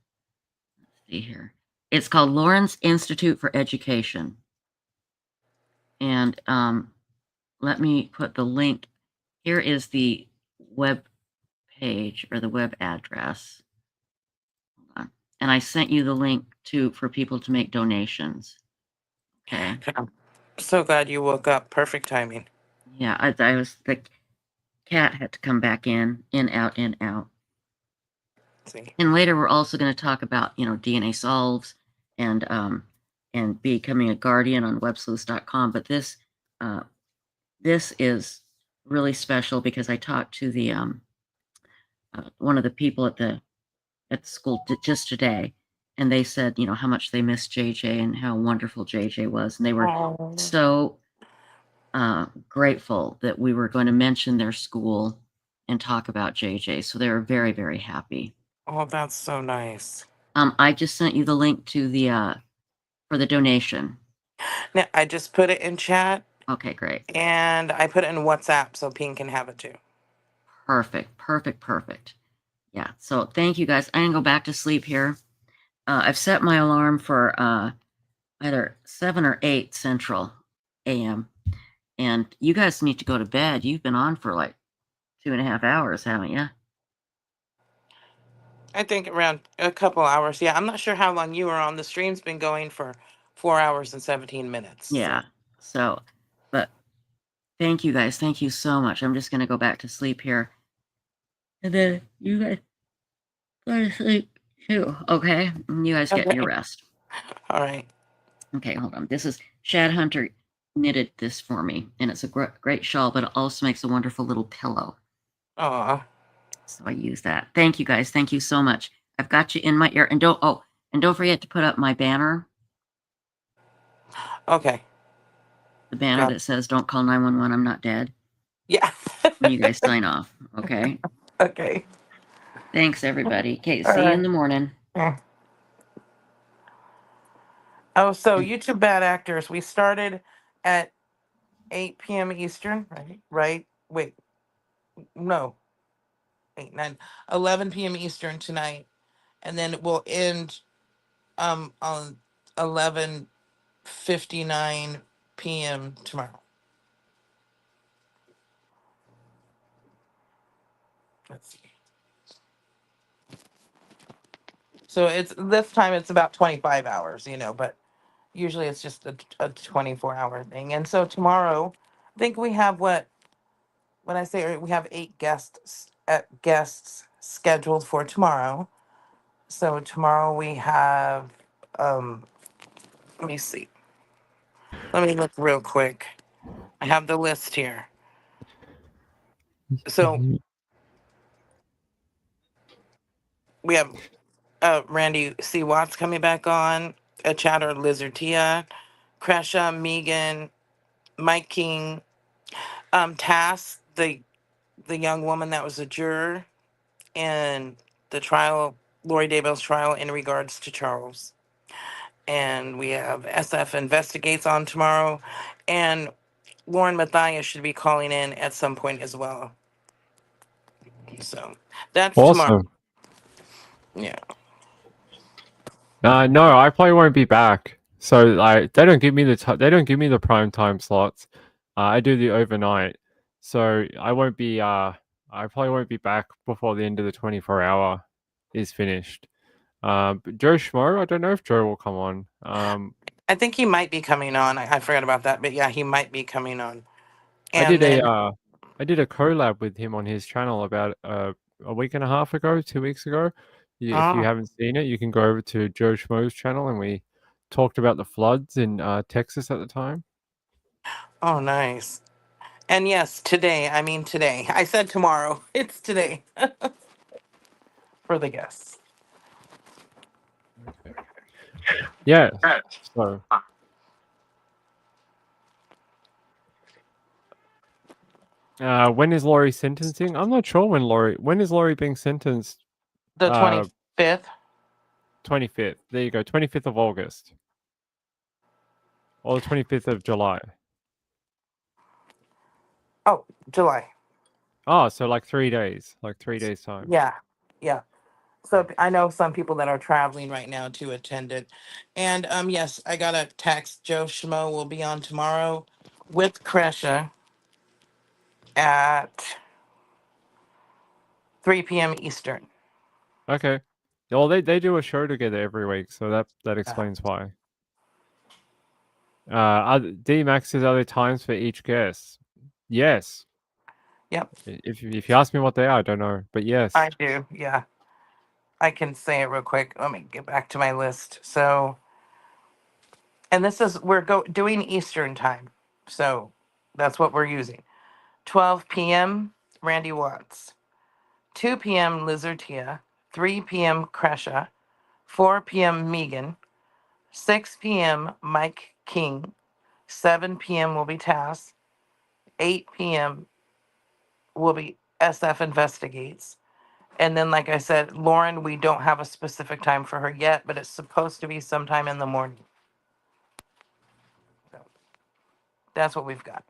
Let's see here. It's called Lawrence Institute for Education. And let me put the link. Here is the web page or the web address. Hold on. And I sent you the link for people to make donations. Okay. I'm so glad you woke up. Perfect timing. Yeah, I was the cat had to come back in, out, in, out. See. And later we're also going to talk about, DNA solves and becoming a guardian on Websleuths.com. But this is really special because I talked to the one of the people at the school just today, and they said, how much they missed JJ and how wonderful JJ was, and they were so grateful that we were going to mention their school and talk about JJ. So they were very, very happy. Oh, that's so nice. I just sent you the link to the for the donation. Now, I just put it in chat. Okay, great. And I put it in WhatsApp so Ping can have it too. Perfect. Yeah. So thank you guys. I'm gonna go back to sleep here. I've set my alarm for either 7 or 8 Central AM. And you guys need to go to bed. You've been on for like 2.5 hours, haven't you? I think around a couple hours. Yeah, I'm not sure how long you were on. The stream's been going for 4 hours and 17 minutes. Yeah. So, but thank you guys. Thank you so much. I'm just going to go back to sleep here. And then you guys go to sleep too, okay? And you guys get your rest. All right. Okay, hold on. This is Shad Hunter knitted this for me, and it's a great shawl, but it also makes a wonderful little pillow. Aw. So I use that. Thank you guys. Thank you so much. I've got you in my ear. And don't forget to put up my banner. Okay. The banner that says "Don't call 911. I'm not dead." Yeah. When you guys sign off. Okay. Okay. Thanks, everybody. Okay. All See you right. in the morning. Oh, so YouTube bad actors. We started at 8 p.m. Eastern, right? Wait. No. 8, 9, 11 p.m. Eastern tonight. And then we'll end on 11:59 p.m. tomorrow. Let's see. So it's this time it's about 25 hours, but usually it's just a 24-hour thing. And so tomorrow, I think we have when I say we have 8 guests scheduled for tomorrow. So tomorrow we have let me see. Let me look real quick. I have the list here. So we have Randy C. Watts coming back on, a chatter Lizard Tia, Kesha, Megan, Mike King, Tass, the young woman that was a juror in the trial, Vallow-Daybell's trial in regards to Charles. And we have SF Investigates on tomorrow. And Lauren Matthias should be calling in at some point as well. So that's tomorrow. Awesome. Yeah. No, I probably won't be back. So like they don't give me the prime time slots. I do the overnight. So I won't be I probably won't be back before the end of the 24-hour is finished. But Joe Schmo, I don't know if Joe will come on. I think he might be coming on. I forgot about that, but yeah, he might be coming on. I And did then I did a collab with him on his channel about a week and a half ago, 2 weeks ago. If you Oh. haven't seen it, you can go over to Joe Schmo's channel, and we talked about the floods in Texas at the time. Oh, nice. And yes, today. I said tomorrow. It's today for the guests. Yeah. So when is Laurie sentencing? I'm not sure when is Laurie being sentenced? The 25th. 25th. There you go. 25th of August. Or the 25th of July. Oh, July. Oh, so like 3 days. Like 3 days time. Yeah. Yeah. So I know some people that are traveling right now to attend it. And yes, I got a text. Joe Schmo will be on tomorrow with Kesha at 3 p.m. Eastern. Okay. Well, they do a show together every week, so that explains why. D-Max says, are there times for each guest? Yes. Yep. If you ask me what they are, I don't know, but yes. I do. Yeah. I can say it real quick. Let me get back to my list. So, and this is, we're doing Eastern time. So that's what we're using. 12 p.m. Randy Watts. 2 p.m. Lizard Tia. 3 p.m. Kesha. 4 p.m. Megan. 6 p.m. Mike King. 7 p.m. will be Tass. 8 p.m. will be SF Investigates. And then, like I said, Lauren, we don't have a specific time for her yet, but it's supposed to be sometime in the morning. So that's what we've got.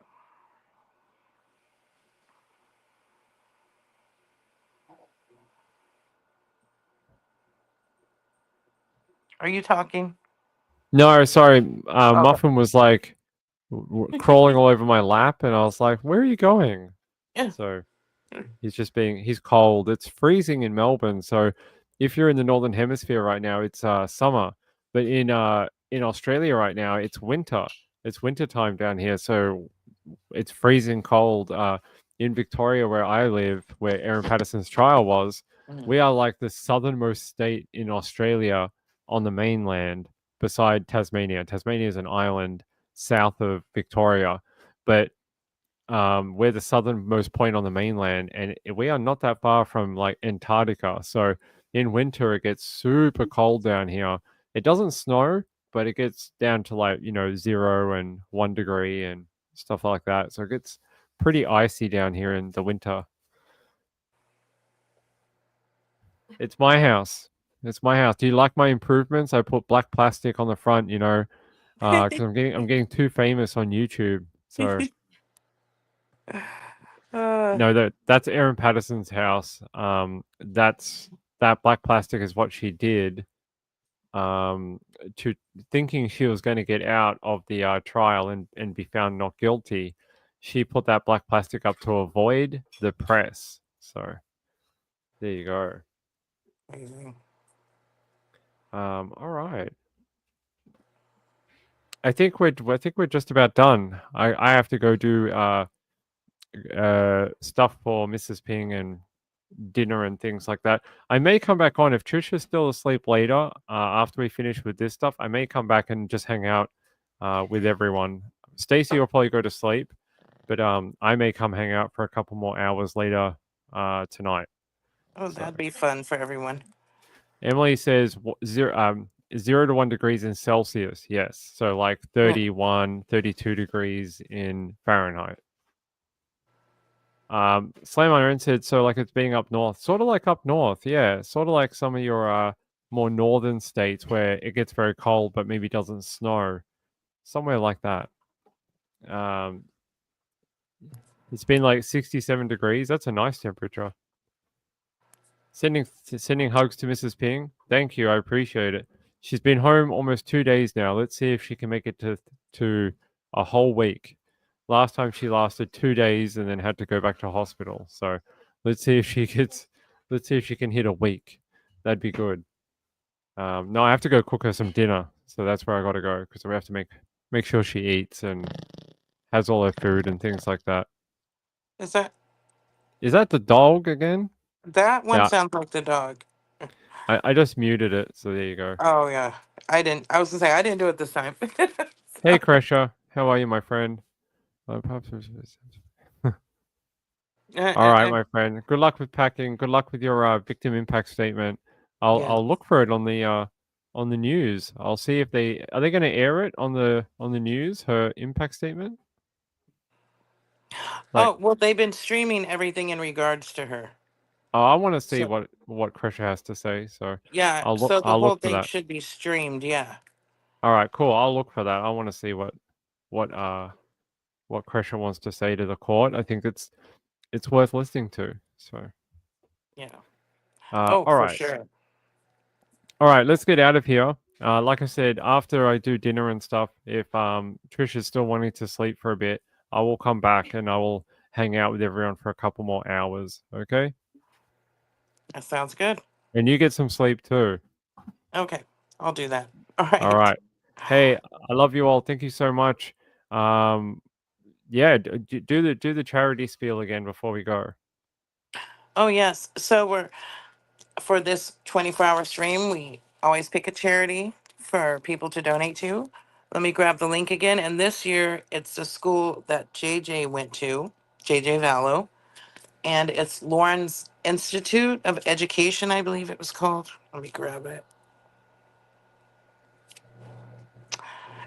Are you talking? No, sorry. Oh. Muffin was like crawling all over my lap, and I was like, where are you going? Yeah. So he's cold. It's freezing in Melbourne. So if you're in the Northern Hemisphere right now, it's summer. But in Australia right now, it's winter. It's winter time down here. So it's freezing cold. In Victoria, where I live, where Aaron Patterson's trial was, we are like the southernmost state in Australia on the mainland, beside Tasmania. Tasmania is an island south of Victoria, but we're the southernmost point on the mainland, and we are not that far from like Antarctica. So in winter, it gets super cold down here. It doesn't snow, but it gets down to like 0 and 1 degree and stuff like that. So it gets pretty icy down here in the winter. It's my house. It's my house. Do you like my improvements? I put black plastic on the front, because I'm getting too famous on YouTube. So no, that's Aaron Patterson's house. That black plastic is what she did, to thinking she was going to get out of the trial and be found not guilty. She put that black plastic up to avoid the press. So There you go. Amazing. All right. I think we're just about done. I have to go do stuff for Mrs. Ping and dinner and things like that. I may come back on if Trisha's still asleep later. After we finish with this stuff, I may come back and just hang out with everyone. Stacy will probably go to sleep, but I may come hang out for a couple more hours later tonight. Oh, that'd be fun for everyone. Emily says 0 to 1 degrees in Celsius. Yes. So like 31, 32 degrees in Fahrenheit. Slam on Own said, so like it's being up north. Sort of like up north. Yeah. Sort of like some of your more northern states where it gets very cold but maybe doesn't snow. Somewhere like that. It's been like 67 degrees. That's a nice temperature. Sending hugs to Mrs. Ping. Thank you. I appreciate it. She's been home almost 2 days now. Let's see if she can make it to a whole week. Last time she lasted 2 days and then had to go back to hospital. So let's see if she can hit a week. That'd be good. No, I have to go cook her some dinner. So that's where I got to go because we have to make sure she eats and has all her food and things like that. Is that the dog again? that one? Yeah. Sounds like the dog. I just muted it, so there you go. Oh yeah, I didn't. I was gonna say I didn't do it this time. Hey, Kesha, how are you, my friend? All right, my friend. Good luck with packing. Good luck with your victim impact statement. I'll look for it on the news. I'll see if they are going to air it on the news. Her impact statement. Oh well, they've been streaming everything in regards to her. Oh, I want to see So- what Kesha has to say. So Yeah, I'll look. so the I'll whole look for thing that. should be streamed. Yeah. All right, cool. I'll look for that. I want to see what Kesha wants to say to the court. I think it's worth listening to. So Yeah. all for right. sure. All right, let's get out of here. Like I said, after I do dinner and stuff, if Trish is still wanting to sleep for a bit, I will come back and I will hang out with everyone for a couple more hours. Okay? That sounds good. And you get some sleep too. Okay, I'll do that. All right. All right. Hey, I love you all. Thank you so much. Yeah, do the charity spiel again before we go. Oh yes. So for this 24-hour stream, we always pick a charity for people to donate to. Let me grab the link again. And this year, it's the school that JJ went to, JJ Vallow, and it's Lawrence Institute of Education, I believe it was called. Let me grab it.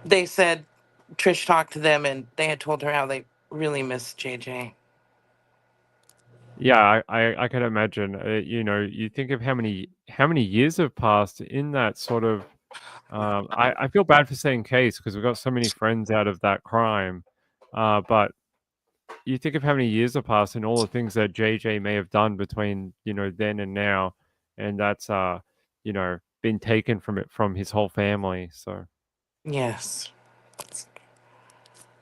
They said Trish talked to them, and they had told her how they really miss JJ. Yeah, I can imagine. You think of how many years have passed in that sort of. I feel bad for saying case because we've got so many friends out of that crime, but you think of how many years have passed and all the things that JJ may have done between then and now, and that's been taken from his whole family. So Yes.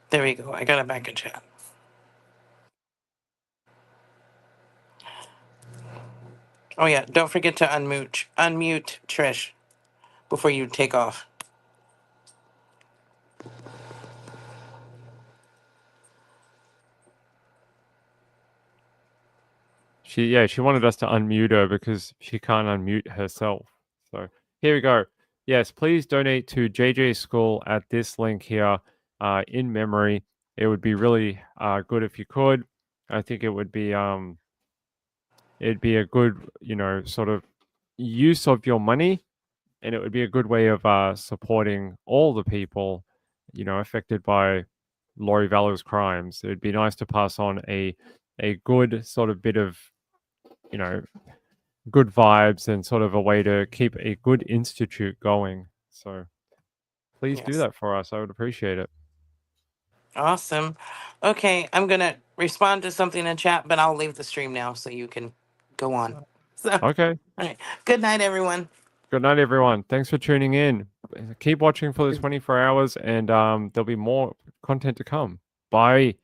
There we go. I got it back in chat. Oh yeah, don't forget to unmute Trish before you take off. she wanted us to unmute her because she can't unmute herself. So here we go. Yes, please donate to JJ's school at this link here in memory. It would be really good if you could. I think it would be it'd be a good sort of use of your money, and it would be a good way of supporting all the people affected by Lori Vallow's crimes. It'd be nice to pass on a good sort of bit of good vibes and sort of a way to keep a good institute going. So please do Yes. that for us. I would appreciate it. Awesome. Okay, I'm gonna respond to something in chat, but I'll leave the stream now so you can go on. So, Okay. all right. Good night, everyone. Good night, everyone. Thanks for tuning in. Keep watching for those 24 hours, and there'll be more content to come. Bye.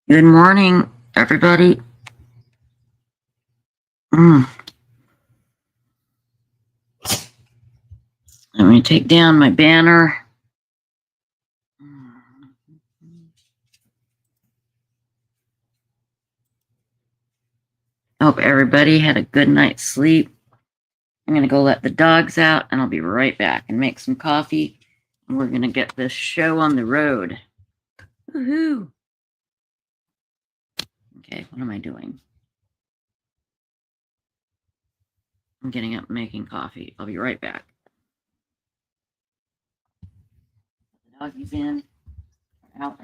Good morning, everybody. Let me take down my banner. Hope everybody had a good night's sleep. I'm going to go let the dogs out, and I'll be right back and make some coffee. And we're going to get this show on the road. Woohoo! Okay, what am I doing? I'm getting up and making coffee. I'll be right back. The doggies in. Out.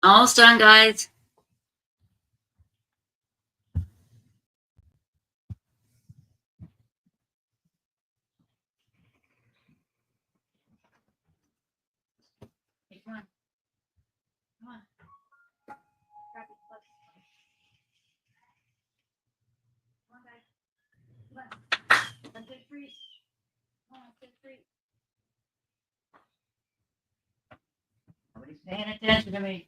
Almost done, guys. Hey, come on. Come on. Grab it. Look. Come on, guys. Come on. Let's take three. Come on, let's take three. Nobody's paying attention to me.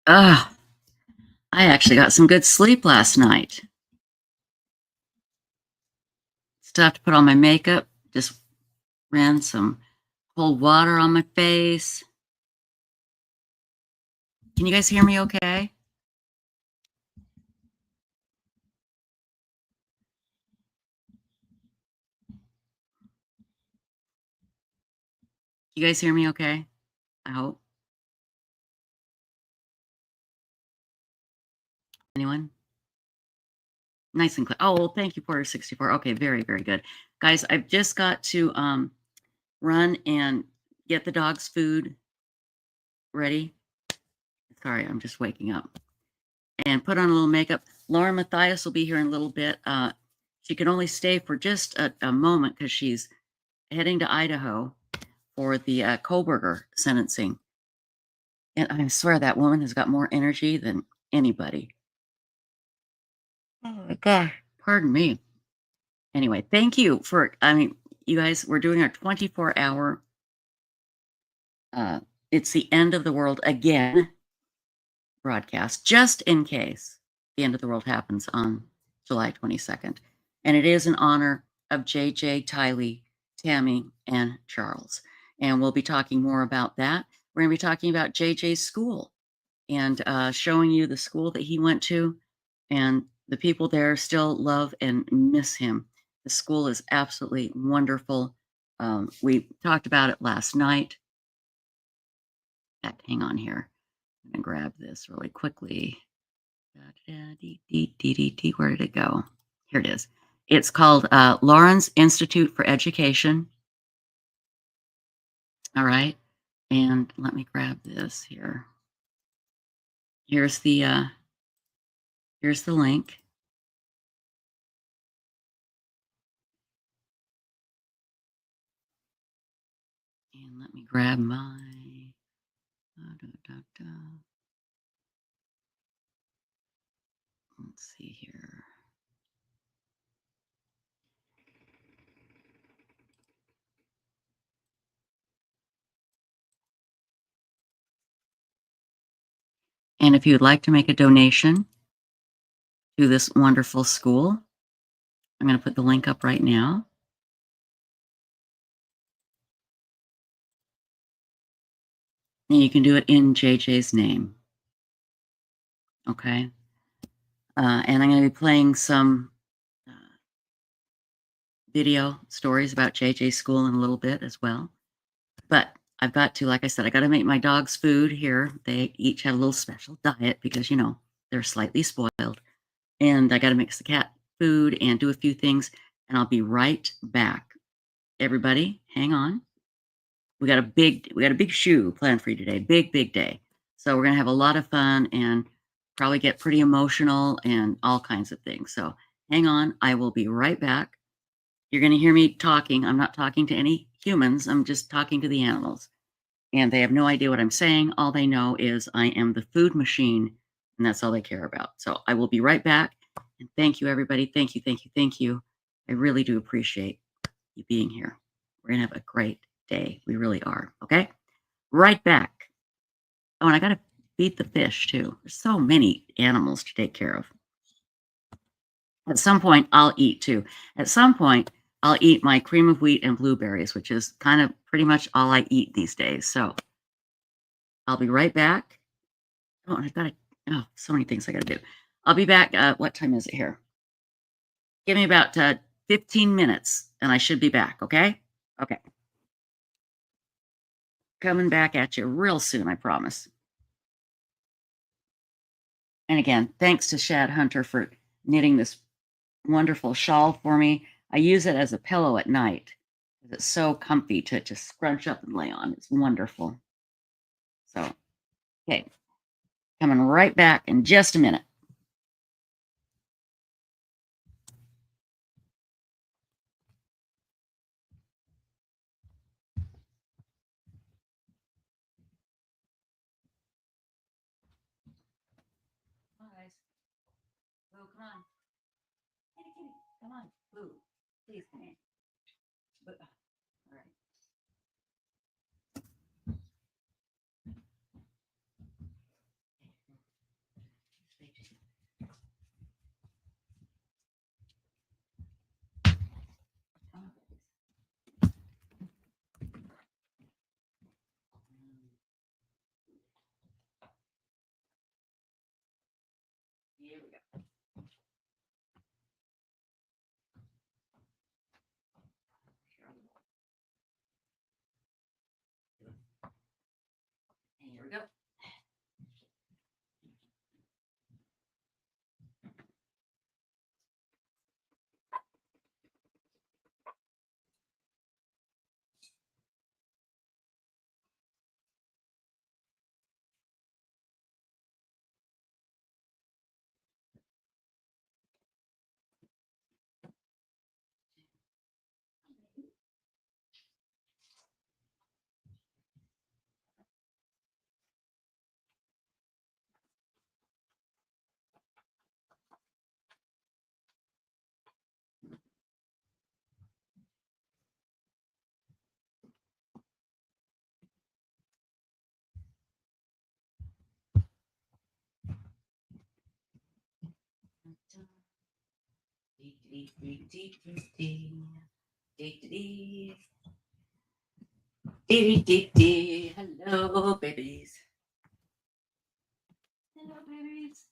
Ah, I actually got some good sleep last night. Still have to put on my makeup. Just ran some cold water on my face. Can you guys hear me okay? You guys hear me okay? I hope. Anyone? Nice and clear. Oh, well, thank you, Porter64. Okay, very, very good. Guys, I've just got to run and get the dog's food ready. Sorry, I'm just waking up. And put on a little makeup. Lauren Mathias will be here in a little bit. She can only stay for just a moment because she's heading to Idaho for the Koberger sentencing. And I swear that woman has got more energy than anybody. Oh my gosh, pardon me. Anyway, thank you for, you guys, we're doing our 24-hour, it's the end of the world again broadcast, just in case the end of the world happens on July 22nd. And it is in honor of JJ, Tylee, Tammy, and Charles. And we'll be talking more about that. We're going to be talking about JJ's school and showing you the school that he went to. And the people there still love and miss him. The school is absolutely wonderful. We talked about it last night. Hang on here. I'm going to grab this really quickly. Where did it go? Here it is. It's called Lawrence Institute for Education. All right. And let me grab this here. Here's the link. And let me grab my let's see here. And if you would like to make a donation to this wonderful school, I'm going to put the link up right now. And you can do it in JJ's name. Okay. And I'm going to be playing some video stories about JJ's school in a little bit as well. But I've got to, like I said, I got to make my dogs food here. They each have a little special diet because, you know, they're slightly spoiled. And I got to mix the cat food and do a few things. And I'll be right back. Everybody, hang on. We got a big shoe planned for you today. Big day. So we're going to have a lot of fun and probably get pretty emotional and all kinds of things. So hang on. I will be right back. You're going to hear me talking. I'm not talking to any humans. I'm just talking to the animals. And they have no idea what I'm saying. All they know is I am the food machine, and that's all they care about. So I will be right back. And thank you, everybody. Thank you. I really do appreciate you being here. We're going to have a great day. We really are. Okay? Right back. Oh, and I got to feed the fish, too. There's so many animals to take care of. At some point, I'll eat, too. At some point, I'll eat my cream of wheat and blueberries, which is kind of pretty much all I eat these days. So I'll be right back. Oh, and I've got so many things I got to do. I'll be back. What time is it here? Give me about 15 minutes, and I should be back, okay? Okay. Coming back at you real soon, I promise. And again, thanks to Shad Hunter for knitting this wonderful shawl for me. I use it as a pillow at night. It's so comfy to just scrunch up and lay on. It's wonderful. So, okay. Coming right back in just a minute. Come on, guys. Blue, come on. Kitty, come on. Blue, please come in. All right. Here we go. Here we go. Hello, babies. Hello, babies.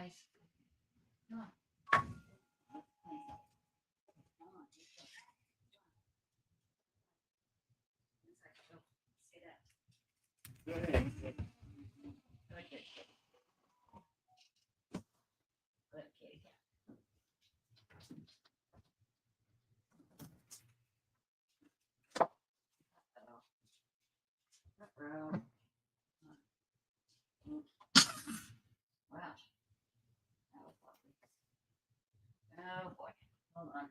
guys. Wow. That was lovely. Oh boy. Hold on.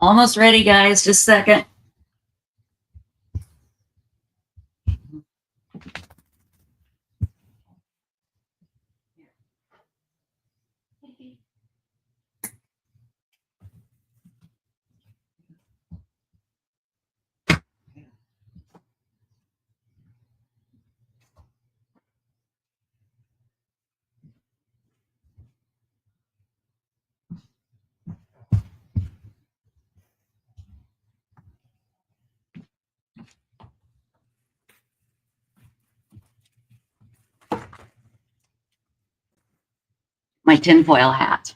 Almost ready, guys. Just a second. My tinfoil hat.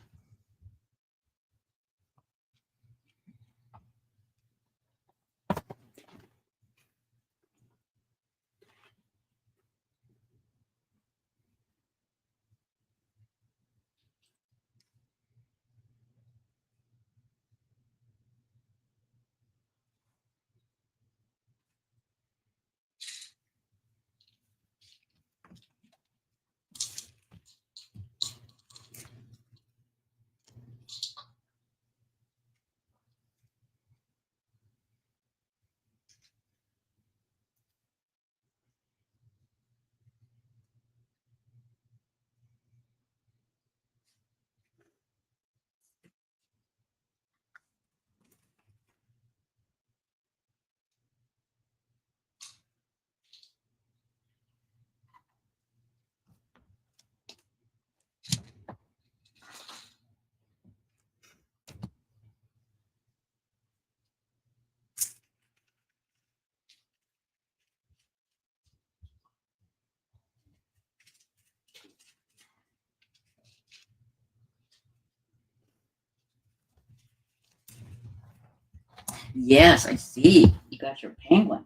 Yes, I see. You got your penguin.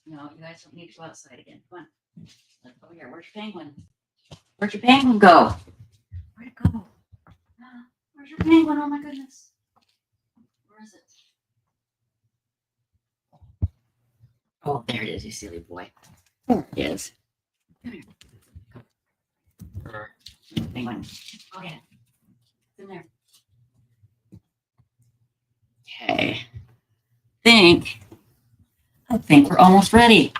No, you guys don't need to go outside again. Come on. Let's go here. Where's your penguin? Where'd your penguin go? Where'd it go? Where's your penguin? Oh my goodness. Where is it? Oh, there it is, you silly boy. There it is. Come here. Penguin. Okay. It's in there. Okay. I think we're almost ready.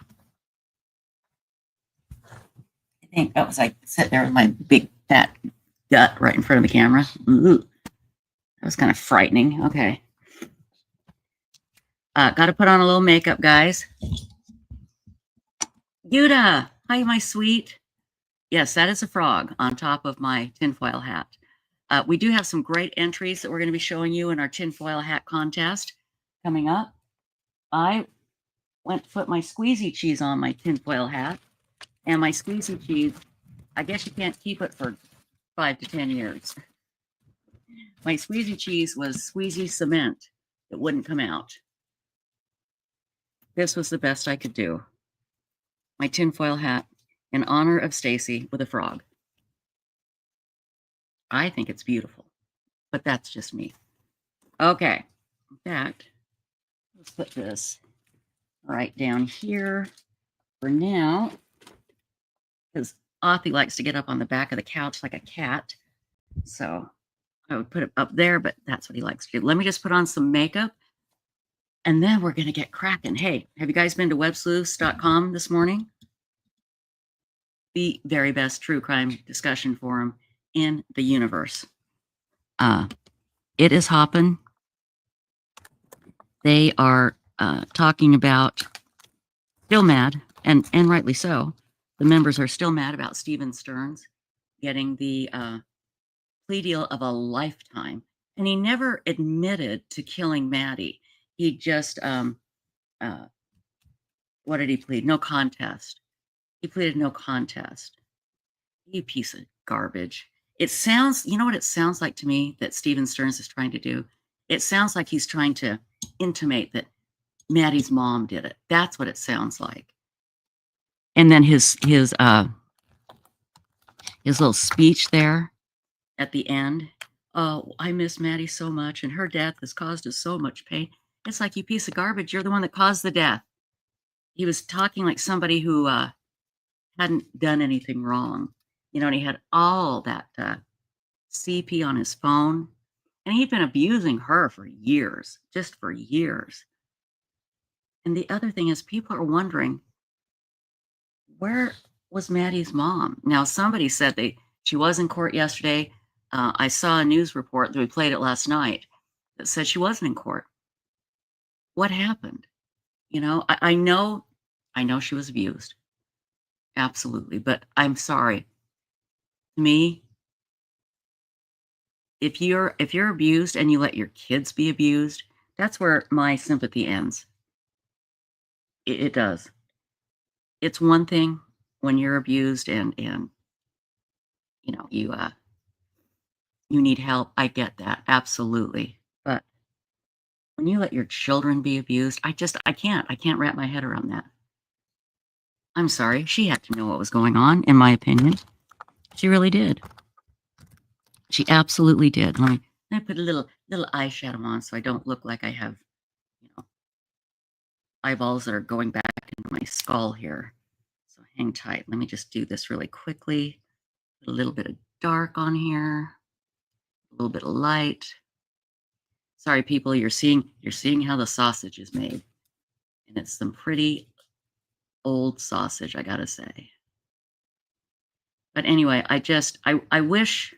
I think that was like sit there with my big fat gut right in front of the camera. Ooh, that was kind of frightening. Okay. Got to put on a little makeup, guys. Yuda, hi, my sweet. Yes, that is a frog on top of my tinfoil hat. We do have some great entries that we're going to be showing you in our tinfoil hat contest coming up. I went to put my squeezy cheese on my tinfoil hat, and my squeezy cheese, I guess you can't keep it for 5 to 10 years. My squeezy cheese was squeezy cement. It wouldn't come out. This was the best I could do. My tinfoil hat in honor of Stacy with a frog. I think it's beautiful, but that's just me. Okay. In fact, let's put this right down here for now, because Othie likes to get up on the back of the couch like a cat. So I would put it up there, but that's what he likes to do. Let me just put on some makeup, and then we're going to get cracking. Hey, have you guys been to Websleuths.com this morning? The very best true crime discussion forum in the universe. It is hopping. They are talking about, still mad, and rightly so. The members are still mad about Stephen Stearns getting the plea deal of a lifetime. And he never admitted to killing Maddie. He just, what did he plead? No contest. He pleaded no contest. You piece of garbage. It sounds, you know what it sounds like to me that Stephen Stearns is trying to do? It sounds like he's trying to intimate that Maddie's mom did it. That's what it sounds like. And then his little speech there at the end. Oh, I miss Maddie so much, and her death has caused us so much pain. It's like, you piece of garbage. You're the one that caused the death. He was talking like somebody who hadn't done anything wrong. You know, and he had all that CP on his phone. And he'd been abusing her for years, just for years. And the other thing is, people are wondering, where was Maddie's mom? Now, somebody said she was in court yesterday. I saw a news report that we played it last night that said she wasn't in court. What happened? You know, I know she was abused. Absolutely. But I'm sorry. To me, if you're abused and you let your kids be abused, that's where my sympathy ends. It does. It's one thing when you're abused and you know, you need help. I get that. Absolutely. But when you let your children be abused, I can't wrap my head around that. I'm sorry. She had to know what was going on, in my opinion. She really did. She absolutely did. Let me put a little little eyeshadow on so I don't look like I have, you know, eyeballs that are going back into my skull here. So hang tight. Let me just do this really quickly. Put a little bit of dark on here, a little bit of light. Sorry, people, you're seeing how the sausage is made. And it's some pretty old sausage, I gotta say. But anyway, I wish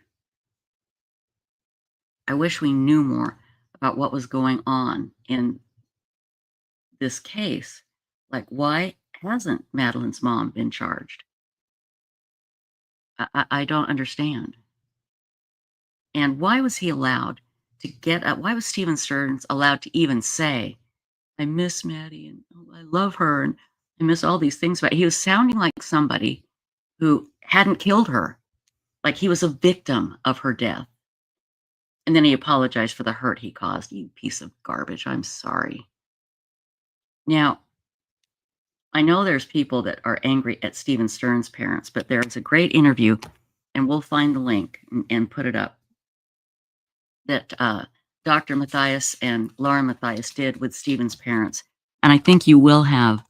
we knew more about what was going on in this case. Like, why hasn't Madeline's mom been charged? I don't understand. And why was he allowed to why was Stephen Stearns allowed to even say, I miss Maddie and I love her and I miss all these things? But he was sounding like somebody who hadn't killed her, like he was a victim of her death. And then he apologized for the hurt he caused. You piece of garbage. I'm sorry. Now, I know there's people that are angry at Stephen Stearns' parents, but there's a great interview, and we'll find the link and put it up, that Dr. Mathias and Laura Mathias did with Stephen's parents. And I think you will have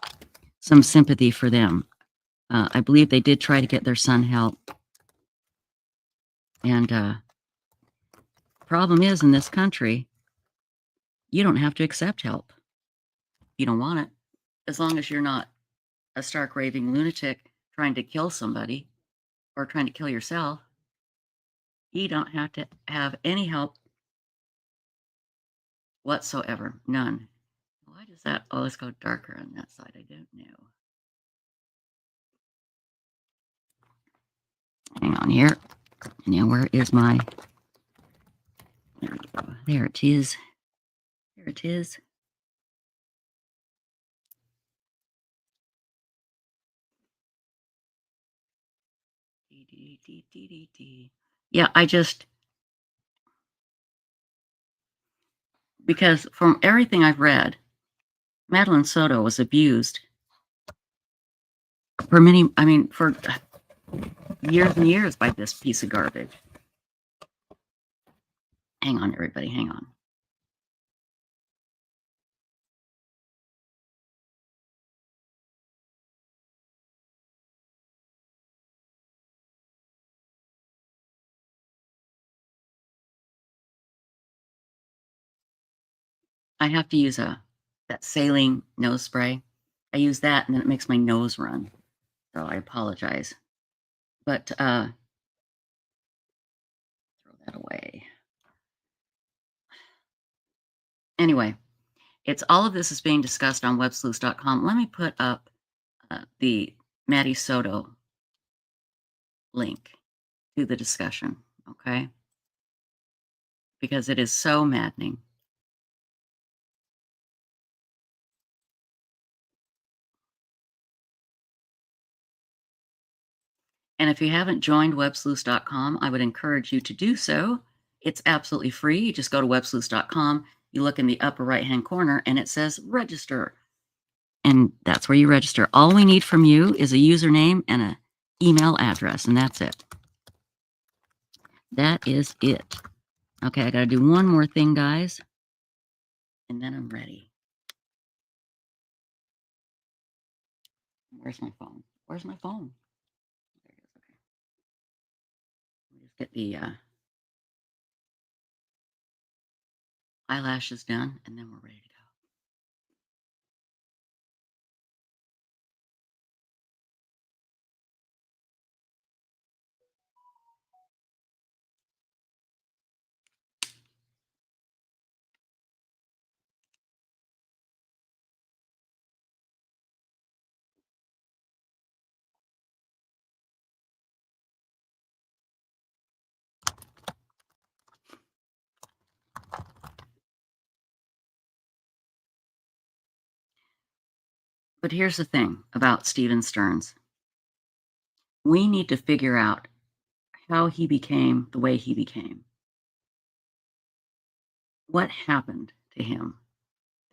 some sympathy for them. I believe they did try to get their son help. And problem is, in this country, you don't have to accept help. You don't want it. As long as you're not a stark raving lunatic trying to kill somebody or trying to kill yourself, you don't have to have any help whatsoever. None. Why does that always go darker on that side? I don't know. Hang on here. Now, where is my... There we go. There it is. There it is. Yeah, because from everything I've read, Madeline Soto was abused for for years and years by this piece of garbage. Hang on, everybody, hang on. I have to use that saline nose spray. I use that and then it makes my nose run. So I apologize. But throw that away. Anyway, all of this is being discussed on Websleuths.com. Let me put up the Maddie Soto link to the discussion, okay? Because it is so maddening. And if you haven't joined Websleuths.com, I would encourage you to do so. It's absolutely free. You just go to Websleuths.com, you look in the upper right-hand corner, and it says register. And that's where you register. All we need from you is a username and an email address, and that's it. That is it. Okay, I got to do one more thing, guys, and then I'm ready. Where's my phone? Where's my phone? There it is. Okay. Let me just get the eyelashes done, and then we're ready to go. But here's the thing about Stephen Stearns. We need to figure out how he became the way he became. What happened to him?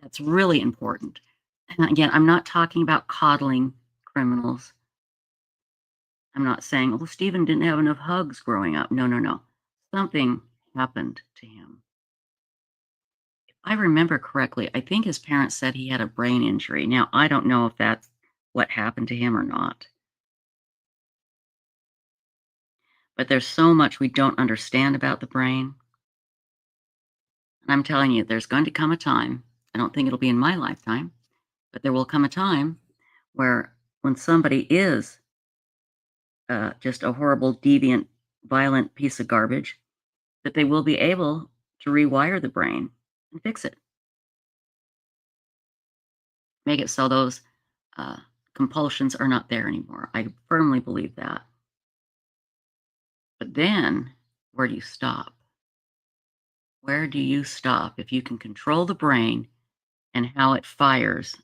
That's really important. And again, I'm not talking about coddling criminals. I'm not saying, oh, Stephen didn't have enough hugs growing up. No, no, no. Something happened to him. I remember correctly, I think his parents said he had a brain injury. Now, I don't know if that's what happened to him or not. But there's so much we don't understand about the brain. And I'm telling you, there's going to come a time, I don't think it'll be in my lifetime, but there will come a time where when somebody is just a horrible, deviant, violent piece of garbage, that they will be able to rewire the brain and fix it. Make it so those compulsions are not there anymore. I firmly believe that. But then, where do you stop? Where do you stop if you can control the brain and how it fires?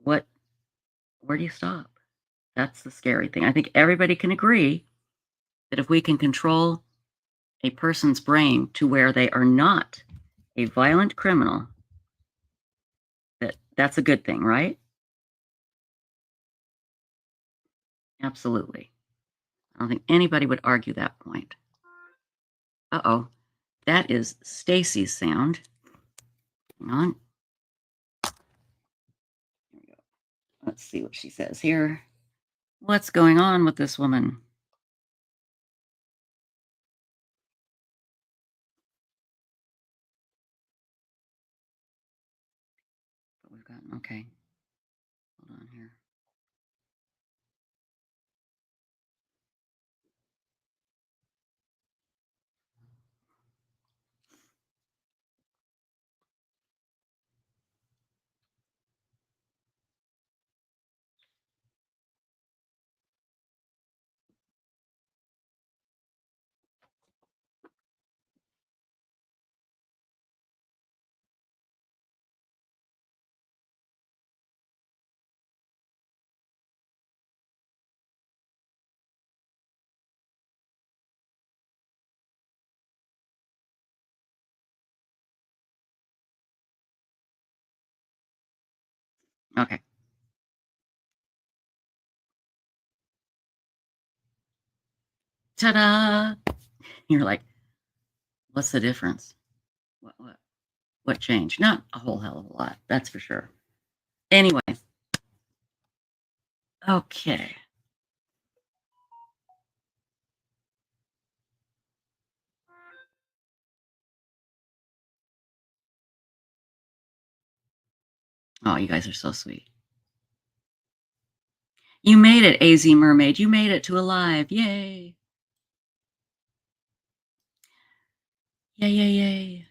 Where do you stop? That's the scary thing. I think everybody can agree that if we can control a person's brain to where they are not a violent criminal, that's a good thing, right? Absolutely. I don't think anybody would argue that point. Uh-oh. That is Stacy's sound. Hang on. Here we go. Let's see what she says here. What's going on with this woman? We've got, okay. Hold on here. Okay. Ta-da! You're like, what's the difference? What changed? Not a whole hell of a lot, that's for sure. Anyway. Okay. Oh, you guys are so sweet. You made it, AZ Mermaid. You made it to Alive. Yay. Yay, yay, yay.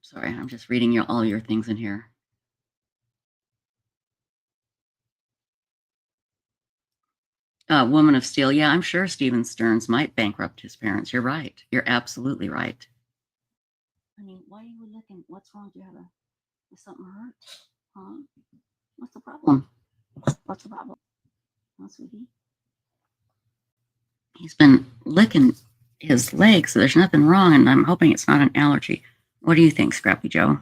Sorry, I'm just reading all your things in here. Woman of Steel. Yeah, I'm sure Stephen Stearns might bankrupt his parents. You're right. You're absolutely right. Honey, why are you looking? What's wrong? Do you have is something hurt? Huh? What's the problem? What's the problem? Oh, sweetie. He's been licking his legs, so there's nothing wrong, and I'm hoping it's not an allergy. What do you think, Scrappy Joe?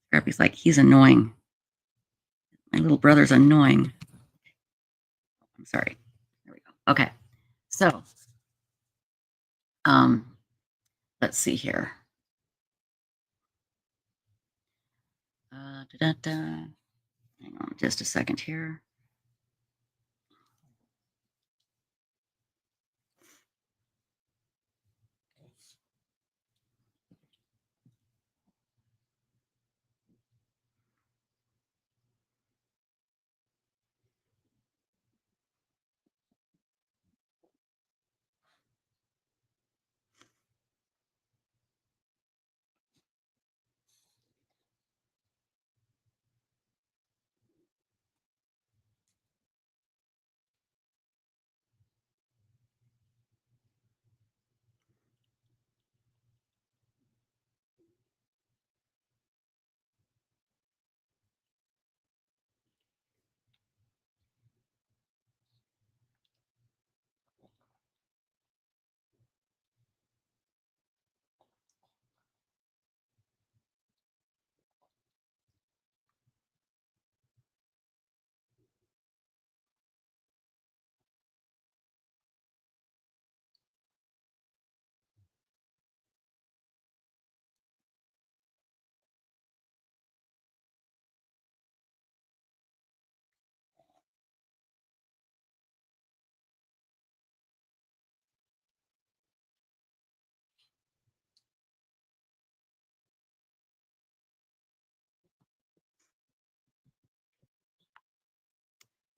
Scrappy's like, he's annoying. My little brother's annoying. I'm sorry. There we go. Okay. So, let's see here. Hang on just a second here.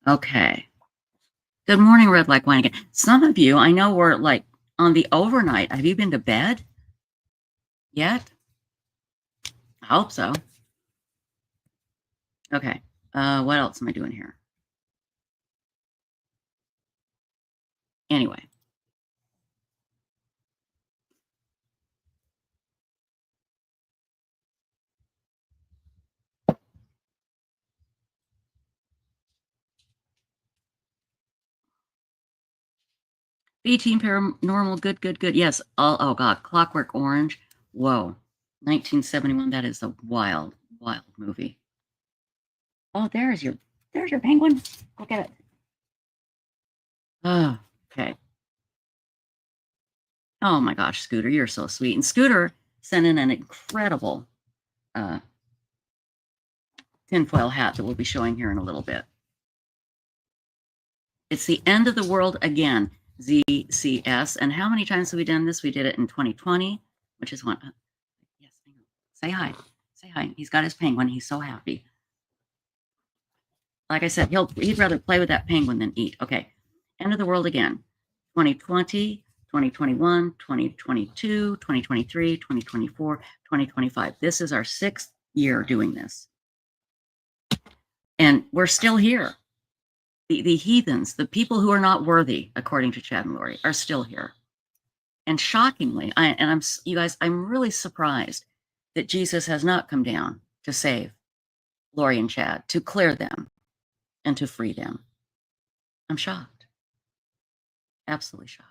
Okay. Good morning, Red Like Wine again. Some of you, I know, were like on the overnight. Have you been to bed yet? I hope so. Okay. What else am I doing here? Anyway. B-Team Paranormal, good. Yes. Oh God. Clockwork Orange. Whoa. 1971. That is a wild movie. Oh, there's your penguin. Look at it. Oh, okay. Oh my gosh, Scooter, you're so sweet. And Scooter sent in an incredible tinfoil hat that we'll be showing here in a little bit. It's the end of the world again, ZCS. And how many times have we done this? We did it in 2020, which is one. Yes, say hi. Say hi. He's got his penguin. He's so happy. Like I said, he'd rather play with that penguin than eat. Okay. End of the world again. 2020, 2021, 2022, 2023, 2024, 2025. This is our 6th year doing this. And we're still here. The heathens, the people who are not worthy, according to Chad and Lori, are still here. And shockingly, you guys, I'm really surprised that Jesus has not come down to save Lori and Chad, to clear them and to free them. I'm shocked. Absolutely shocked.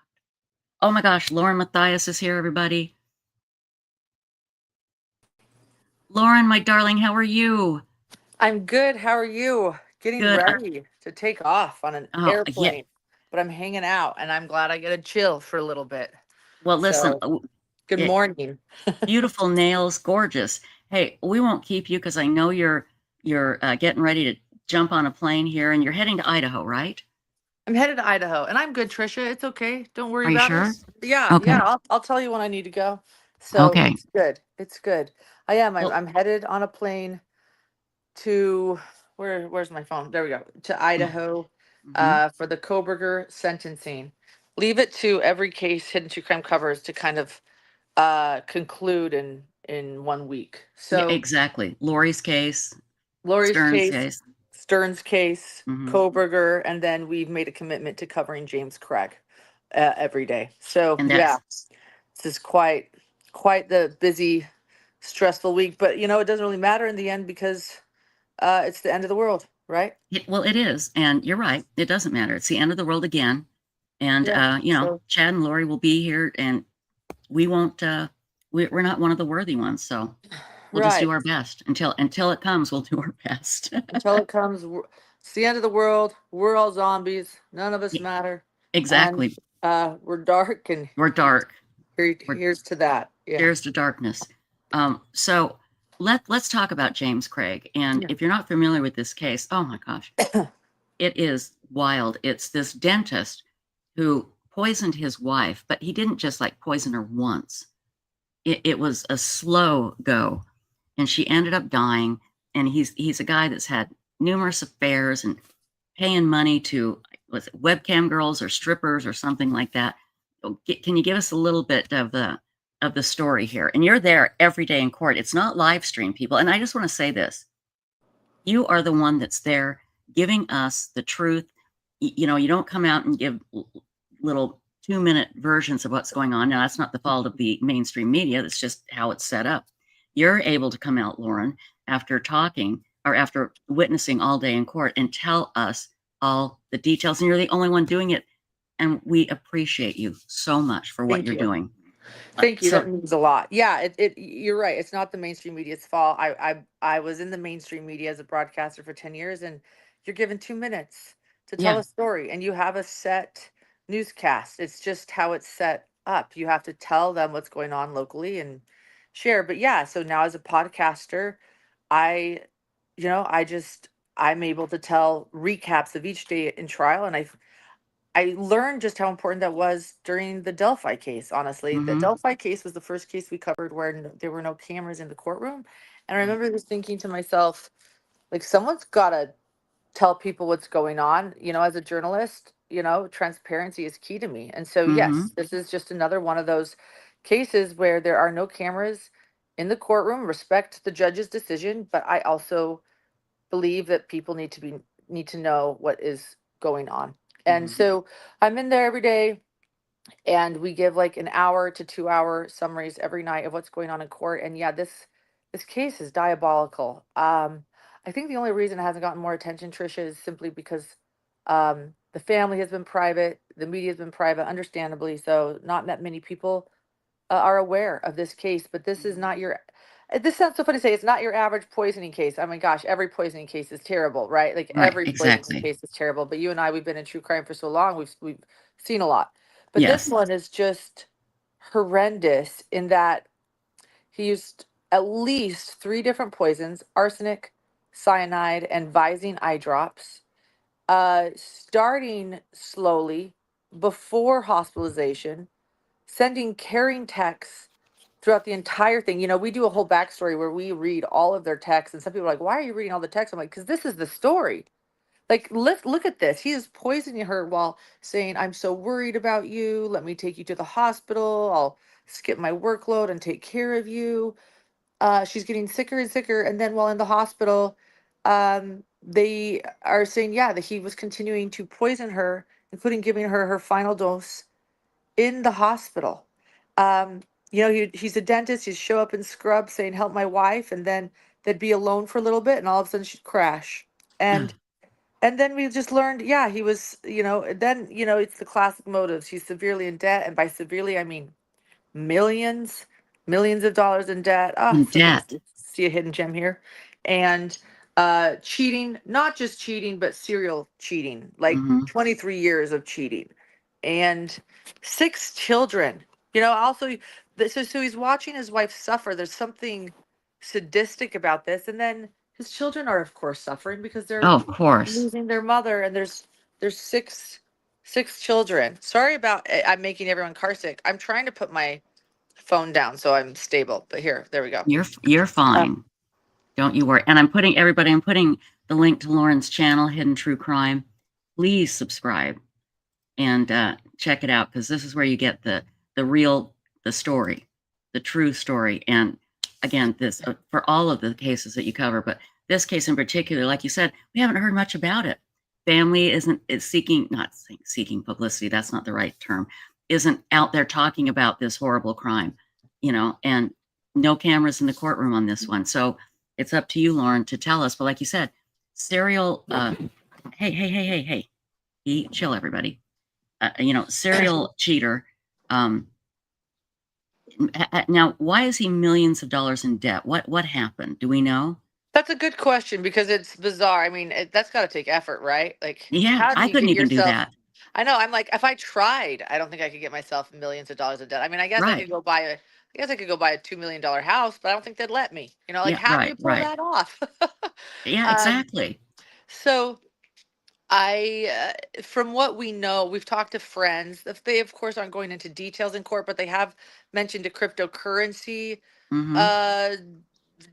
Oh my gosh, Lauren Matthias is here, everybody. Lauren, my darling, how are you? I'm good. How are you? Getting Good. ready to take off on an airplane, Yeah. but I'm hanging out and I'm glad I get to chill for a little bit. Well, listen. So, good morning. Beautiful nails, gorgeous. Hey, we won't keep you because I know you're getting ready to jump on a plane here, and you're heading to Idaho, right? I'm headed to Idaho, and I'm good, Trisha. It's okay. Don't worry Are you about sure? it. Yeah, Okay. yeah. I'll tell you when I need to go. So Okay. it's good. It's good. I am. Well- I'm headed on a plane to where's my phone? There we go. To Idaho for the Koberger sentencing. Leave it to every case Hidden True Crime covers to kind of conclude in 1 week. Yeah, So exactly. Lori's case, Lori's Stern's case, Stern's case, Mhm. Koberger, and then we've made a commitment to covering James Craig every day. So And yeah, that's this is quite the busy, stressful week. But you know, it doesn't really matter in the end because it's the end of the world, right? well, it is, and you're right. It doesn't matter. It's the end of the world again, and Yeah, so Chad and Lori will be here, and we won't. We're not one of the worthy ones, so we'll just do right. our best until it comes. We'll do our best. Until it comes, it's the end of the world. We're all zombies. None of us matter. Exactly. And we're dark, and We're dark. here's to that. Yeah. Cheers to darkness. So let's talk about James Craig. And if you're not familiar with this case, oh my gosh, it is wild. It's this dentist who poisoned his wife, but he didn't just like poison her once. It was a slow go, and she ended up dying. And he's a guy that's had numerous affairs and paying money to webcam girls or strippers or something like that. Can you give us a little bit of the story here? And you're there every day in court. It's not live stream, people. And I just want to say this. You are the one that's there giving us the truth. You know, you don't come out and give little 2-minute versions of what's going on. Now, that's not the fault of the mainstream media. That's just how it's set up. You're able to come out, Lauren, after talking or after witnessing all day in court and tell us all the details. And you're the only one doing it. And we appreciate you so much for what Thank you're you. doing. Thank you. So- That means a lot. Yeah, you're right. It's not the mainstream media's fault. I was in the mainstream media as a broadcaster for 10 years, and you're given 2 minutes to tell Yeah. a story, and you have a set newscast. It's just how it's set up. You have to tell them what's going on locally and share. But yeah, so now as a podcaster, I'm able to tell recaps of each day in trial, and I learned just how important that was during the Delphi case, honestly. The Mhm. Delphi case was the first case we covered where there were no cameras in the courtroom. And I remember just thinking to myself, like, someone's got to tell people what's going on. You know, as a journalist, you know, transparency is key to me. And so, yes, this is just another one of those cases where there are no cameras in the courtroom. Respect the judge's decision, but I also believe that people need to know what is going on. And so I'm in there every day, and we give like an hour to 2 hour summaries every night of what's going on in court. And yeah, this case is diabolical. I think the only reason it hasn't gotten more attention, Trisha, is simply because the family has been private, the media has been private, understandably so. Not that many people are aware of this case, but this is not your. This sounds so funny to say. It's not your average poisoning case. I mean, gosh, every poisoning case is terrible, right? Like Right, every poisoning exactly. case is terrible. But you and I, we've been in true crime for so long. We've seen a lot. But this Yes. one is just horrendous in that he used at least 3 different poisons: arsenic, cyanide, and Visine eye drops. Starting slowly before hospitalization, sending caring texts throughout the entire thing. You know, we do a whole backstory where we read all of their texts, and some people are like, "Why are you reading all the texts?" I'm like, "Because this is the story." Like, look at this. He is poisoning her while saying, "I'm so worried about you. Let me take you to the hospital. I'll skip my workload and take care of you." She's getting sicker and sicker, and then while in the hospital, they are saying, yeah, that he was continuing to poison her, including giving her her final dose in the hospital. You know, he's a dentist. He'd show up in scrubs saying, "Help my wife," and then they'd be alone for a little bit, and all of a sudden she'd crash. And then we just learned, yeah, he was, you know, then, you know, it's the classic motives. He's severely in debt, and by severely, I mean millions, millions of dollars in debt. In So good debt. to see a hidden gem here. And cheating, not just cheating, but serial cheating, like 23 years of cheating, and 6 children. You know, also, so he's watching his wife suffer. There's something sadistic about this. And then his children are, of course, suffering because they're Oh, of course. losing their mother. And there's six children. Sorry about I'm making everyone car sick. I'm trying to put my phone down so I'm stable. But there we go. You're fine. Don't you worry. And I'm putting the link to Lauren's channel, Hidden True Crime. Please subscribe and check it out, because this is where you get the story, the true story. And again, this for all of the cases that you cover, but this case in particular, like you said, we haven't heard much about it. Family is not seeking publicity. That's not the right term. Isn't out there talking about this horrible crime, you know, and no cameras in the courtroom on this one. So it's up to you, Lauren, to tell us. But like you said, serial, hey, chill, everybody. You know, serial cheater. Now, why is he millions of dollars in debt? What happened? Do we know? That's a good question, because it's bizarre. I mean, that's got to take effort, right? Like, Yeah, how do I you couldn't get even do yourself? that. I know. I'm like, if I tried, I don't think I could get myself millions of dollars in debt. I mean, I guess I could go buy a $2 million house, but I don't think they'd let me. You know, like, Yeah, how do you pull right. that off? Yeah, exactly. So from what we know, we've talked to friends. They, of course, aren't going into details in court, but they have mentioned a cryptocurrency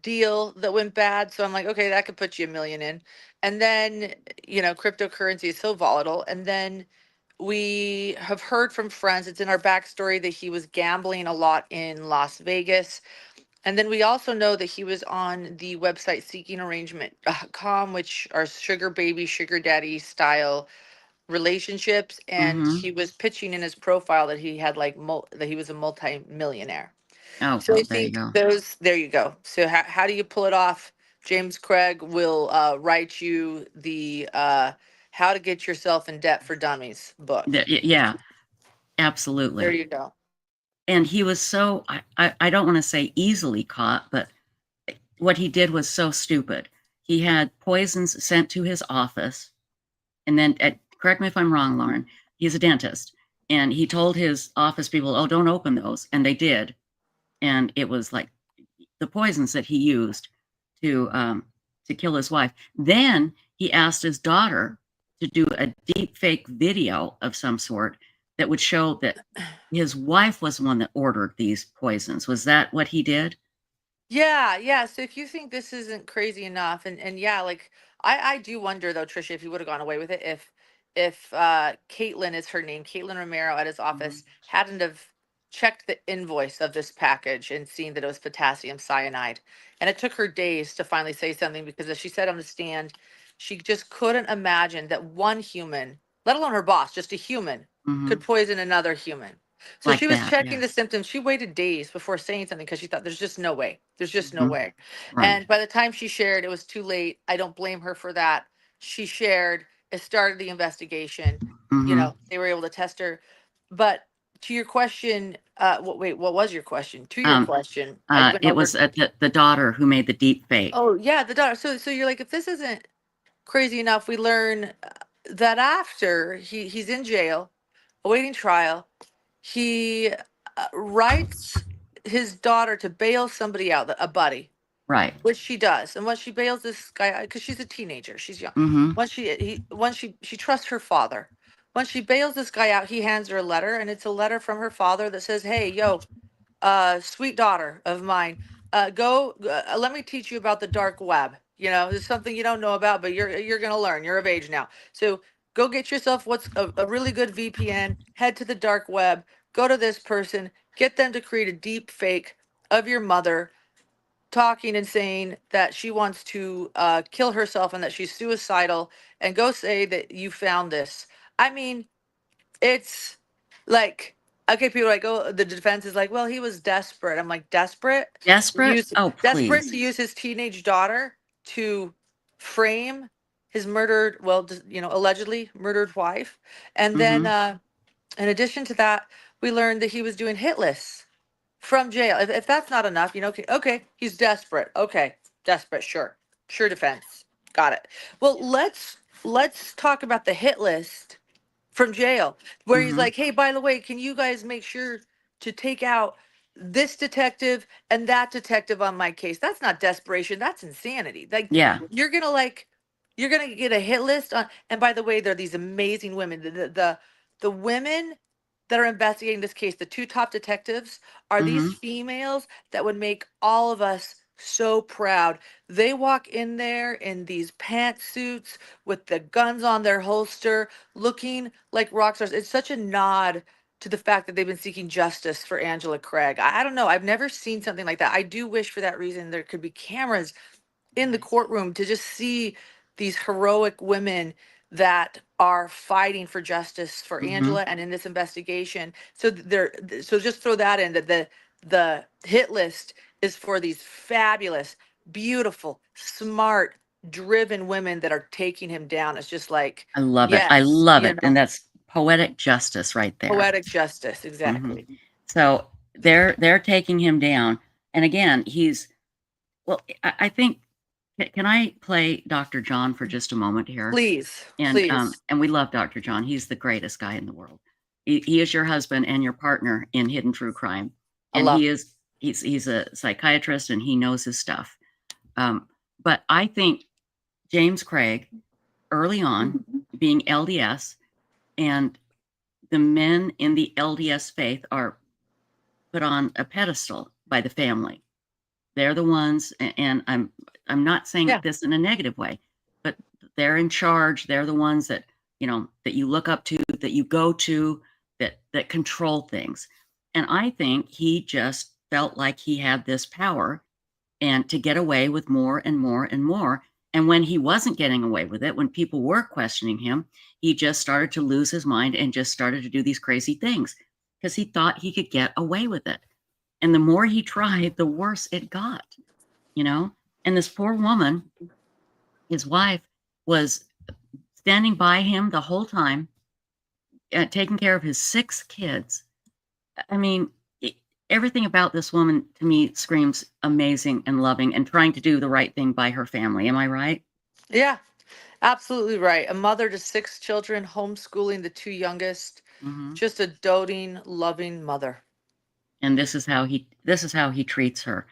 deal that went bad. So I'm like, okay, that could put you $1 million in. And then, you know, cryptocurrency is so volatile. And then we have heard from friends, it's in our backstory, that he was gambling a lot in Las Vegas. And then we also know that he was on the website seekingarrangement.com, which are sugar baby, sugar daddy style relationships. And he was pitching in his profile that he had like that he was a multi-millionaire. Oh, So I there you think go. there you go. So how do you pull it off? James Craig will write you the How to Get Yourself in Debt for Dummies book. Yeah, absolutely. There you go. And he was so, I don't want to say easily caught, but what he did was so stupid. He had poisons sent to his office. And then, correct me if I'm wrong, Lauren, he's a dentist. And he told his office people, oh, don't open those. And they did. And it was like the poisons that he used to kill his wife. Then he asked his daughter to do a deep fake video of some sort that would show that his wife was the one that ordered these poisons. Was that what he did? Yeah. So if you think this isn't crazy enough, and yeah, like I do wonder though, Trisha, if he would have gone away with it, if Caitlin is her name, Caitlin Romero at his office hadn't have checked the invoice of this package and seen that it was potassium cyanide. And it took her days to finally say something because as she said on the stand, she just couldn't imagine that one human, let alone her boss, just a human, could poison another human. So Like she was that, checking yeah. the symptoms. She waited days before saying something because she thought there's just no way. There's just no Mhm. way. Right. And by the time she shared, it was too late. I don't blame her for that. She shared, it started the investigation. You know, they were able to test her. But to your question, wait, what was your question? To your question, I went It over. was the daughter who made the deep fake. Oh yeah, the daughter. So you're like, if this isn't crazy enough, we learn that after he's in jail, awaiting trial, he writes his daughter to bail somebody out, a buddy, Right. which she does. And once she bails this guy out, because she's a teenager, she's young. Mhm. Once she trusts her father. Once she bails this guy out, he hands her a letter, and it's a letter from her father that says, "Hey, yo, sweet daughter of mine, let me teach you about the dark web. You know, it's something you don't know about, but you're gonna learn. You're of age now. So go get yourself what's a really good VPN, head to the dark web, go to this person, get them to create a deep fake of your mother talking and saying that she wants to kill herself and that she's suicidal, and go say that you found this." I mean, it's like, okay, people are like, oh, the defense is like, well, he was desperate. I'm like, desperate? Desperate? Oh, Desperate please. to use his teenage daughter to frame his murdered, well, allegedly murdered wife. And then, in addition to that, we learned that he was doing hit lists from jail. If that's not enough, okay, he's desperate. Okay, desperate, sure defense, got it. Well, let's talk about the hit list from jail, where he's like, hey, by the way, can you guys make sure to take out this detective and that detective on my case? That's not desperation, that's insanity. Like, Yeah. you're gonna get a hit list on, and by the way, there are these amazing women. The women that are investigating this case, the two top detectives, are these females that would make all of us so proud. They walk in there in these pantsuits with the guns on their holster, looking like rock stars. It's such a nod to the fact that they've been seeking justice for Angela Craig. I don't know. I've never seen something like that. I do wish for that reason there could be cameras in the courtroom to just see these heroic women that are fighting for justice for Angela and in this investigation. So so just throw that in, that the hit list is for these fabulous, beautiful, smart, driven women that are taking him down. It's just like, I love it. I yes, love it. And that's poetic justice right there. poetic justice, exactly. So they're taking him down. And again, I think, can I play Dr. John for just a moment here? Please, And please. and we love Dr. John. He's the greatest guy in the world. He is your husband and your partner in Hidden True Crime. I And love he's a psychiatrist and he knows his stuff. But I think James Craig, early on, being LDS, and the men in the LDS faith are put on a pedestal by the family. They're the ones, and I'm not saying this in a negative way, but they're in charge. They're the ones that, that you look up to, that you go to, that control things. And I think he just felt like he had this power and to get away with more and more and more. And when he wasn't getting away with it, when people were questioning him, he just started to lose his mind and just started to do these crazy things because he thought he could get away with it. And the more he tried, the worse it got, And this poor woman, his wife, was standing by him the whole time, taking care of his 6 kids. I mean, everything about this woman to me screams amazing and loving and trying to do the right thing by her family. Am I right? Yeah, absolutely right. A mother to 6 children, homeschooling the 2 youngest, just a doting, loving mother. And this is how he treats her.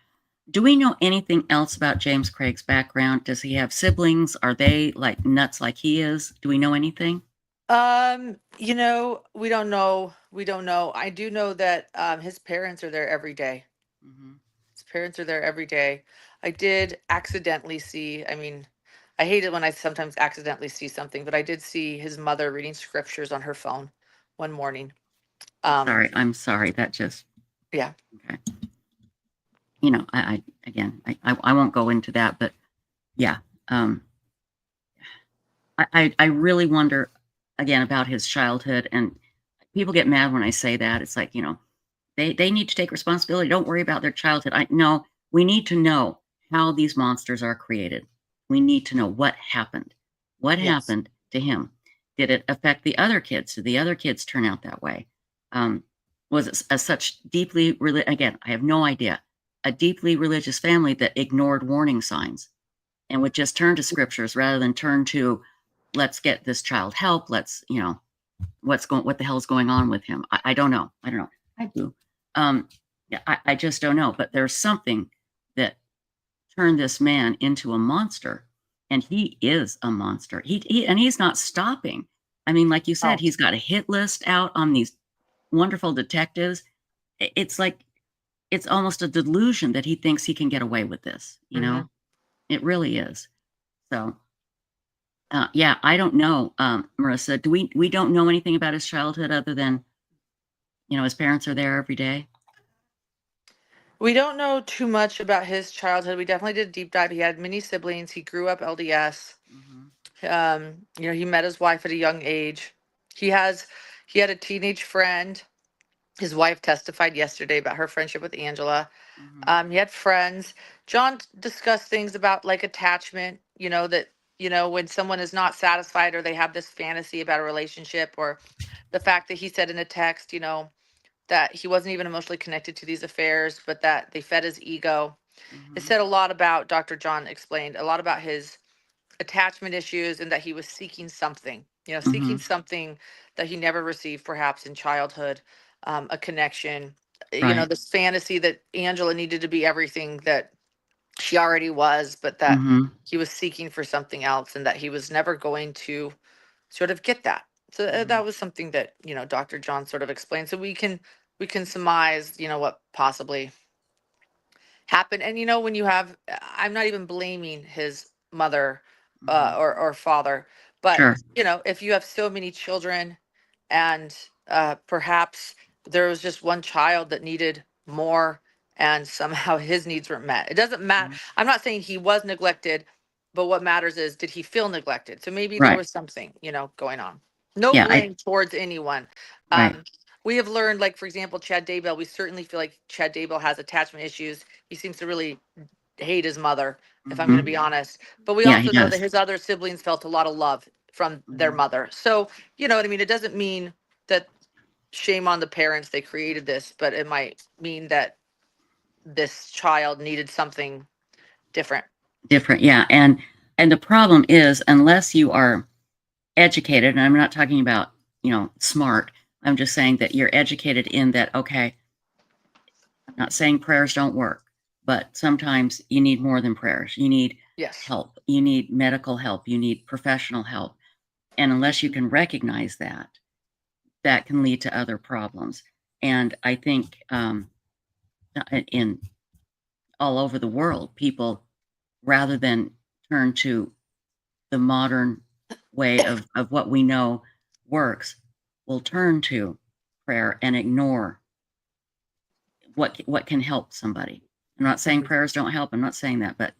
Do we know anything else about James Craig's background? Does he have siblings? Are they like nuts like he is? Do we know anything? We don't know. We don't know. I do know that his parents are there every day. His parents are there every day. I did accidentally see, I hate it when I sometimes accidentally see something, but I did see his mother reading scriptures on her phone one morning. I'm sorry. That just, Yeah. okay. You know, I won't go into that, but yeah. I really wonder again about his childhood, and people get mad when I say that. It's like, you know, they need to take responsibility. Don't worry about their childhood. No, we need to know how these monsters are created. We need to know what happened. What happened to him? Did it affect the other kids? Did the other kids turn out that way? Was it such deeply again, I have no idea. A deeply religious family that ignored warning signs and would just turn to scriptures rather than turn to, let's get this child help. Let's, you know, what the hell's going on with him? I don't know. I don't know. I do. Yeah, I just don't know. But there's something that turned this man into a monster, and he is a monster. And he's not stopping. I mean, like you said, he's got a hit list out on these wonderful detectives. It's like, it's almost a delusion that he thinks he can get away with this. You know, it really is. So, yeah, I don't know, Marissa. We don't know anything about his childhood other than, you know, his parents are there every day. We don't know too much about his childhood. We definitely did a deep dive. He had many siblings. He grew up LDS. You know, he met his wife at a young age. He had a teenage friend. His wife testified yesterday about her friendship with Angela. He had friends. John discussed things about like attachment, you know, that, you know, when someone is not satisfied or they have this fantasy about a relationship, or the fact that he said in a text, you know, that he wasn't even emotionally connected to these affairs, but that they fed his ego. It said a lot about, Dr. John explained a lot about his attachment issues, and that he was seeking something, you know, seeking something that he never received perhaps in childhood, a connection, you know, Right. this fantasy that Angela needed to be everything that she already was, but that he was seeking for something else, and that he was never going to sort of get that. So that was something that, you know, Dr. John sort of explained. So we can surmise, you know, what possibly happened. And, you know, when you have, I'm not even blaming his mother or father, but, Sure. you know, if you have so many children, and perhaps there was just one child that needed more, and somehow his needs weren't met. It doesn't matter. I'm not saying he was neglected, but what matters is, did he feel neglected? So maybe there Right. was something, you know, going on. No Yeah, blame towards anyone. Right. We have learned, like, for example, Chad Daybell, we certainly feel like Chad Daybell has attachment issues. He seems to really hate his mother, if I'm going to be honest. But we Yeah, he also know does. that his other siblings felt a lot of love from their mother. So, you know what I mean? It doesn't mean that shame on the parents, they created this, but it might mean that this child needed something different. Different, yeah. And the problem is, unless you are educated, and I'm not talking about, you know, smart, I'm just saying that you're educated in that, okay, I'm not saying prayers don't work, but sometimes you need more than prayers. You need help. You need medical help. You need professional help. And unless you can recognize that, that can lead to other problems. And I think in all over the world, people, rather than turn to the modern way of what we know works, will turn to prayer and ignore what can help somebody. I'm not saying prayers don't help. I'm not saying that, but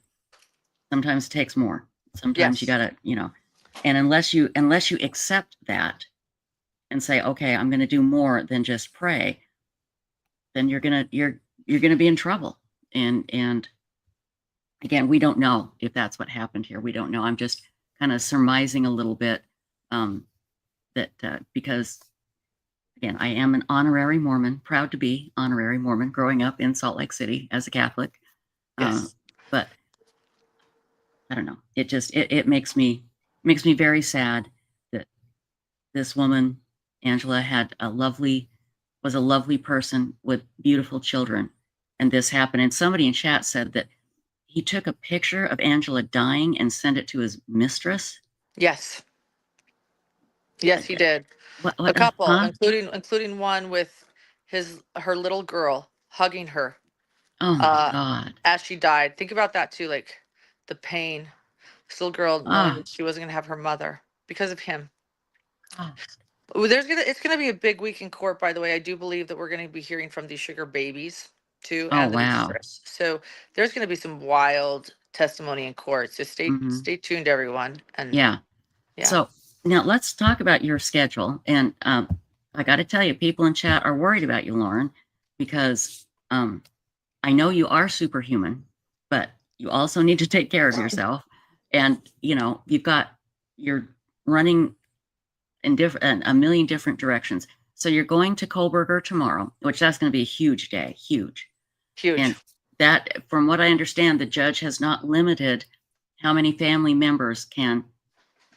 sometimes it takes more. Sometimes you gotta, you know, and unless you accept that and say, okay, I'm gonna do more than just pray, then you're gonna be in trouble. And again, we don't know if that's what happened here. We don't know. I'm just kind of surmising a little bit, that because again, I am an honorary Mormon, proud to be honorary Mormon, growing up in Salt Lake City as a Catholic. But I don't know. It just it makes me very sad that this woman, Angela, was a lovely person with beautiful children, and this happened. And somebody in chat said that he took a picture of Angela dying and sent it to his mistress. Yes, he did. A couple, including one with her little girl hugging her. Oh my God. As she died. Think about that too, like the pain. This little girl knowing that she wasn't going to have her mother because of him. Well, it's gonna be a big week in court, by the way. I do believe that we're gonna be hearing from these sugar babies too, Oh, and the wow. mistress. So there's gonna be some wild testimony in court. So stay tuned, everyone. And Yeah. yeah. So now let's talk about your schedule. And I got to tell you, people in chat are worried about you, Lauren, because I know you are superhuman, but you also need to take care of yourself. And, you know, you're running in a million different directions. So you're going to Kohlberger tomorrow, which that's going to be a huge day, huge. And that, from what I understand, the judge has not limited how many family members can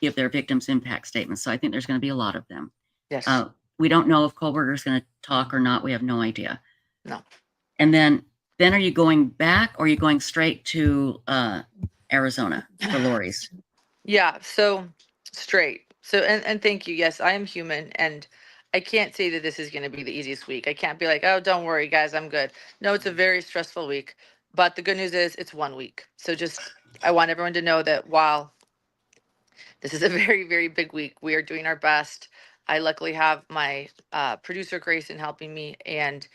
give their victims' impact statements. So I think there's going to be a lot of them. Yes. We don't know if Kohlberger is going to talk or not. We have no idea. No. And then are you going back, or are you going straight to Arizona for Lori's? Yeah. So straight. So and thank you. Yes, I am human, and I can't say that this is going to be the easiest week. I can't be like, oh, don't worry, guys, I'm good. No, it's a very stressful week. But the good news is it's 1 week. So I want everyone to know that while this is a very, very big week, we are doing our best. I luckily have my producer Grayson helping me, and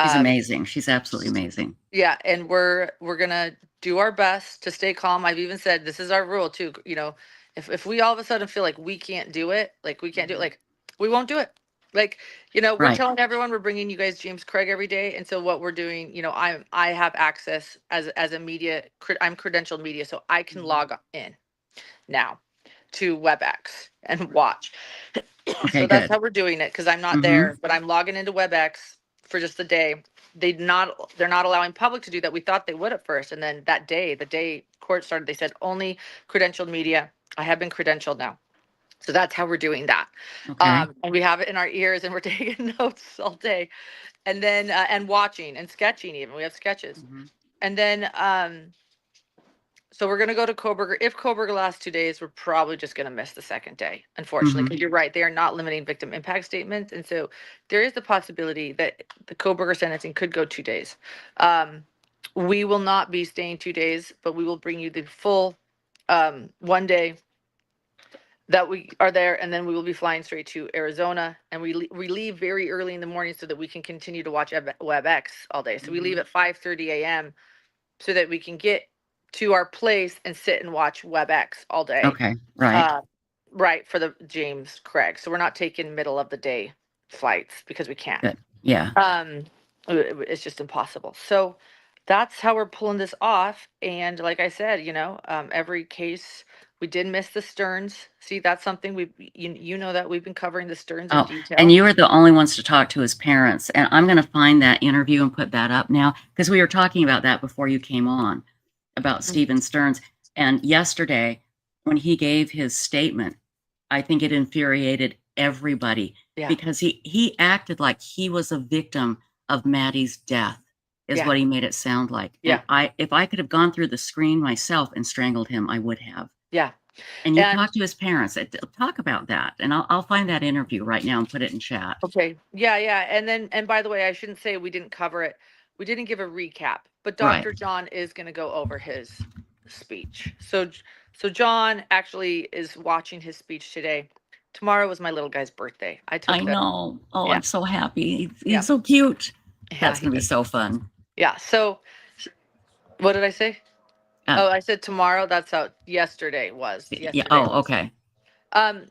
She's amazing. She's absolutely amazing. yeah, and we're gonna do our best to stay calm. I've even said this is our rule too. You know, if we all of a sudden feel like we can't do it, like we can't do it, like we won't do it. Like, you know, we're Right. telling everyone we're bringing you guys James Craig every day, and so what we're doing, you know, I have access as a media. I'm credentialed media, so I can log in now to WebEx and watch. Okay, So that's good. how we're doing it, because I'm not there, but I'm logging into WebEx for just the day. They're not allowing public to do that. We thought they would at first, and then that day, the day court started, they said only credentialed media. I have been credentialed now, so that's how we're doing that. Okay. And we have it in our ears, and we're taking notes all day, and then and watching and sketching. Even we have sketches, and then so we're gonna go to Kohlberger. If Kohlberger lasts 2 days, we're probably just gonna miss the second day, unfortunately, because you're right, they are not limiting victim impact statements, and so there is the possibility that the Kohlberger sentencing could go 2 days. We will not be staying 2 days, but we will bring you the full 1 day that we are there, and then we will be flying straight to Arizona, and we leave very early in the morning so that we can continue to watch WebEx all day. So we leave at 5:30 a.m. so that we can get to our place and sit and watch WebEx all day. Okay, right. Right, for the James Craig. So we're not taking middle of the day flights because we can't. Good. Yeah. It's just impossible. So that's how we're pulling this off. And like I said, you know, every case we did miss the Stearns. See, that's something you know that we've been covering the Stearns in Oh, detail. and you were the only ones to talk to his parents. And I'm going to find that interview and put that up now, because we were talking about that before you came on, about Stephen Stearns. And yesterday, when he gave his statement, I think it infuriated everybody, because he acted like he was a victim of Maddie's death, is what he made it sound like. Yeah. And if I could have gone through the screen myself and strangled him, I would have. Yeah. And you talked to his parents. Talk about that. And I'll find that interview right now and put it in chat. Okay. Yeah, yeah. And by the way, I shouldn't say we didn't cover it. We didn't give a recap, but Dr. Right. John is going to go over his speech. So John actually is watching his speech today. Tomorrow was my little guy's birthday. I know. Oh, Yeah. I'm so happy. He's Yeah. so cute. Yeah, That's he going to be is. so fun. Yeah. So what did I say? I said tomorrow. That's how yesterday was. Yesterday Yeah. Oh, was. okay.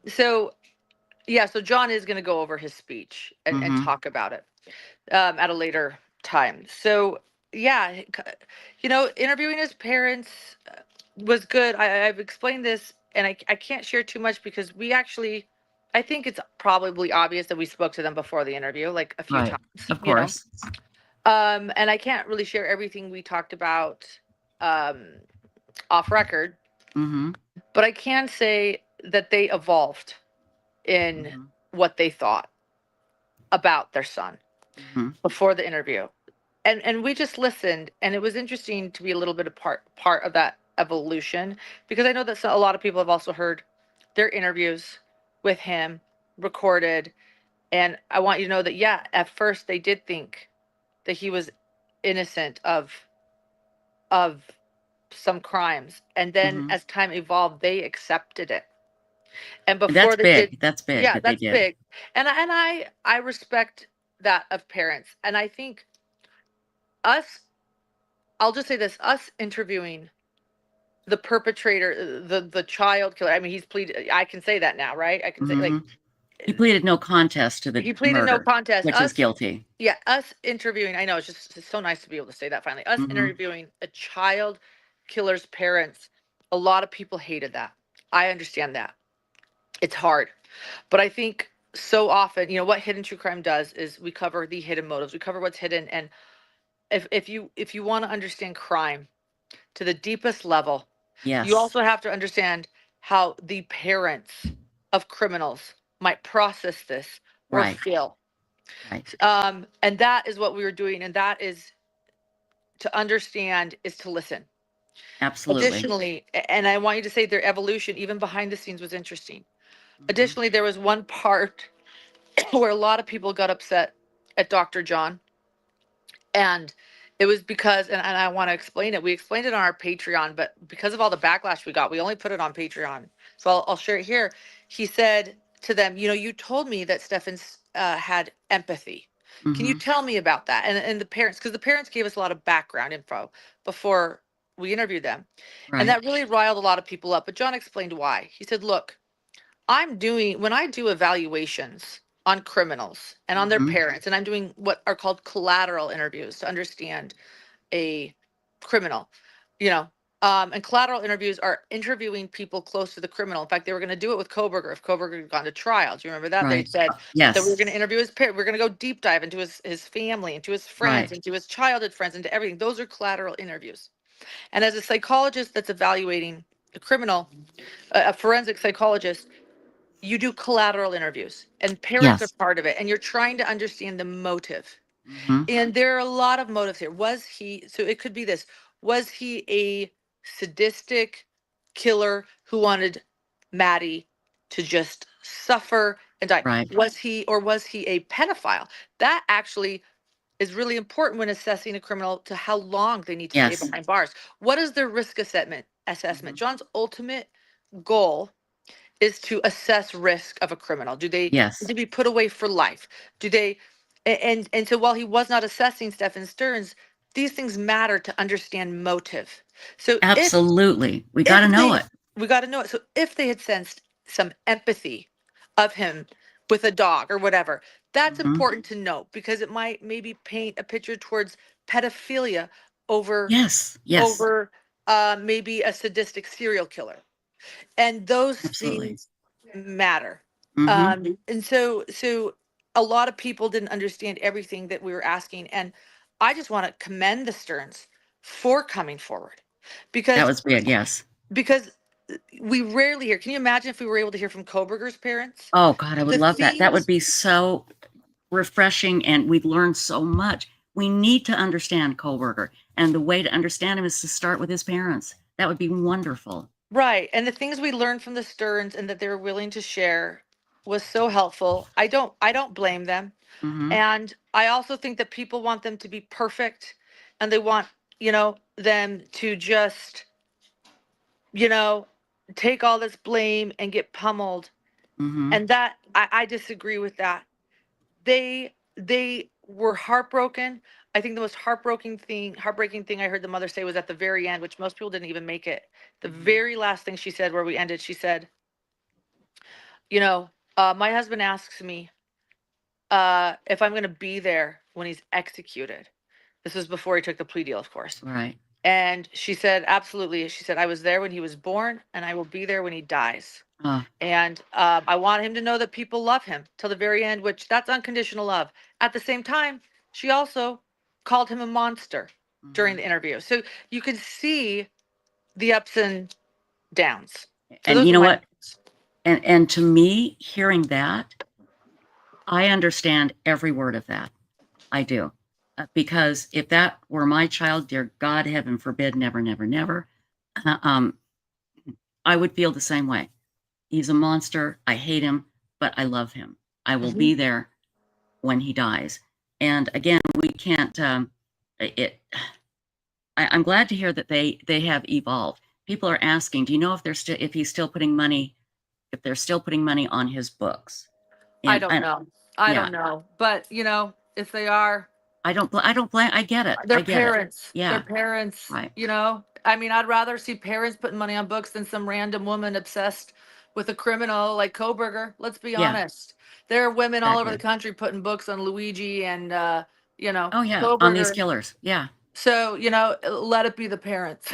So yeah, so John is going to go over his speech and talk about it at a later time. So yeah, you know, interviewing his parents was good. I've explained this, and I can't share too much because I think it's probably obvious that we spoke to them before the interview, like a few Right. times. Of course. And I can't really share everything we talked about off record, but I can say that they evolved in what they thought about their son before the interview. And we just listened, and it was interesting to be a little bit of part of that evolution, because I know that a lot of people have also heard their interviews with him recorded, and I want you to know that yeah, at first they did think that he was innocent of some crimes, and then as time evolved, they accepted it. And And before that's they did, big. That's big yeah, that they that's did. big. And I respect that of parents. And I think us, I'll just say this, us interviewing the perpetrator, the child killer. I mean, he's pleaded. I can say that now, right? I can say like He pleaded no contest to the he pleaded no murder, contest. which is Us, guilty. yeah, us interviewing. I know it's so nice to be able to say that finally. Us interviewing a child killer's parents. A lot of people hated that. I understand that. It's hard, but I think so often, you know, what Hidden True Crime does is we cover the hidden motives. We cover what's hidden, and if you want to understand crime to the deepest level, you Yes. also have to understand how the parents of criminals might process this or Right. feel. Right. And that is what we were doing, and that is to understand is to listen. Absolutely. Additionally, and I want you to say their evolution, even behind the scenes, was interesting. Additionally, there was one part where a lot of people got upset at Dr. John. And it was because, and I want to explain it. We explained it on our Patreon, but because of all the backlash we got, we only put it on Patreon. So I'll share it here. He said to them, you know, you told me that Stefan's had empathy. Can you tell me about that? And the parents, because the parents gave us a lot of background info before we interviewed them. Right. And that really riled a lot of people up. But John explained why. He said, look, when I do evaluations on criminals and on their parents, and I'm doing what are called collateral interviews to understand a criminal, you know, and collateral interviews are interviewing people close to the criminal. In fact, they were going to do it with Koberger if Koberger had gone to trial. Do you remember that? They Right. said Yes. that we were going to interview his parents. We're going to go deep dive into his family, into his friends, Right. into his childhood friends, into everything. Those are collateral interviews. And as a psychologist that's evaluating a criminal, a forensic psychologist, you do collateral interviews, and parents are Yes. part of it, and you're trying to understand the motive. Mhm. And there are a lot of motives here. So it could be this, was he a sadistic killer who wanted Maddie to just suffer and die? Right. Was he a pedophile? That actually is really important when assessing a criminal to how long they need to stay Yes. behind bars. What is their risk assessment? John's ultimate goal is to assess risk of a criminal. Do they Yes. need to be put away for life? Do they and so while he was not assessing Stefan Stearns, these things matter to understand motive. So Absolutely. We got to know it. we got to know it. So if they had sensed some empathy of him with a dog or whatever, that's important to note because it might maybe paint a picture towards pedophilia over Yes. Yes. maybe a sadistic serial killer. And those Absolutely. things matter. Mhm. And so a lot of people didn't understand everything that we were asking. And I just want to commend the Stearns for coming forward That because was big. Yes. we rarely hear. Can you imagine if we were able to hear from Koberger's parents? Oh God, I would The love that. That would themes, be so refreshing, and we'd learn so much. We need to understand Kohlberger, and the way to understand him is to start with his parents. That would be wonderful. right. And the things we learned from the Stearns and that they were willing to share was so helpful. I don't blame them. Mhm. And I also think that people want them to be perfect and they want, you know, them to just, you know, take all this blame and get pummeled. Mhm. And that I disagree with that. They were heartbroken. I think the most heartbreaking thing I heard the mother say was at the very end, which most people didn't even make it. The very last thing she said where we ended, she said, you know, my husband asks me if I'm going to be there when he's executed. This was before he took the plea deal, of course. Right. And she said, absolutely. She said, I was there when he was born and I will be there when he dies. And I want him to know that people love him till the very end, which that's unconditional love. At the same time, she also called him a monster during the interview. So you can see the ups and downs. So And those you are know my what? And to me, hearing that, I understand every word of that. I do. Because if that were my child, dear God, heaven forbid, never, never, never, I would feel the same way. He's a monster. I hate him, but I love him. I will be there when he dies. And again, we can't, I I'm glad to hear that they have evolved. People are asking, do you know if they're still if he's still putting money, if they're still putting money on his books? I And don't know. I yeah, don't know. But you know, if they are, I don't blame. I get it. their I get it. parents, their Yeah, parents, right. you know, I mean, I'd rather see parents putting money on books than some random woman obsessed with a criminal like Koberger. Let's be Yeah, honest. There are women all over the exactly. country putting books on Luigi and, you know, Oh yeah, on these Koberger. killers. Yeah, So, you know, let it be the parents.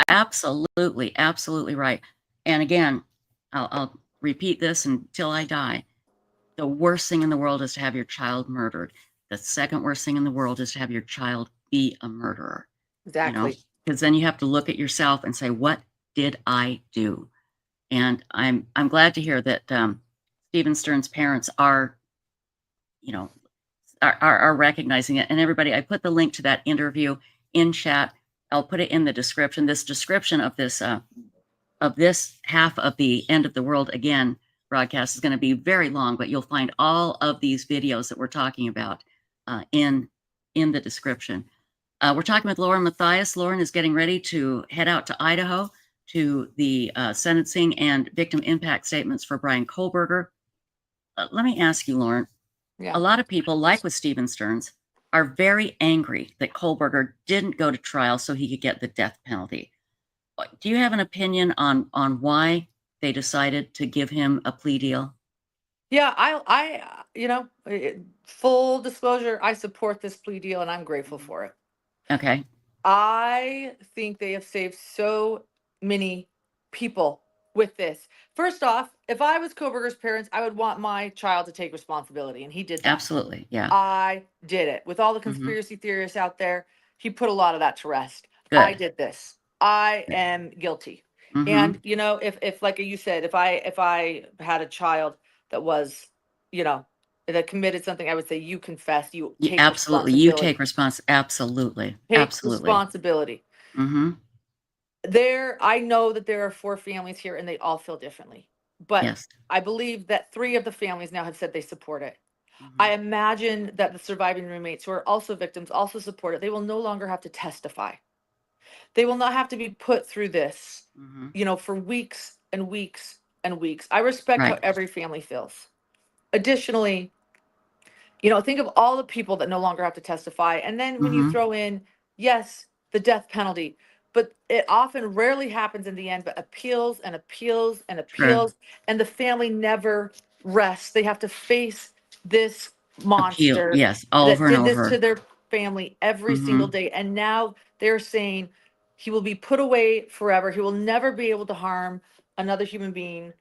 absolutely, absolutely right. And again, I'll repeat this until I die. The worst thing in the world is to have your child murdered. The second worst thing in the world is to have your child be a murderer. You know, Exactly. because then you have to look at yourself and say, what did I do? And I'm glad to hear that Stephen Stern's parents are, you know, are recognizing it. And everybody, I put the link to that interview in chat. I'll put it in the description. This description of this half of the End of the World Again broadcast is going to be very long, but you'll find all of these videos that we're talking about in the description. We're talking with Lauren Mathias. Lauren is getting ready to head out to Idaho to the sentencing and victim impact statements for Brian Koberger. Let me ask you, Lauren. Yeah. A lot of people, like with Stephen Stearns, are very angry that Koberger didn't go to trial so he could get the death penalty. Do you have an opinion on why they decided to give him a plea deal? Yeah, you know, full disclosure, I support this plea deal and I'm grateful for it. Okay. I think they have saved so many people with this. First off, if I was Koberger's parents, I would want my child to take responsibility, and he did that. Absolutely, yeah. I did it. With all the Mhm. conspiracy theorists out there, he put a lot of that to rest. Good. I did this. I am guilty. Mhm. And you know, if like you said, if I had a child that was, you know, that committed something, I would say you confess, you take Absolutely, you responsibility. take absolutely, Take absolutely. responsibility. Mm-hmm. I know that there are 4 families here and they all feel differently. But Yes. I believe that 3 of the families now have said they support it. I imagine that the surviving roommates who are also victims also support it. They will no longer have to testify. They will not have to be put through this, you know, for weeks and weeks and weeks. I respect how Right. every family feels. Additionally, you know, think of all the people that no longer have to testify. And then when you throw in, yes, the death penalty, but it often rarely happens in the end, but appeals and appeals and True. appeals. And the family never rests. They have to face this Appeal, monster yes, that over and did this to over. their family every single day. And now they're saying he will be put away forever. He will never be able to harm another human being,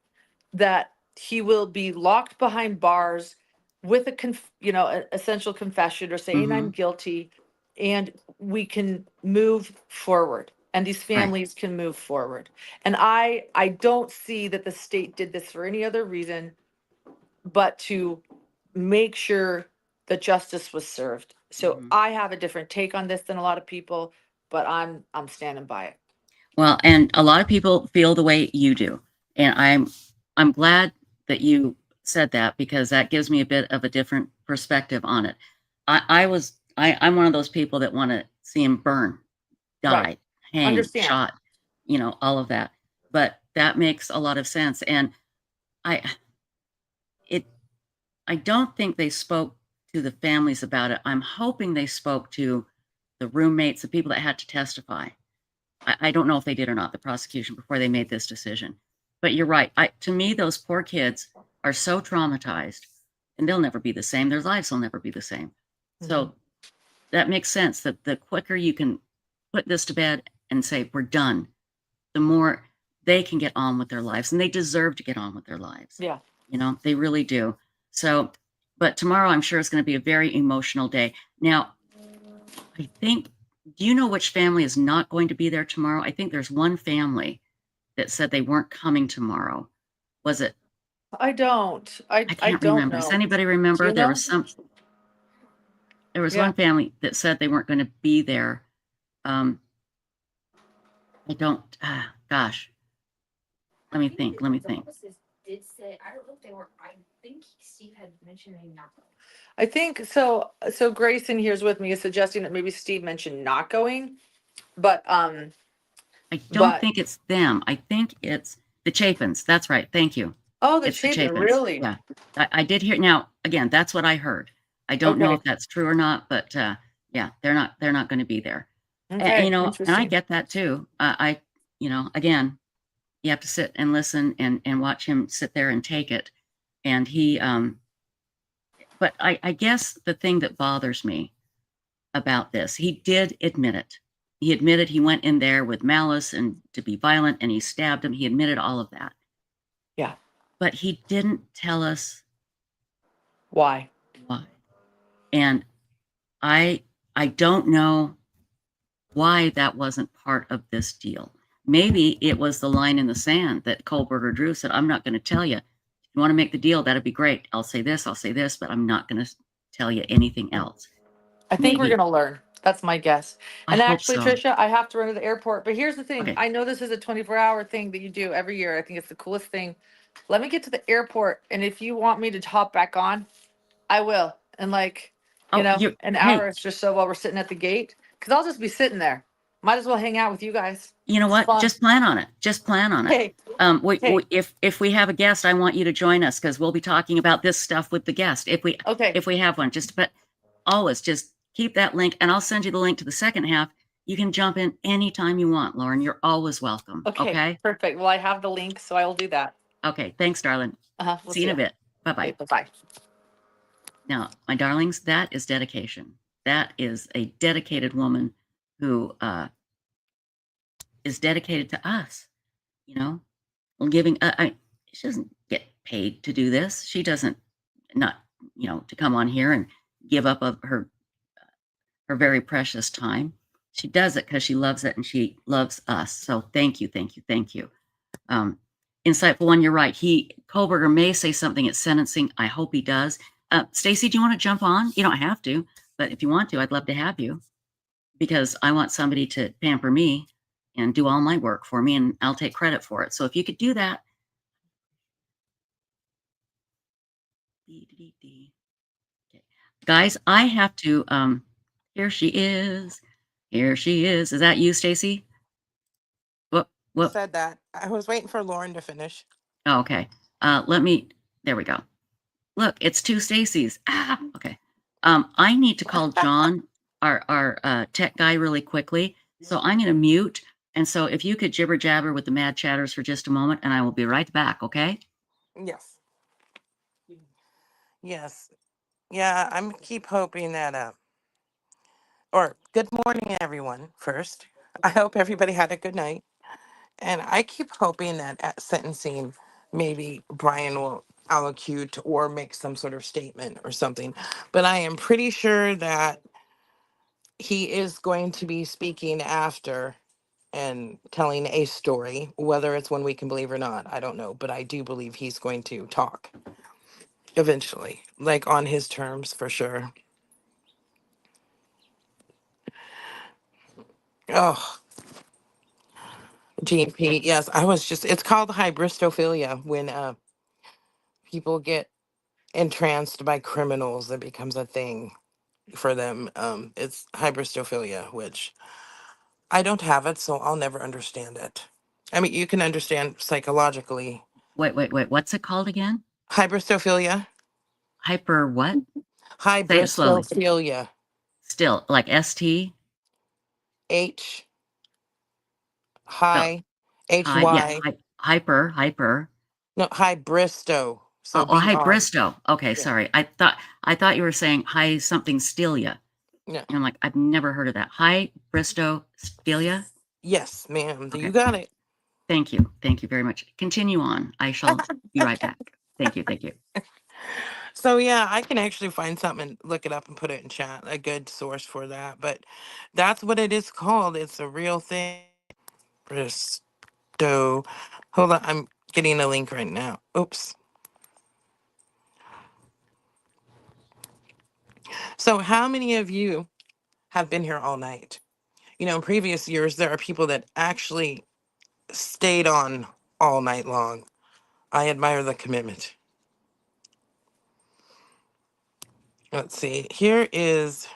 that he will be locked behind bars with a you know, essential confession or saying I'm guilty, and we can move forward and these Right. families can move forward. And I don't see that the state did this for any other reason but to make sure that justice was served. So I have a different take on this than a lot of people, but I'm standing by it. Well, and a lot of people feel the way you do. And I'm glad that you said that, because that gives me a bit of a different perspective on it. I'm one of those people that want to see him burn, die, Right. hang, Understand. shot, you know, all of that. But that makes a lot of sense. And I don't think they spoke to the families about it. I'm hoping they spoke to the roommates, the people that had to testify. I don't know if they did or not, the prosecution, before they made this decision. But you're right. To me, those poor kids are so traumatized, and they'll never be the same. Their lives will never be the same. So that makes sense, that the quicker you can put this to bed and say, we're done, the more they can get on with their lives, and they deserve to get on with their lives. Yeah. You know, they really do. So, but tomorrow I'm sure it's going to be a very emotional day. Now, I think, do you know which family is not going to be there tomorrow? I think there's one family that said they weren't coming tomorrow. Was it? I don't. I can't don't remember. Does know. anybody remember? You There know? was Yeah. one family that said they weren't going to be there. I don't, gosh. Let me think. Did say, I don't know if they were, I think Steve had mentioned maybe not. I think so. So Grayson here's with me is suggesting that maybe Steve mentioned not going. But I don't but think it's them. I think it's the Chapins. That's right. Thank you. oh, the It's the Chapin, Chapins. really? Yeah, I did hear. Now, again, that's what I heard. I don't know Okay. if that's true or not, but yeah, they're not going to be there. And, Okay, and I interesting. get that too. Again, you have to sit and listen and watch him sit there and take it. And he, but I guess the thing that bothers me about this, he did admit it. He admitted he went in there with malice and to be violent, and he stabbed him. He admitted all of that. Yeah. But he didn't tell us why. And I don't know why that wasn't part of this deal. Maybe it was the line in the sand that Kohlberger drew, said, I'm not going to tell you. If you want to make the deal, that'd be great. I'll say this, but I'm not going to tell you anything else. I think we're Maybe. going to learn. That's my guess. I And hope actually, so. Trisha, I have to run to the airport. But here's the thing. Okay. I know this is a 24-hour thing that you do every year. I think it's the coolest thing. Let me get to the airport. And if you want me to hop back on, I will. And like, an hour is just so while we're sitting at the gate. Because I'll just be sitting there. Might as well hang out with you guys. You know It's what? fun. Just plan on it. Just plan on it. Okay. If we have a guest, I want you to join us because we'll be talking about this stuff with the guest. If we have one, but always just keep that link, and I'll send you the link to the second half. You can jump in anytime you want, Lauren. You're always welcome. Okay. Perfect. Well, I have the link, so I will do that. Okay. Thanks, darling. We'll see you in a bit. Bye-bye. Okay, bye-bye. Now, my darlings, that is dedication. That is a dedicated woman who is dedicated to us. Giving. She doesn't get paid to do this. She doesn't to come on here and give up of her very precious time. She does it because she loves it and she loves us. So thank you. Insightful one, you're right. Kohlberger may say something at sentencing. I hope he does. Stacy, do you want to jump on? You don't have to, but if you want to, I'd love to have you because I want somebody to pamper me and do all my work for me, and I'll take credit for it. So if you could do that. Okay. Guys, I have to, here she is. Is that you, Stacy? What? Said that. I was waiting for Lauren to finish. Oh, okay. There we go. Look, it's two Stacys. Okay. I need to call John, our tech guy, really quickly. So I'm going to mute. And so if you could jibber jabber with the mad chatters for just a moment, and I will be right back. Okay. Yes. Yes. Yeah, I'm keep hoping that or good morning everyone first. I hope everybody had a good night. And I keep hoping that at sentencing maybe Brian will allocute or make some sort of statement or something. But I am pretty sure that he is going to be speaking after and telling a story, whether it's one we can believe or not, I don't know, but I do believe he's going to talk eventually, like on his terms for sure. Oh, GP, yes, it's called hybristophilia when people get entranced by criminals. It becomes a thing for them. It's hybristophilia, which I don't have it, so I'll never understand it. I mean, you can understand psychologically. Wait. What's it called again? Hybristophilia. Hyper what? Say it slowly. Hybristophilia. Still, like ST? H. Yeah, hyper. No, hybristo. So Oh, hi, BR. Bristow. Okay, sorry. I thought you were saying hi something Stelia. No. And I'm like, I've never heard of that. Hi, Bristow Stelia. Yes, ma'am. Okay. You got it. Thank you. Thank you very much. Continue on. I shall be right back. Thank you. So yeah, I can actually find something and look it up and put it in chat. A good source for that. But that's what it is called. It's a real thing. Bristow. Hold on, I'm getting a link right now. Oops. So how many of you have been here all night? You know, in previous years, there are people that actually stayed on all night long. I admire the commitment. Let's see. Here is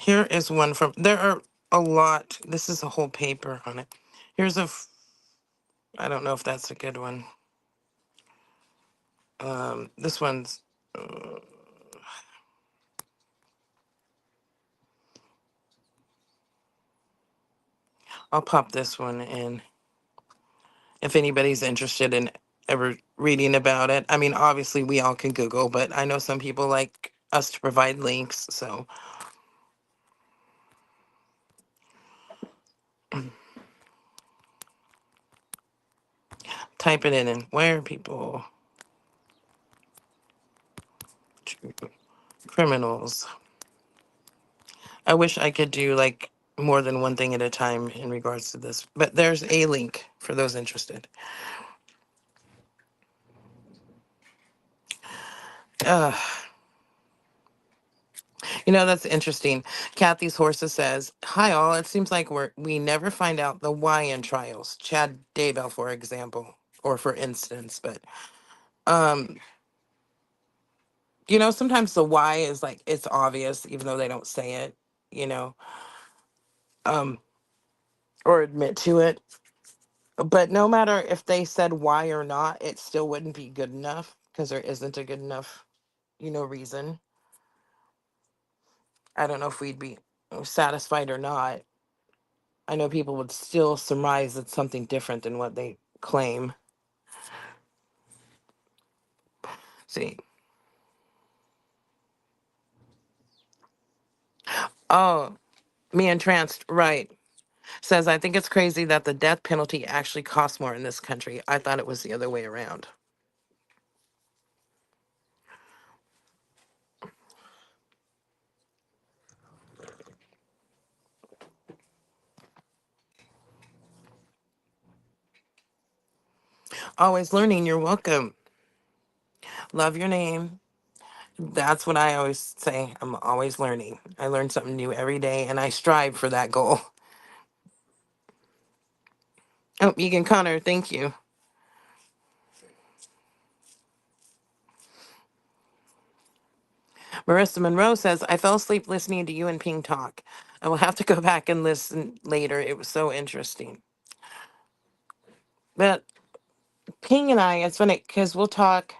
Here is one from, there are a lot. This is a whole paper on it. Here's I don't know if that's a good one. This one's, I'll pop this one in if anybody's interested in ever reading about it. I mean, obviously we all can Google, but I know some people like us to provide links, so. Type it in and where people, criminals. I wish I could do like more than one thing at a time in regards to this, but there's a link for those interested. Uh, that's interesting. Kathy's Horses says, "Hi all. It seems like we never find out the why in trials. Chad Daybell, for example, or for instance, but um, sometimes the why is like it's obvious, even though they don't say it, you know, um, or admit to it. But no matter if they said why or not, it still wouldn't be good enough because there isn't a good enough, reason. I don't know if we'd be satisfied or not. I know people would still surmise it's something different than what they claim. See. Oh, me entranced, right. Says, I think it's crazy that the death penalty actually costs more in this country. I thought it was the other way around. Always learning. You're welcome. Love your name. That's what I always say. I'm always learning. I learn something new every day, and I strive for that goal. Oh, Egan Connor, thank you. Marissa Monroe says, I fell asleep listening to you and Ping talk. I will have to go back and listen later. It was so interesting. But Ping and I, it's funny because we'll talk,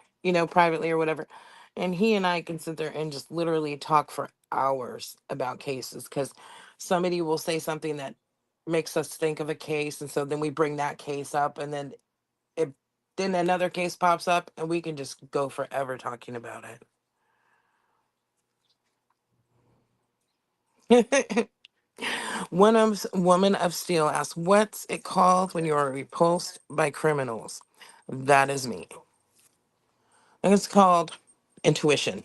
privately or whatever. And he and I can sit there and just literally talk for hours about cases because somebody will say something that makes us think of a case. And so then we bring that case up and then another case pops up and we can just go forever talking about it. Woman of Steel asks, what's it called when you are repulsed by criminals? That is me. And it's called intuition.